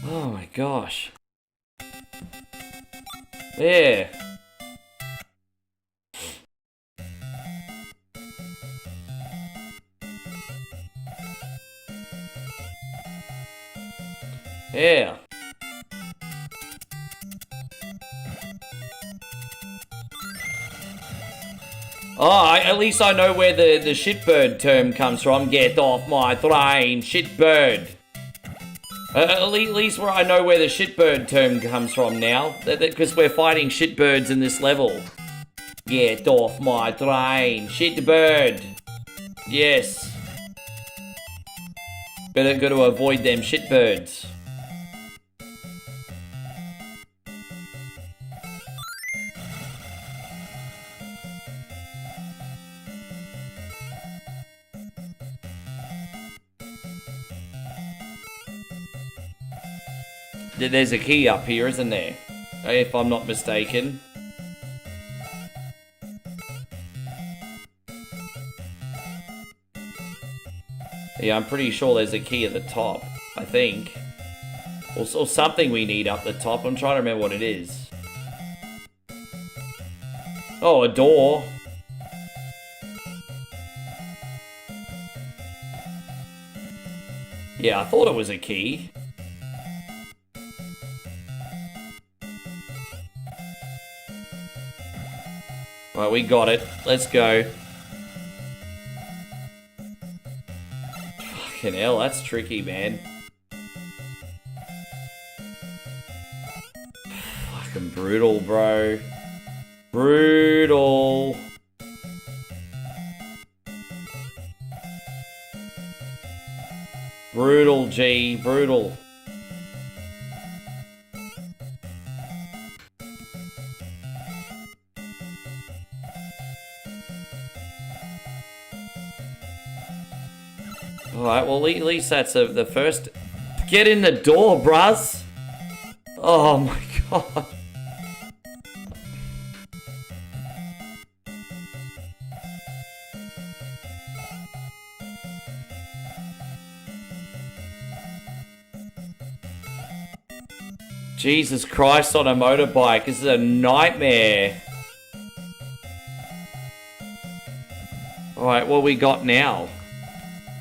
A: Oh my gosh. There. Yeah. Oh, at least I know where the shitbird term comes from. Get off my train, shitbird. At least where I know where the shitbird term comes from now. Because we're fighting shitbirds in this level. Get off my train, shitbird. Yes. Gotta avoid them shitbirds. There's a key up here, isn't there? If I'm not mistaken. Yeah, I'm pretty sure there's a key at the top, I think. Or something we need up the top. I'm trying to remember what it is. Oh, a door. Yeah, I thought it was a key. Right, we got it. Let's go. Fucking hell, that's tricky, man. Fucking brutal, bro. Brutal. Brutal, G. Brutal. Alright, well at least that's the first... Get in the door, bruz! Oh my god. Jesus Christ on a motorbike. This is a nightmare. Alright, what we got now?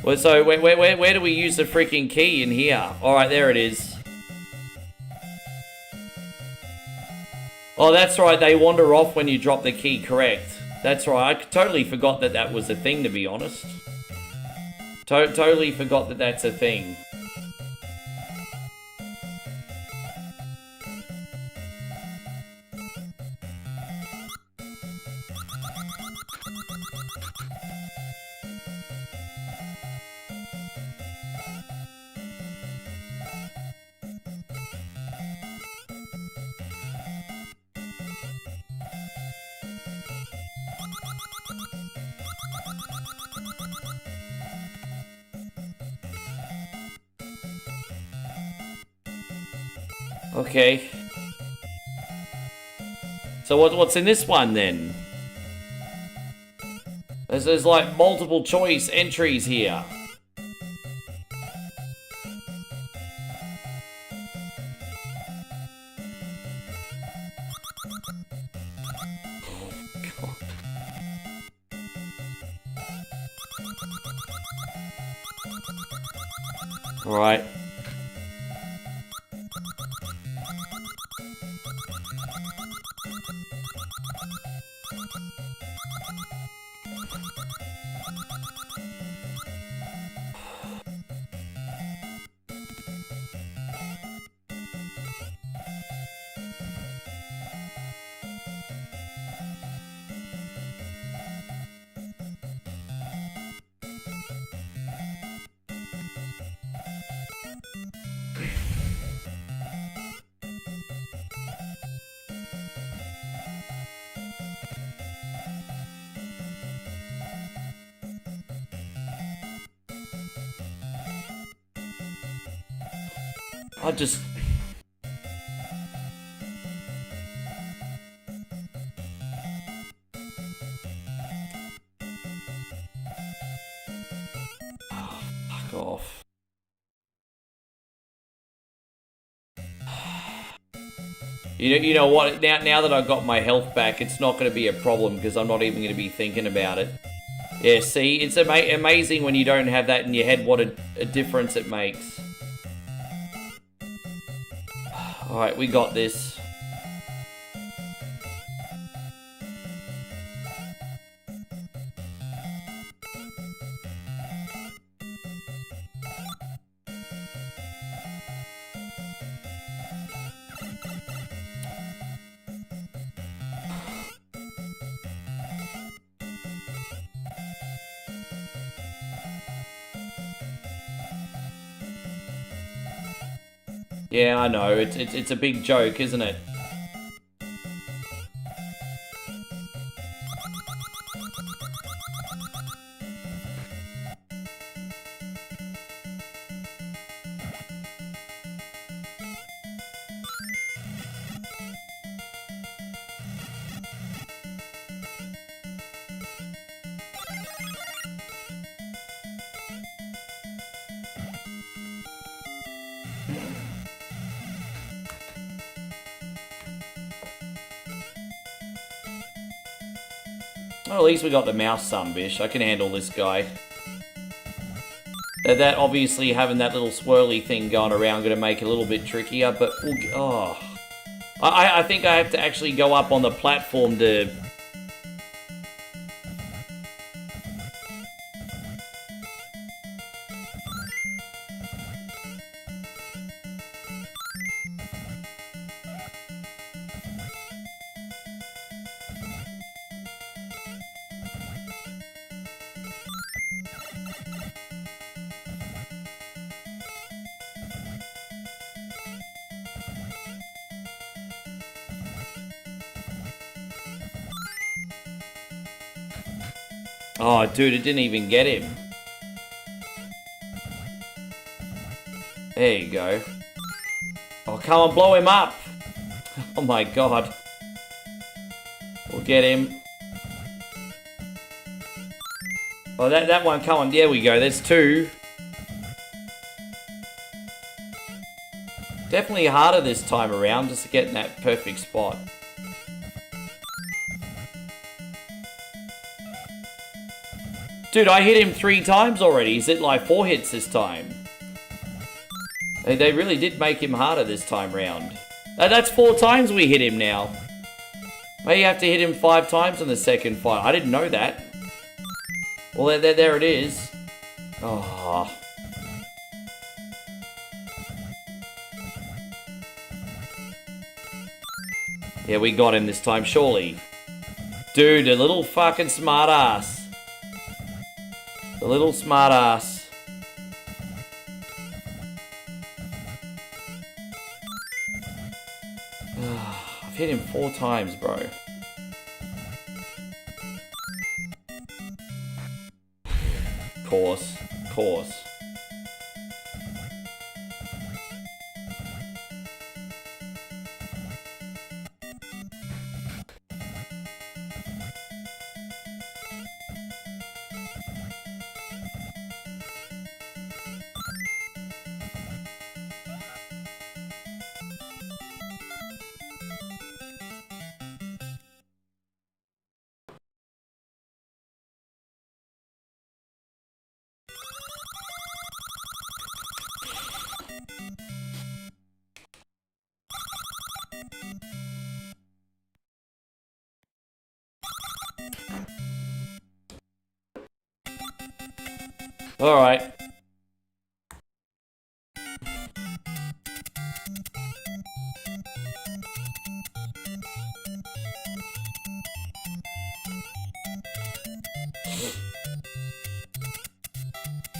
A: Well, so, where do we use the freaking key in here? Alright, there it is. Oh, that's right, they wander off when you drop the key, correct. That's right, I totally forgot that that was a thing, to be honest. Totally forgot that that's a thing. Okay. So what's in this one then? There's like multiple choice entries here. All right. I just... Oh, fuck off. You know what? Now that I've got my health back, it's not going to be a problem because I'm not even going to be thinking about it. Yeah, see? It's amazing when you don't have that in your head what a difference it makes. Alright, we got this. Yeah, I know. It's a big joke, isn't it? Well, at least we got the mouse sunbish. I can handle this guy. That obviously having that little swirly thing going around going to make it a little bit trickier, but we'll, oh. I think I have to actually go up on the platform to... Oh, dude, it didn't even get him. There you go. Oh, come on, blow him up. Oh my god. We'll get him. Oh, that one, come on. There we go. There's two. Definitely harder this time around just to get in that perfect spot. Dude, I hit him 3 times already. Is it like 4 hits this time? They really did make him harder this time round. That's 4 times we hit him now. Maybe you have to hit him 5 times in the second fight. I didn't know that. Well, there it is. Oh. Yeah, we got him this time, surely. Dude, a little fucking smartass. A little smartass. I've hit him 4 times, bro. Course. Alright.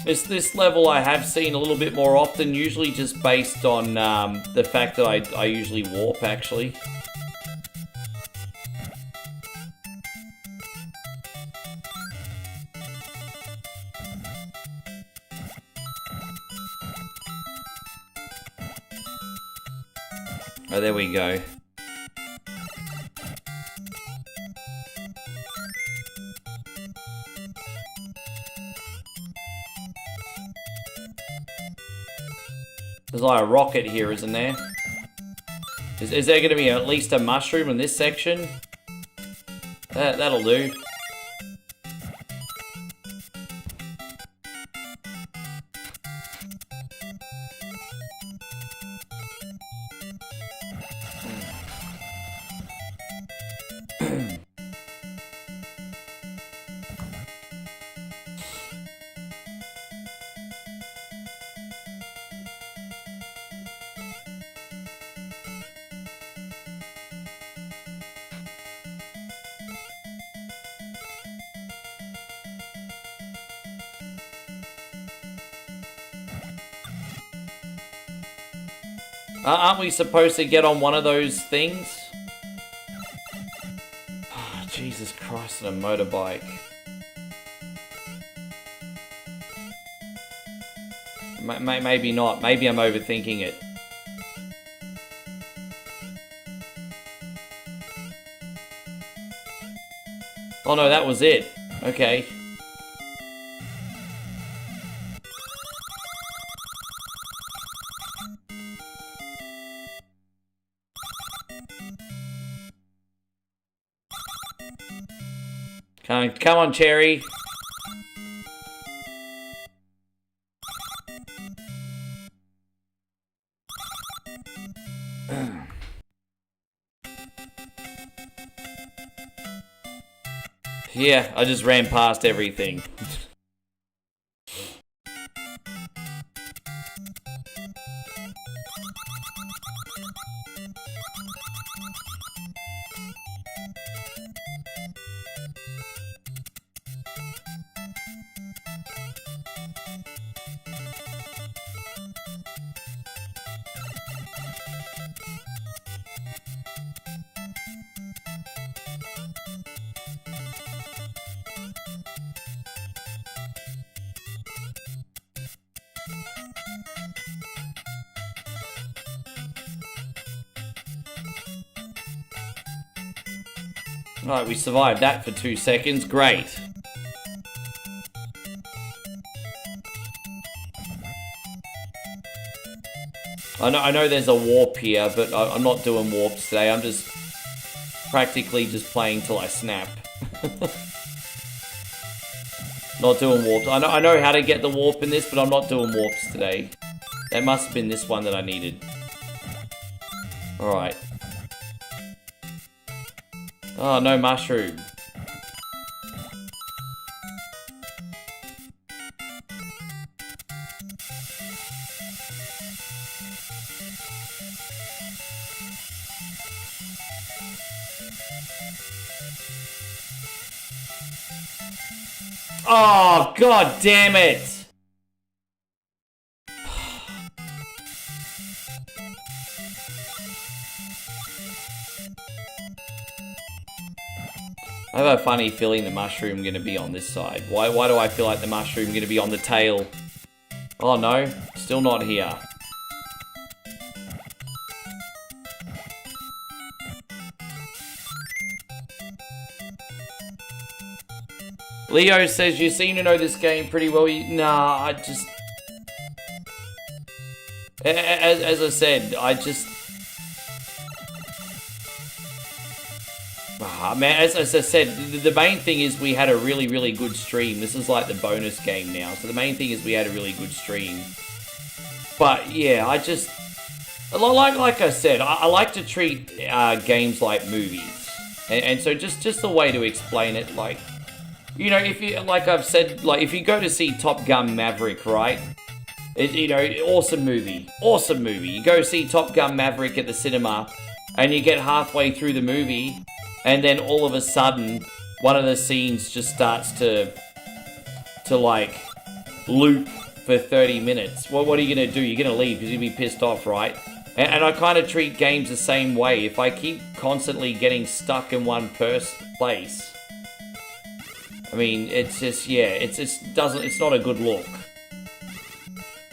A: This level I have seen a little bit more often, usually just based on the fact that I usually warp, actually. Oh, there we go. There's like a rocket here, isn't there? Is there going to be at least a mushroom in this section? That'll do. Aren't we supposed to get on one of those things? Oh, Jesus Christ, on a motorbike. Maybe not. Maybe I'm overthinking it. Oh no, that was it. Okay. Come on, Cherry. Yeah, I just ran past everything. Alright, we survived that for 2 seconds. Great. I know there's a warp here, but I'm not doing warps today. I'm just practically just playing till I snap. Not doing warps. I know how to get the warp in this, but I'm not doing warps today. That must have been this one that I needed. Alright. Oh, no mushroom. Oh, god damn it! I have a funny feeling the mushroom gonna be on this side. Why do I feel like the mushroom gonna be on the tail? Oh no, still not here. Leo says, you seem to know this game pretty well. Nah, I just... As I said, I just... Man, as I said, the main thing is we had a really, really good stream. This is like the bonus game now. So the main thing is we had a really good stream. But yeah, I just... Like I said, I like to treat games like movies. And so just the way to explain it, like... You know, if you, like I've said, like, if you go to see Top Gun Maverick, right? You know, awesome movie. Awesome movie. You go see Top Gun Maverick at the cinema, and you get halfway through the movie, and then all of a sudden, one of the scenes just starts to like, loop for 30 minutes. Well, what are you going to do? You're going to leave because you're going to be pissed off, right? And I kind of treat games the same way. If I keep constantly getting stuck in one place... I mean, it's just, yeah, it's not a good look.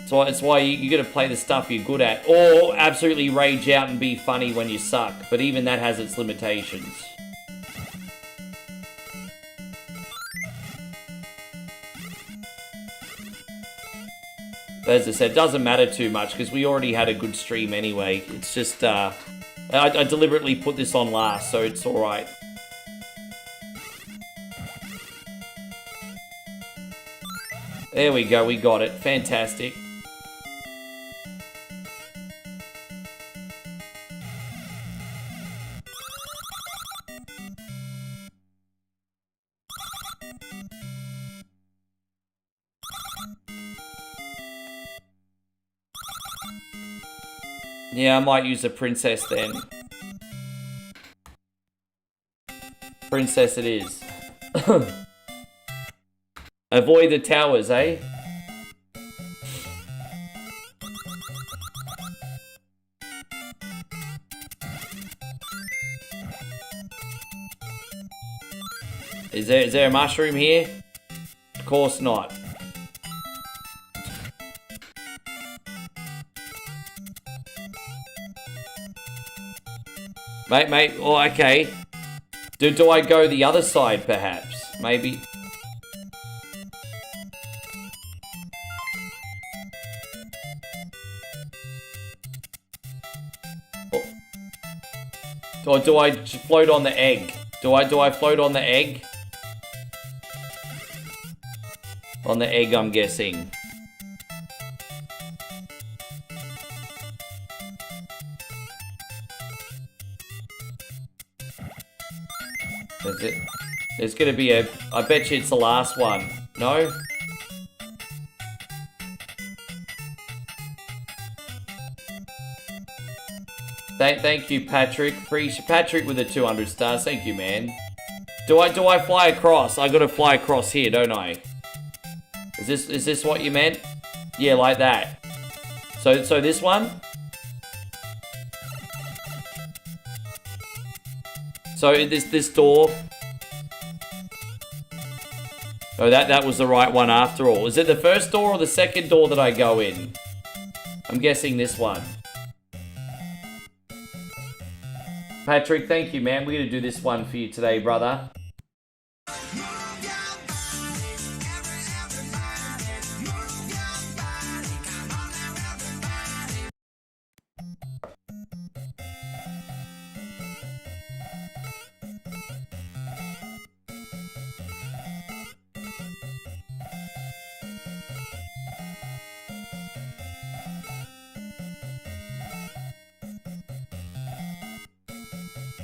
A: So it's why you gotta play the stuff you're good at, or absolutely rage out and be funny when you suck, but even that has its limitations. But as I said, it doesn't matter too much, because we already had a good stream anyway. It's just, I deliberately put this on last, so it's alright. There we go, we got it. Fantastic. Yeah, I might use a princess then. Princess it is. Avoid the towers, eh? Is there a mushroom here? Of course not. Mate, oh, okay. Do I go the other side, perhaps? Maybe... Or do I float on the egg? Do I float on the egg? On the egg, I'm guessing. That's it. There's gonna be a... I bet you it's the last one. No? Thank you, Patrick. Patrick with the 200 stars. Thank you, man. Do I fly across? I gotta fly across here, don't I? Is this what you meant? Yeah, like that. So this one? So this door. Oh, that was the right one after all. Is it the first door or the second door that I go in? I'm guessing this one. Patrick, thank you, man. We're going to do this one for you today, brother.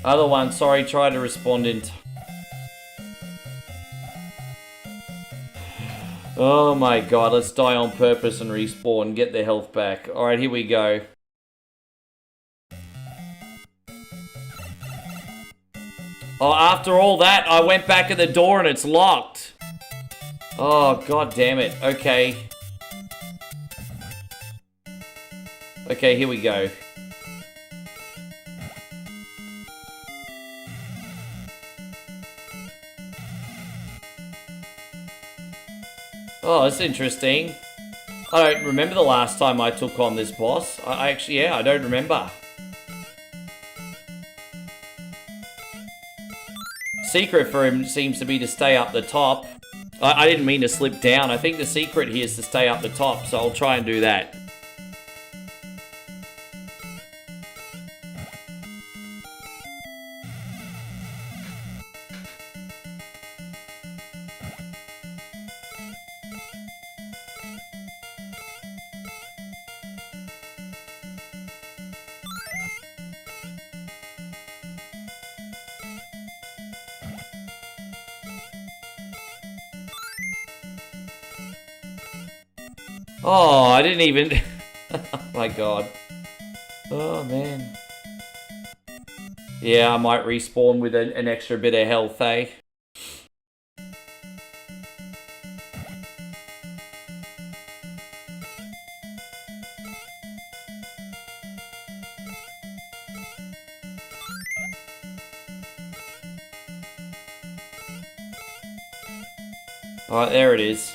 A: Other one, sorry, try to respond in. Oh my god, let's die on purpose and respawn, get their health back. Alright, here we go. Oh, after all that, I went back at the door and it's locked. Oh, god damn it. Okay. Okay, here we go. Oh, that's interesting. I don't remember the last time I took on this boss. I actually, yeah, I don't remember. Secret for him seems to be to stay up the top. I didn't mean to slip down. I think the secret here is to stay up the top, so I'll try and do that. Oh, I didn't even... Oh my god. Oh, man. Yeah, I might respawn with an extra bit of health, eh? Alright, there it is.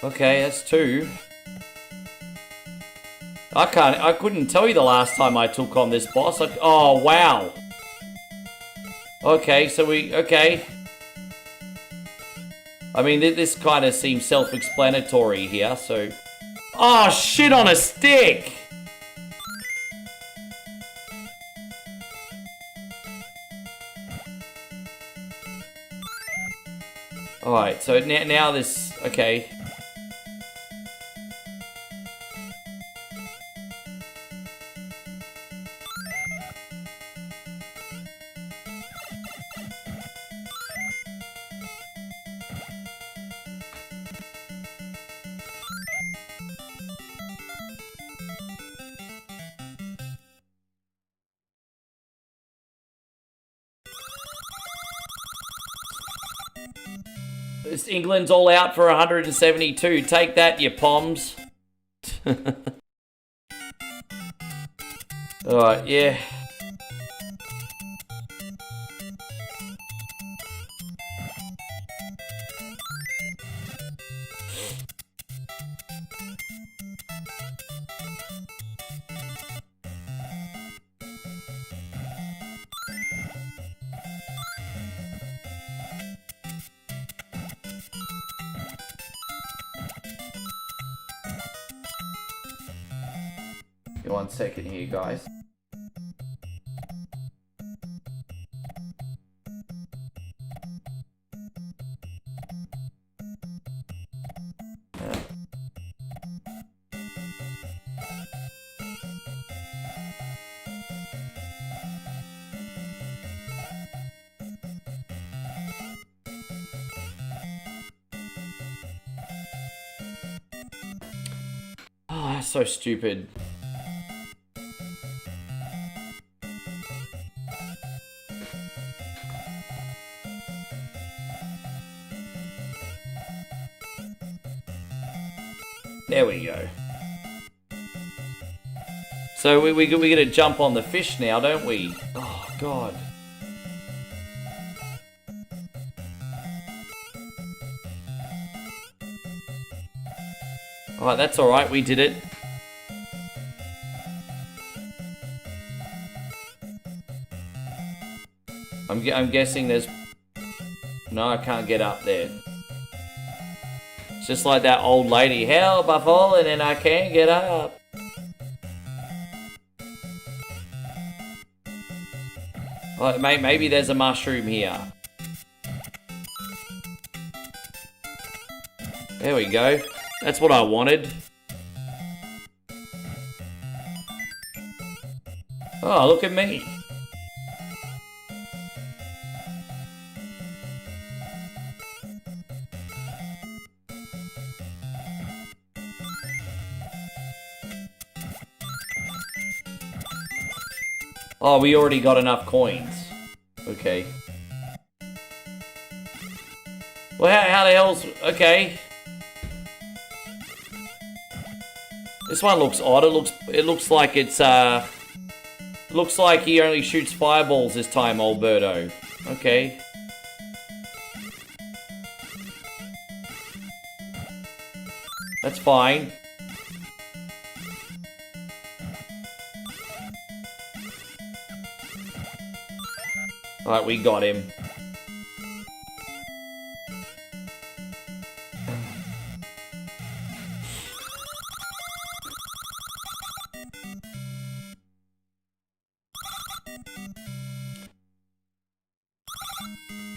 A: Okay, that's 2. I couldn't tell you the last time I took on this boss. Oh, wow. Okay, so okay. I mean, this kind of seems self-explanatory here, so... Oh, shit on a stick! Alright, so now this... Okay. England's all out for 172. Take that, you poms. Alright, yeah. One second here, guys. Oh, that's so stupid. There we go. So we gotta jump on the fish now, don't we? Oh, God. Alright, that's alright, we did it. I'm guessing there's... No, I can't get up there. It's just like that old lady. Help, I've fallen and I can't get up. Oh, maybe there's a mushroom here. There we go. That's what I wanted. Oh, look at me. Oh, we already got enough coins. Okay. Well, how the hell's... Okay. This one looks odd. It looks like it's, looks like he only shoots fireballs this time, Alberto. Okay. That's fine. Alright, we got him.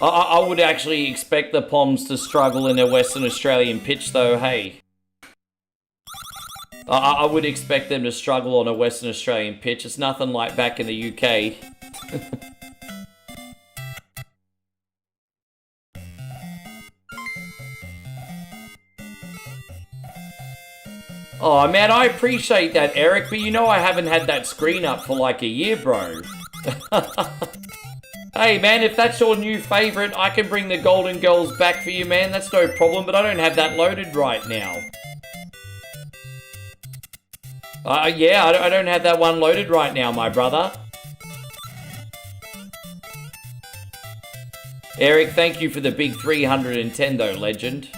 A: I would actually expect the Poms to struggle in a Western Australian pitch, though, hey. I would expect them to struggle on a Western Australian pitch. It's nothing like back in the UK. Oh, man, I appreciate that, Eric, but you know I haven't had that screen up for like a year, bro. Hey, man, if that's your new favourite, I can bring the Golden Girls back for you, man. That's no problem, but I don't have that loaded right now. Yeah, I don't have that one loaded right now, my brother. Eric, thank you for the big 310, though, legend.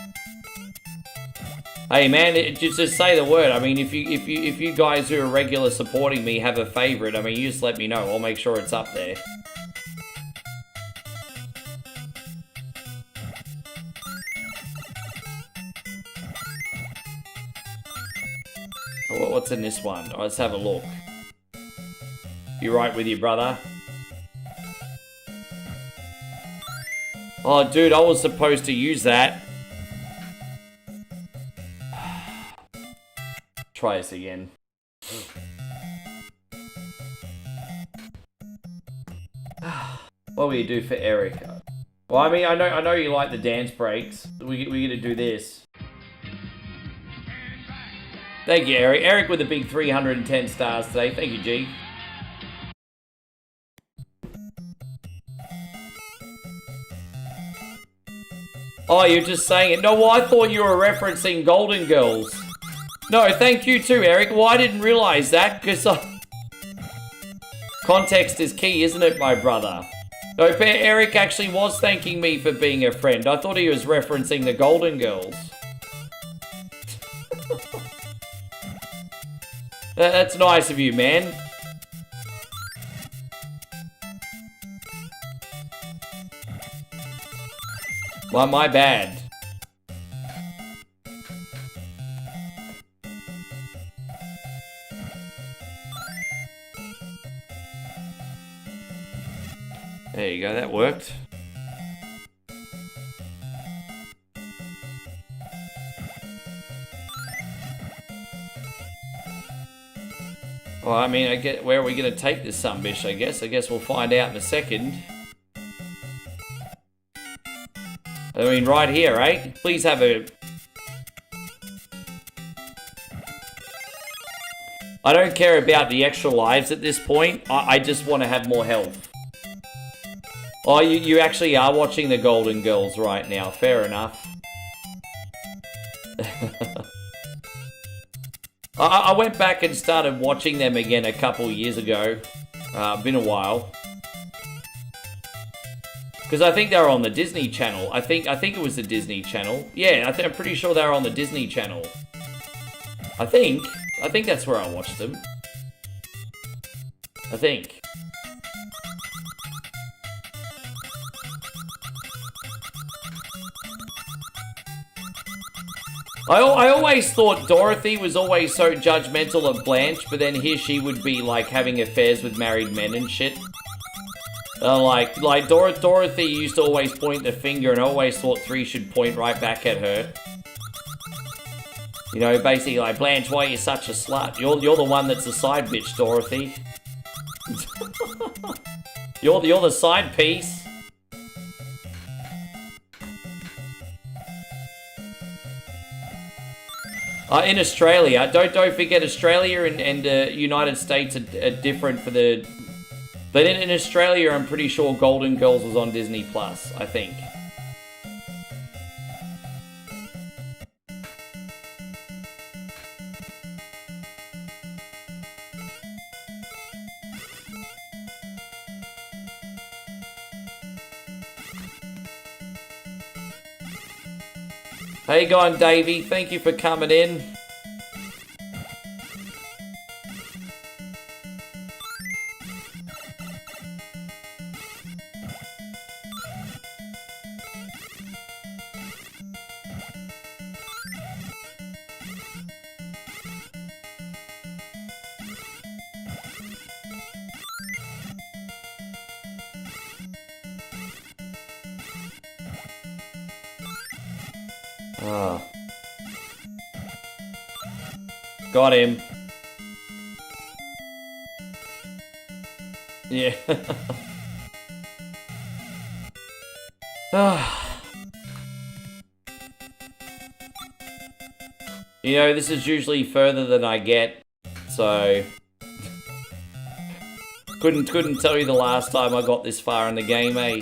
A: Hey, man, just say the word. I mean, if you guys who are regular supporting me have a favourite, I mean, you just let me know. I'll make sure it's up there. What's in this one? Let's have a look. You right with your brother? Oh, dude, I was supposed to use that. Try this again. What will you do for Eric? Well, I mean, I know you like the dance breaks. We're gonna do this. Thank you, Eric. Eric with the big 310 stars today. Thank you, G. Oh, you're just saying it. No, well, I thought you were referencing Golden Girls. No, thank you too, Eric. Well, I didn't realize that, because context is key, isn't it, my brother? No, Eric actually was thanking me for being a friend. I thought he was referencing the Golden Girls. That's nice of you, man. Well, my bad. There you go, that worked. Well, I mean, where are we going to take this sumbitch, I guess? I guess we'll find out in a second. I mean, right here, eh? Please have a... I don't care about the extra lives at this point. I just want to have more health. Oh, you actually are watching the Golden Girls right now. Fair enough. I went back and started watching them again a couple years ago. Been a while. Because I think they were on the Disney Channel. I think it was the Disney Channel. Yeah, I'm pretty sure they were on the Disney Channel. I think that's where I watched them. I think. I always thought Dorothy was always so judgmental of Blanche, but then here she would be like having affairs with married men and shit. Like Dorothy used to always point the finger, and I always thought 3 should point right back at her. You know, basically like, Blanche, why are you such a slut? You're the one that's a side bitch, Dorothy. You're the side piece. In Australia, don't forget, Australia and United States are different for the... But in Australia, I'm pretty sure Golden Girls was on Disney Plus, I think. How you going, Davey? Thank you for coming in. Got him. Yeah. You know, this is usually further than I get, so couldn't tell you the last time I got this far in the game, eh?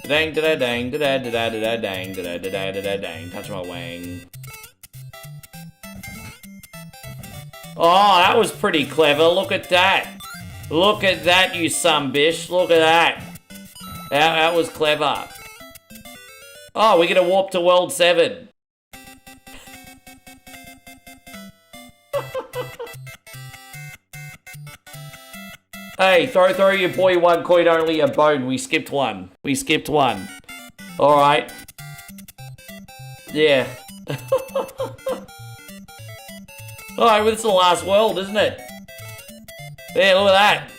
A: Dang da da dang da da da da da dang da da da da da da dang. Touch my wang. Oh, that was pretty clever. Look at that. Look at that, you sumbitch. Look at that. That was clever. Oh, we're gonna warp to World 7. Hey, throw your boy 1 coin only a bone. We skipped one. Alright. Yeah. Alright, well, this is the last world, isn't it? Yeah, look at that.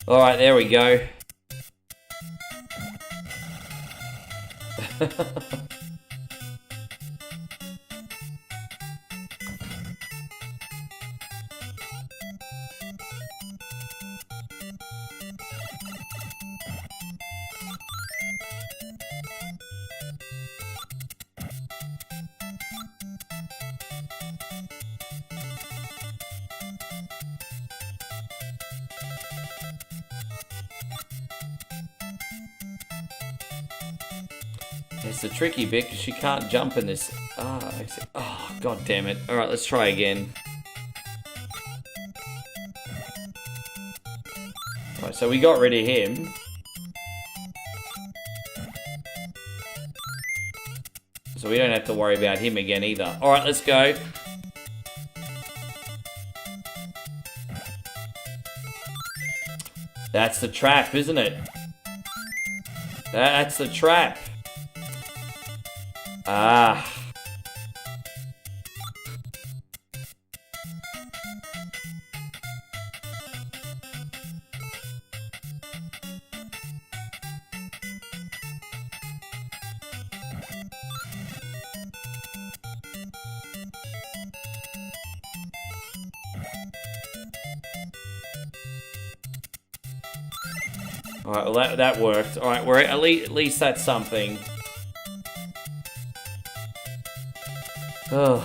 A: Alright, there we go. It's a tricky bit because she can't jump in this. Oh, god damn it. Alright, let's try again. Alright, so we got rid of him. So we don't have to worry about him again either. Alright, let's go. That's the trap, isn't it? That's the trap. Ah. Alright, well that worked. Alright, we're at least that's something. Oh.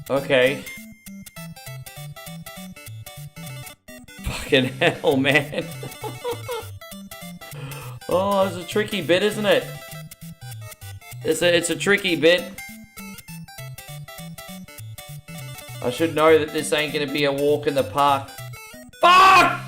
A: Okay. Fucking hell, man. Oh, it's a tricky bit, isn't it? It's a tricky bit. I should know that this ain't gonna be a walk in the park. Fuck!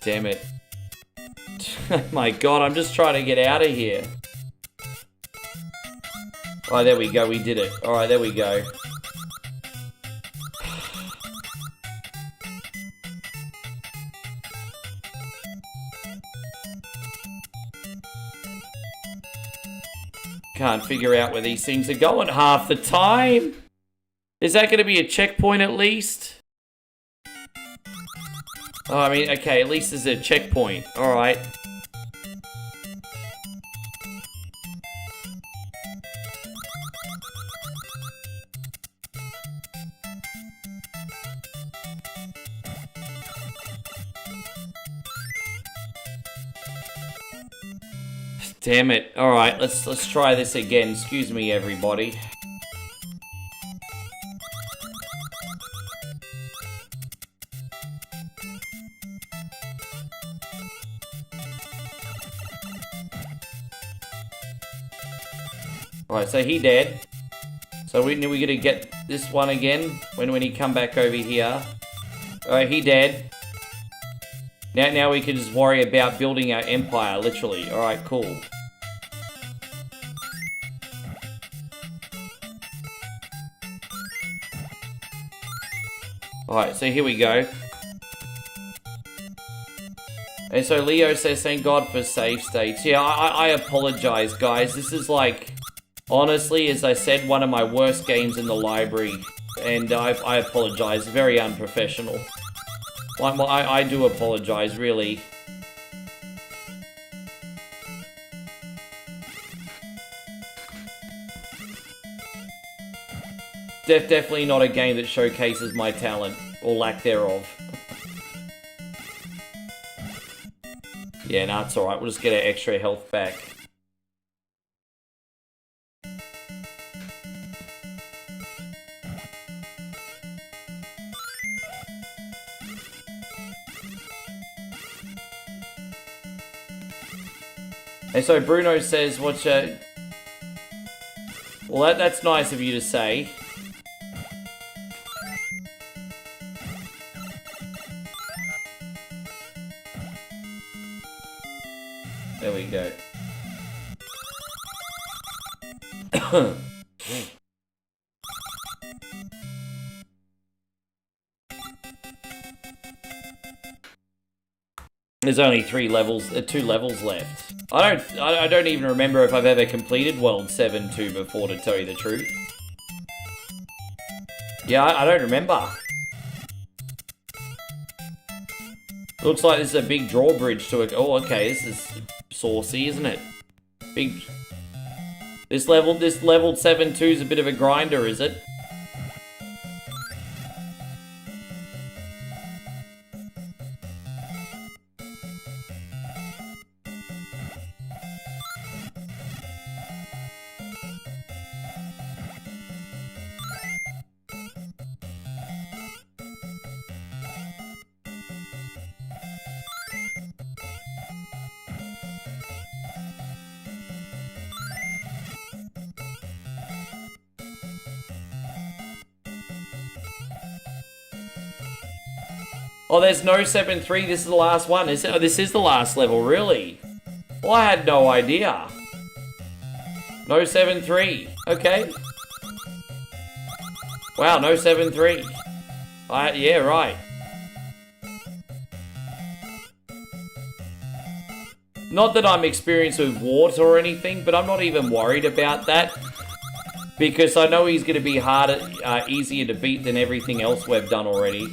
A: Damn it. My god, I'm just trying to get out of here. Oh, there we go, we did it. Alright, there we go. Can't figure out where these things are going half the time. Is that going to be a checkpoint at least? Oh, I mean, okay, at least there's a checkpoint. Alright. Damn it. Alright, let's try this again. Excuse me, everybody. Alright, so he dead. So we gotta get this one again when he come back over here. Alright, he dead. Now we can just worry about building our empire, literally. Alright, cool. Alright, so here we go. And so Leo says, thank God for save states. Yeah, I apologize, guys. This is like, honestly, as I said, one of my worst games in the library. And I apologize. Very unprofessional. I do apologize, really. Definitely not a game that showcases my talent, or lack thereof. Yeah, nah, it's alright. We'll just get our extra health back. And so Bruno says, what's your... Well, that's nice of you to say. There we go. There's only 2 levels left. I don't even remember if I've ever completed World 7-2 before, to tell you the truth. Yeah, I don't remember. Looks like this is a big drawbridge to it. Oh, okay, this is saucy, isn't it? Big. This level 7-2 is a bit of a grinder, is it? Oh, there's no 7-3. This is the last one. Oh, this is the last level, really? Well, I had no idea. No 7-3. Okay. Wow, no 7-3. Yeah, right. Not that I'm experienced with water or anything, but I'm not even worried about that. Because I know he's going to be harder, easier to beat than everything else we've done already.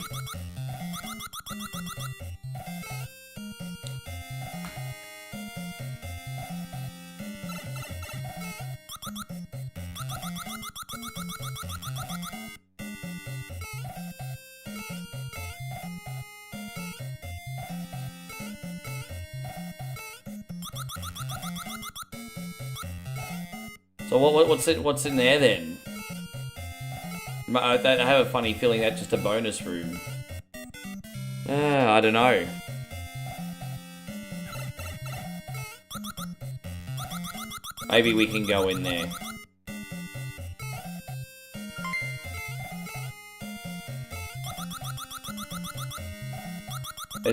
A: So what's in there then? I have a funny feeling that's just a bonus room. I don't know. Maybe we can go in there.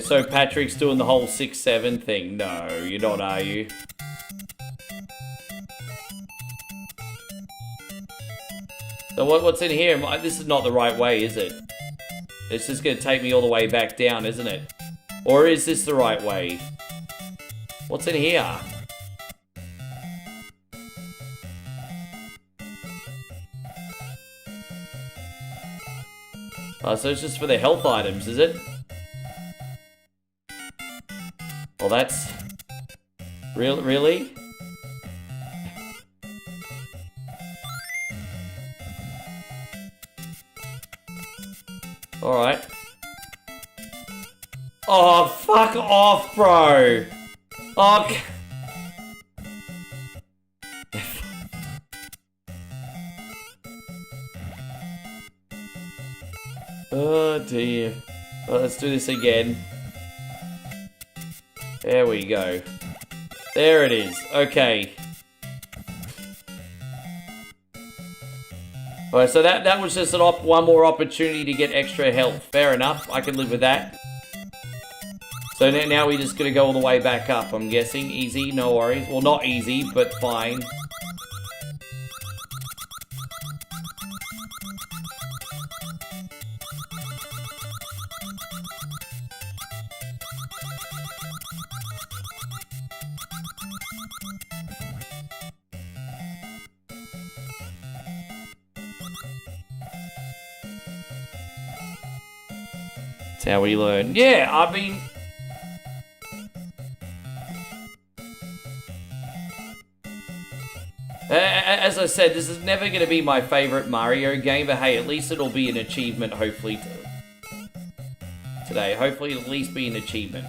A: So Patrick's doing the whole 6-7 thing. No, you're not, are you? So what's in here? This is not the right way, is it? It's just going to take me all the way back down, isn't it? Or is this the right way? What's in here? Oh, so it's just for the health items, is it? Well, that's... Really? Alright. Oh, fuck off, bro! Oh, oh dear. Well, let's do this again. There we go. There it is. Okay. Alright, so that was just one more opportunity to get extra health. Fair enough. I can live with that. So now we just gotta go all the way back up, I'm guessing. Easy, no worries. Well, not easy, but fine. That's how we learn. Yeah, I mean... As I said, this is never going to be my favorite Mario game, but hey, at least it'll be an achievement, hopefully, today. Hopefully, it'll at least be an achievement.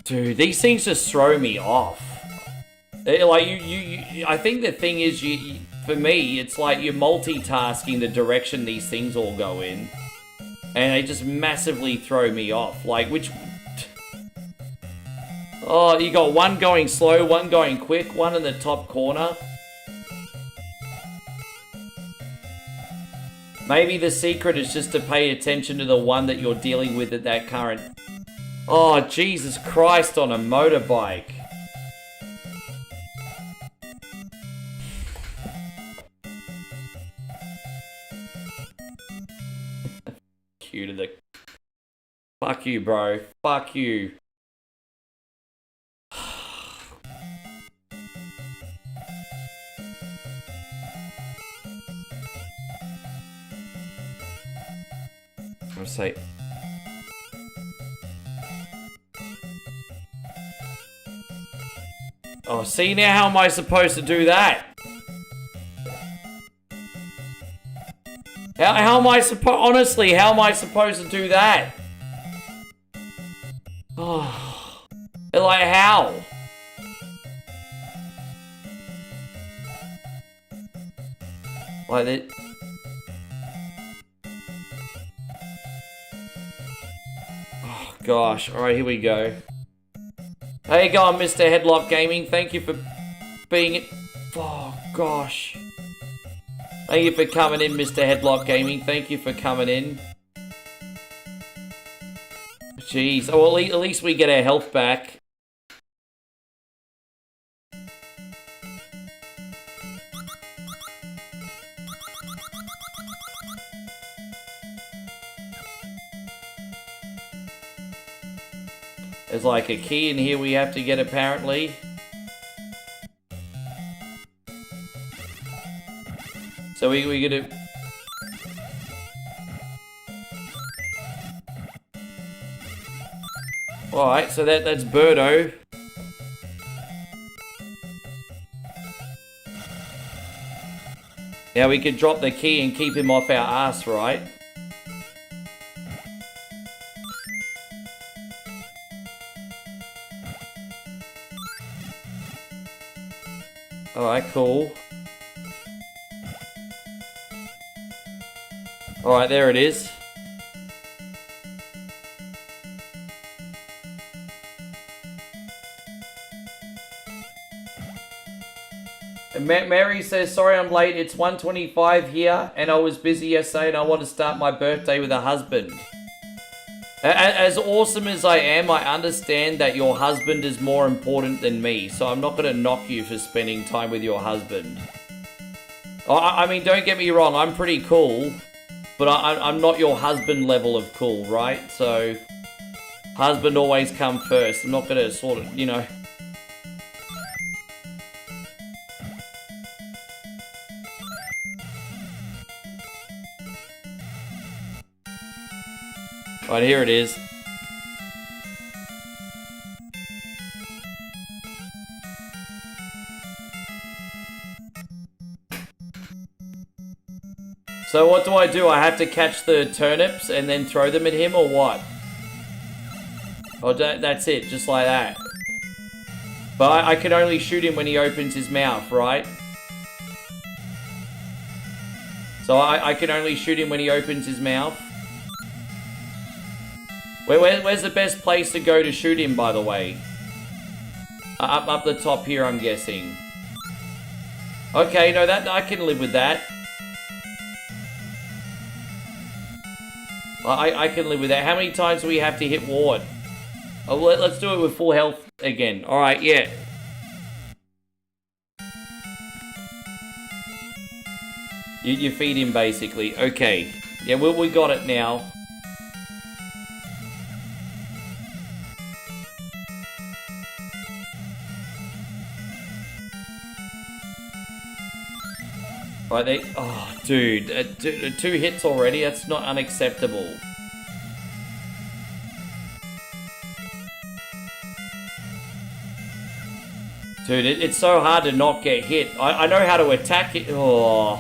A: Dude, these things just throw me off. Like, I think the thing is, for me, it's like you're multitasking the direction these things all go in. And they just massively throw me off. Like, which... Oh, you got one going slow, one going quick, one in the top corner. Maybe the secret is just to pay attention to the one that you're dealing with at that current... Oh, Jesus Christ on a motorbike. To the... Fuck you, bro. Fuck you. I'll say... Oh, see now how am I supposed to do that? How am I honestly, how am I supposed to do that? Oh, like how? Like that? Oh gosh, alright, here we go. Hey, go on, Mr. Headlock Gaming, thank you for being... Oh gosh. Thank you for coming in, Mr. Headlock Gaming. Thank you for coming in. Jeez. Oh, well, at least we get our health back. There's like a key in here we have to get, apparently. So we gonna... Alright, so that's Birdo. Now we can drop the key and keep him off our ass, right? Alright, cool. Alright, there it is. Mary says, sorry I'm late, it's 1:25 here, and I was busy yesterday and I want to start my birthday with a husband. As awesome as I am, I understand that your husband is more important than me, so I'm not going to knock you for spending time with your husband. I mean, don't get me wrong, I'm pretty cool, but I'm not your husband level of cool, right? So, husband always come first. I'm not going to sort of, you know... Right, here it is. So what do? I have to catch the turnips and then throw them at him, or what? Oh, that's it, just like that. But I can only shoot him when he opens his mouth, right? So I can only shoot him when he opens his mouth? Where's the best place to go to shoot him, by the way? Up the top here, I'm guessing. Okay, no, that I can live with that. I can live with that. How many times do we have to hit ward? Oh, let's do it with full health again. Alright, yeah. You feed him, basically. Okay. Yeah, we got it now. Right, oh, dude, 2 hits already? That's not unacceptable. Dude, it's so hard to not get hit. I know how to attack it. Oh.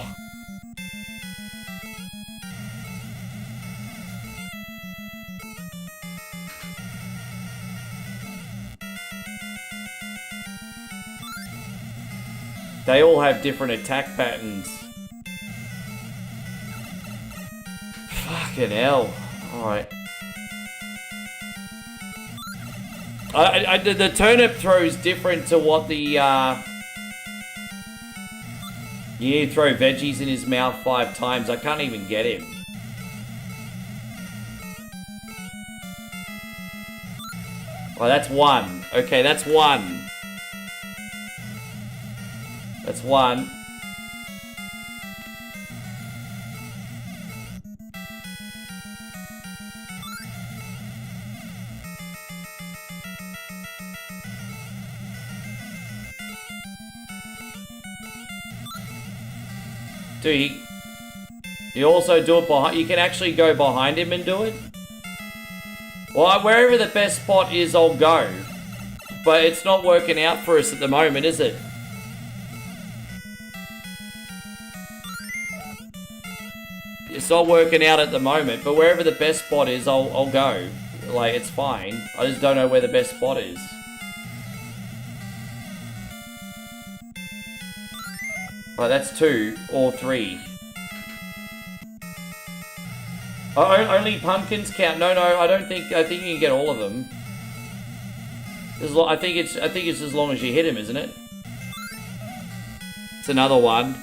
A: They all have different attack patterns. Fucking hell. Alright. The turnip throw is different to what the, You need to throw veggies in his mouth 5 times. I can't even get him. Oh, that's 1. Okay, that's 1. That's 1. Dude, you also do it behind... You can actually go behind him and do it? Well, wherever the best spot is, I'll go. But it's not working out for us at the moment, is it? It's not working out at the moment, but wherever the best spot is, I'll go. Like, it's fine. I just don't know where the best spot is. Right, that's 2 or 3. Oh, only pumpkins count. No, I don't think. I think you can get all of them. I think it's as long as you hit him, isn't it? It's another one.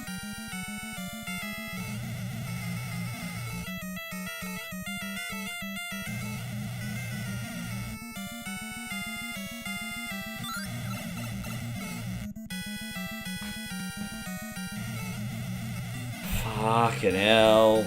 A: Fucking hell.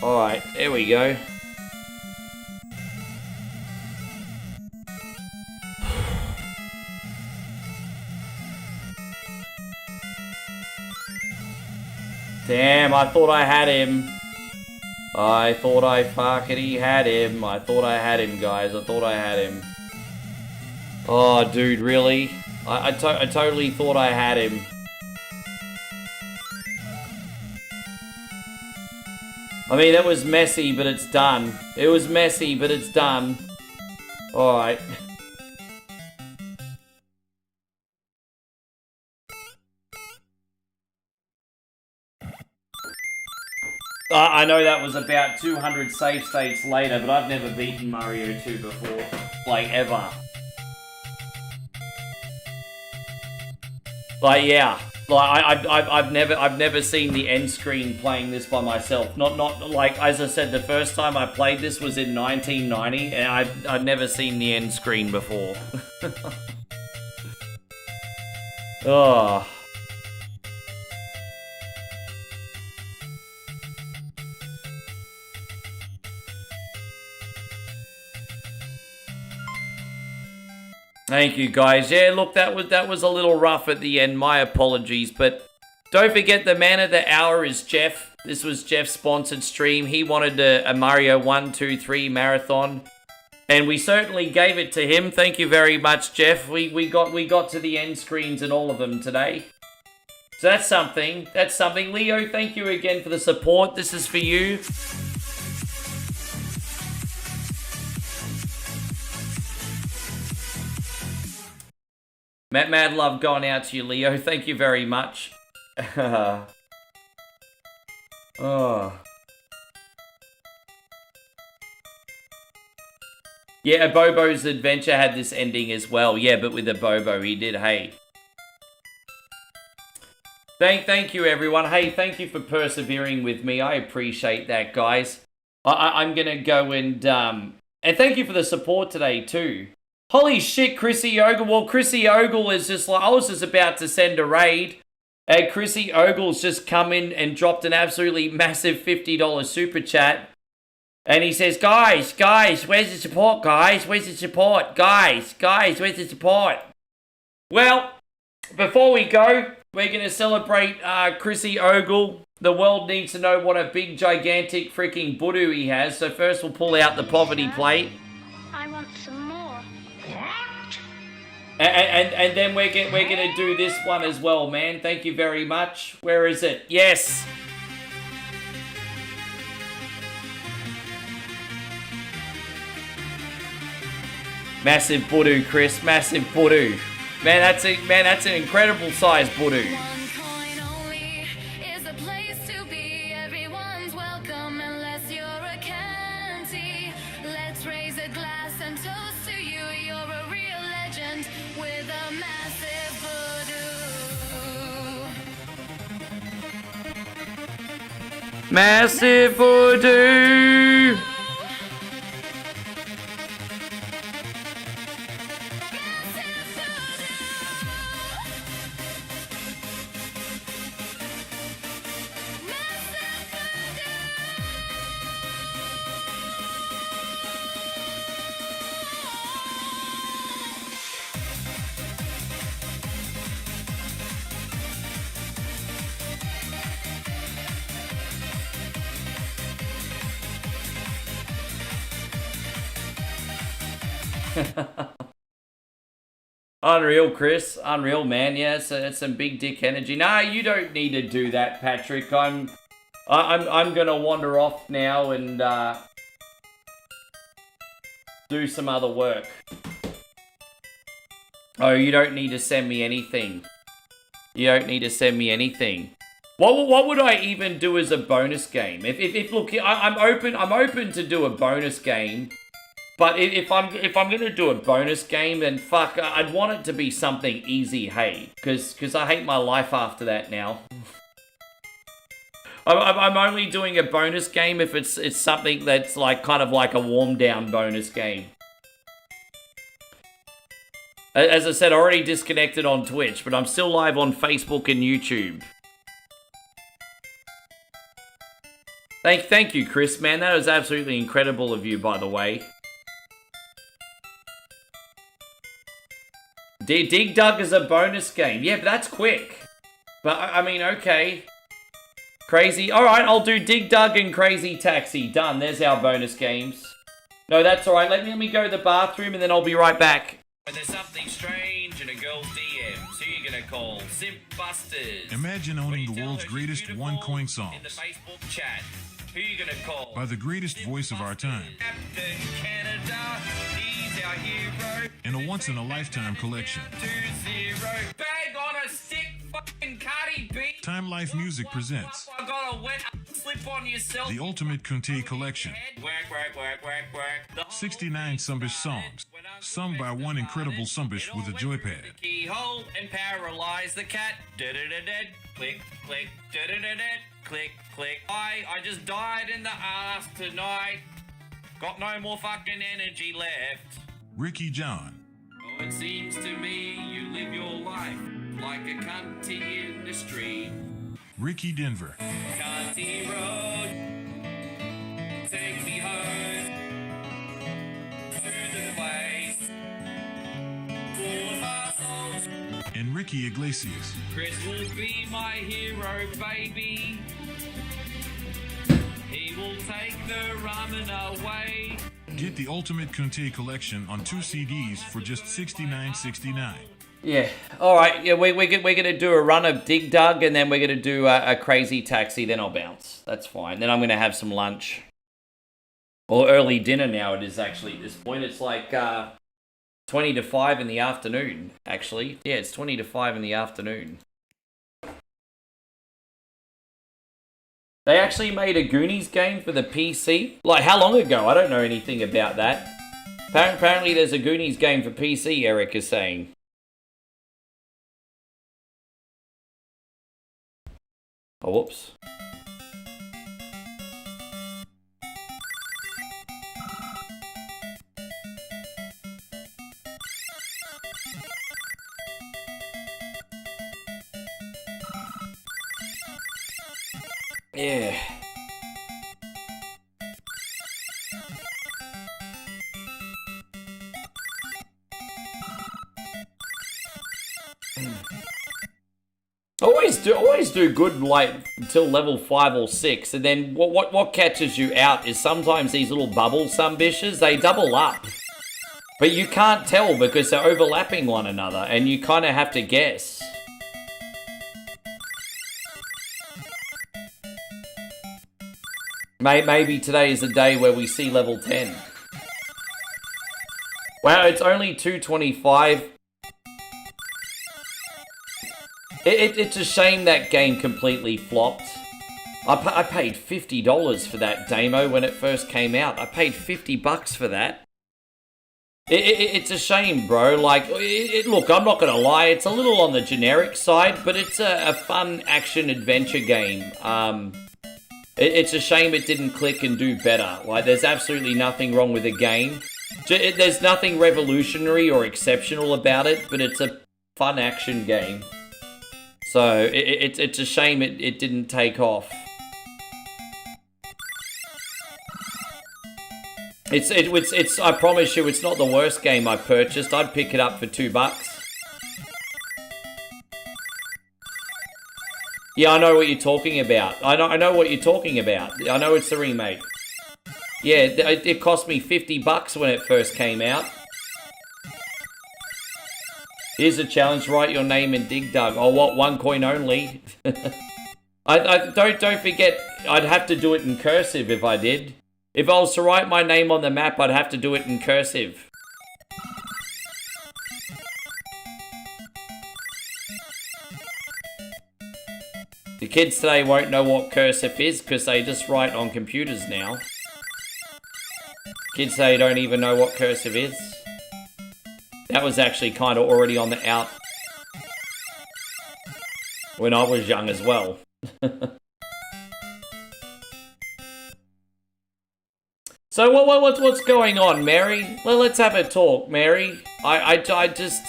A: Alright, there we go. Damn, I thought I had him. I thought I fucking had him. I thought I had him, guys. I thought I had him. Oh, dude, really? I totally thought I had him. I mean, it was messy, but it's done. It was messy, but it's done. Alright. I know that was about 200 save states later, but I've never beaten Mario 2 before. Like, ever. Like, yeah. Like, I've never seen the end screen playing this by myself. Not like, as I said, the first time I played this was in 1990, and I've never seen the end screen before. Oh. Thank you, guys. Yeah, look, that was a little rough at the end. My apologies, but don't forget the man of the hour is Jeff. This was Jeff's sponsored stream. He wanted a Mario 1, 2, 3 marathon, and we certainly gave it to him. Thank you very much, Jeff. We got to the end screens and all of them today. So that's something. That's something. Leo, thank you again for the support. This is for you. Mad love going out to you, Leo. Thank you very much. Oh. Yeah, Bobo's Adventure had this ending as well. Yeah, but with a Bobo, he did. Hey. Thank you, everyone. Hey, thank you for persevering with me. I appreciate that, guys. I'm gonna go and thank you for the support today too. Holy shit, Chrissy Ogle. Well, Chrissy Ogle is just like, I was just about to send a raid. And Chrissy Ogle's just come in and dropped an absolutely massive $50 super chat. And he says, guys, where's the support, guys? Where's the support? Guys, where's the support? Well, before we go, we're going to celebrate Chrissy Ogle. The world needs to know what a big, gigantic freaking Buddha he has. So first we'll pull out the poverty plate.
C: I want some more.
A: And then we're gonna do this one as well, man. Thank you very much. Where is it? Yes. Massive Budu, Chris. Massive Budu. Man, that's an incredible size Budu. Massive voodoo! Unreal, Chris. Unreal, man. Yeah, it's some big dick energy. Nah, you don't need to do that, Patrick. I'm gonna wander off now and do some other work. Oh, you don't need to send me anything. You don't need to send me anything. What would I even do as a bonus game? If look, I'm open to do a bonus game. But if I'm gonna do a bonus game, then fuck, I'd want it to be something easy, hey, because I hate my life after that now. I'm only doing a bonus game if it's something that's like kind of like a warm down bonus game. As I said, I already disconnected on Twitch, but I'm still live on Facebook and YouTube. Thank you, Chris, man. That was absolutely incredible of you, by the way. Dig Dug is a bonus game. Yeah, but that's quick. But, I mean, okay. Crazy. Alright, I'll do Dig Dug and Crazy Taxi. Done. There's our bonus games. No, that's alright. Let me go to the bathroom and then I'll be right back. When there's something strange in a girl's DMs, who you gonna call? Simp Busters.
B: Imagine owning the world's greatest one-coin songs.
A: In the Facebook chat. Who you gonna call?
B: By the greatest voice of our time.
A: Captain Canada, he's our hero.
B: In a once-in-a-lifetime collection.
A: 2-0. Bag on a stick, fucking Cardi B.
B: Time Life Music presents
A: I got a wet slip on yourself.
B: the Ultimate Conte Collection.
A: Work, work, work, work, work.
B: 69 Sumbish songs, sung by one incredible Sumbish with a joypad.
A: Keyhole and paralyze the cat. Da-da-da-da. Click, click, da-da-da-da. Click, click. I just died in the ass tonight. Got no more fucking energy left.
B: Ricky John.
A: Oh, it seems to me you live your life like a cunty in the street.
B: Ricky Denver.
A: Cunty road, take me home to the place full of assholes.
B: And Ricky Iglesias.
A: Chris will be my hero, baby. He will take the ramen away.
B: Get the Ultimate Conte Collection on 2 CDs for just $69.69.
A: Yeah, alright, yeah, we're gonna do a run of Dig Dug and then we're gonna do a Crazy Taxi, then I'll bounce. That's fine. Then I'm gonna have some lunch. Or early dinner now it is actually at this point. It's like 20 to 5 in the afternoon, actually. Yeah, it's 20 to 5 in the afternoon. They actually made a Goonies game for the PC? Like, how long ago? I don't know anything about that. Apparently there's a Goonies game for PC, Eric is saying. Oh, whoops. Yeah. Always do good like until level 5 or 6, and then what catches you out is sometimes these little bubble sumbishes, they double up. But you can't tell because they're overlapping one another and you kind of have to guess. Maybe today is the day where we see level 10. Wow, it's only 225. It's a shame that game completely flopped. I paid $50 for that demo when it first came out. I paid $50 for that. It's a shame, bro. Like, look, I'm not gonna lie, it's a little on the generic side, but it's a fun action-adventure game. It's a shame it didn't click and do better. Like, there's absolutely nothing wrong with the game. There's nothing revolutionary or exceptional about it, but it's a fun action game. So, it's a shame it didn't take off. It's I promise you, it's not the worst game I purchased. I'd pick it up for $2. Yeah, I know what you're talking about. I know what you're talking about. I know it's the remake. Yeah, it cost me $50 when it first came out. Here's a challenge, write your name in Dig Dug. Oh, what, 1 coin only? Don't forget, I'd have to do it in cursive if I did. If I was to write my name on the map, I'd have to do it in cursive. The kids today won't know what cursive is because they just write on computers now. Kids today don't even know what cursive is. That was actually kind of already on the out when I was young as well. So what's going on, Mary? Well, let's have a talk, Mary. I just...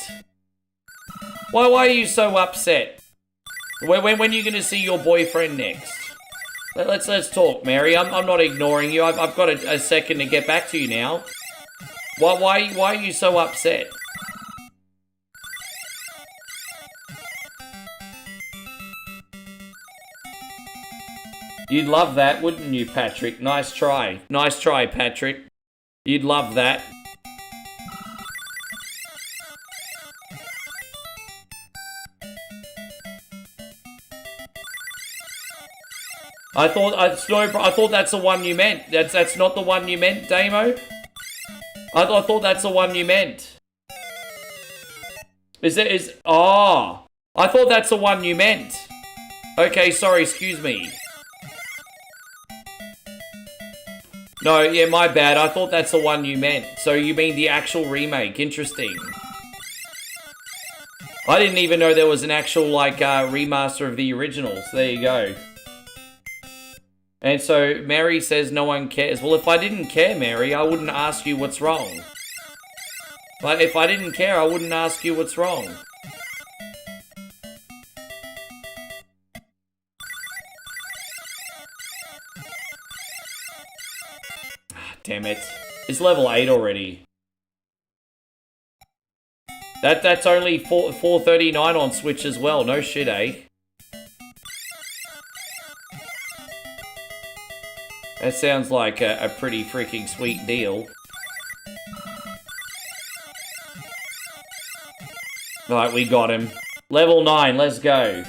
A: Why are you so upset? When are you going to see your boyfriend next? Let's talk, Mary. I'm not ignoring you. I've got a second to get back to you now. Why are you so upset? You'd love that, wouldn't you, Patrick? Nice try. Nice try, Patrick. You'd love that. I thought that's the one you meant. That's not the one you meant, Damo. I thought that's the one you meant. Oh, I thought that's the one you meant. Okay, sorry, excuse me. No, yeah, my bad. I thought that's the one you meant. So you mean the actual remake. Interesting. I didn't even know there was an actual, like, remaster of the originals. There you go. And so Mary says no one cares. Well, if I didn't care, Mary, I wouldn't ask you what's wrong. But if I didn't care, I wouldn't ask you what's wrong. Damn it. It's level 8 already. That's only 439 on Switch as well. No shit, eh? That sounds like a pretty freaking sweet deal. Right, we got him. Level 9, let's go.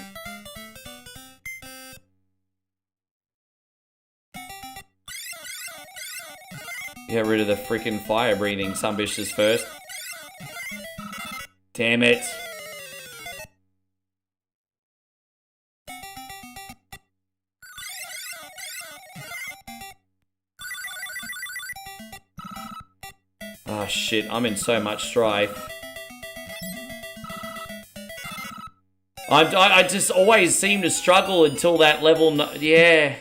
A: Get rid of the freaking fire-breathing sumbishes first. Damn it. Oh shit, I'm in so much strife. I just always seem to struggle until that level yeah.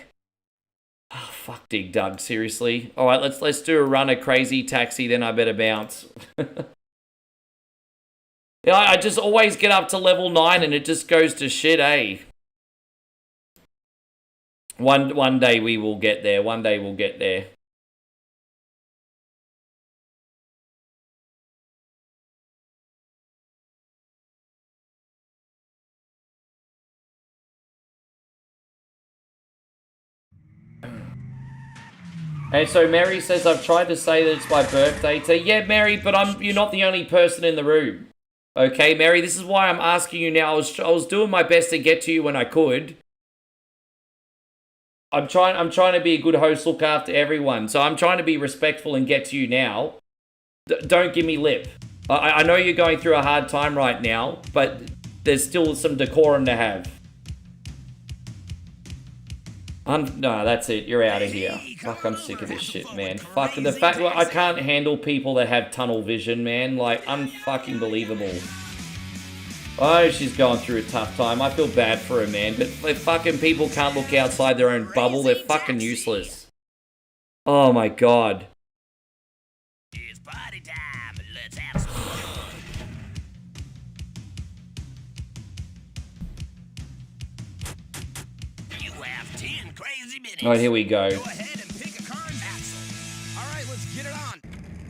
A: Oh, fuck Dig Dug, seriously. Alright, let's do a run of Crazy Taxi, then I better bounce. Yeah, I just always get up to level 9 and it just goes to shit, eh? One day we will get there. One day we'll get there. And so Mary says, I've tried to say that it's my birthday today. Yeah, Mary, but you're not the only person in the room. Okay, Mary, this is why I'm asking you now. I was doing my best to get to you when I could. I'm trying to be a good host, look after everyone. So I'm trying to be respectful and get to you now. Don't give me lip. I know you're going through a hard time right now, but there's still some decorum to have. No, that's it. You're out of here. Fuck, I'm sick of this shit, man. Fuck, the fact that I can't handle people that have tunnel vision, man. Like, unfucking believable. Oh, she's going through a tough time. I feel bad for her, man. But if fucking people can't look outside their own bubble, they're fucking useless. Oh my god.
D: It's party time. Let's have some fun. You have 10 crazy minutes.
A: Alright, here we go.
D: Go ahead and pick a card, Axel. All right, let's get it on.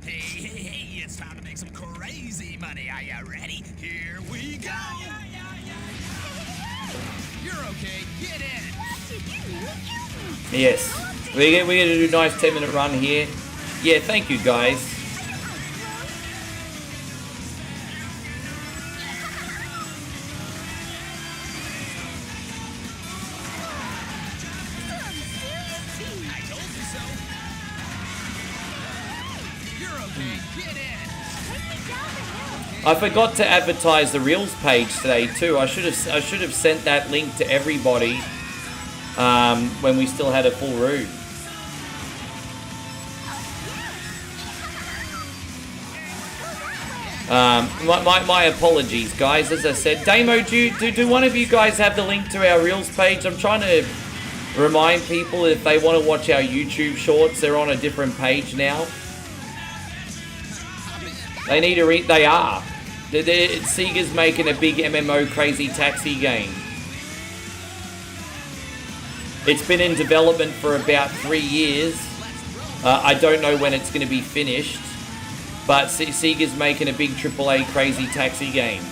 D: Hey, it's time to make some crazy money. Are you ready? Here we go. You're okay. Get in.
A: Yes. We're gonna do a nice 10-minute run here. Yeah, thank you, guys.
D: I told you so. You're okay. Get in.
A: I forgot to advertise the Reels page today too. I should have sent that link to everybody when we still had a full room. My apologies, guys. As I said, Damo, do one of you guys have the link to our Reels page? I'm trying to remind people if they want to watch our YouTube shorts, they're on a different page now. They need to they are. Sega's making a big MMO Crazy Taxi game. It's been in development for about 3 years. I don't know when it's going to be finished. But Sega's making a big AAA Crazy Taxi game.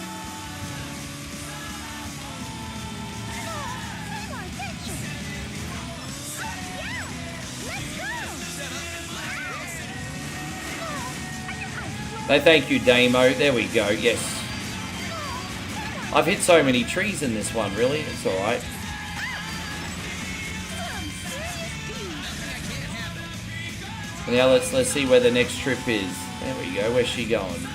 A: No, thank you, Damo. There we go. Yes. I've hit so many trees in this one, really. It's alright. Now let's see where the next trip is. There we go. Where's she going?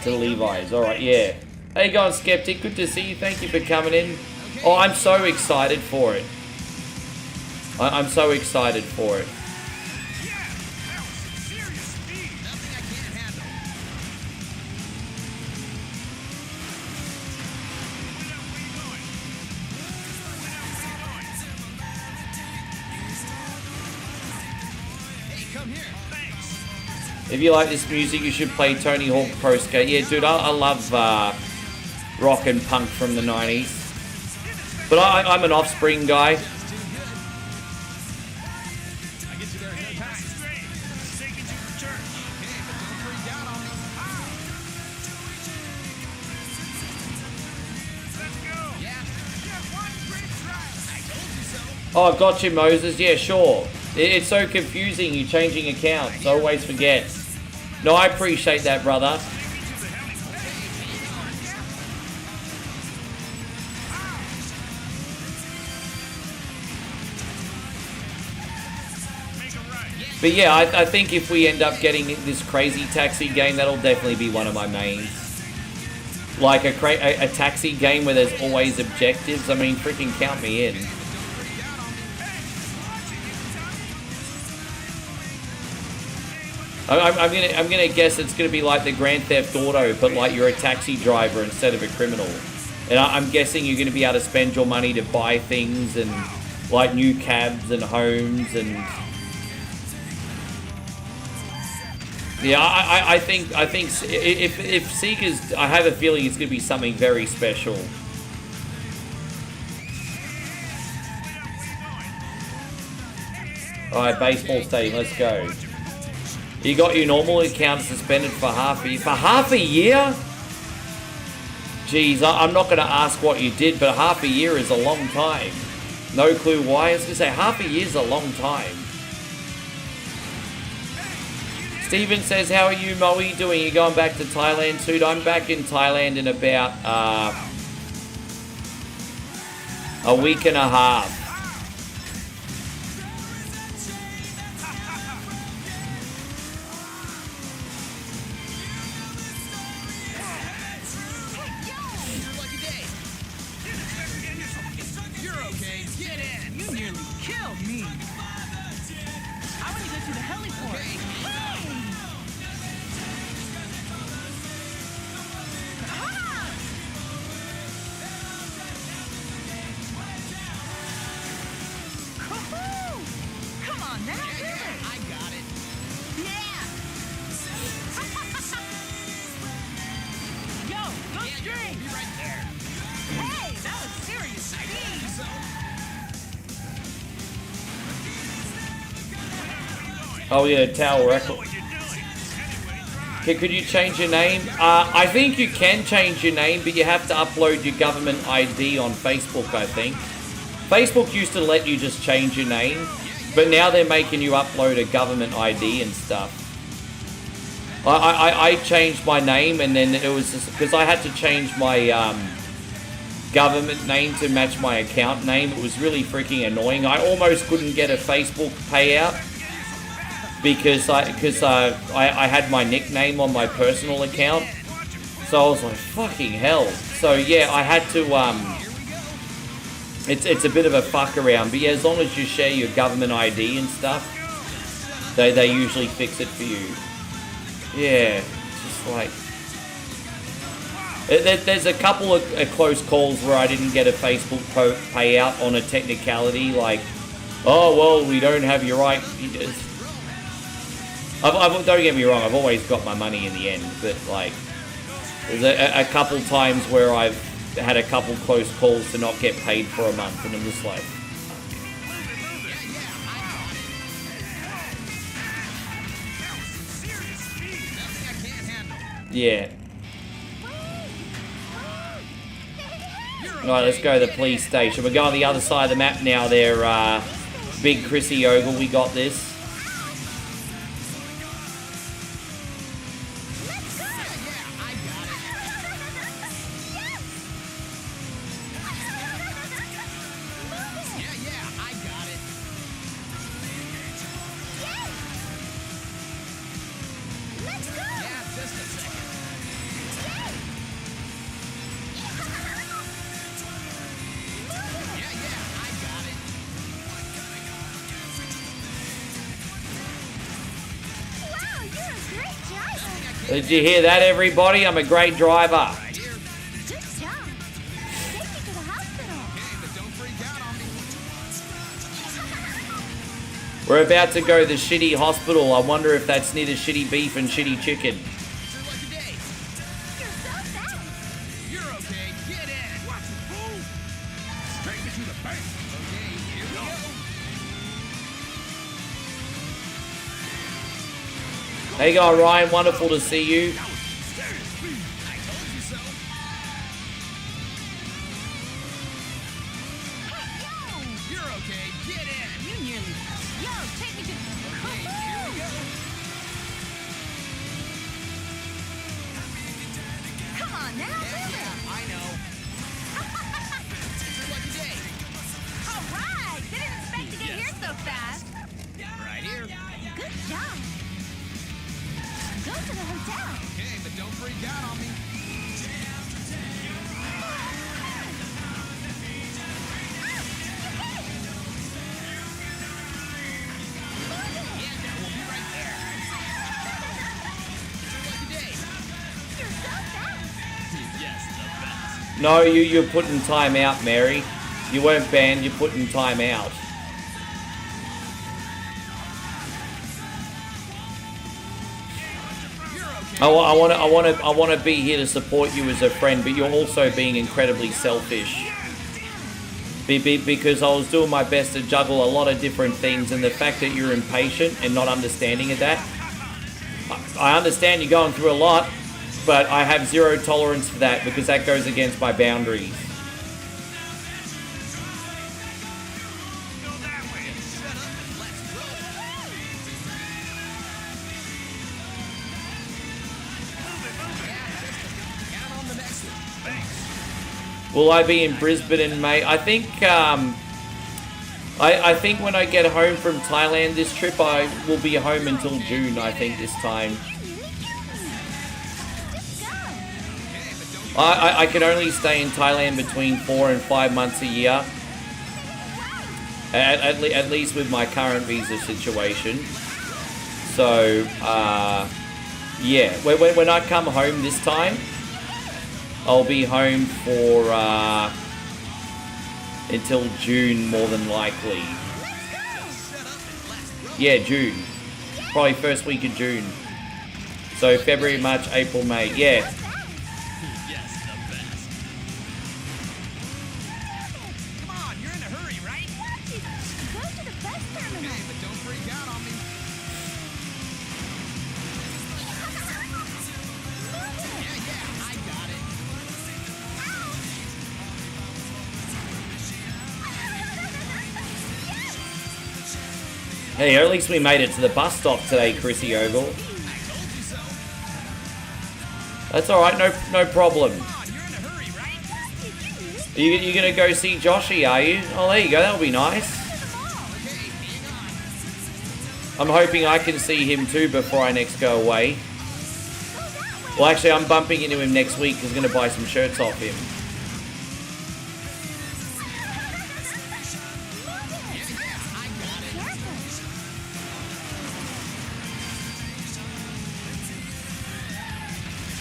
A: To Levi's. Alright, yeah. How you going, Skeptic? Good to see you. Thank you for coming in. Oh, I'm so excited for it. I'm so excited for it. If you like this music, you should play Tony Hawk Pro Skate. Yeah, dude, I love rock and punk from the 90s. But I'm an Offspring guy. Oh, gotcha, Moses. Yeah, sure. It's so confusing, you changing accounts. I always forget. No, I appreciate that, brother. But yeah, I think if we end up getting this crazy taxi game, that'll definitely be one of my mains. Like a taxi game where there's always objectives. I mean, freaking count me in. I'm gonna guess it's gonna be like the Grand Theft Auto, but like you're a taxi driver instead of a criminal. And I'm guessing you're gonna be able to spend your money to buy things and like new cabs and homes and yeah. I think if Seeker's, I have a feeling it's gonna be something very special. All right, baseball stadium, let's go. You got your normal account suspended for half a year. For half a year? Jeez, I'm not going to ask what you did, but half a year is a long time. No clue why. I was going to say half a year is a long time. Steven says, how are you, Moe, doing? You going back to Thailand soon? I'm back in Thailand in about a week and a half. Oh yeah, Tower Record. Okay, could you change your name? I think you can change your name, but you have to upload your government ID on Facebook, I think. Facebook used to let you just change your name, but now they're making you upload a government ID and stuff. I changed my name, and then it was just because I had to change my government name to match my account name. It was really freaking annoying. I almost couldn't get a Facebook payout because I had my nickname on my personal account. So I was like, fucking hell. So yeah, I had to it's a bit of a fuck around, but yeah, as long as you share your government ID and stuff, they usually fix it for you. Yeah, just like there's a couple of close calls where I didn't get a Facebook payout on a technicality, like, oh well, we don't have your right. Don't get me wrong, I've always got my money in the end, but like, there's a couple times where I've had a couple close calls to not get paid for a month, and I'm just like, yeah. Alright, let's go to the police station. We're going to the other side of the map now there, Big Chrissy Ogle, we got this. Did you hear that, everybody? I'm a great driver.
D: Right here.
C: Good job. Take me to the hospital.
D: Okay, but don't freak out on me.
A: We're about to go to the shitty hospital. I wonder if that's near the shitty beef and shitty chicken.
D: It's your lucky day.
C: You're so fast.
D: You're okay. Get in. Watch it move. Straight me to the bank. Okay, here we go.
A: Hey, guy Ryan, wonderful to see you.
D: I told you so. You're okay. Get in.
C: You nearly. Yo, take me to.
D: Okay, here we go.
C: Come on now, do
D: Yeah,
C: it.
D: I know. It's your lucky day.
C: All right. Didn't expect to get here so fast.
D: Right here.
C: Good job. Go to the hotel.
D: Okay, but don't freak out on me. Yeah, we'll be right there. It's your lucky day.
C: You're so fast.
D: Yes, the best.
A: No, you're putting time out, Mary. You weren't banned, you're putting time out.
D: You're okay.
A: I want to be here to support you as a friend, but you're also being incredibly selfish. Because I was doing my best to juggle a lot of different things, and the fact that you're impatient and not understanding of that, I understand you're going through a lot, but I have zero tolerance for that because that goes against my boundaries.
D: Go that way. Shut up and let's go. Count on the next one. Thanks.
A: Will I be in Brisbane in May? I think I think when I get home from Thailand this trip, I will be home until June, I think, this time. I can only stay in Thailand between 4 and 5 months a year. At least with my current visa situation. So, yeah. When I come home this time, I'll be home for until June, more than likely. Yeah, June. Probably first week of June. So February, March, April, May. Yeah.
D: Yes, the best. Come on, you're in a hurry, right?
C: Go to the bus terminal.
D: Okay, but don't freak out on me. Yeah, I got it.
A: Hey, at least we made it to the bus stop today, Chrissy Ogle.
D: I told you so.
A: That's alright, no problem.
D: Come on, you're in a hurry, right?
A: You gonna go see Joshy, are you? Oh, there you go, that'll be nice.
D: Okay, hang on.
A: I'm hoping I can see him too before I next go away. Well, actually, I'm bumping into him next week because I'm gonna buy some shirts off him.
D: I got it.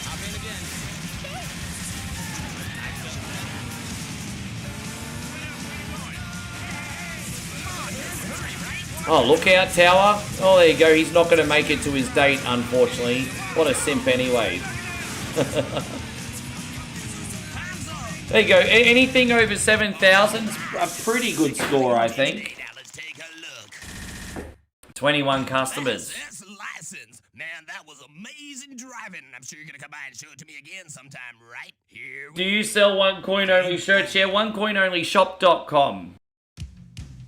D: Hop in again. Come on, you're in a hurry, right?
A: Oh, lookout tower. Oh, there you go. He's not gonna make it to his date, unfortunately. What a simp anyway. There you go. Anything over 7,000's a pretty good score, I think.
D: Now let's take a look.
A: 21 customers.
D: That's license. Man, that was amazing driving. I'm sure you're gonna come by and show it to me again sometime, right? Here
A: Do
D: we
A: you sell one coin only shirts? Yeah, onecoinonlyshop.com.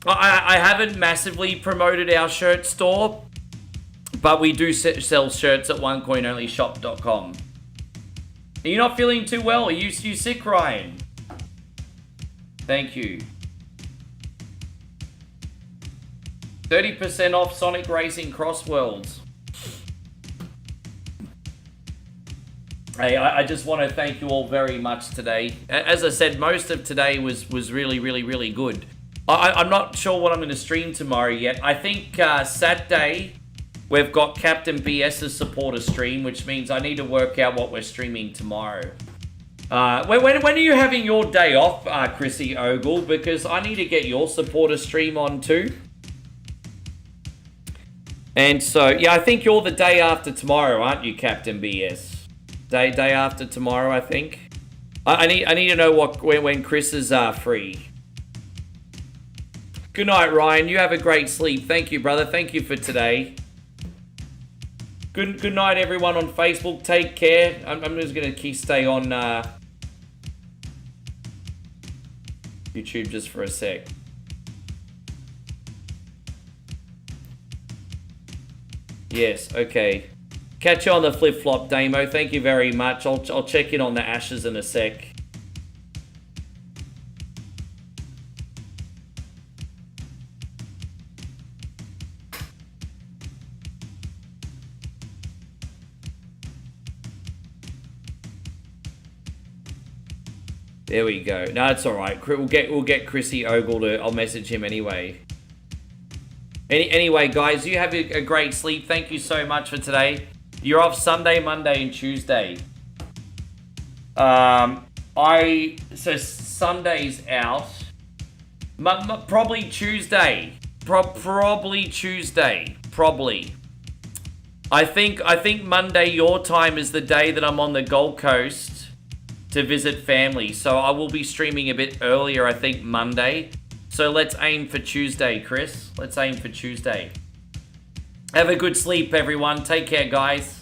A: I haven't massively promoted our shirt store, but we do sell shirts at onecoinonlyshop.com. Are you not feeling too well? Are you sick, Ryan? Thank you. 30% off Sonic Racing Crossworlds. Hey, I just want to thank you all very much today. As I said, most of today was really, really, really good. I'm not sure what I'm going to stream tomorrow yet. I think Saturday we've got Captain BS's supporter stream, which means I need to work out what we're streaming tomorrow. When are you having your day off, Chrissy Ogle? Because I need to get your supporter stream on too. And so, yeah, I think you're the day after tomorrow, aren't you, Captain BS? Day after tomorrow, I think. I need to know when Chris is free. Good night, Ryan. You have a great sleep. Thank you, brother. Thank you for today. Good night, everyone on Facebook. Take care. I'm just gonna stay on YouTube just for a sec. Yes, okay. Catch you on the flip-flop, Damo. Thank you very much. I'll check in on the ashes in a sec. There we go. No, it's all right. We'll get Chrissy Ogle to. I'll message him anyway. Anyway, guys, you have a great sleep. Thank you so much for today. You're off Sunday, Monday, and Tuesday. So Sunday's out. Probably Tuesday. Probably Tuesday. Probably. I think Monday your time is the day that I'm on the Gold Coast to visit family. So I will be streaming a bit earlier, I think, Monday. So let's aim for Tuesday, Chris. Let's aim for Tuesday. Have a good sleep, everyone. Take care, guys.